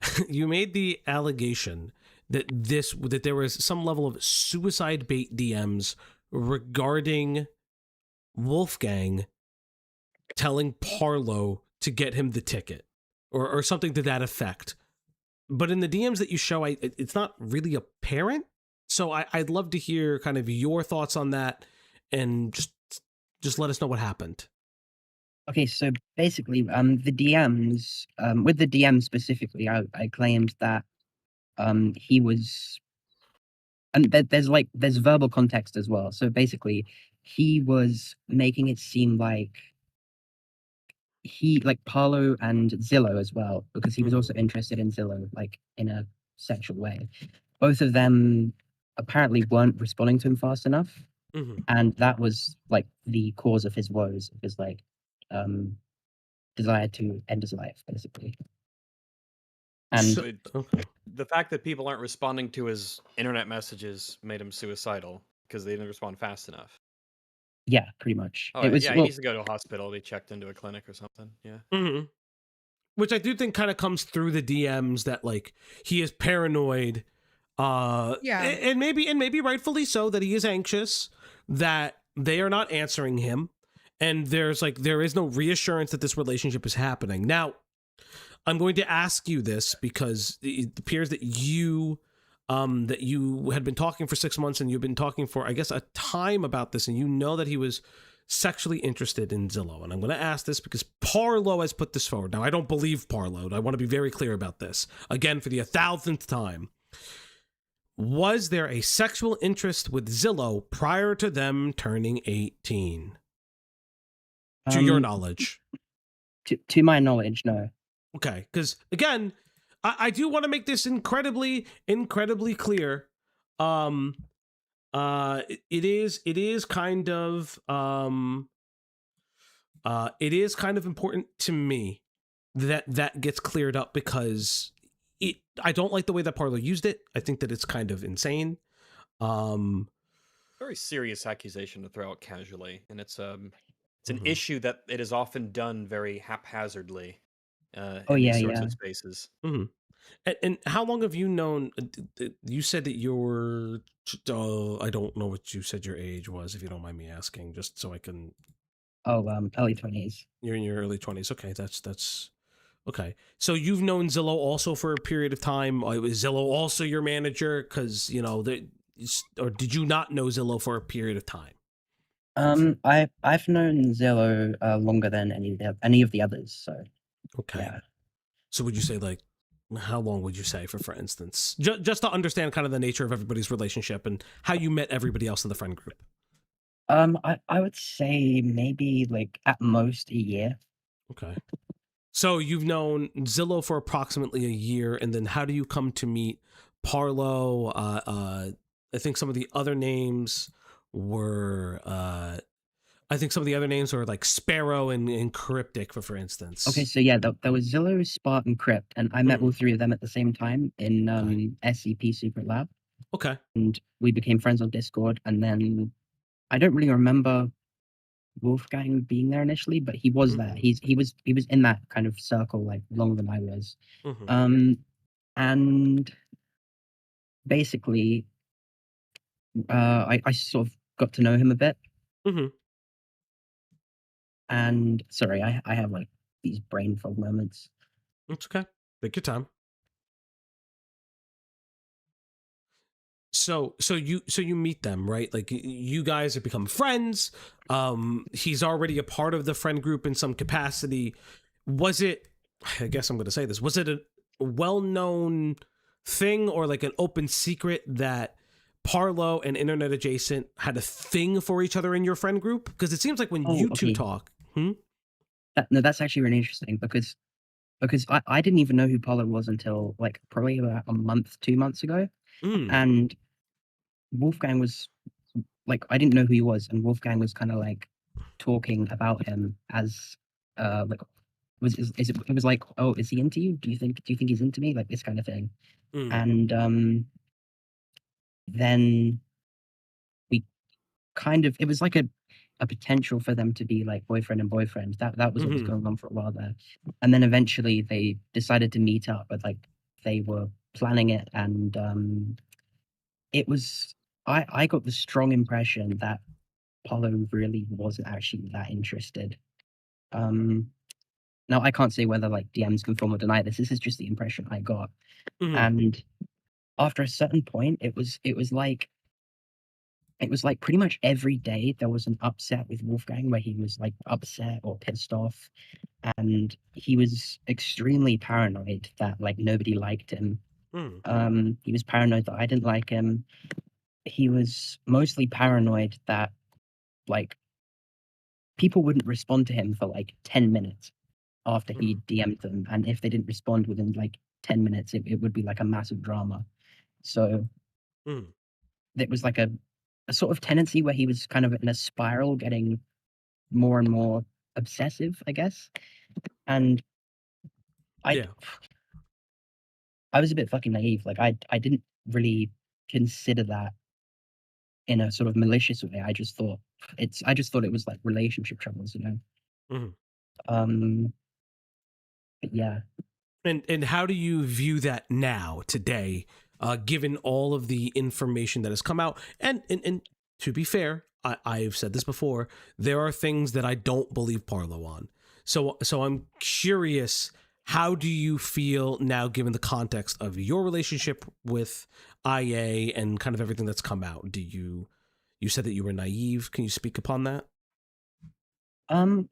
the allegation that there was some level of suicide bait DMs regarding Wolfgang telling Parlo to get him the ticket or something to that effect. But in the DMs that you show, it's not really apparent. So I'd love to hear kind of your thoughts on that, and just let us know what happened. Okay, so basically, the DMs, with the DM specifically, I claimed that he was, and there's verbal context as well. So basically, he was making it seem like Parlo and Zillow as well, because he was also interested in Zillow, like in a sexual way. Both of them apparently weren't responding to him fast enough, and that was like the cause of his woes, of his like desire to end his life, basically. And So the fact that people aren't responding to his internet messages made him suicidal because they didn't respond fast enough. yeah, pretty much. Oh, It was, yeah, he well, needs to go to a hospital. They checked into a clinic or something. Yeah. Mm-hmm. Which I do think kind of comes through the DMs, that like he is paranoid, and maybe rightfully so, that he is anxious that they are not answering him, and there is no reassurance that this relationship is happening. Now, I'm going to ask you this because it appears that you had been talking for 6 months, and you've been talking for, I guess, a time about this, and you know that he was sexually interested in Zillow. And I'm going to ask this because Parlo has put this forward. Now, I don't believe Parlo. I want to be very clear about this. Again, for the 1,000th time. Was there a sexual interest with Zillow prior to them turning 18? To your knowledge. To my knowledge, no. Okay, because again, I do want to make this incredibly clear. It is kind of important to me that gets cleared up, because I don't like the way that Parlo used it. I think that it's kind of insane. Very serious accusation to throw out casually, and it's an issue that it is often done very haphazardly in these sorts of spaces. Mm-hmm. And how long have you known? You said that you're. I don't know what you said your age was, if you don't mind me asking, just so I can. Oh, early 20s. You're in your early 20s. Okay, that's okay. So you've known Zillow also for a period of time. Was Zillow also your manager? Because or did you not know Zillow for a period of time? I've known Zillow longer than any of the others. So. Okay. Yeah. So would you say, like, how long would you say, for instance, just to understand kind of the nature of everybody's relationship and how you met everybody else in the friend group? I would say maybe like at most a year. Okay. So you've known Zillow for approximately a year, and then how do you come to meet Parlo? I think some of the other names were like Sparrow and Cryptic, for instance. Okay, so yeah, there was Zillow, Spot, and Crypt, and I met all three of them at the same time in SCP Secret Lab. Okay. And we became friends on Discord, and then I don't really remember Wolfgang being there initially, but he was there. He was in that kind of circle like longer than I was. And basically I sort of got to know him a bit. And sorry, I have like these brain fog moments. It's okay. Take your time. So you meet them, right? Like, you guys have become friends. He's already a part of the friend group in some capacity. Was it, I guess I'm going to say this, was it a well-known thing or like an open secret that Parlo and Internet Adjacent had a thing for each other in your friend group? Because it seems like when you two talk. No, that's actually really interesting because I didn't even know who Parlo was until like probably about 2 months ago. And Wolfgang was like, I didn't know who he was, and Wolfgang was kind of like talking about him as like it was like, oh, is he into you? Do you think he's into me? Like this kind of thing. And then we kind of, it was like a potential for them to be like boyfriend and boyfriend. That was what was going on for a while there. And then eventually they decided to meet up, but like they were planning it, and it was, I got the strong impression that Paulo really wasn't actually that interested. Now I can't say whether like DMs confirm or deny this. This is just the impression I got. And after a certain point, it was like pretty much every day there was an upset with Wolfgang where he was like upset or pissed off, and he was extremely paranoid that like nobody liked him. He was paranoid that I didn't like him. He was mostly paranoid that like people wouldn't respond to him for like 10 minutes after he DM'd them, and if they didn't respond within like 10 minutes, it would be like a massive drama. So it was like a sort of tendency where he was kind of in a spiral, getting more and more obsessive, I guess. And I was a bit fucking naive. Like I didn't really consider that in a sort of malicious way. I just thought it was like relationship troubles, you know. But yeah. And how do you view that now, today, given all of the information that has come out? And to be fair, I've said this before, there are things that I don't believe Parlo on. So I'm curious, how do you feel now, given the context of your relationship with IA and kind of everything that's come out? You said that you were naive. Can you speak upon that?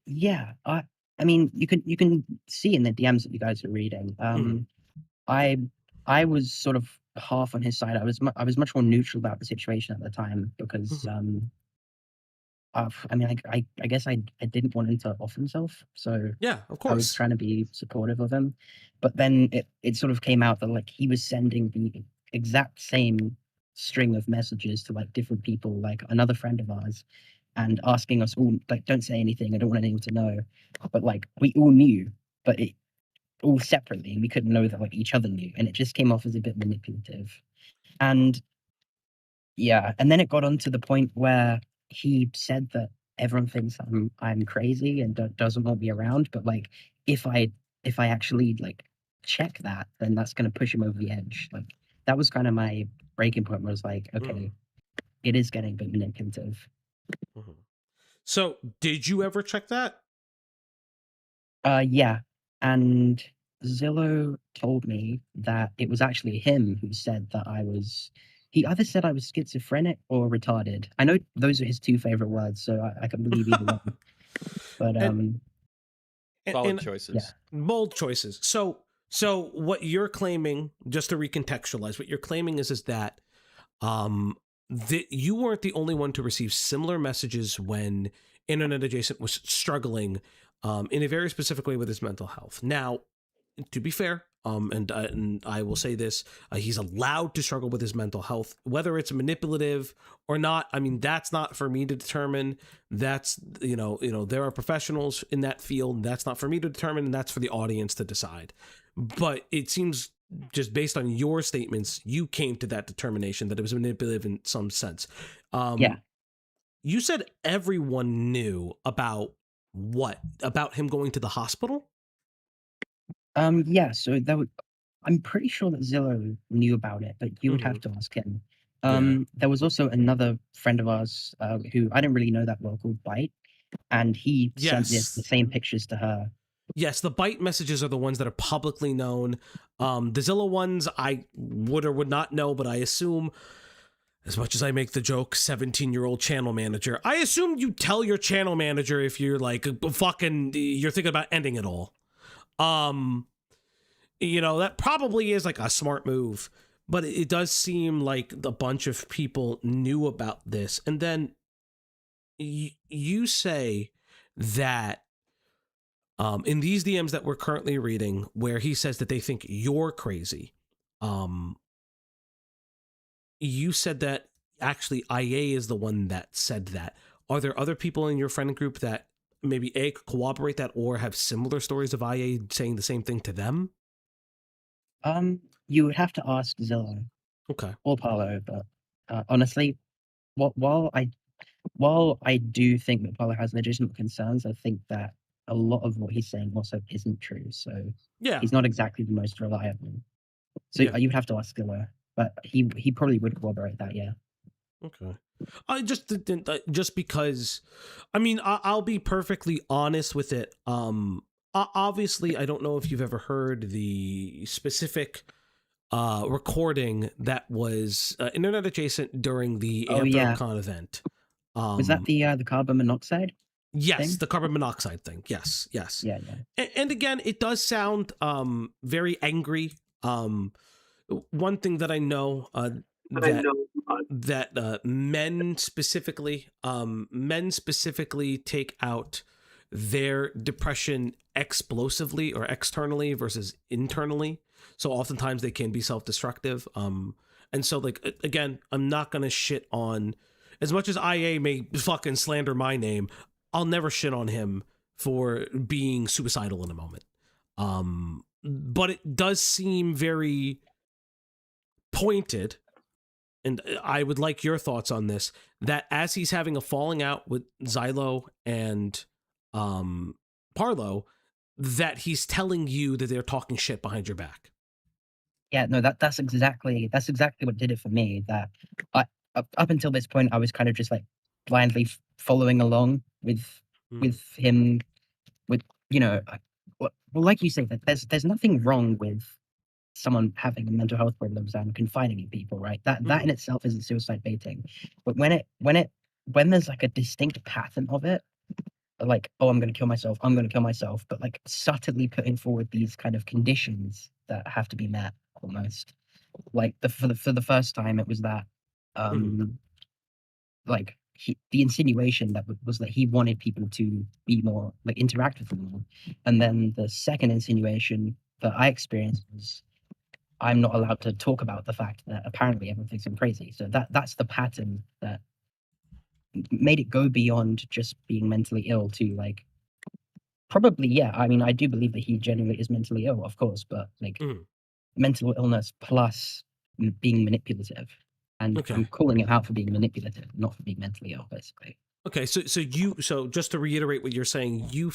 Yeah. I mean, you can see in the DMs that you guys are reading. I was sort of half on his side. I was much more neutral about the situation at the time because I mean, I guess I didn't want him to off himself, so yeah, of I was course. trying to be supportive of him. But then it sort of came out that like he was sending the exact same string of messages to like different people, like another friend of ours, and asking us all like, don't say anything, I don't want anyone to know. But like we all knew, but it all separately, and we couldn't know that like each other knew, and it just came off as a bit manipulative. And yeah, and then it got on to the point where he said that everyone thinks I'm crazy and doesn't want me around, but like if I actually like check that, then that's going to push him over the edge. Like that was kind of my breaking point. Where I was like, okay, it is getting a bit manipulative. So, did you ever check that? Yeah, and Zillow told me that it was actually him who said that he either said I was schizophrenic or retarded. I know those are his two favorite words, so I can believe either one. But solid choices. Yeah. Bold choices. So what you're claiming, just to recontextualize, what you're claiming is that that you weren't the only one to receive similar messages when Internet Adjacent was struggling in a very specific way with his mental health. Now, to be fair, and I will say this, he's allowed to struggle with his mental health, whether it's manipulative or not. I mean, that's not for me to determine. That's, there are professionals in that field. That's not for me to determine, and that's for the audience to decide. But it seems, just based on your statements, you came to that determination that it was manipulative in some sense. Yeah. You said everyone knew about what? About him going to the hospital? Yeah, so I'm pretty sure that Zillow knew about it, but you would have to ask him. There was also another friend of ours who I didn't really know that well, called Bite, and he sent the same pictures to her. Yes, the Bite messages are the ones that are publicly known. The Zillow ones I would or would not know, but I assume, as much as I make the joke, 17-year-old channel manager, I assume you tell your channel manager if you're like you're thinking about ending it all. That probably is like a smart move, but it does seem like a bunch of people knew about this. And then you say that in these DMs that we're currently reading, where he says that they think you're crazy, you said that actually IA is the one that said that. Are there other people in your friend group that maybe could corroborate that or have similar stories of IA saying the same thing to them? You would have to ask Zillow. Okay. Or Paulo, but honestly, while I do think that Paulo has legitimate concerns, I think that a lot of what he's saying also isn't true. So yeah, he's not exactly the most reliable. So you would have to ask Zillow, but he probably would corroborate that. Yeah. Okay. I just didn't, just because, I mean, I'll be perfectly honest with it. Obviously, I don't know if you've ever heard the specific recording that was Internet Adjacent during the AmthroCon event. Was that the carbon monoxide? Yes, thing? The carbon monoxide thing. Yes. Yeah. And again, it does sound very angry. One thing that I know that men specifically take out their depression explosively or externally versus internally. So oftentimes they can be self-destructive. And so like, again, I'm not going to shit on, as much as IA may fucking slander my name, I'll never shit on him for being suicidal in a moment. But it does seem very pointed, and I would like your thoughts on this, that as he's having a falling out with Xylo and Parlo, that he's telling you that they're talking shit behind your back. Yeah, no, that's exactly what did it for me. That up until this point, I was kind of just like blindly following along with him, with well, like you say, that there's nothing wrong with someone having mental health problems and confiding in people, right? That in itself isn't suicide baiting. But when there's like a distinct pattern of it, like, oh, I'm going to kill myself, but like subtly putting forward these kind of conditions that have to be met almost. Like for the first time, it was that like the insinuation that was that he wanted people to be more like interact with him more. And then the second insinuation that I experienced was I'm not allowed to talk about the fact that apparently everyone thinks I'm crazy. So that's the pattern that made it go beyond just being mentally ill to like probably, yeah. I mean, I do believe that he genuinely is mentally ill, of course, but like mental illness plus being manipulative. And I'm calling him out for being manipulative, not for being mentally ill, basically. Okay, so just to reiterate what you're saying, you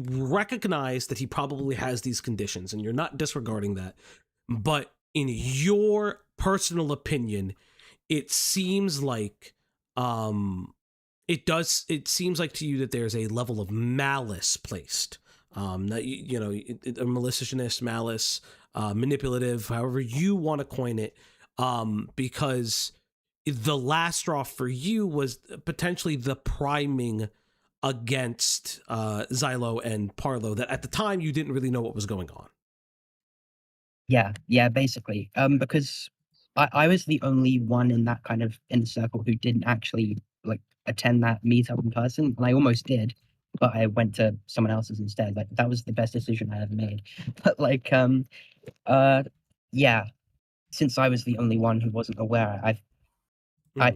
recognize that he probably has these conditions, and you're not disregarding that. But in your personal opinion, it seems like it seems like to you that there's a level of malice placed. That a maliciousness, malice, manipulative, however you want to coin it, because the last straw for you was potentially the priming against Xylo and Parlo, that at the time you didn't really know what was going on. Yeah, basically. Because I was the only one in that kind of inner circle who didn't actually like attend that meetup in person, and I almost did, but I went to someone else's instead. Like that was the best decision I ever made. But like, yeah, since I was the only one who wasn't aware,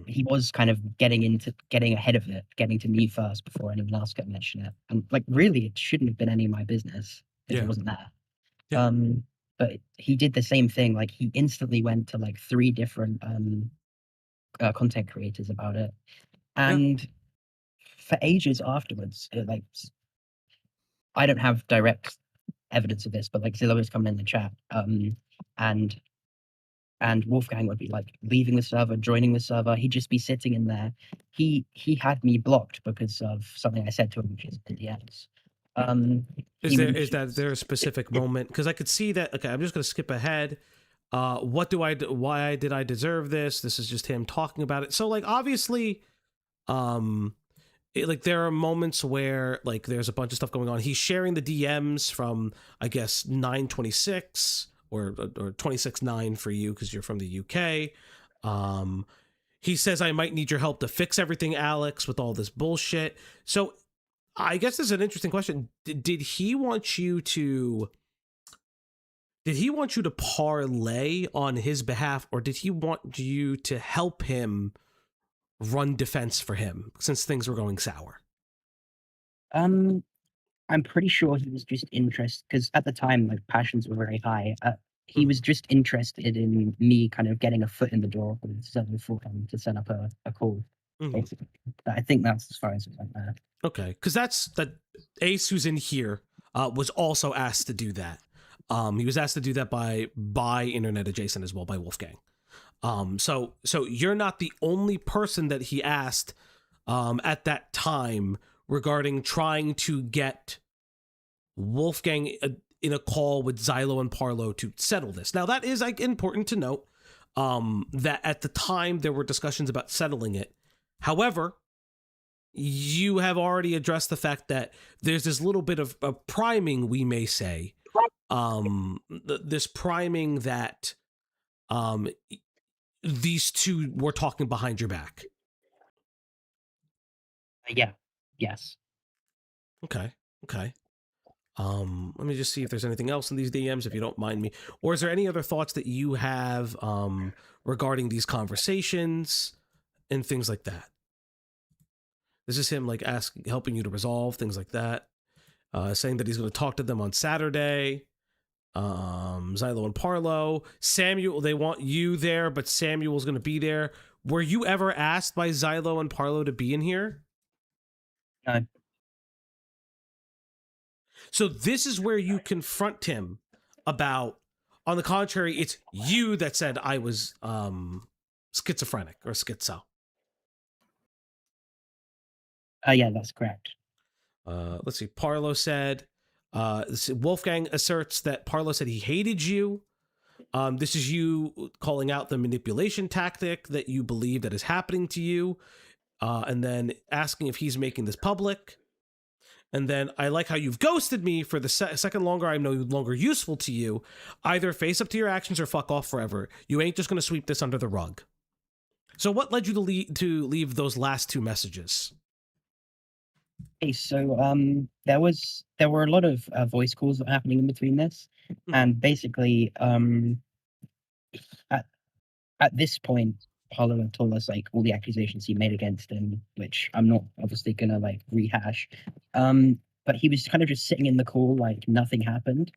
he was kind of getting ahead of it, getting to me first before anyone else could mention it. And like, really, it shouldn't have been any of my business if it wasn't there. Yeah. But he did the same thing. Like he instantly went to like 3 different content creators about it, and for ages afterwards, like I don't have direct evidence of this, but like Zillow was coming in the chat, and Wolfgang would be like leaving the server, joining the server. He'd just be sitting in there. He had me blocked because of something I said to him, which is in DMs. Is there a specific moment? Because I could see that. Okay, I'm just going to skip ahead. Why did I deserve this? This is just him talking about it. So like obviously, like there are moments where like there's a bunch of stuff going on. He's sharing the DMs from I guess 926 or 26/9 for you because you're from the UK. He says I might need your help to fix everything, Alex, with all this bullshit. So I guess this is an interesting question. Did he want you to parlay on his behalf, or did he want you to help him run defense for him since things were going sour? I'm pretty sure he was just interested because at the time, like passions were very high. He was just interested in me kind of getting a foot in the door with Zillow for him to set up a call. Basically, I think that's as far as it went there. Okay, because that Ace who's in here was also asked to do that. He was asked to do that by Internet Adjacent as well, by Wolfgang. So you're not the only person that he asked at that time regarding trying to get Wolfgang in a call with Xylo and Parlo to settle this. Now that is like important to note that at the time there were discussions about settling it. However, you have already addressed the fact that there's this little bit of priming, we may say, this priming that these two were talking behind your back. Yeah. Yes. Okay. Let me just see if there's anything else in these DMs, if you don't mind me. Or is there any other thoughts that you have regarding these conversations and things like that? This is him like helping you to resolve things like that. Saying that he's going to talk to them on Saturday. Xylo and Parlo. Samuel, they want you there, but Samuel's going to be there. Were you ever asked by Xylo and Parlo to be in here? No. So this is where you confront him about, on the contrary, it's you that said I was schizophrenic or schizo. Yeah, that's correct. Let's see. Parlo said, Wolfgang asserts that Parlo said he hated you. This is you calling out the manipulation tactic that you believe that is happening to you. And then asking if he's making this public. And then I like how you've ghosted me for the second longer. I'm no longer useful to you. Either face up to your actions or fuck off forever. You ain't just going to sweep this under the rug. So what led you to leave those last 2 messages? Okay, so there were a lot of voice calls that were happening in between this, and basically at this point, Paulo had told us like all the accusations he made against him, which I'm not obviously gonna like rehash. But he was kind of just sitting in the call like nothing happened,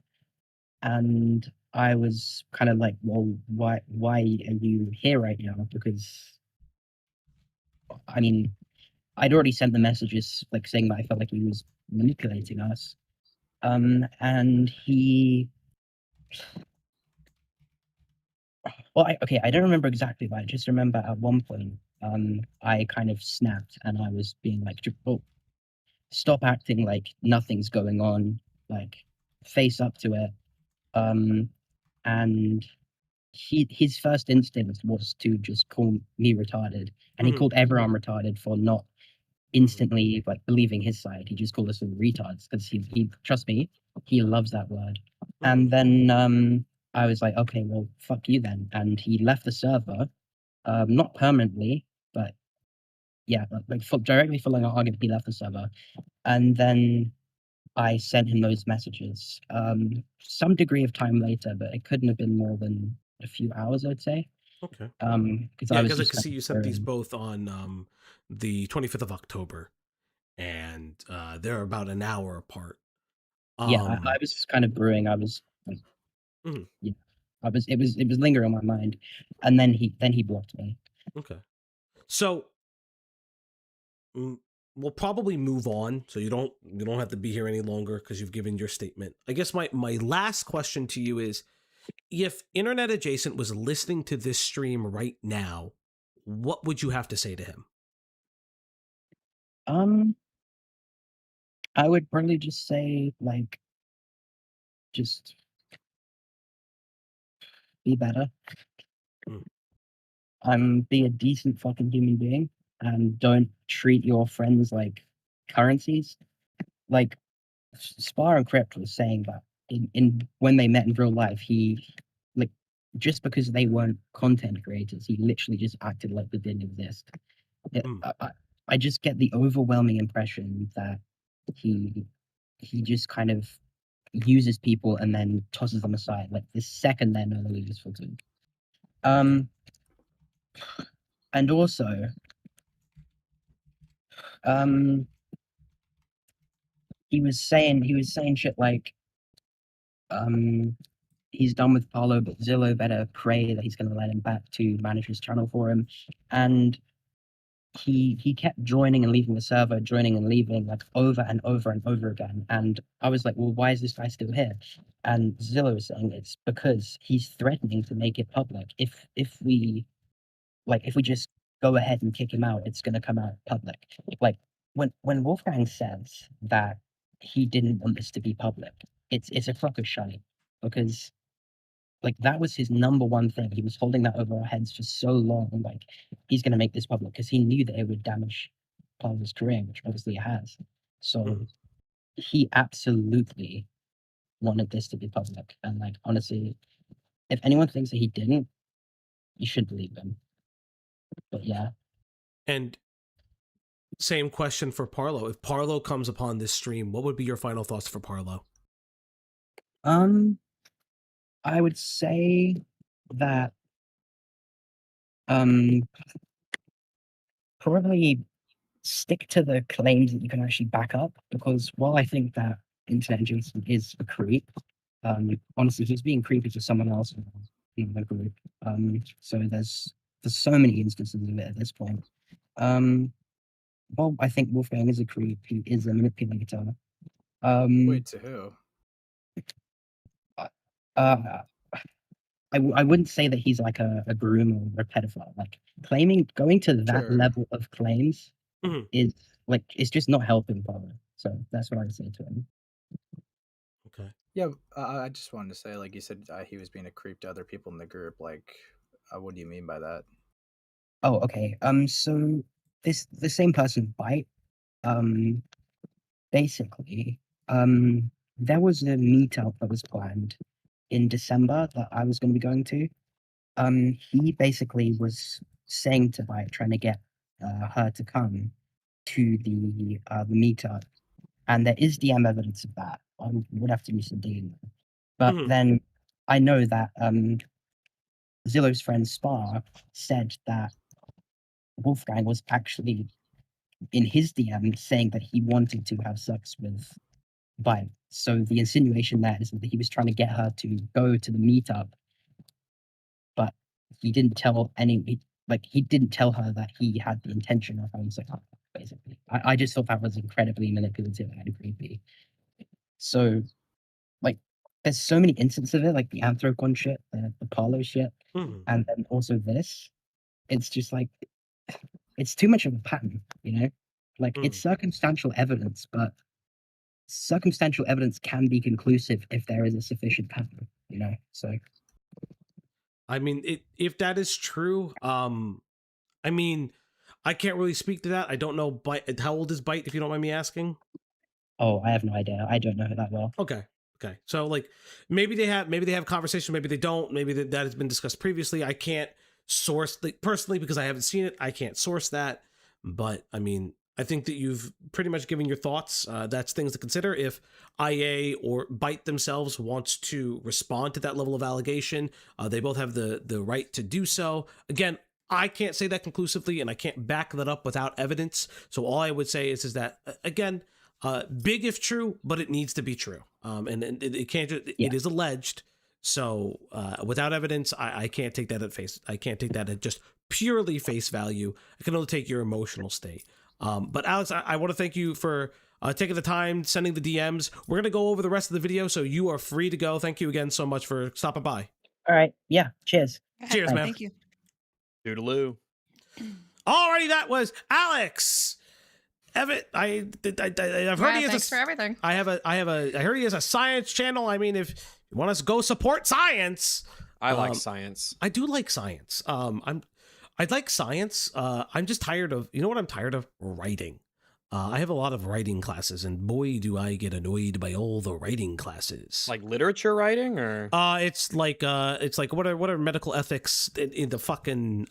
and I was kind of like, well, why are you here right now? Because I mean, I'd already sent the messages like saying that I felt like he was manipulating us. And he, well, I don't remember exactly, but I just remember at one point, I kind of snapped and I was being like, oh, stop acting like nothing's going on, like face up to it. And his first instinct was to just call me retarded, and he called everyone retarded for not instantly like believing his side. He just called us all retards because he trust me, he loves that word. And then I was like, okay, well, fuck you then. And he left the server, not permanently, but yeah, directly following our argument, he left the server. And then I sent him those messages. Some degree of time later, but it couldn't have been more than a few hours, I'd say. Okay. Because yeah, I because I was can see you sent these both on the 25th of October, and they're about an hour apart. Yeah, I was kind of brewing. I was like, yeah, it was lingering on my mind, and then he blocked me. Okay, so we'll probably move on, so you don't have to be here any longer because you've given your statement. I guess my last question to you is, if Internet Adjacent was listening to this stream right now, what would you have to say to him? I would probably just say like, just be better. Be a decent fucking human being, and don't treat your friends like currencies. Like Spar and Crypt was saying that in when they met in real life, he like just because they weren't content creators, he literally just acted like they didn't exist. I just get the overwhelming impression that he just kind of uses people and then tosses them aside like the second they're no longer useful to him. And also, he was saying shit like, he's done with Paulo, but Zillow better pray that he's going to let him back to manage his channel for him. And he kept joining and leaving the server, joining and leaving like over and over and over again. And I was like, well, why is this guy still here? And Zillow was saying it's because he's threatening to make it public. If we just go ahead and kick him out, it's going to come out public. Like when Wolfgang says that he didn't want this to be public, it's a crock of shite, because like that was his number one thing. He was holding that over our heads for so long. Like, he's going to make this public because he knew that it would damage Paulo's career, which obviously it has. So he absolutely wanted this to be public. And like, honestly, if anyone thinks that he didn't, you should believe him. But yeah. And same question for Parlo. If Parlo comes upon this stream, what would be your final thoughts for Parlo? I would say that probably stick to the claims that you can actually back up, because while I think that Internet Adjacent is a creep, honestly, he's being creepy to someone else in the group. So there's so many instances of it at this point. Well, I think Wolfgang is a creep. He is a manipulator. Wait, to who? I wouldn't say that he's like a groomer or a pedophile. Like, going to that level of claims is like, it's just not helping Paulo. So that's what I would say to him. Okay. Yeah, I just wanted to say, like you said, he was being a creep to other people in the group. Like, what do you mean by that? Oh, okay. So the same person, Bite, basically, there was a meetup that was planned in December that I was going to be going to. He basically was saying to Bite, trying to get her to come to the meetup, and there is DM evidence of that. I would have to do some digging, but then I know that Zillow's friend Spar said that Wolfgang was actually in his DM saying that he wanted to have sex with Bite. So the insinuation there is that he was trying to get her to go to the meetup, but he didn't tell he didn't tell her that he had the intention of having sex with her, basically. I just thought that was incredibly manipulative and creepy. So, like, there's so many instances of it, like the Anthrocon shit, the Parlo shit, and then also this. It's just like, it's too much of a pattern, you know? Like, it's circumstantial evidence, but circumstantial evidence can be conclusive if there is a sufficient pattern, you know? So, I mean, if that is true, I mean, I can't really speak to that. I don't know Bite. How old is Bite, if you don't mind me asking? Oh, I have no idea. I don't know her that well. Okay. So like, maybe they have conversation, maybe they don't. Maybe that has been discussed previously. I can't source personally because I haven't seen it. I can't source that. But I mean, I think that you've pretty much given your thoughts. That's things to consider. If IA or Bite themselves wants to respond to that level of allegation, they both have the right to do so. Again, I can't say that conclusively, and I can't back that up without evidence. So all I would say is that, again, big if true, but it needs to be true. And it can't. It is alleged. So without evidence, I can't take that at face. I can't take that at just purely face value. I can only take your emotional state. But Alex, I want to thank you for taking the time, sending the DMs. We're going to go over the rest of the video, so you are free to go. Thank you again so much for stopping by. All right. Yeah. Cheers. Cheers, man. Thank you. Doodaloo. Alrighty, that was Alex. Evan, I've heard he has thanks for everything. I heard he has a science channel. I mean, if you want us to go support science, I like science. I do like science. I like science. I'm just tired of, you know what I'm tired of? Writing. I have a lot of writing classes, and boy, do I get annoyed by all the writing classes. Like literature writing, or it's like what are medical ethics in the fucking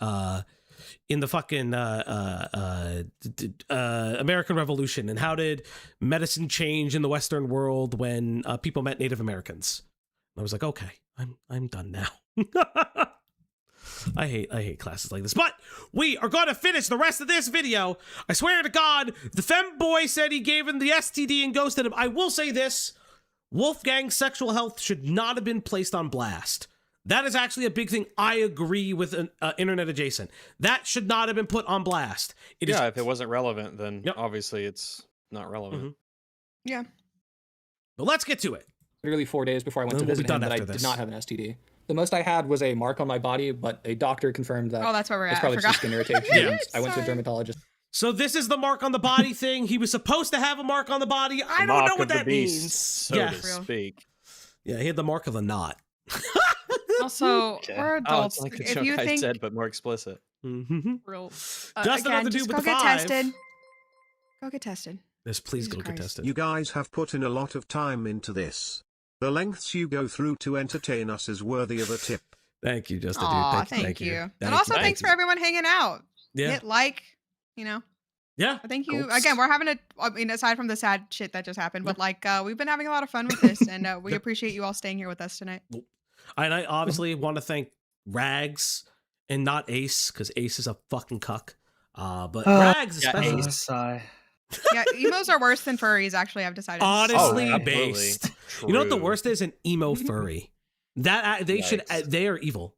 American Revolution, and how did medicine change in the Western world when people met Native Americans? I was like, okay, I'm done now. I hate classes like this, but we are going to finish the rest of this video. I swear to God, the femboy said he gave him the STD and ghosted him. I will say this: Wolfgang's sexual health should not have been placed on blast. That is actually a big thing. I agree with Internet Adjacent. That should not have been put on blast. If it wasn't relevant, then obviously it's not relevant. Yeah. But let's get to it. Literally 4 days before I went to visit him, that I did not have an STD. The most I had was a mark on my body, but a doctor confirmed that. Oh, that's where we're at. It's probably just skin irritation. I went to a dermatologist. So this is the mark on the body thing. He was supposed to have a mark on the body. I don't know what that means. So to speak. Yeah, he had the mark of the knot. Also, we're adults. It's like the if joke you I think said, but more explicit. real, Just again, another dude just with go the get 5. tested. Go get tested. Yes, please Jesus go get Christ. tested. You guys have put in a lot of time into this. The lengths you go through to entertain us is worthy of a tip. Thank you, Justin. Aw, Dude. thank you. And also, thanks for everyone hanging out. Yeah. Hit like, you know. Yeah. Thank you. Again, we're having I mean, aside from the sad shit that just happened, but like, we've been having a lot of fun with this, and we appreciate you all staying here with us tonight. And I obviously want to thank Rags and not Ace, because Ace is a fucking cuck. But Rags especially. Yeah, emos are worse than furries, actually, I've decided. Honestly based. True. You know what the worst is? An emo furry. That they are evil.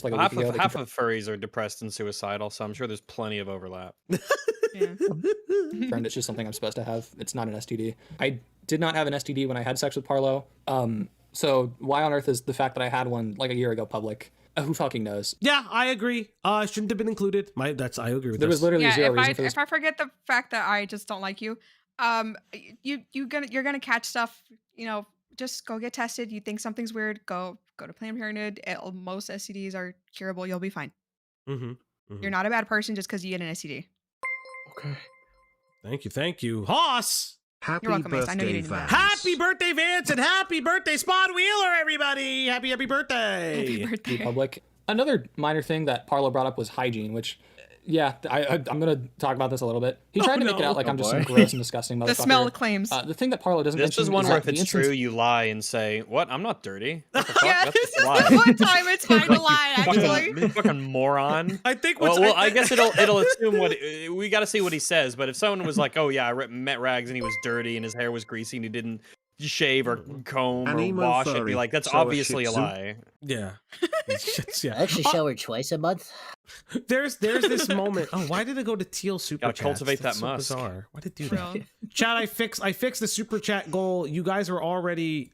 Like half of furries are depressed and suicidal, so I'm sure there's plenty of overlap. Yeah. Friend, it's just something I'm supposed to have. It's not an STD. I did not have an STD when I had sex with Parlo. So why on earth is the fact that I had one like a year ago public? Who fucking knows? Yeah, I agree. Shouldn't have been included. I agree with There was literally zero reason for this. If I forget the fact that I just don't like you, you're gonna catch stuff. You know, just go get tested. You think something's weird? Go to Planned Parenthood. Most STDs are curable. You'll be fine. You're not a bad person just because you get an STD. Okay. Thank you, Hoss. Happy You're welcome, Mace. I know you birthday, didn't know that. Vance. Happy birthday, Vance, and happy birthday, Spot Wheeler, everybody. Happy birthday. Happy birthday. Public. Another minor thing that Parlo brought up was hygiene, which, yeah, I'm going to talk about this a little bit. He tried to make it out like I'm just some gross and disgusting motherfucker. The smell claims. The thing that Parlo doesn't This mention is one is where that if it's true, you lie and say, "What? I'm not dirty." What the fuck? Yeah, That's this is a lie. the one time it's fine to lie, actually. You fucking moron. I think. Well, I guess it'll assume what we got to see what he says. But if someone was like, "Oh yeah, I met Rags and he was dirty and his hair was greasy and he didn't shave or comb or wash," I'd be like, "That's obviously a lie." Yeah. Yeah. I actually shower twice a month. There's this moment. Oh, why did it go to teal super Gotta chats? cultivate That's that so musk. bizarre. Why did it do that? Chat, I fixed the super chat goal. You guys were already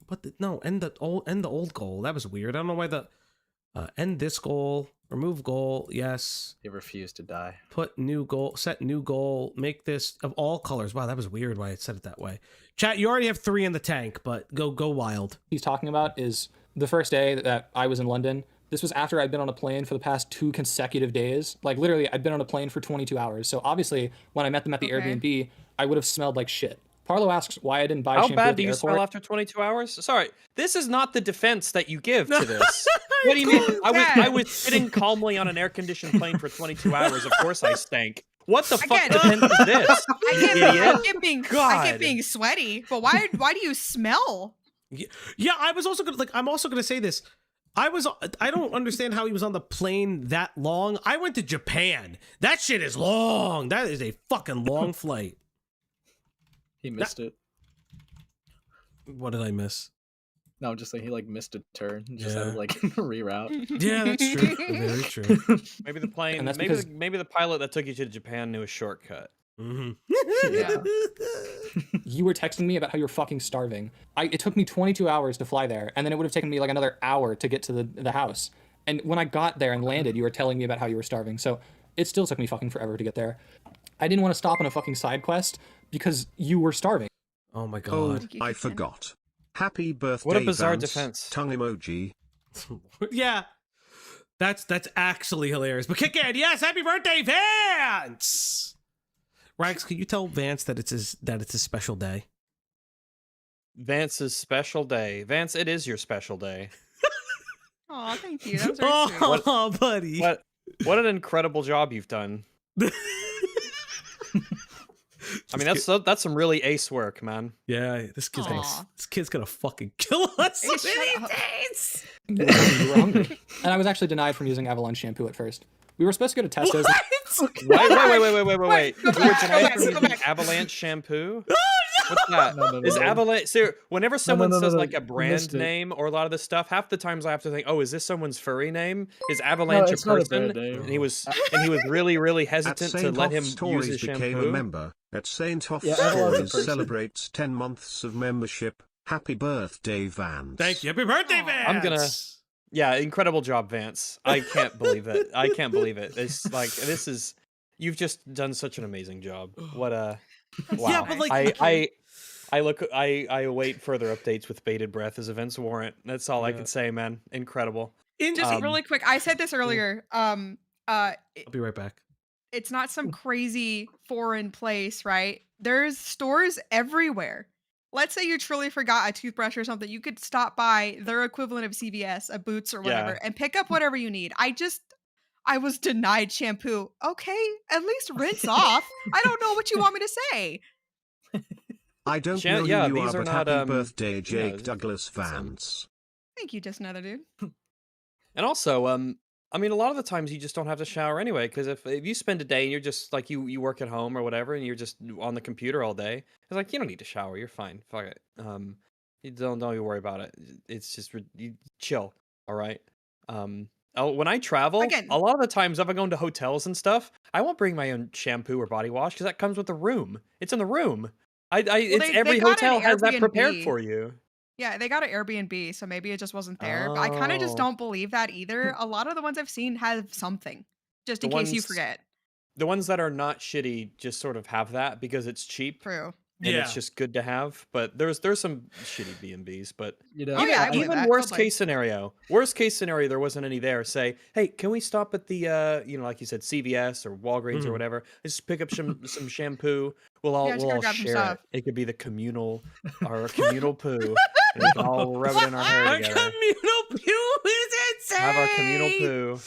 end the old goal. That was weird. I don't know why the end this goal, remove goal, yes. He refused to die. Put new goal, set new goal, make this of all colors. Wow, that was weird why it said it that way. Chat, you already have 3 in the tank, but go wild. He's talking about is the first day that I was in London. This was after I'd been on a plane for the past 2 consecutive days. Like, literally, I'd been on a plane for 22 hours. So, obviously, when I met them at the Airbnb, I would have smelled like shit. Parlo asks why I didn't buy shampoo How bad at the do you airport. smell after 22 hours? Sorry, this is not the defense that you give to this. What do you mean? I was sitting calmly on an air-conditioned plane for 22 hours. Of course I stank. What the fuck defense is this? I get being sweaty, but why do you smell? Yeah, I'm also gonna say this. I don't understand how he was on the plane that long. I went to Japan. That shit is long. That is a fucking long flight. He missed it. What did I miss? No, I'm just saying he like missed a turn. Just had to like reroute. Yeah, that's true. Very true. Maybe the plane. And that's Maybe because- maybe the pilot that took you to Japan knew a shortcut. Mm-hmm. You were texting me about how you're fucking starving. It took me 22 hours to fly there, and then it would have taken me like another hour to get to the house. And when I got there and landed, you were telling me about how you were starving. So it still took me fucking forever to get there. I didn't want to stop on a fucking side quest because you were starving. Oh my god. I forgot. Happy birthday, What a bizarre Vance. defense. Tongue emoji. Yeah. That's actually hilarious. But kick in, yes, happy birthday, Vance! Rags, can you tell Vance that it's his special day? Vance's special day. Vance, it is your special day. Oh, thank you. That was very sweet. Oh, buddy. What an incredible job you've done. I mean, that's some really ace work, man. Yeah, this kid's gonna fucking kill us. You were hungry. And I was actually denied from using Avalon shampoo at first. We were supposed to go to Tesco's. Wait. You were denied from using Avalanche shampoo? What's that? No. Is Avalanche... So whenever someone says like a You brand missed it. name or a lot of this stuff, half the times I have to think, oh, is this someone's furry name? Is Avalanche a it's not a person? bad name. And he was really, really At hesitant to Saint let Hoff him use Stories his became a shampoo. member. At Saint Hoff Yeah, Avalon's a Stories person. celebrates 10 months of membership. Happy birthday, Vance. Thank you. Happy birthday, Vance! I'm gonna... Yeah, incredible job, Vance. I can't believe it. I can't believe it. It's like, this is... You've just done such an amazing job. What a... Wow. Yeah, but like... I await further updates with bated breath as events warrant. That's all I can say, man. Incredible. Just really quick, I said this earlier. I'll be right back. It's not some crazy foreign place, right? There's stores everywhere. Let's say you truly forgot a toothbrush or something. You could stop by their equivalent of CVS, a Boots or whatever, and pick up whatever you need. I was denied shampoo. Okay, at least rinse off. I don't know what you want me to say. I don't know who you these are, are but not, happy birthday, Jake yeah, Douglas Vance. Thank you, just another dude. And also, I mean, a lot of the times you just don't have to shower anyway, because if you spend a day and you're just like you work at home or whatever, and you're just on the computer all day, it's like you don't need to shower. You're fine. Fuck it. You don't you worry about it. It's just you chill. All right. When I travel, a lot of the times if I go into hotels and stuff, I won't bring my own shampoo or body wash because that comes with the room. It's in the room. Every hotel has that prepared for you. Yeah, they got an Airbnb, so maybe it just wasn't there. But I kind of just don't believe that either. A lot of the ones I've seen have something, just in case you forget. The ones that are not shitty just sort of have that because it's cheap. True. And it's just good to have. But there's some shitty B&Bs. But even worst case scenario, there wasn't any there. Say, hey, can we stop at the like you said, CVS or Walgreens or whatever? Just pick up some shampoo. We'll all share it. It could be the communal poo. And we can all rub it in our hair together. Communal poo is insane. Have our communal poo.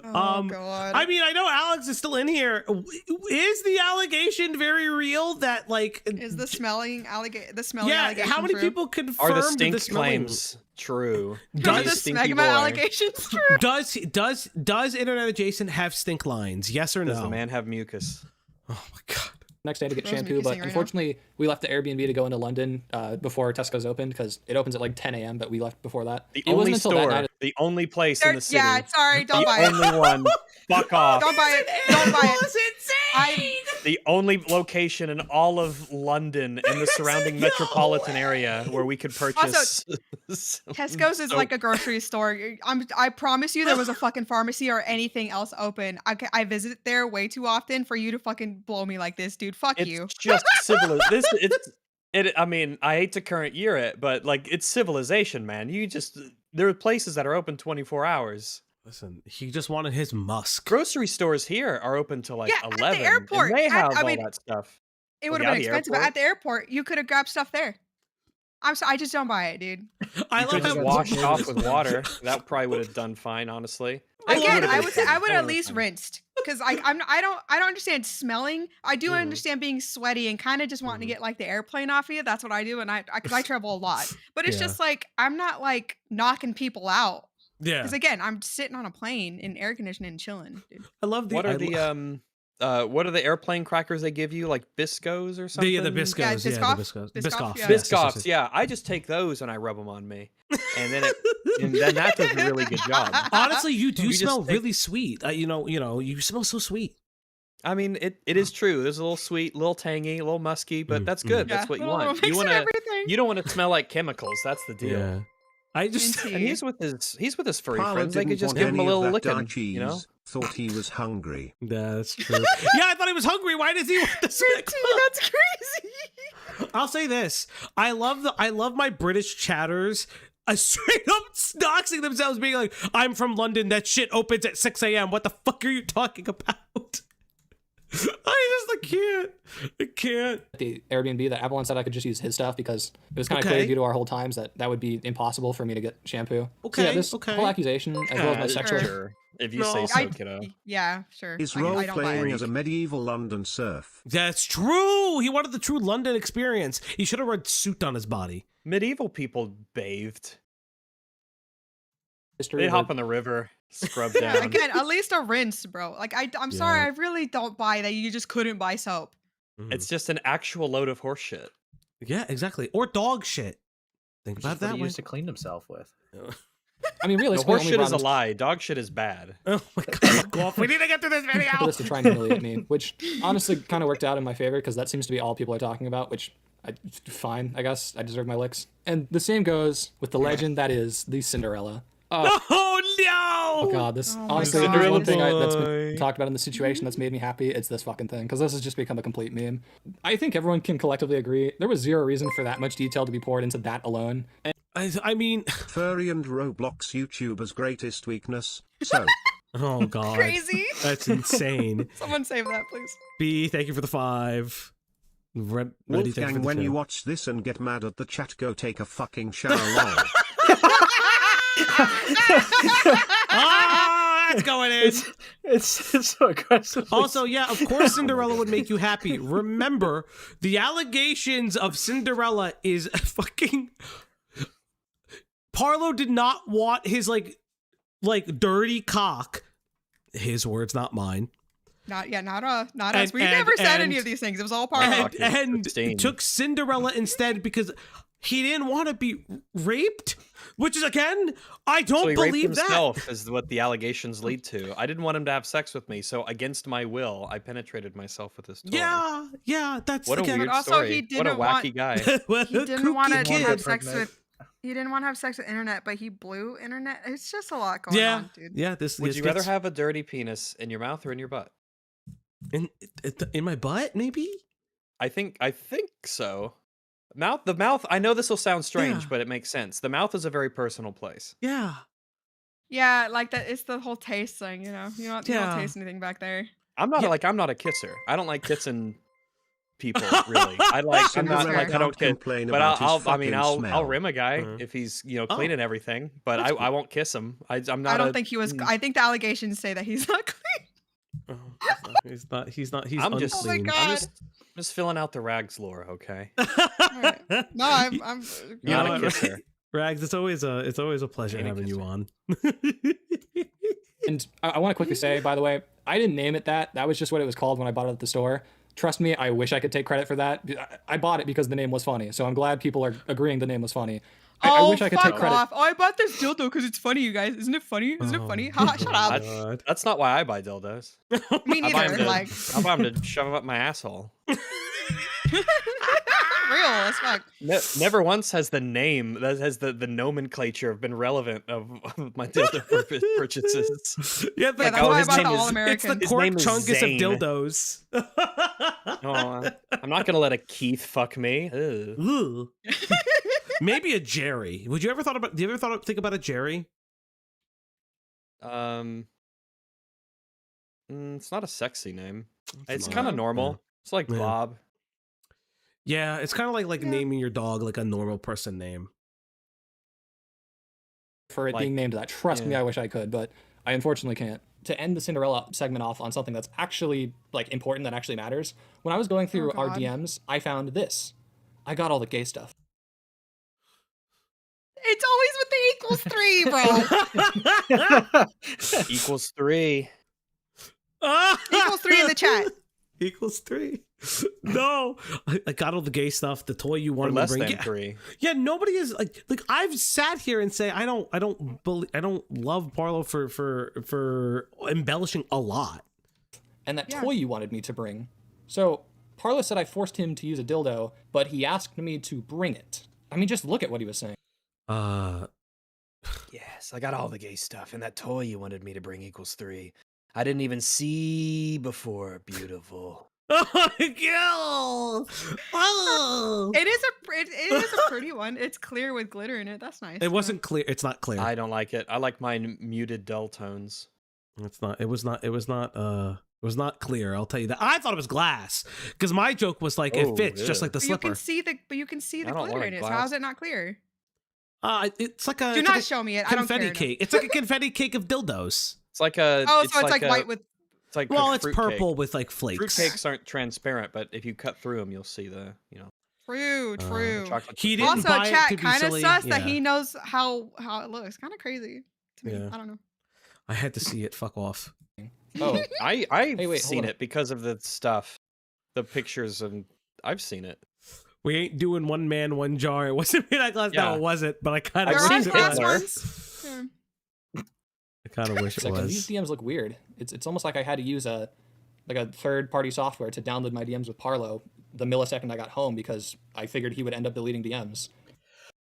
Oh God. I mean, I know Alex is still in here. Is the allegation very real that like is the smelling allegation? The smelling allegation. How many true? people confirmed Are the stink smelling claims true? Are the smegma allegations true? Does Internet Adjacent have stink lines? Yes or no? Does the man have mucus? Oh my God. Next day to get shampoo, but unfortunately we left the Airbnb to go into London before Tesco's opened because it opens at like 10 a.m. but we left before that. The only store, the only place in the city. Yeah, sorry, don't buy it. The only one. Fuck off. Don't buy it. Don't buy it. Insane. The only location in all of London and the surrounding metropolitan area where we could purchase. Also, Tesco's is like a grocery store. I promise you, there was a fucking pharmacy or anything else open. I visit there way too often for you to fucking blow me like this, dude. Fuck you. It's just civilization. I mean, I hate to current year it, but like it's civilization, man. There are places that are open 24 hours. Listen, he just wanted his musk. Grocery stores here are open till like 11. At the airport. And they have all that stuff. It would have been expensive, but at the airport, you could have grabbed stuff there. I'm sorry, I just don't buy it, dude. I could just wash it off with water. That probably would have done fine, honestly. Again, I would at least rinsed because I don't understand smelling. I do understand being sweaty and kind of just wanting to get like the airplane off of you. That's what I do, and because I travel a lot. But it's just like I'm not like knocking people out. Yeah. Because again, I'm sitting on a plane in air conditioning and chilling, dude. I love the. What are the airplane crackers they give you, like Biscos or something? The Biscos. Yeah, Biscoff. Biscoffs. Yeah, I just take those and I rub them on me, and then that does a really good job. Honestly, you do smell really sweet. You smell so sweet. I mean, it is true. There's a little sweet, a little tangy, a little musky, but that's good. That's what you want. You don't want to smell like chemicals. That's the deal. Yeah. And he's with his furry friends. They could just give him a little licking, you know. Thought he was hungry. That's true. Yeah, I thought he was hungry. Why does he want the snack? That's crazy. I'll say this: I love my British chatters. Straight up doxing themselves, being like, "I'm from London. That shit opens at 6 a.m. What the fuck are you talking about?" I can't. The Airbnb that Avalon said I could just use his stuff because it was kind of clear due to our whole times that would be impossible for me to get shampoo. Okay. So yeah, this whole accusation as well as my sexual. Sure. If you say so, kiddo. Yeah, sure. He's role-playing as a medieval London serf. That's true. He wanted the true London experience. He should have read suit on his body. Medieval people bathed. They hop in the river, scrub down. Again, at least a rinse, bro. Like I'm sorry, I really don't buy that you just couldn't buy soap. It's just an actual load of horse shit. Yeah, exactly. Or dog shit. Think about that. He used to clean himself with. I mean, realistically, horse shit is a lie. Dog shit is bad. Oh my God. We need to get through this video. This to try and humiliate me, which honestly kind of worked out in my favor because that seems to be all people are talking about, which fine, I guess. I deserve my licks. And the same goes with the legend that is the Cinderella. Oh no! Oh God, this honestly, if there's one thing that's been talked about in the situation that's made me happy, it's this fucking thing, because this has just become a complete meme. I think everyone can collectively agree there was zero reason for that much detail to be poured into that alone. And I mean, furry and Roblox YouTubers' greatest weakness. So. Oh God, crazy. That's insane. Someone save that, please. B, thank you for the 5. Wolfgang, when you watch this and get mad at the chat, go take a fucking shower. That's going in. It's so aggressive. Also, yeah, of course Cinderella would make you happy. Remember, the allegations of Cinderella is fucking... Parlo did not want his, like dirty cock. His words, not mine. Not us. We never said any of these things. It was all Parlo. And took Cinderella instead because... He didn't want to be raped, which is, again, I don't believe raped himself that. Is what the allegations lead to. I didn't want him to have sex with me, so against my will, I penetrated myself with this toy. Yeah, that's what a weird also, story. He didn't what a wacky guy. He didn't want to have sex with. He didn't want to have sex with internet, but he blew internet. It's just a lot going on, dude. Yeah, Would you rather have a dirty penis in your mouth or in your butt? In my butt, maybe. I think so. The mouth, I know this will sound strange, but it makes sense. The mouth is a very personal place. Yeah. Yeah, like that. It's the whole taste thing, you know? You don't taste anything back there. I'm not a kisser. I don't like kissing people. Really, I'm not like I don't complain but about I'll rim a guy if he's cleaning everything, but I won't kiss him. I'm not. I don't think he was. I think the allegations say that he's not clean. He's not. He's I'm unclean. just. Oh my God. I'm just filling out the Rags lore, okay? Right. No, I'm Not a kisser. Rags, it's always a pleasure having you on. And I want to quickly say, by the way, I didn't name it that. That was just what it was called when I bought it at the store. Trust me, I wish I could take credit for that. I bought it because the name was funny, so I'm glad people are agreeing the name was funny. I wish I could take credit. Off. Oh, I bought this dildo because it's funny, you guys. Isn't it funny? Isn't it funny? Haha, shut up. That's not why I buy dildos. Me neither. I buy them to shove them up my asshole. Real as fuck. Never once has the name, that has the nomenclature been relevant of my dildo that's purchases. why I bought the All-American. It's the Cork Chungus of dildos. I'm not gonna let a Keith fuck me. Maybe a Jerry. Do you ever think about a Jerry? It's not a sexy name. It's kind of normal. It's like Bob. Yeah, it's kind of like naming your dog like a normal person name. For it being named that. Trust me, I wish I could, but I unfortunately can't. To end the Cinderella segment off on something that's actually important, that actually matters, when I was going through our DMs, I found this. I got all the gay stuff. It's always with the =3, bro. =3. =3 in the chat. =3. No, I got all the gay stuff. The toy you wanted less to bring. Than 3. Yeah, nobody is like I've sat here and say I don't love Parlo for embellishing a lot. And that toy you wanted me to bring. So Parlo said I forced him to use a dildo, but he asked me to bring it. I mean, just look at what he was saying. Yes, I got all the gay stuff, and that toy you wanted me to bring =3. I didn't even see before. Beautiful. Oh my God! Oh. It is a pretty one. It's clear with glitter in it. That's nice. It wasn't clear. It's not clear. I don't like it. I like mine muted dull tones. It's not. It was not clear. I'll tell you that. I thought it was glass because my joke was like it fits just like the slipper. You can see the glitter in it. So how is it not clear? It's like a. Do not show me it. I don't care. Confetti cake. It's like a confetti cake of dildos. It's like a. Oh, so it's like white with. It's like it's purple with like flakes. Fruit cakes aren't transparent, but if you cut through them, you'll see the True. He didn't also, buy chat it to kind of be sus silly. that he knows how it looks. Kind of crazy to me. I don't know. I had to see it. Fuck off. Oh, I've seen it because of the stuff, the pictures, and I've seen it. We ain't doing one man, one jar. It wasn't made out of glass. No, it wasn't. But I kind of There wish are it glass was. ones. I kind of wish it was. These DMs look weird. It's almost like I had to use a third-party software to download my DMs with Parlo the millisecond I got home because I figured he would end up deleting DMs.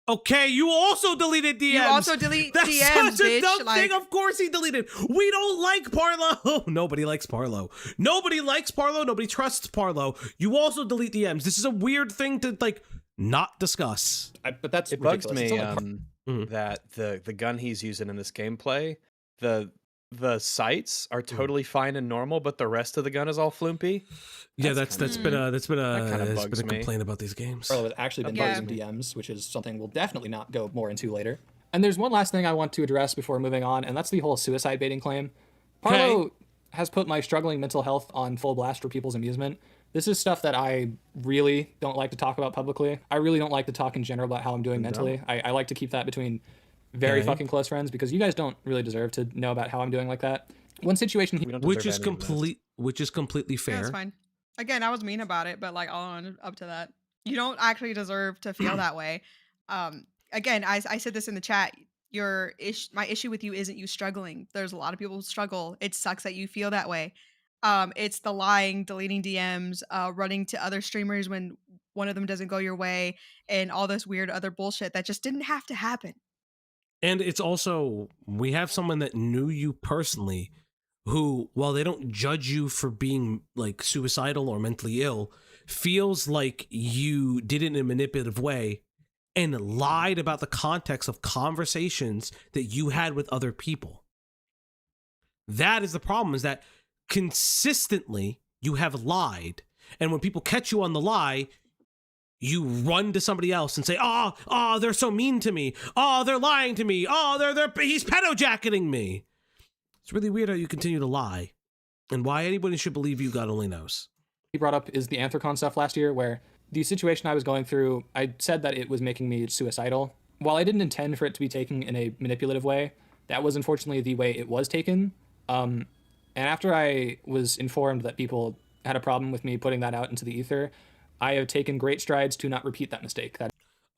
Okay, you also deleted DMs. You also delete That's DMs, such a dumb bitch. thing. Of course he deleted. We don't like Parlo. Nobody likes Parlo. Nobody likes Parlo. Nobody trusts Parlo. You also delete DMs. This is a weird thing to not discuss. But that's it ridiculous. bugs me that the gun he's using in this gameplay, the sights are totally fine and normal, but the rest of the gun is all flumpy. Yeah, that's been a bugs me. complaint about these games. Parlo has actually been bugging DMs, which is something we'll definitely not go more into later. And there's one last thing I want to address before moving on, and that's the whole suicide baiting claim. Parlo has put my struggling mental health on full blast for people's amusement. This is stuff that I really don't like to talk about publicly. I really don't like to talk in general about how I'm doing mentally. I like to keep that between very fucking close friends because you guys don't really deserve to know about how I'm doing like that. One situation, which is completely fair. Yeah, that's fine. Again, I was mean about it, but I'll own up to that. You don't actually deserve to feel that way. Again, I said this in the chat. My issue with you isn't you struggling. There's a lot of people who struggle. It sucks that you feel that way. It's the lying, deleting DMs, running to other streamers when one of them doesn't go your way, and all this weird other bullshit that just didn't have to happen. And it's also, we have someone that knew you personally who, while they don't judge you for being suicidal or mentally ill, feels like you did it in a manipulative way and lied about the context of conversations that you had with other people. That is the problem, is that consistently you have lied. And when people catch you on the lie, you run to somebody else and say, oh, they're so mean to me. Oh, they're lying to me. Oh, he's pedo-jacketing me. It's really weird how you continue to lie. And why anybody should believe you, God only knows. He brought up is the Anthrocon stuff last year, where the situation I was going through, I said that it was making me suicidal. While I didn't intend for it to be taken in a manipulative way, that was unfortunately the way it was taken. And after I was informed that people had a problem with me putting that out into the ether, I have taken great strides to not repeat that mistake.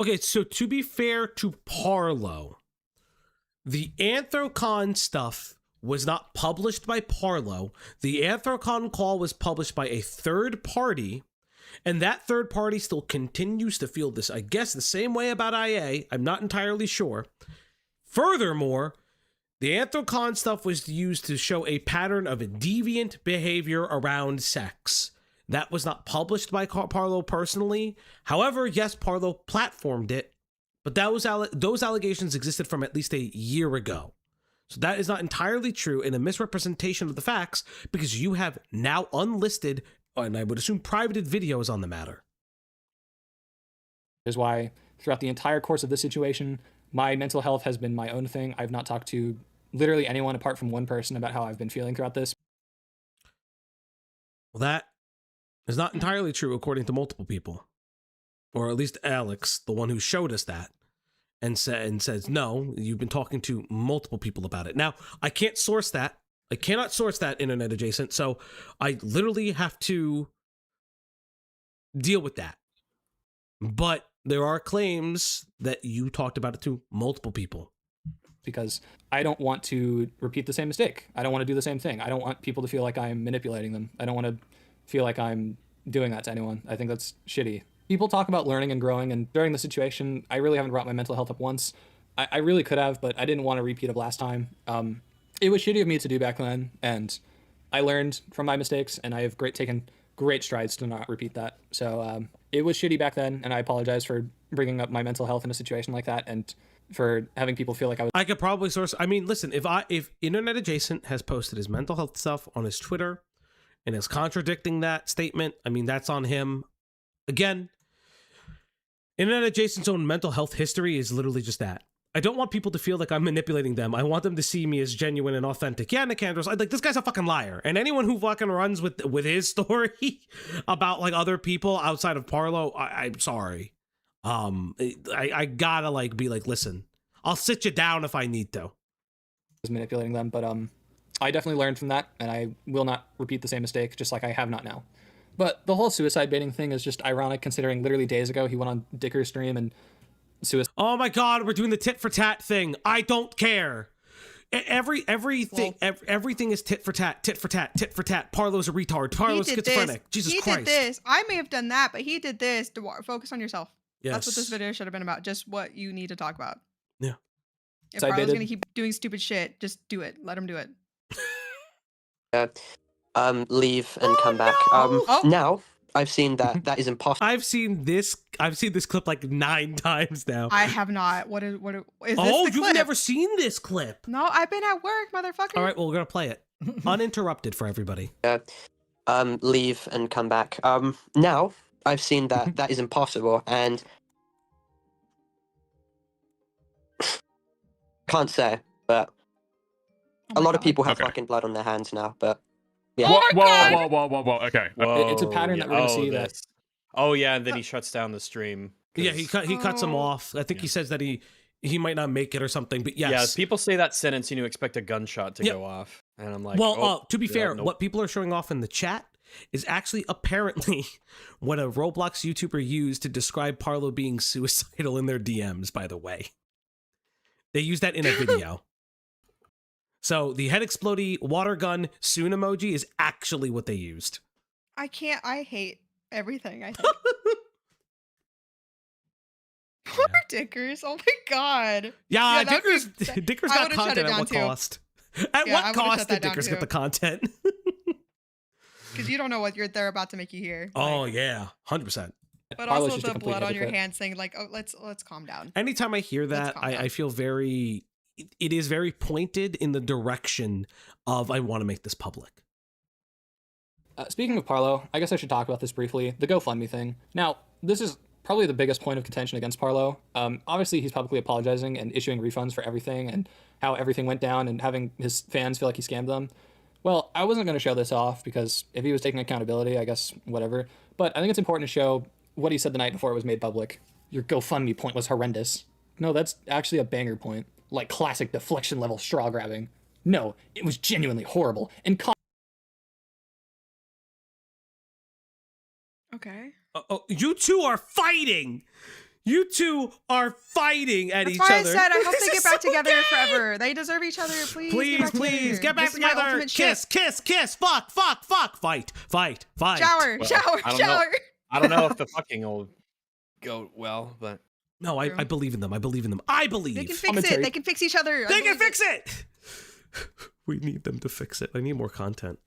Okay, so to be fair to Parlo, the Anthrocon stuff was not published by Parlo. The Anthrocon call was published by a third party, and that third party still continues to feel this, I guess, the same way about IA. I'm not entirely sure. Furthermore, the Anthrocon stuff was used to show a pattern of deviant behavior around sex. That was not published by Parlo personally. However, yes, Parlo platformed it, but those allegations existed from at least a year ago. So that is not entirely true and a misrepresentation of the facts because you have now unlisted, and I would assume privated videos on the matter. Is why throughout the entire course of this situation, my mental health has been my own thing. I've not talked to literally anyone apart from one person about how I've been feeling throughout this. Well, that is not entirely true according to multiple people, or at least Alex, the one who showed us that, and says, no, you've been talking to multiple people about it. Now, I can't source that. I cannot source that internet adjacent, so I literally have to deal with that. But there are claims that you talked about it to multiple people. Because I don't want to repeat the same mistake. I don't want to do the same thing. I don't want people to feel like I'm manipulating them. I don't want to feel like I'm doing that to anyone. I think that's shitty. People talk about learning and growing, and during the situation, I really haven't brought my mental health up once. I really could have, but I didn't want to repeat of last time. It was shitty of me to do back then, and I learned from my mistakes, and I have taken great strides to not repeat that. So it was shitty back then, and I apologize for bringing up my mental health in a situation like that, and for having people feel like I could probably source. I mean, listen, if Internet Adjacent has posted his mental health stuff on his Twitter and is contradicting that statement, I mean, that's on him. Again, Internet Adjacent's own mental health history is literally just that. I don't want people to feel like I'm manipulating them. I want them to see me as genuine and authentic. Yeah, Nicandros, like, this guy's a fucking liar. And anyone who fucking runs with his story about like other people outside of Parlo, I'm sorry. I gotta like be like, listen, I'll sit you down if I need to. Was manipulating them, but I definitely learned from that, and I will not repeat the same mistake, just like I have not now. But the whole suicide baiting thing is just ironic, considering literally days ago he went on Dicker's stream and suicide. Oh my God, we're doing the tit for tat thing. I don't care. Everything is tit for tat, tit for tat, tit for tat. Parlo's a retard. Parlo's schizophrenic. Jesus Christ. He did this. I may have done that, but he did this. Focus on yourself. Yes. That's what this video should have been about. Just what you need to talk about. Yeah. If Parlo's gonna keep doing stupid shit, just do it. Let him do it. Leave and come back. Now I've seen that is impossible. I've seen this clip like 9 times now. I have not. What is this? Oh, you've never seen this clip? No, I've been at work, motherfucker. All right, well, we're gonna play it uninterrupted for everybody. Leave and come back. Now I've seen that is impossible, and can't say, but a lot of people have fucking blood on their hands now. But yeah. Whoa. Okay. It's a pattern that we're gonna see. That. Oh yeah, and then he shuts down the stream. Yeah, he cuts him off. I think he says that he might not make it or something. But yes, yeah, people say that sentence and you expect a gunshot to go off, and I'm like, well, to be fair, what people are showing off in the chat is actually apparently what a Roblox YouTuber used to describe Parlo being suicidal in their DMs. By the way, they used that in a video. So the head explodey water gun soon emoji is actually what they used. I hate everything. I think. Poor Dickers. Oh my God. Yeah, Dickers got content at what cost? At what cost did Dickers get the content? Because you don't know what they're about to make you hear. Oh yeah, 100%. But also the blood on your hands saying like, oh, let's calm down. Anytime I hear that, I feel very. It is very pointed in the direction of I want to make this public. Speaking of Parlo, I guess I should talk about this briefly. The GoFundMe thing. Now, this is probably the biggest point of contention against Parlo. Obviously, he's publicly apologizing and issuing refunds for everything and how everything went down and having his fans feel like he scammed them. Well, I wasn't going to show this off because if he was taking accountability, I guess whatever. But I think it's important to show what he said the night before it was made public. Your GoFundMe point was horrendous. No, that's actually a banger point. Like classic deflection level straw grabbing. No, it was genuinely horrible and Okay. You two are fighting. You two are fighting at each other. That's why I said I hope they get back together forever. They deserve each other. Please, get back together. Kiss, fuck, fight. Shower. I don't know if the fucking will go well, but no, I believe in them. I believe. They can fix it. They can fix each other. They can fix it. We need them to fix it. I need more content.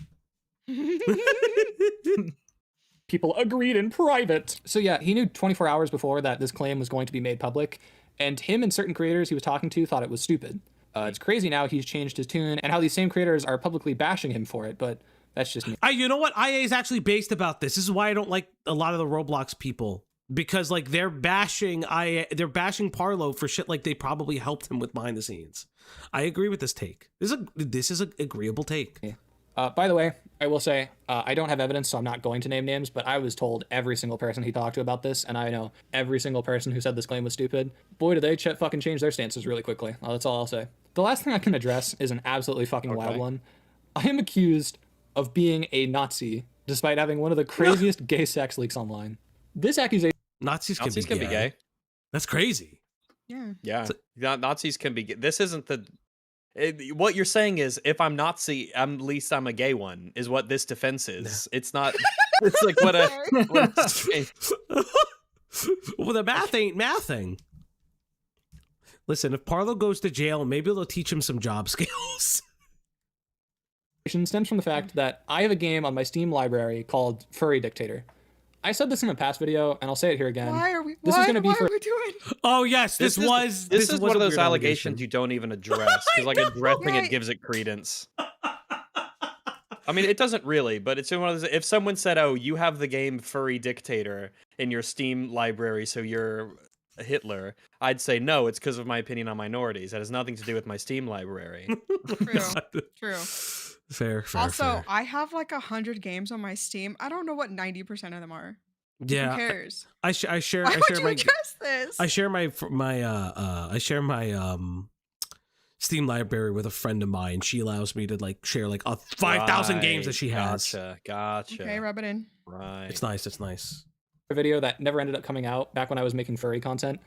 people agreed in private. So yeah, he knew 24 hours before that this claim was going to be made public, and him and certain creators he was talking to thought it was stupid. It's crazy now he's changed his tune, and how these same creators are publicly bashing him for it, but that's just me. You know what? IA is actually based about this. This is why I don't like a lot of the Roblox people, because like they're bashing Parlo for shit like they probably helped him with behind the scenes. I agree with this take. This is an agreeable take. Yeah. By the way, I will say, I don't have evidence, so I'm not going to name names, but I was told every single person he talked to about this, and I know every single person who said this claim was stupid. Boy, did they fucking change their stances really quickly. That's all I'll say. The last thing I can address is an absolutely fucking wild one. I am accused of being a Nazi, despite having one of the craziest gay sex leaks online. This accusation... Nazis can be gay. That's crazy. Yeah. Yeah. Nazis can be gay. This isn't the... what you're saying is, if I'm Nazi, at least I'm a gay one, is what this defense is. It's not... It's like what well, the math ain't mathing. Listen, if Parlo goes to jail, maybe they'll teach him some job skills. Stems from the fact that I have a game on my Steam library called Furry Dictator. I said this in a past video, and I'll say it here again. Why are we? This why, is going to be why for. Are we doing? Oh yes, this is one of those allegations you don't even address, because like addressing it gives it credence. I mean, it doesn't really, but it's one of those. If someone said, "Oh, you have the game Furry Dictator in your Steam library, so you're a Hitler," I'd say no. It's because of my opinion on minorities. That has nothing to do with my Steam library. True. Fair. Also, I have like 100 games on my Steam. I don't know what 90% of them are. Yeah. Who cares? I share Why would you my address this? I share my Steam library with a friend of mine. She allows me to like share like 5,000 games that she has. Gotcha. Okay, rub it in. Right. It's nice. A video that never ended up coming out back when I was making furry content.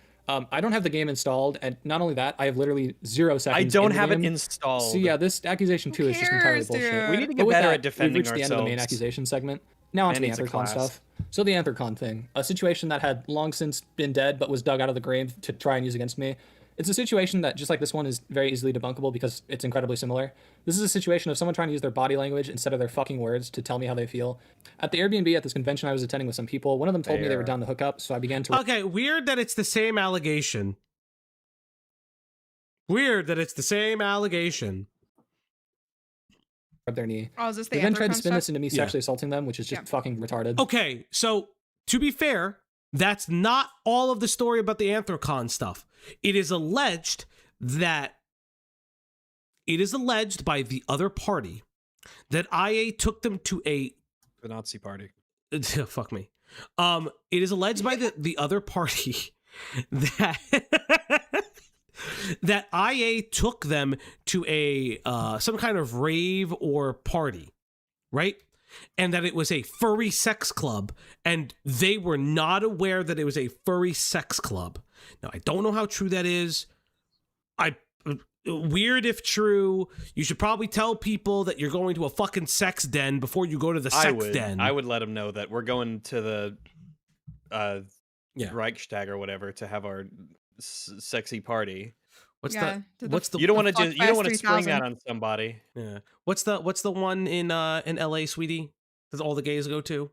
I don't have the game installed, and not only that, I have literally 0 seconds. I don't have it installed. So yeah, this accusation too is just entirely bullshit. Dude? We need to get better at defending we've reached ourselves. the end of the main accusation segment. Now onto the Anthrocon stuff. So the Anthrocon thing, a situation that had long since been dead but was dug out of the grave to try and use against me. It's a situation that, just like this one, is very easily debunkable because it's incredibly similar. This is a situation of someone trying to use their body language instead of their fucking words to tell me how they feel. At the Airbnb at this convention I was attending with some people, one of them told me they were down to hook up, so I began to... Okay, weird that it's the same allegation. Rub their knee. Oh, is this the They then tried to Anthrocon spin stuff? this into me sexually assaulting them, which is just fucking retarded. Okay, so to be fair, that's not all of the story about the Anthrocon stuff. It is alleged by the other party that IA took them to the Nazi party. Fuck me. It is alleged by the other party that that IA took them to a some kind of rave or party, right? And that it was a furry sex club, and they were not aware that it was a furry sex club. Now, I don't know how true that is. Weird if true. You should probably tell people that you're going to a fucking sex den before you go to the sex den. I would let them know that we're going to the Reichstag or whatever to have our sexy party. You don't want to spring that on somebody. Yeah. What's the one in LA, sweetie? That all the gays go to?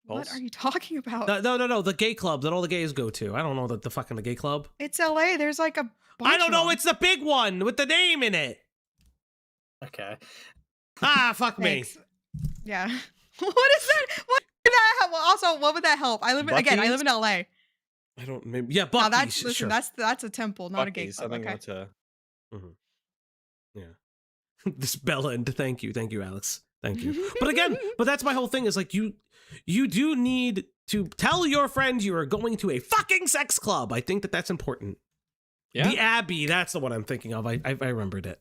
What are you talking about? No, the gay club that all the gays go to. I don't know the fucking gay club. It's LA. There's like a bunch I don't know. of them. It's the big one with the name in it. Okay. Fuck me. Yeah. What is that? What would that help? Also, what would that help? I live in LA. I don't maybe yeah, Buc-ee's. That's sure. that's a temple, not Buc-ee's, a gay club. Okay. That's a... Yeah. This Bella and thank you, Alex. Thank you. But again, that's my whole thing is like you do need to tell your friends you are going to a fucking sex club. I think that's important. Yeah. The Abbey, that's the one I'm thinking of. I remembered it.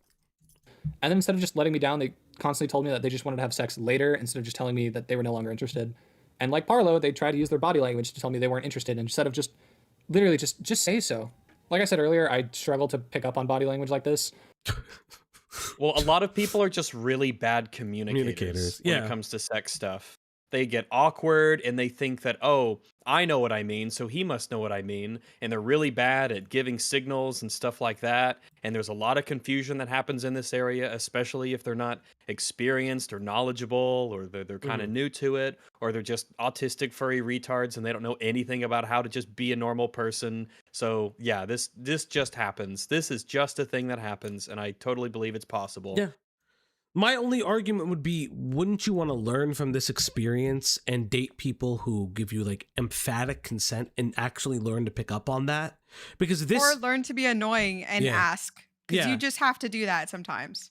And then instead of just letting me down, they constantly told me that they just wanted to have sex later instead of just telling me that they were no longer interested. And like Parlo, they tried to use their body language to tell me they weren't interested instead of just literally just say so. Like I said earlier, I struggle to pick up on body language like this. Well, a lot of people are just really bad communicators when it comes to sex stuff. They get awkward and they think that, oh, I know what I mean, so he must know what I mean. And they're really bad at giving signals and stuff like that. And there's a lot of confusion that happens in this area, especially if they're not experienced or knowledgeable, or they're kind of new to it, or they're just autistic furry retards and they don't know anything about how to just be a normal person. So yeah, this just happens. This is just a thing that happens, and I totally believe it's possible. Yeah. My only argument would be, wouldn't you want to learn from this experience and date people who give you like emphatic consent and actually learn to pick up on that? Because this, or learn to be annoying and ask, because you just have to do that sometimes.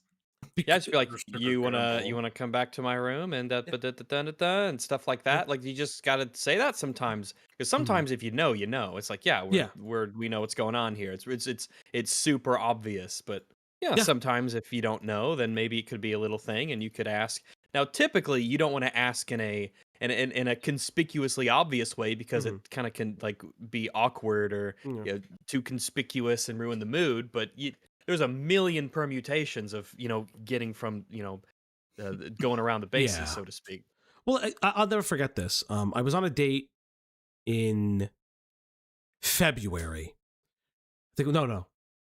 Yeah, just be like, you wanna come back to my room and and stuff like that. Like, you just gotta say that sometimes, because sometimes if you know, you know. It's like, we know what's going on here. It's super obvious, but sometimes if you don't know, then maybe it could be a little thing, and you could ask. Now, typically, you don't want to ask in a conspicuously obvious way, because it kind of can like be awkward or too conspicuous and ruin the mood. But there's a million permutations of getting from going around the bases, so to speak. Well, I'll never forget this. I was on a date in February. I think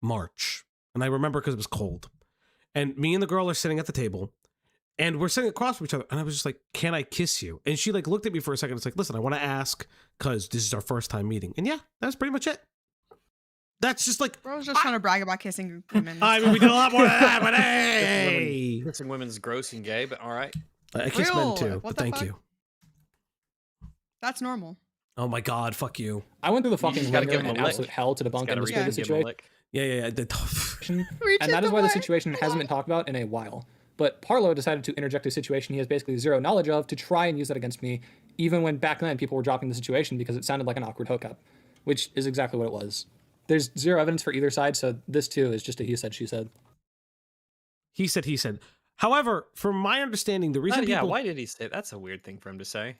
March. And I remember because it was cold. And me and the girl are sitting at the table. And we're sitting across from each other. And I was just like, can I kiss you? And she like looked at me for a second. It's like, listen, I want to ask because this is our first time meeting. And yeah, that's pretty much it. That's just like... Bro was just trying to brag about kissing women. I mean, we did a lot more than that, but hey! Kissing women's gross and gay, but all right. I kiss men too, but thank you. That's normal. Oh my God, fuck you. I went through the fucking ringer and absolute hell to debunk and destroy the situation. Yeah. And that is why the situation hasn't been talked about in a while. But Parlo decided to interject a situation he has basically zero knowledge of to try and use that against me, even when back then people were dropping the situation because it sounded like an awkward hookup, which is exactly what it was. There's zero evidence for either side, so this too is just a he said, she said. He said. However, from my understanding, the reason people... why did he say... That's a weird thing for him to say.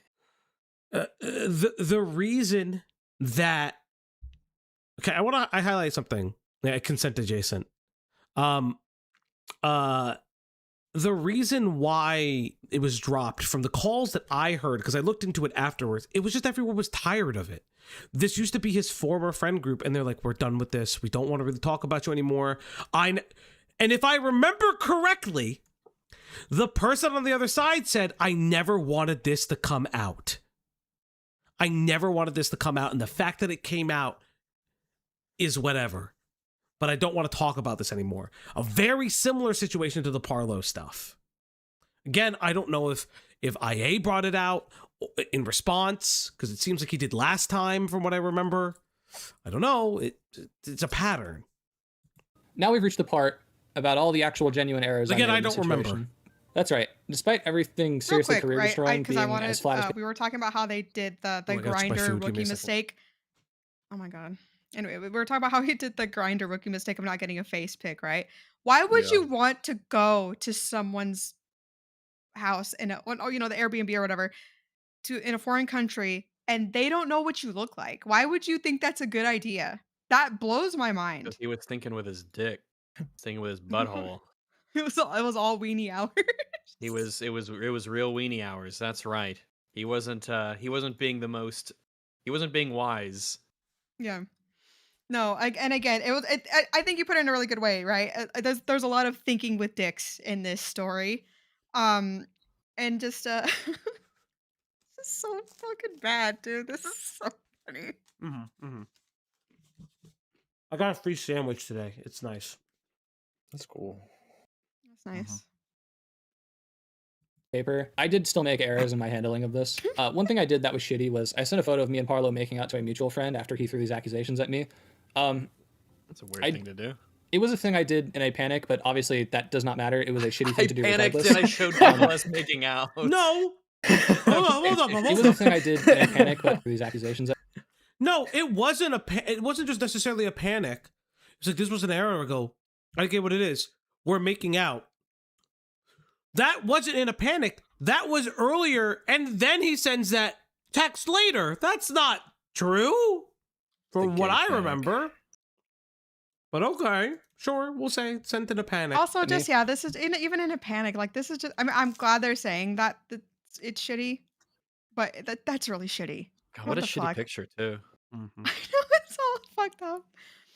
The reason that... Okay, I highlight something. Yeah, consent adjacent. The reason why it was dropped from the calls that I heard, because I looked into it afterwards, it was just everyone was tired of it. This used to be his former friend group, and they're like, we're done with this. We don't want to really talk about you anymore. And if I remember correctly, the person on the other side said, I never wanted this to come out. I never wanted this to come out, and the fact that it came out is whatever. But I don't want to talk about this anymore. A very similar situation to the Parlo stuff. Again, I don't know if IA brought it out in response, because it seems like he did last time from what I remember. I don't know. It's a pattern. Now we've reached the part about all the actual genuine errors. Again, I don't remember. That's right. Despite everything seriously career destroying being as flat as... we were talking about how they did the grinder rookie mistake. Oh my God. Anyway, we were talking about how he did the grinder rookie mistake of not getting a face pick, right? Why would you want to go to someone's house in the Airbnb or whatever, in a foreign country, and they don't know what you look like? Why would you think that's a good idea? That blows my mind. He was thinking with his dick, thinking with his butthole. It was all weenie hours. It was real weenie hours. That's right. He wasn't being wise. Yeah. No, and again, I think you put it in a really good way, right? There's a lot of thinking with dicks in this story, and just this is so fucking bad, dude. This is so funny. I got a free sandwich today. It's nice. That's cool. That's nice. paper. I did still make errors in my handling of this. One thing I did that was shitty was I sent a photo of me and Parlo making out to a mutual friend after he threw these accusations at me. That's a weird thing to do. It was a thing I did in a panic, but obviously that does not matter. It was a shitty thing to do panicked regardless. and I showed people us making out. No! Hold on. It was a thing I did in a panic, but these accusations. No, it wasn't it wasn't just necessarily a panic. It's like, this was an error ago. I get what it is. We're making out. That wasn't in a panic. That was earlier, and then he sends that text later. That's not true, from what I remember. But okay, sure, we'll say sent in a panic. Also, just this is even in a panic. Like this is just. I mean, I'm glad they're saying that it's shitty, but that's really shitty. God, what a shitty picture too. I know, it's all fucked up.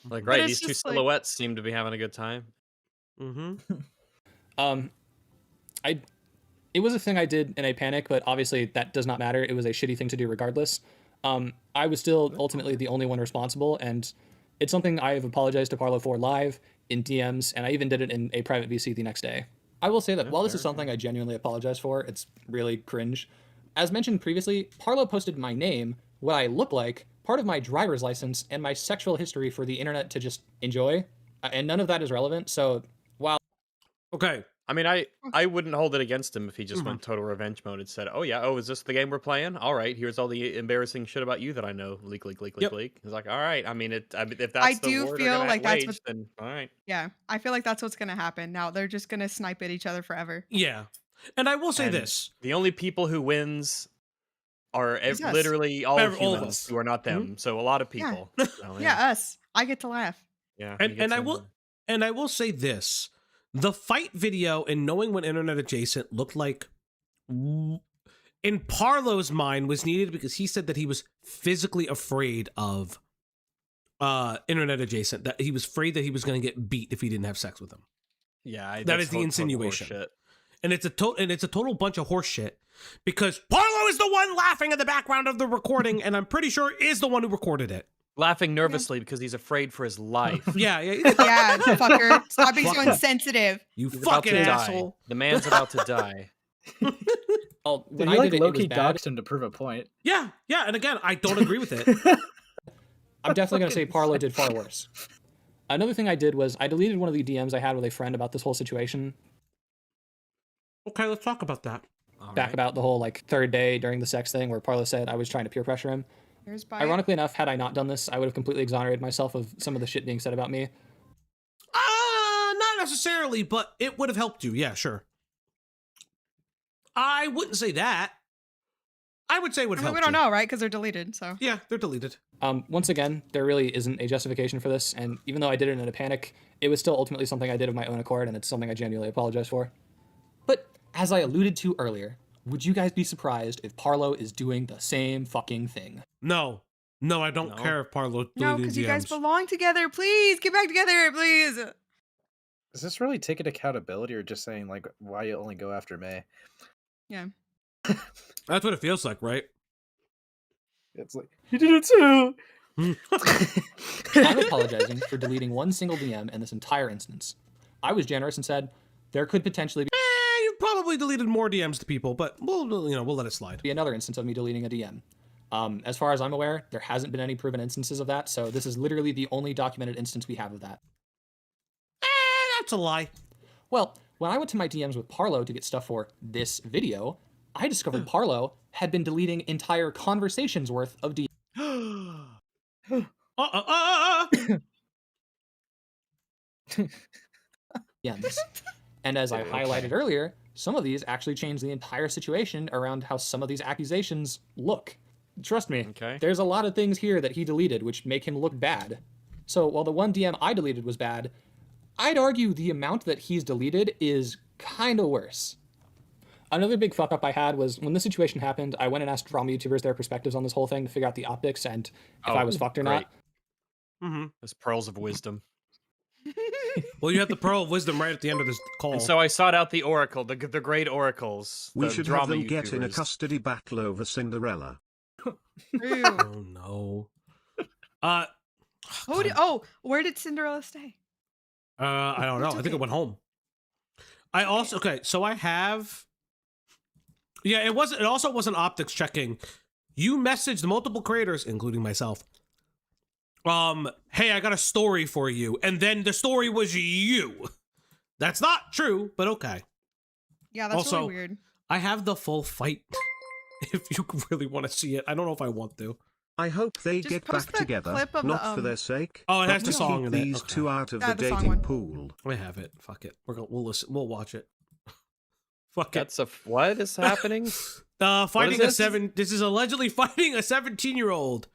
Like, right, these two silhouettes seem to be having a good time. It was a thing I did in a panic, but obviously that does not matter. It was a shitty thing to do regardless. I was still ultimately the only one responsible, and it's something I have apologized to Parlo for live, in DMs, and I even did it in a private VC the next day. I will say that while this is something I genuinely apologize for, it's really cringe. As mentioned previously, Parlo posted my name, what I look like, part of my driver's license, and my sexual history for the internet to just enjoy, and none of that is relevant, so while... Okay. I mean, I wouldn't hold it against him if he just went total revenge mode and said, oh yeah, is this the game we're playing? All right, here's all the embarrassing shit about you that I know. Leak. He's like, all right, I mean, if that's I the do word feel like that's wage, then all right. Yeah, I feel like that's what's gonna happen. Now they're just gonna snipe at each other forever. Yeah, and I will say this: the only people who wins are literally all humans who are not them. So a lot of people. Yeah. So, yeah, us. I get to laugh. Yeah, and I will say this. The fight video and knowing what internet adjacent looked like in Parlo's mind was needed because he said that he was physically afraid of internet adjacent, that he was afraid that he was going to get beat if he didn't have sex with him. Yeah, that is the insinuation. And it's a total bunch of horse shit because Parlo is the one laughing in the background of the recording, and I'm pretty sure is the one who recorded it. Laughing nervously because he's afraid for his life. Yeah, fucker. Stop being so insensitive. You fucking asshole. The man's about to die. When I did low-key doxed him to prove a point. Yeah, and again, I don't agree with it. I'm definitely going to say Parlo did far worse. Another thing I did was I deleted one of the DMs I had with a friend about this whole situation. Okay, let's talk about that. About the whole third day during the sex thing where Parlo said I was trying to peer pressure him. Ironically enough, had I not done this, I would have completely exonerated myself of some of the shit being said about me. Not necessarily, but it would have helped you. Yeah, sure. I wouldn't say that. I would say it would have helped we don't know, right? Because they're deleted, so. Yeah, they're deleted. Once again, there really isn't a justification for this, and even though I did it in a panic, it was still ultimately something I did of my own accord, and it's something I genuinely apologize for. But, as I alluded to earlier, would you guys be surprised if Parlo is doing the same fucking thing? No, I don't care if Parlo deleted No, because you guys belong together. Please, get back together, please. Is this really taking accountability or just saying, why you only go after May? Yeah. That's what it feels like, right? It's like, he did it too! I'm apologizing for deleting one single DM in this entire instance. I was generous and said, there could potentially be... you probably deleted more DMs to people, but we'll let it slide. Be another instance of me deleting a DM. As far as I'm aware, there hasn't been any proven instances of that, so this is literally the only documented instance we have of that. That's a lie. Well, when I went to my DMs with Parlo to get stuff for this video, I discovered Parlo had been deleting entire conversations worth of DMs. And as I highlighted earlier, some of these actually change the entire situation around how some of these accusations look. Trust me, there's a lot of things here that he deleted which make him look bad. So while the one DM I deleted was bad, I'd argue the amount that he's deleted is kind of worse. Another big fuck up I had was when this situation happened, I went and asked drama YouTubers their perspectives on this whole thing to figure out the optics and if I was fucked or not. Those pearls of wisdom. Well, you have the pearl of wisdom right at the end of this call. And so I sought out the oracle, the great oracles. We should have them YouTubers. get in a custody battle over Cinderella. Oh no. Where did Cinderella stay? I don't know. I think it went home. I also so I have Yeah, it wasn't. It also wasn't optics checking. You messaged multiple creators, including myself. Hey, I got a story for you, and then the story was you. That's not true, but okay. Yeah, that's also, really weird. I have the full fight. If you really want to see it, I don't know if I want to. I hope they Just get post back the together, clip of not the, for their sake. Oh, it but has the to song keep in it. these Okay. two out of Yeah, the the song dating one. pool. We have it. Fuck it. We'll listen. We'll watch it. Fuck it. That's what is happening? Fighting this? This is allegedly fighting a 17-year-old.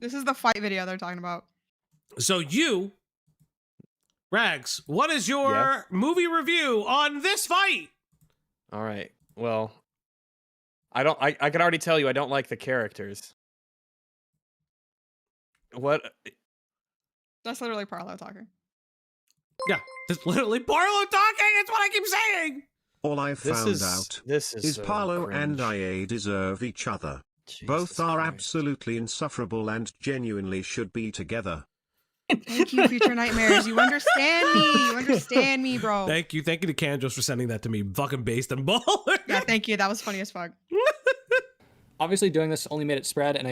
This is the fight video they're talking about. So you, Rags, what is your movie review on this fight? All right. Well, I can already tell you I don't like the characters. What? That's literally Parlo talking. Yeah, that's literally Parlo talking. It's what I keep saying. All I found out is is so Parlo cringe. and IA deserve each other. Both are absolutely insufferable and genuinely should be together. Thank you, Future Nightmares. You understand me. You understand me, bro. Thank you to Canjos for sending that to me. Fucking based and baller. Yeah, thank you. That was funny as fuck. Obviously, doing this only made it spread, and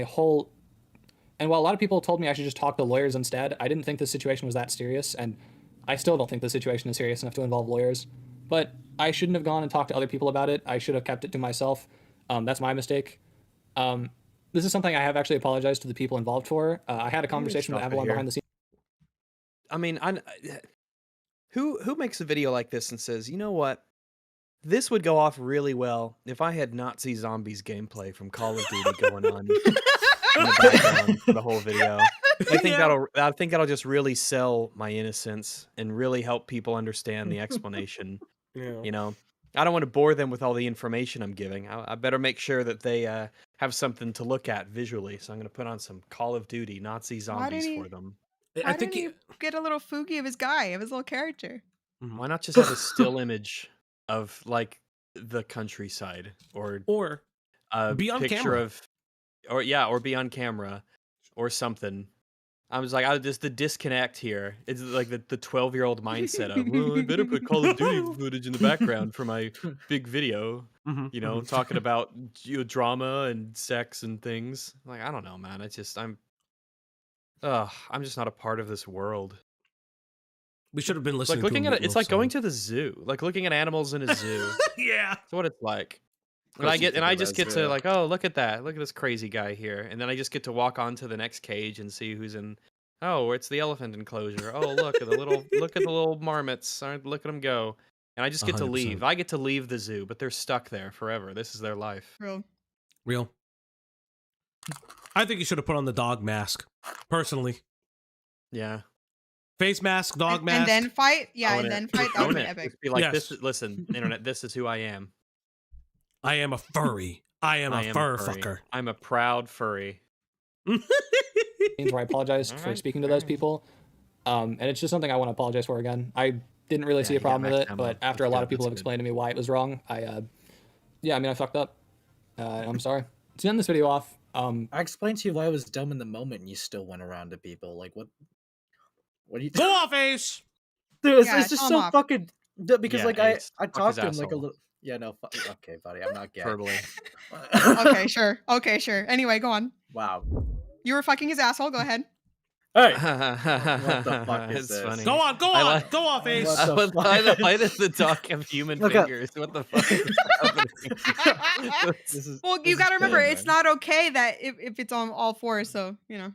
while a lot of people told me I should just talk to lawyers instead, I didn't think the situation was that serious, and I still don't think the situation is serious enough to involve lawyers. But I shouldn't have gone and talked to other people about it. I should have kept it to myself. That's my mistake. This is something I have actually apologized to the people involved for. I had a conversation with Avalon behind the scenes. I mean, who makes a video like this and says, you know what? This would go off really well if I had Nazi zombies gameplay from Call of Duty going on in the background for the whole video. I think that'll just really sell my innocence and really help people understand the explanation. Yeah. You know, I don't want to bore them with all the information I'm giving. I better make sure that they have something to look at visually. So I'm going to put on some Call of Duty Nazi zombies for them. Why didn't he get a little Fugi of his guy, of his little character? Why not just have a still image of like the countryside or a be on picture camera. or be on camera or something. I was like, just the disconnect here. It's like the 12-year-old mindset of, well, I better put Call of Duty footage in the background for my big video. You know, talking about drama and sex and things. Like, I don't know, man. I'm just not a part of this world. We should have been listening. Like looking to at it, it's like going to the zoo. Like looking at animals in a zoo. Yeah, that's what it's like. And I just get to like, oh, look at that. Look at this crazy guy here. And then I just get to walk on to the next cage and see who's in. Oh, it's the elephant enclosure. Oh, look at the little marmots. Look at them go. And I just get 100%. To leave. I get to leave the zoo, but they're stuck there forever. This is their life. Real. I think you should have put on the dog mask, personally. Yeah. Face mask, dog mask. And then fight? Yeah, and then fight. That would be epic. Just be like, listen, internet, this is who I am. I am a furry. I am a fur fucker. I'm a proud furry. Where I apologize for speaking to those people. And it's just something I want to apologize for again. I didn't really see a problem with it, but after a lot of people have explained to me why it was wrong, I fucked up. I'm sorry. To end this video off, I explained to you why I was dumb in the moment, and you still went around to people. Like, what are you doing? Go off, Ace! Dude, it's just so fucking... Because, I talked to him like a little... Yeah, no, okay, buddy, I'm not gay. Verbally. Okay, sure. Anyway, go on. Wow. You were fucking his asshole, go ahead. Hey! What the fuck is this? Funny. Go on, go off, Ace. Why does the dog have human fingers? What the fuck is happening? Well, you gotta remember, it's not okay that if it's on all fours, so, you know.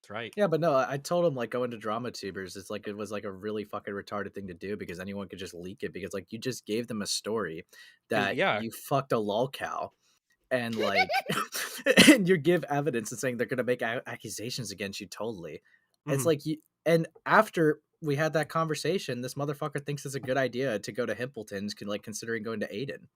That's right. Yeah, but no, I told him, like, going to drama tubers, it's like, it was, like, a really fucking retarded thing to do because anyone could just leak it because, like, you just gave them a story that you fucked a lol cow. And like, and you give evidence and saying they're gonna make accusations against you. Totally, it's like and after we had that conversation, this motherfucker thinks it's a good idea to go to Himpleton's, considering going to Aiden.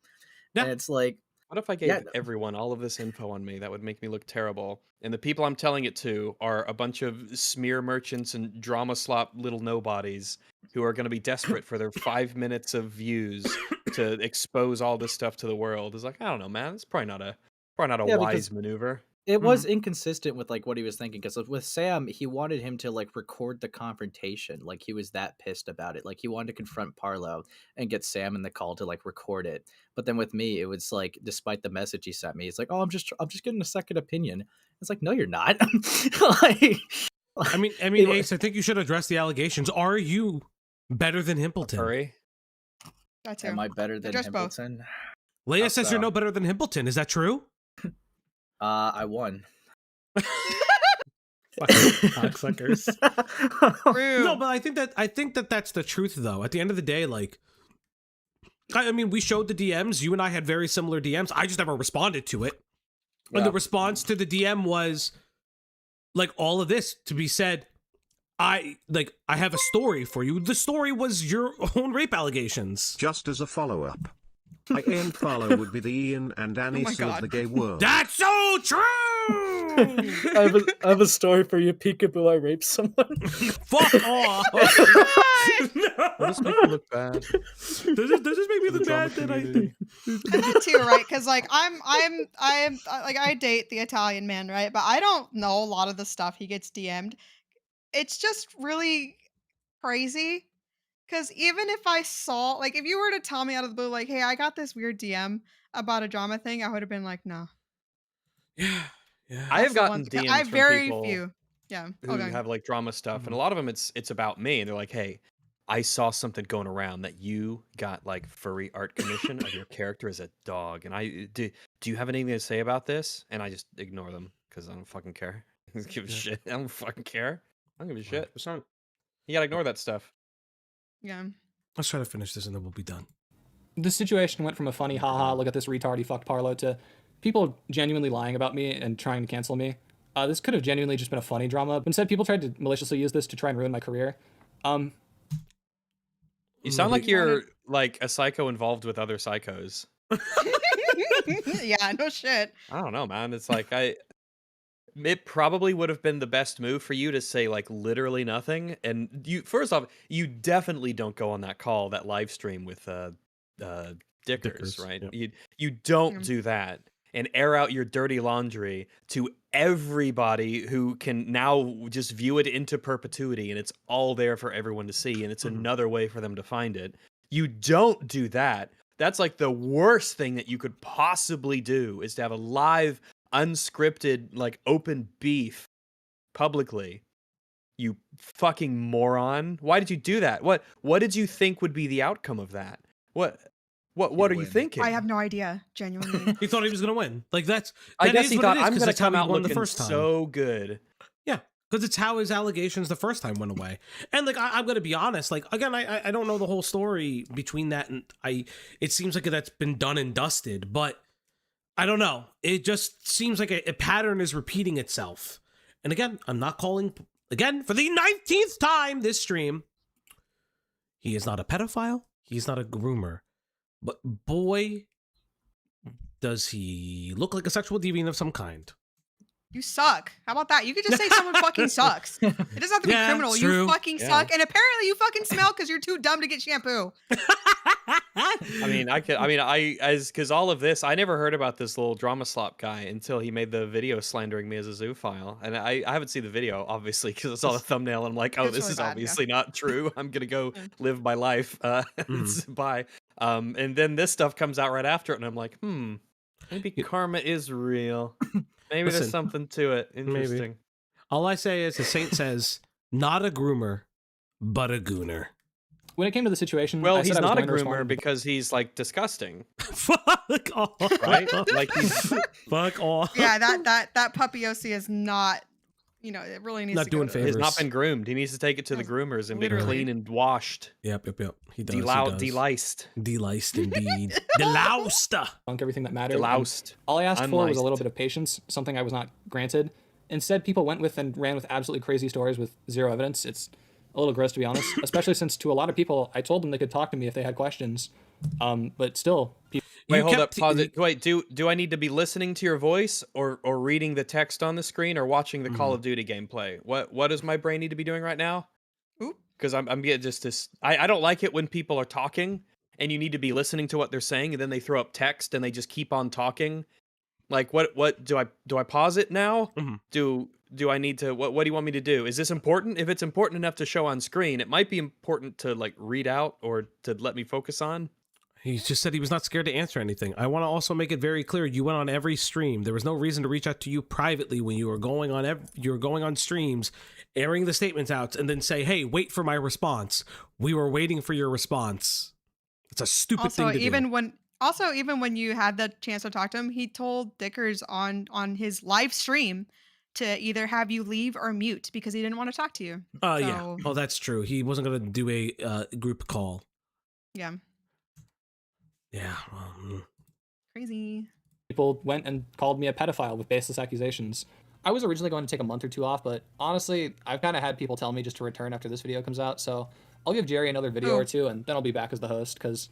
And it's like, what if I gave everyone all of this info on me? That would make me look terrible. And the people I'm telling it to are a bunch of smear merchants and drama slop little nobodies who are going to be desperate for their 5 minutes of views to expose all this stuff to the world. It's like, I don't know, man. It's probably not a wise maneuver. It was inconsistent with like what he was thinking, because with Sam, he wanted him to like record the confrontation. Like he was that pissed about it. Like he wanted to confront Parlo and get Sam in the call to like record it. But then with me, it was like, despite the message he sent me, it's like, oh, I'm just getting a second opinion. It's like, no, you're not. Like, I mean, Ace, I think you should address the allegations. Are you better than Himpleton? Furry? That's Am I better than Himpleton? Leia says you're no better than Himpleton. Is that true? I won. Cocksuckers. No, but I think that that's the truth, though. At the end of the day, like, I mean, we showed the DMs. You and I had very similar DMs. I just never responded to it. Yeah. And the response to the DM was like all of this to be said. I have a story for you. The story was your own rape allegations. Just as a follow-up. Ian Farlow would be the Ian and Annie of the gay world. That's so true! I have a story for you, Peekaboo. I raped someone. Fuck off! Does this make me look bad? Does this make me look bad? That I think that too, right? Because like I'm like I date the Italian man, right? But I don't know a lot of the stuff he gets DM'd. It's just really crazy. Because even if I saw, like, if you were to tell me out of the blue, like, hey, I got this weird DM about a drama thing, I would have been like, no. Yeah. I have gotten DMs I have from very people few. Yeah. who have like drama stuff, and a lot of them it's about me, and they're like, hey, I saw something going around that you got like furry art commission of your character as a dog, and I do you have anything to say about this? And I just ignore them because I don't fucking care. I don't give a shit. I don't fucking care. I don't give a shit. You gotta ignore that stuff. Yeah. Let's try to finish this and then we'll be done. This situation went from a funny haha, look at this retard, he fucked Parlo, to people genuinely lying about me and trying to cancel me. This could have genuinely just been a funny drama, but instead people tried to maliciously use this to try and ruin my career. You sound like you're like a psycho involved with other psychos. Yeah, no shit. I don't know, man. It's like it probably would have been the best move for you to say like literally nothing. And you, first off, you definitely don't go on that call, that live stream with Dickers, right? Yep. You don't do that and air out your dirty laundry to everybody who can now just view it into perpetuity, and it's all there for everyone to see, and it's another way for them to find it. You don't do that. That's like the worst thing that you could possibly do, is to have a live, unscripted, like open beef publicly. You fucking moron. Why did you do that? What did you think would be the outcome of that? What are you thinking? I have no idea, genuinely. He thought he was gonna win. Like I guess he thought, I'm gonna come out looking so good. Yeah, because it's how his allegations the first time went away. And like I'm gonna be honest, like again, I don't know the whole story between that and it seems like that's been done and dusted, but I don't know. It just seems like a pattern is repeating itself. And again, I'm not calling again for the 19th time this stream. He is not a pedophile. He's not a groomer. But boy, does he look like a sexual deviant of some kind. You suck. How about that? You could just say someone fucking sucks. It doesn't have to be criminal. True. You fucking suck. And apparently you fucking smell because you're too dumb to get shampoo. Because all of this, I never heard about this little drama slop guy until he made the video slandering me as a zoophile. And I haven't seen the video, obviously, because I saw the thumbnail and I'm like, oh, this is obviously not true. I'm going to go live my life. Bye. And then this stuff comes out right after it, and I'm like, maybe karma is real. Maybe there's something to it. Interesting. Maybe. All I say is the saint says, not a groomer, but a gooner. When it came to the situation, well, he's not a groomer because he's like disgusting. Fuck off. Right? Like he's fuck off. Yeah, that puppy OC is not, it really needs not to doing go favors. He's not been groomed. He needs to take it to the groomers and be clean and washed. Yep. He does. Deliced. Deliced indeed. Deloused. Everything that mattered. Deloused. All I asked for was a little bit of patience, something I was not granted. Instead, people went with and ran with absolutely crazy stories with zero evidence. It's a little gross, to be honest, especially since to a lot of people, I told them they could talk to me if they had questions. But still, wait, hold up, pause it. Wait, do I need to be listening to your voice or reading the text on the screen or watching the Call of Duty gameplay? What does my brain need to be doing right now? Because I'm getting just this. I don't like it when people are talking and you need to be listening to what they're saying, and then they throw up text and they just keep on talking. Like, what do I pause it now? Do I need to, what do you want me to do? Is this important? If it's important enough to show on screen, it might be important to like read out or to let me focus on. He just said he was not scared to answer anything. I want to also make it very clear, you went on every stream. There was no reason to reach out to you privately when you were going on streams, airing the statements out, and then say, hey, wait for my response. We were waiting for your response. It's a stupid thing to do. Even when you had the chance to talk to him, he told Dickers on his live stream to either have you leave or mute because he didn't want to talk to you. Yeah. Oh, that's true. He wasn't going to do a group call. Yeah. Yeah. Crazy. People went and called me a pedophile with baseless accusations. I was originally going to take a month or two off, but honestly, I've kind of had people tell me just to return after this video comes out. So I'll give Jerry another video or two, and then I'll be back as the host because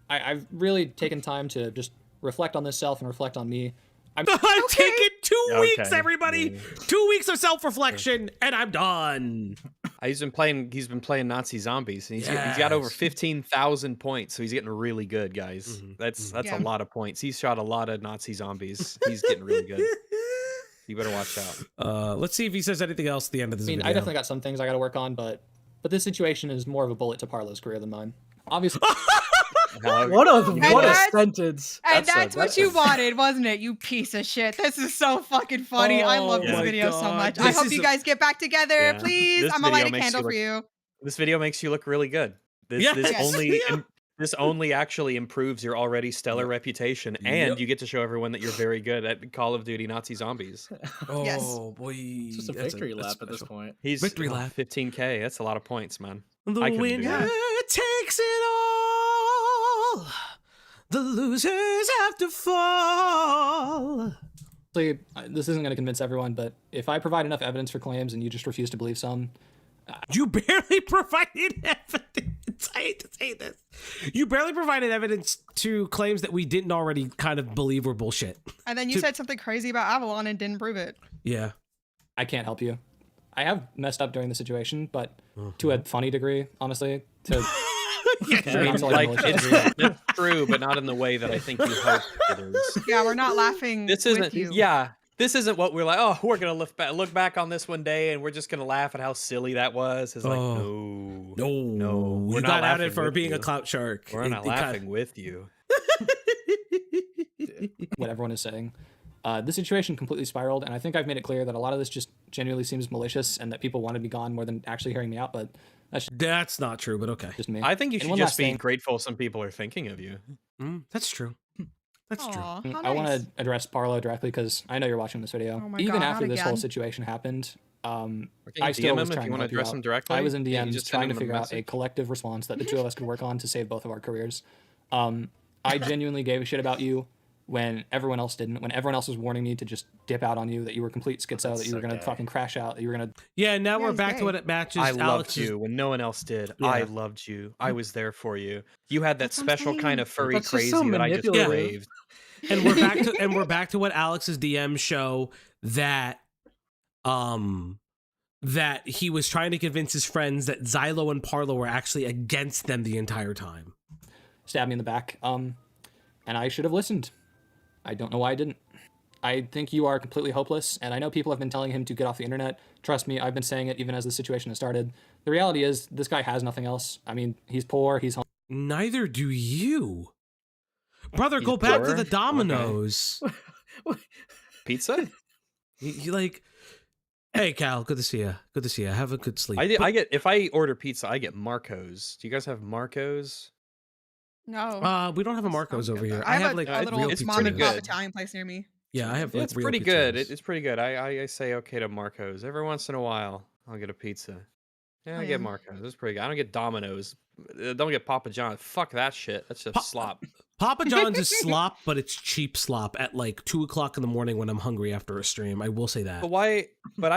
I've really taken time to just reflect on this self and reflect on me. I've taken 2 weeks, everybody. 2 weeks of self-reflection, and I'm done. He's been playing Nazi zombies, and he's got over 15,000 points, so he's getting really good, guys. That's a lot of points. He's shot a lot of Nazi zombies. He's getting really good. You better watch out. Let's see if he says anything else at the end of this video. I definitely got some things I got to work on, but this situation is more of a bullet to Parlo's career than mine. Obviously. What a sentence. And that's what you wanted, wasn't it? You piece of shit. This is so fucking funny. I love this video so much. I hope you guys get back together, please. I'm gonna light a candle for you. This video makes you look really good. This only actually improves your already stellar reputation, and you get to show everyone that you're very good at Call of Duty Nazi Zombies. Oh boy, it's just a victory lap at this point. He's victory lap. 15K. That's a lot of points, man. The winner takes it all. The losers have to fall. This isn't going to convince everyone, but if I provide enough evidence for claims and you just refuse to believe some, you barely provided evidence. I hate to say this. You barely provided evidence to claims that we didn't already kind of believe were bullshit. And then you said something crazy about Avalon and didn't prove it. Yeah. I can't help you. I have messed up during the situation, but to a funny degree, honestly. It's true, but not in the way that I think you hope it is. Yeah, we're not laughing. This isn't. With you. Yeah. This isn't what we're like, oh, we're going to look back on this one day and we're just going to laugh at how silly that was. It's like, no. We're not laughing for being a clout shark. We're not laughing with you. What everyone is saying. This situation completely spiraled, and I think I've made it clear that a lot of this just genuinely seems malicious and that people wanted me gone more than actually hearing me out, but that's not true, but okay. Just me. I think you should just be grateful some people are thinking of you. That's true. That's true. I want to address Parlo directly because I know you're watching this video. Even after this whole situation happened, I still was trying to address him directly. I was in DMs trying to figure out a collective response that the two of us could work on to save both of our careers. I genuinely gave a shit about you when everyone else didn't. When everyone else was warning me to just dip out on you, that you were complete schizo, that you were gonna fucking crash out, that you were gonna. Yeah, now we're back to what it matches. I loved you when no one else did. Yeah. I loved you. I was there for you. You had that special kind of furry crazy that I just craved. And we're back to what Alex's DMs show, that that he was trying to convince his friends that Xylo and Parlo were actually against them the entire time. Stabbed me in the back. And I should have listened. I don't know why I didn't. I think you are completely hopeless, and I know people have been telling him to get off the internet. Trust me, I've been saying it even as the situation has started. The reality is, this guy has nothing else. I mean, he's poor, he's home. Neither do you. Brother, go back to the Domino's. Okay. Pizza? You like, hey Cal, good to see you. Good to see you. Have a good sleep. I get, if I order pizza, I get Marco's. Do you guys have Marco's? No. We don't have a Marco's over here. I have like a little mom and pop Italian place near me. Yeah, I have. It's pretty good. It's pretty good. I say okay to Marco's every once in a while. I'll get a pizza. Yeah, I get Marco's. It's pretty good. I don't get Domino's. Don't get Papa John's. Fuck that shit. That's just slop. Papa John's is slop, but it's cheap slop at like 2 o'clock in the morning when I'm hungry after a stream. I will say that. But why? But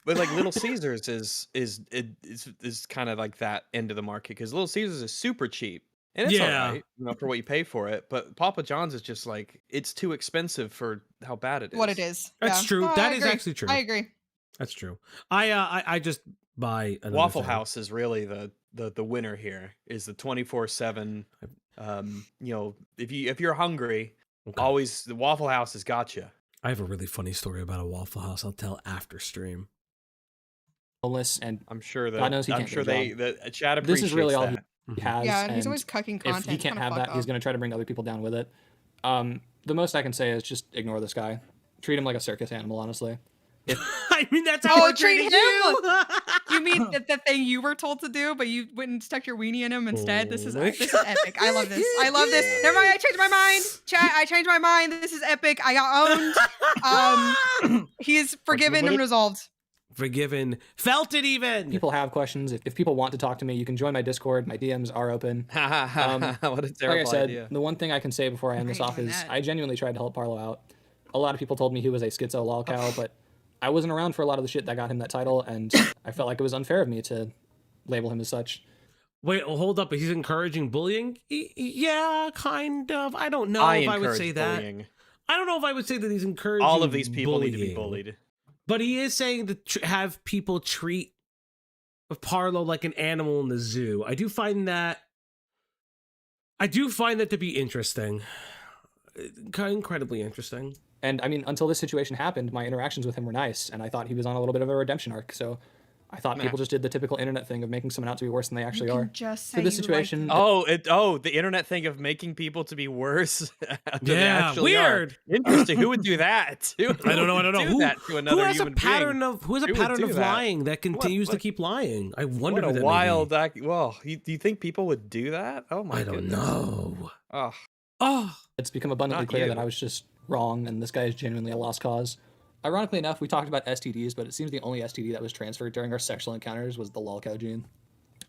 like Little Caesars is kind of like that end of the market, because Little Caesars is super cheap. And it's all right, for what you pay for it. But Papa John's is just like, it's too expensive for how bad it is. What it is. That's true. No, that is actually true. I agree. That's true. I just buy Waffle House is really the winner here. Is the 24/7. If you're hungry, Okay. Always, the Waffle House has got you. I have a really funny story about a Waffle House. I'll tell after stream. And I'm sure that God knows he I'm can't sure get a the chat appreciates This is really all that. he has. Yeah, and he's always cucking If content. he can't have that, he's going to try to bring other people down with it. The most I can say is just ignore this guy. Treat him like a circus animal, honestly. I mean, that's how we're treat treating him. you. You mean the thing you were told to do, but you went and stuck your weenie in him instead? This is epic. I love this. I love this. Never mind. I changed my mind. Chat. I changed my mind. This is epic. I got owned. He is forgiven and resolved. Forgiven. Felt it even. People have questions. If people want to talk to me, you can join my Discord. My DMs are open. What a terrible like I said, idea. The one thing I can say before I end this off is I genuinely tried to help Parlo out. A lot of people told me he was a schizo lolcow, but I wasn't around for a lot of the shit that got him that title, and I felt like it was unfair of me to label him as such. Wait, well, hold up. He's encouraging bullying? Yeah, kind of. I don't know if I would say that. I don't know if I would say that he's encouraging all of these people bullying. need to be bullied. But he is saying to have people treat Parlo like an animal in the zoo. I do find that to be interesting. Incredibly interesting. And I mean, until this situation happened, my interactions with him were nice, and I thought he was on a little bit of a redemption arc. So I thought people just did the typical internet thing of making someone out to be worse than they actually are. Just so this situation. The internet thing of making people to be worse. Yeah, weird. Interesting. Who would do that? I don't know. Who has a pattern of lying that continues to keep lying? I wonder. What a wild act. Well, do you think people would do that? Oh my goodness. I don't know. Oh, it's become abundantly clear that I was just wrong, and this guy is genuinely a lost cause. Ironically enough, we talked about STDs, but it seems the only STD that was transferred during our sexual encounters was the lolcow gene.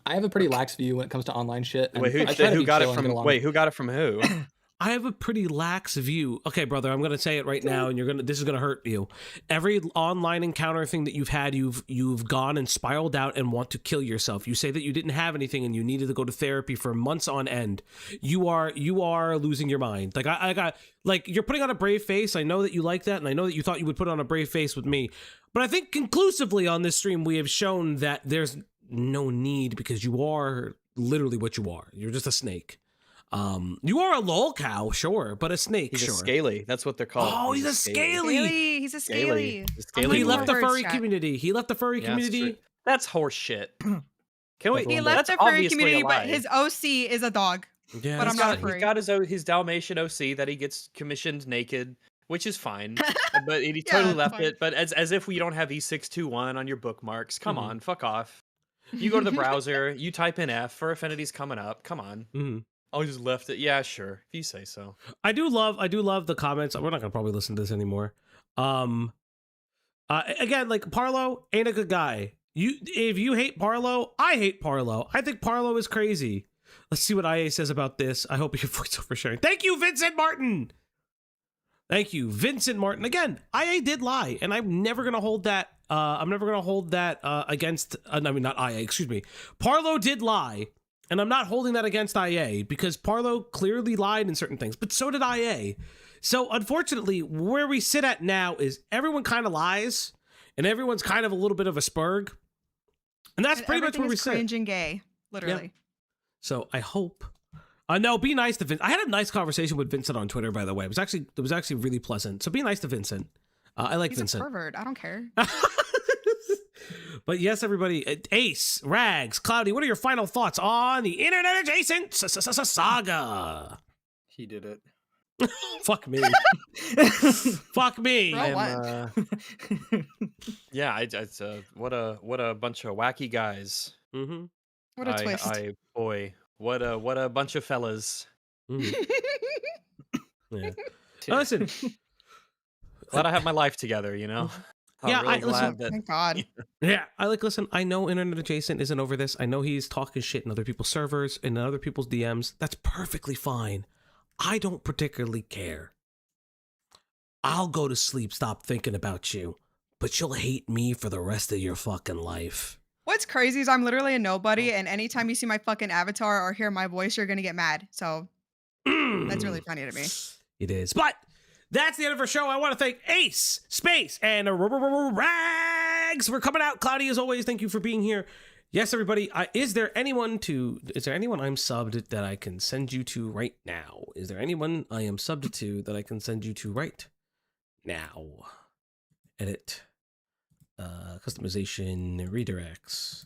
I have a pretty lax view when it comes to online shit. Wait, who got it from who? I have a pretty lax view. Okay, brother, I'm gonna say it right now, and this is gonna hurt you. Every online encounter thing that you've had, you've gone and spiraled out and want to kill yourself. You say that you didn't have anything and you needed to go to therapy for months on end. You are losing your mind. Like I got you're putting on a brave face. I know that you like that, and I know that you thought you would put on a brave face with me. But I think conclusively on this stream we have shown that there's no need, because you are literally what you are. You're just a snake. You are a lolcow, sure, but a snake, he's sure. a scaly. That's what they're called. Oh, he's a scaly. He's a scaly. He left the furry community. Community. That's horse shit. Can we? He left the furry community, but his OC is a dog. Yeah, but I'm not furry. He's got his Dalmatian OC that he gets commissioned naked, which is fine. But he totally left it. But as if we don't have E621 on your bookmarks. Come on, fuck off. You go to the browser, you type in F, Fur Affinity's coming up. Come on. I just left it. Yeah, sure. If you say so. I do love the comments. We're not gonna probably listen to this anymore. Again, like Parlo ain't a good guy. If you hate Parlo, I hate Parlo. I think Parlo is crazy. Let's see what IA says about this. I hope you voice over sharing. Thank you, Vincent Martin. Thank you, Vincent Martin. Again, IA did lie, and I'm never gonna hold that. I'm never gonna hold that against. I mean, not IA. Excuse me. Parlo did lie. And I'm not holding that against IA, because Parlo clearly lied in certain things, but so did IA. So unfortunately, where we sit at now is everyone kind of lies, and everyone's kind of a little bit of a spurg. And that's pretty much where we sit. Cringe and gay, literally. Yeah. So I hope. No, be nice to Vincent. I had a nice conversation with Vincent on Twitter, by the way. It was actually really pleasant. So be nice to Vincent. I like Vincent. He's a pervert. I don't care. But yes, everybody, Ace, Rags, Cloudy, what are your final thoughts on the internet adjacent saga? He did it. Fuck me. Fuck me. Yeah, it's what a bunch of wacky guys. Mm-hmm. What a twist. Boy, what a bunch of fellas. Mm. Yeah. Listen. Glad I have my life together, you know. Yeah, really listen. Thank God. Yeah, listen, I know Internet Adjacent isn't over this. I know he's talking shit in other people's servers and in other people's DMs. That's perfectly fine. I don't particularly care. I'll go to sleep, stop thinking about you, but you'll hate me for the rest of your fucking life. What's crazy is I'm literally a nobody, and anytime you see my fucking avatar or hear my voice, you're gonna get mad. So that's really funny to me. It is. But that's the end of our show. I want to thank Ace, Space, and Rags for coming out. Cloudy, as always, thank you for being here. Yes, everybody. Is there anyone I'm subbed that I can send you to right now? Is there anyone I am subbed to that I can send you to right now? Edit. Customization. Redirects.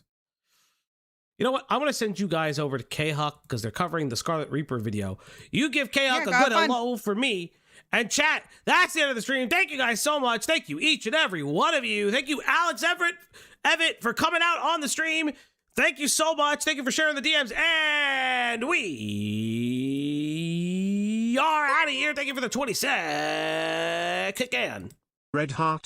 You know what? I want to send you guys over to K-Huck because they're covering the Scarlet Reaper video. You give K-Huck a good hello for me. And chat, that's the end of the stream. Thank you guys so much. Thank you, each and every one of you. Thank you, Alex Evitt, for coming out on the stream. Thank you so much. Thank you for sharing the DMs. And we are out of here. Thank you for the 20 sec kick in. Red Heart